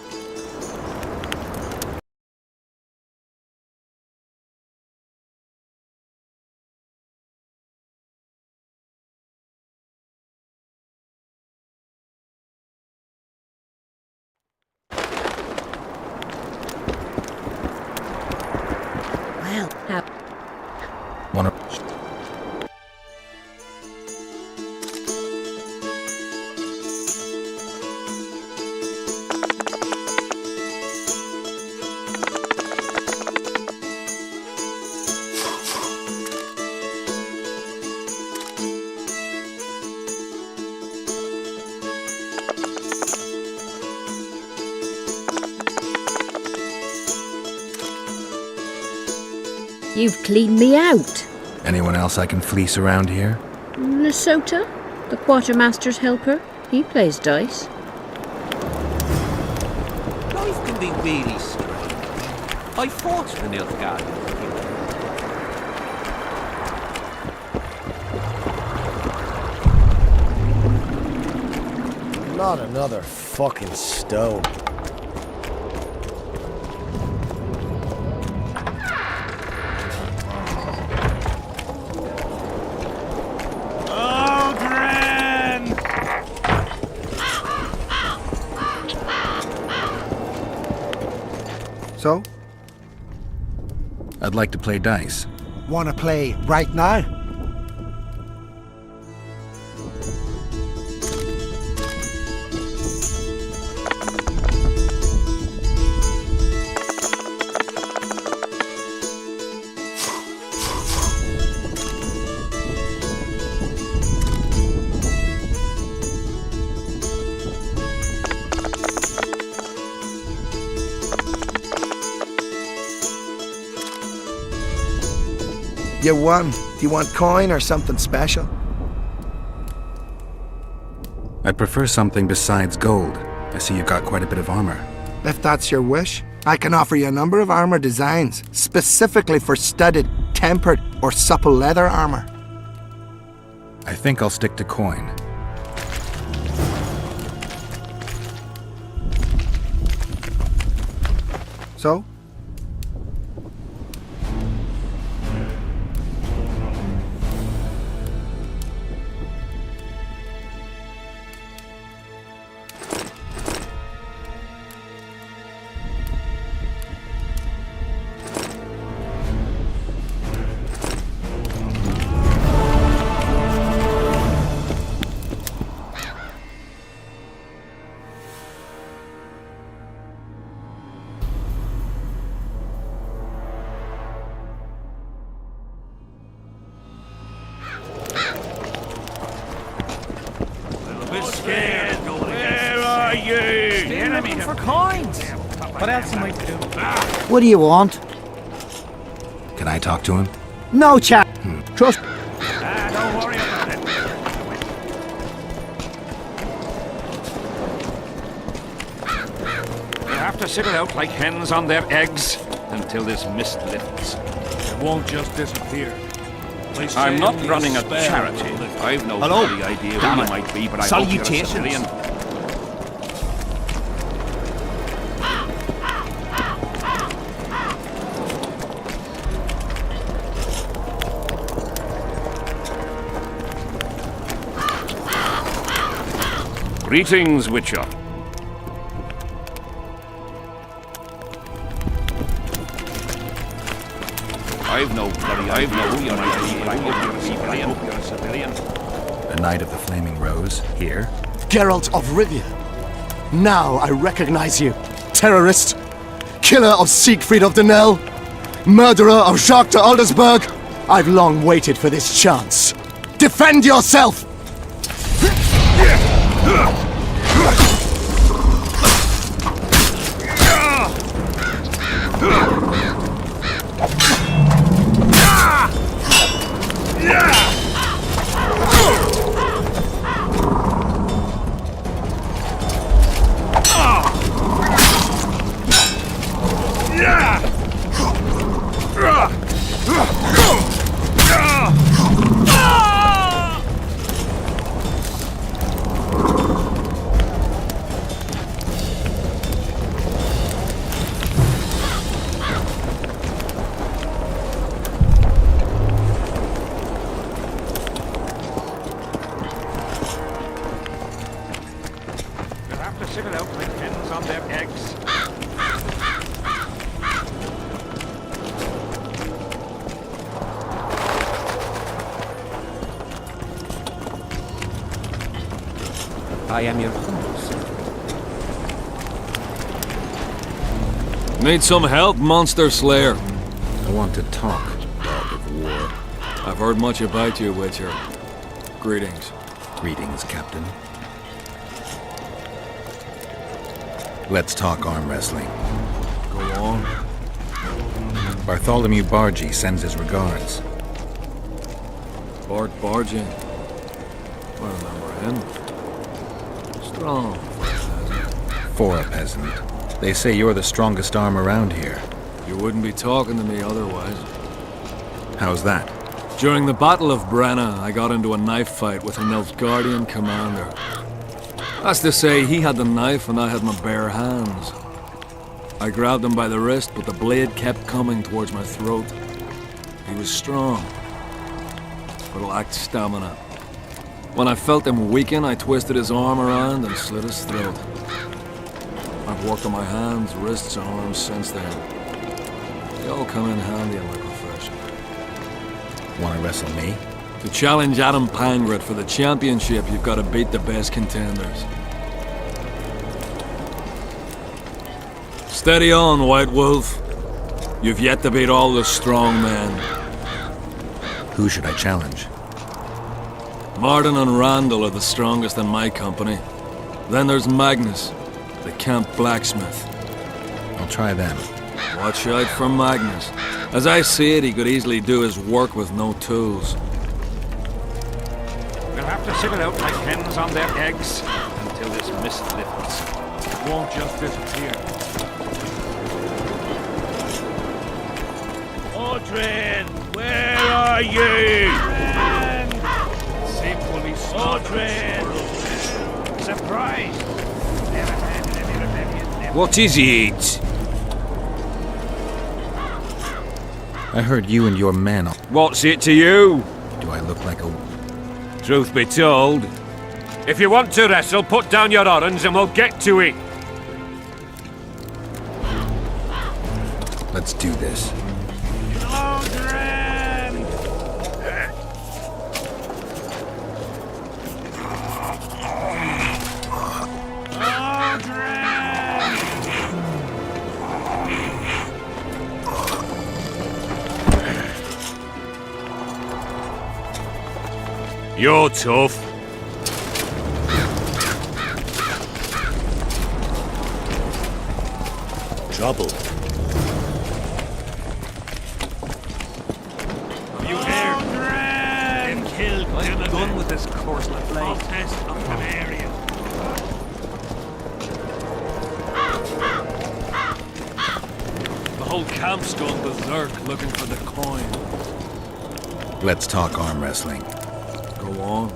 Well, Wanna... you've cleaned me out. Anyone else I can fleece around here? Lesota, the quartermaster's helper, he plays dice. Life can be really strange. I fought the Nilfgaard. Not another fucking stone. So? I'd like to play dice. Wanna play right now? You won. Do you want coin or something special? I'd prefer something besides gold. I see you've got quite a bit of armor. If that's your wish, I can offer you a number of armor designs, specifically for studded, tempered, or supple leather armor. I think I'll stick to coin. So? For coins. What else am I to do? What do you want? Can I talk to him? No, chap. Trust. Don't worry about it. You have to sit it out like hens on their eggs until this mist lifts. It won't just disappear. I'm not running a charity. I've no bloody idea who you might be, but I hope you're a civilian. Greetings, Witcher. I've no who you might be, but I hope you're a civilian. A Knight of the Flaming Rose, here. Geralt of Rivia. Now I recognize you. Terrorist. Killer of Siegfried of Denel. Murderer of Jacques de Aldersberg. I've long waited for this chance. Defend yourself! I am your humble servant. Need some help, monster slayer? I want to talk, dog of war. I've heard much about you, Witcher. Greetings. Greetings, Captain. Let's talk arm wrestling. Go on. Bartholomew Bargy sends his regards. Bart Bargy. I remember him. Strong. For a peasant. They say you're the strongest arm around here. You wouldn't be talking to me otherwise. How's that? During the Battle of Brenna, I got into a knife fight with an Nilfgaardian commander. That's to say, he had the knife and I had my bare hands. I grabbed him by the wrist, but the blade kept coming towards my throat. He was strong, but lacked stamina. When I felt him weaken, I twisted his arm around and slit his throat. I've worked on my hands, wrists, and arms since then. They all come in handy in my profession. Want to wrestle me? To challenge Adam Pangret for the championship, you've got to beat the best contenders. Steady on, White Wolf. You've yet to beat all the strong men. Who should I challenge? Martin and Randall are the strongest in my company. Then there's Magnus, the camp blacksmith. I'll try them. Watch out for Magnus. As I see it, he could easily do his work with no tools. We'll have to sit it out like hens on their eggs until this mist lifts. It won't just disappear. Audrin, where are you? Seems we'll be Audrin! surprised. What is it? I heard you and your men. What's it to you? Do I look like a... Truth be told, if you want to wrestle, put down your orange and we'll get to it. Let's do this. You're tough. Trouble. You heard? Get killed. I'm done with this course like blade. Test of Canaria. The whole camp's gone berserk looking for the coin. Let's talk arm wrestling. Go on.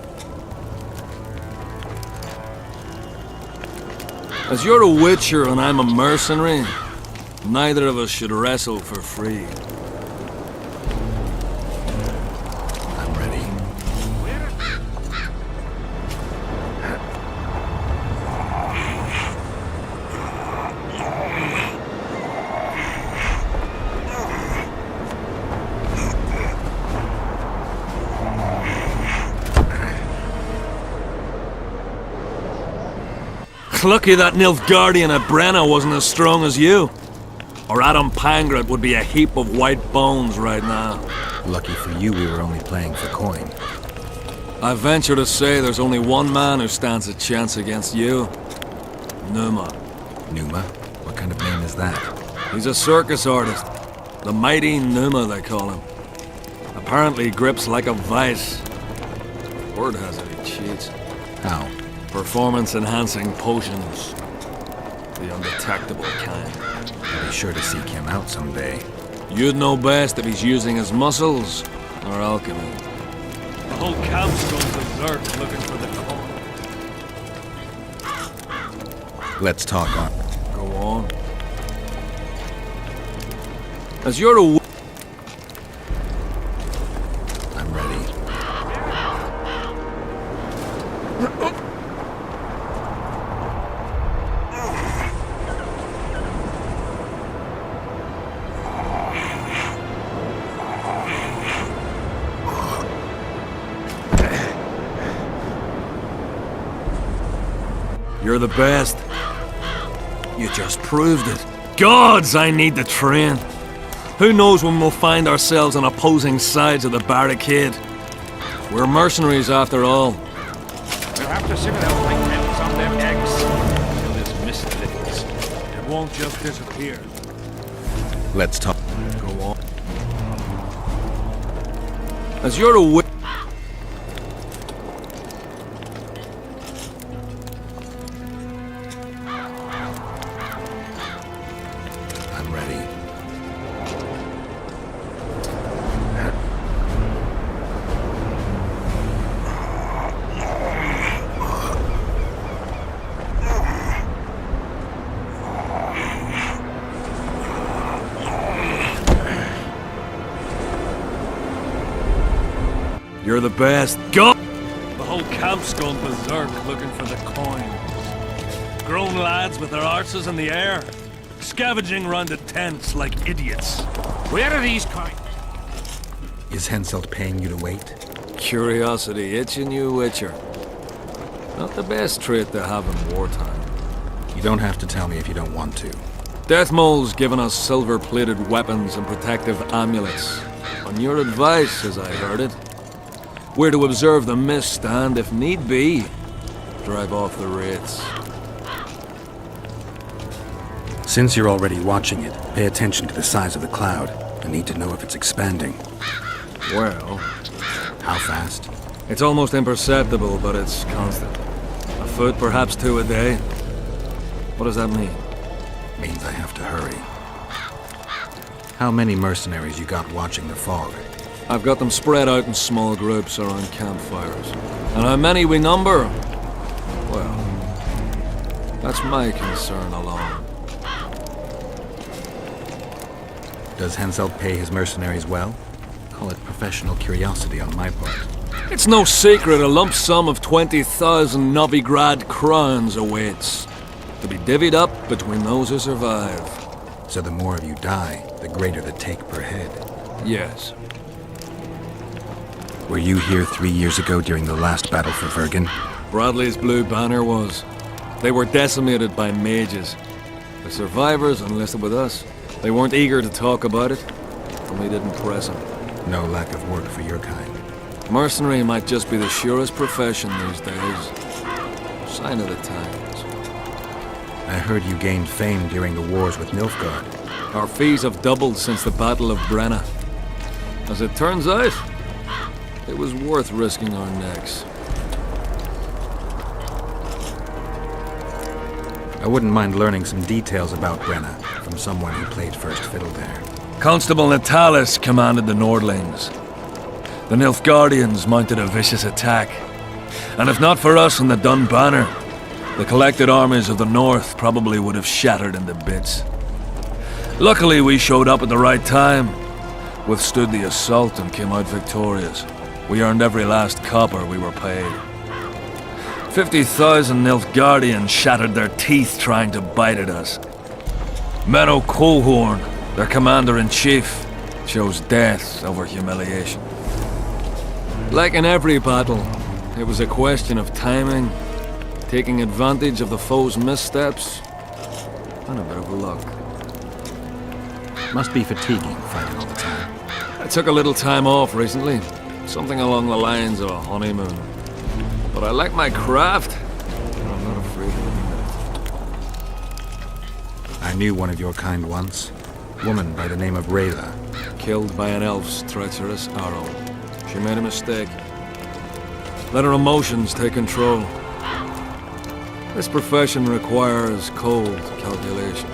As you're a witcher and I'm a mercenary, neither of us should wrestle for free. I'm ready. Lucky that Nilfgaardian at Brenna wasn't as strong as you. Or Adam Pangret would be a heap of white bones right now. Lucky for you, we were only playing for coin. I venture to say there's only one man who stands a chance against you. Numa. Numa? What kind of name is that? He's a circus artist. The mighty Numa, they call him. Apparently grips like a vice. Word has it he cheats. How? Performance-enhancing potions. The undetectable kind. I'll be sure to seek him out someday. You'd know best if he's using his muscles or alchemy. The whole camp's gone berserk looking for the coin. Let's talk on. Go on. As you're a... I'm ready. You're the best. You just proved it. Gods, I need the train. Who knows when we'll find ourselves on opposing sides of the barricade. We're mercenaries after all. We'll have to simmer out like hens on them eggs till this mist lifts. It won't just disappear. Let's talk. Go on. As you're aware... I'm ready. You're the best. Go! The whole camp's gone berserk looking for the coins. Grown lads with their arses in the air, scavenging round the tents like idiots. Where are these coins? Is Henselt paying you to wait? Curiosity itching you, Witcher. Not the best trait to have in wartime. You don't have to tell me if you don't want to. Deathmole's given us silver-plated weapons and protective amulets. On your advice, as I heard it, we're to observe the mist and, if need be, drive off the wraiths. Since you're already watching it, pay attention to the size of the cloud. I need to know if it's expanding. Well... How fast? It's almost imperceptible, but it's constant. A foot, perhaps 2 a day. What does that mean? Means I have to hurry. How many mercenaries you got watching the fog? I've got them spread out in small groups around campfires. And how many we number? Well, that's my concern alone. Does Henselt pay his mercenaries well? Call it professional curiosity on my part. It's no secret a lump sum of 20,000 Novigrad crowns awaits, to be divvied up between those who survive. So the more of you die, the greater the take per head. Yes. Were you here 3 years ago during the last battle for Vergen? Bradley's Blue Banner was. They were decimated by mages. The survivors enlisted with us. They weren't eager to talk about it, and we didn't press them. No lack of work for your kind. Mercenary might just be the surest profession these days. Sign of the times. I heard you gained fame during the wars with Nilfgaard. Our fees have doubled since the Battle of Brenna. As it turns out, it was worth risking our necks. I wouldn't mind learning some details about Brenna from someone who played first fiddle there. Constable Natalis commanded the Nordlings. The Nilfgaardians mounted a vicious attack. And if not for us and the Dun Banner, the collected armies of the North probably would have shattered into bits. Luckily, we showed up at the right time, withstood the assault and came out victorious. We earned every last copper we were paid. 50,000 Nilfgaardians shattered their teeth trying to bite at us. Menno Colhorn, their commander-in-chief, chose death over humiliation. Like in every battle, it was a question of timing, taking advantage of the foe's missteps, and a bit of luck. Must be fatiguing fighting all the time. I took a little time off recently, something along the lines of a honeymoon. But I like my craft, and I'm not afraid to admit it. I knew one of your kind once. Woman by the name of Rayla. Killed by an elf's treacherous arrow. She made a mistake. Let her emotions take control. This profession requires cold calculation.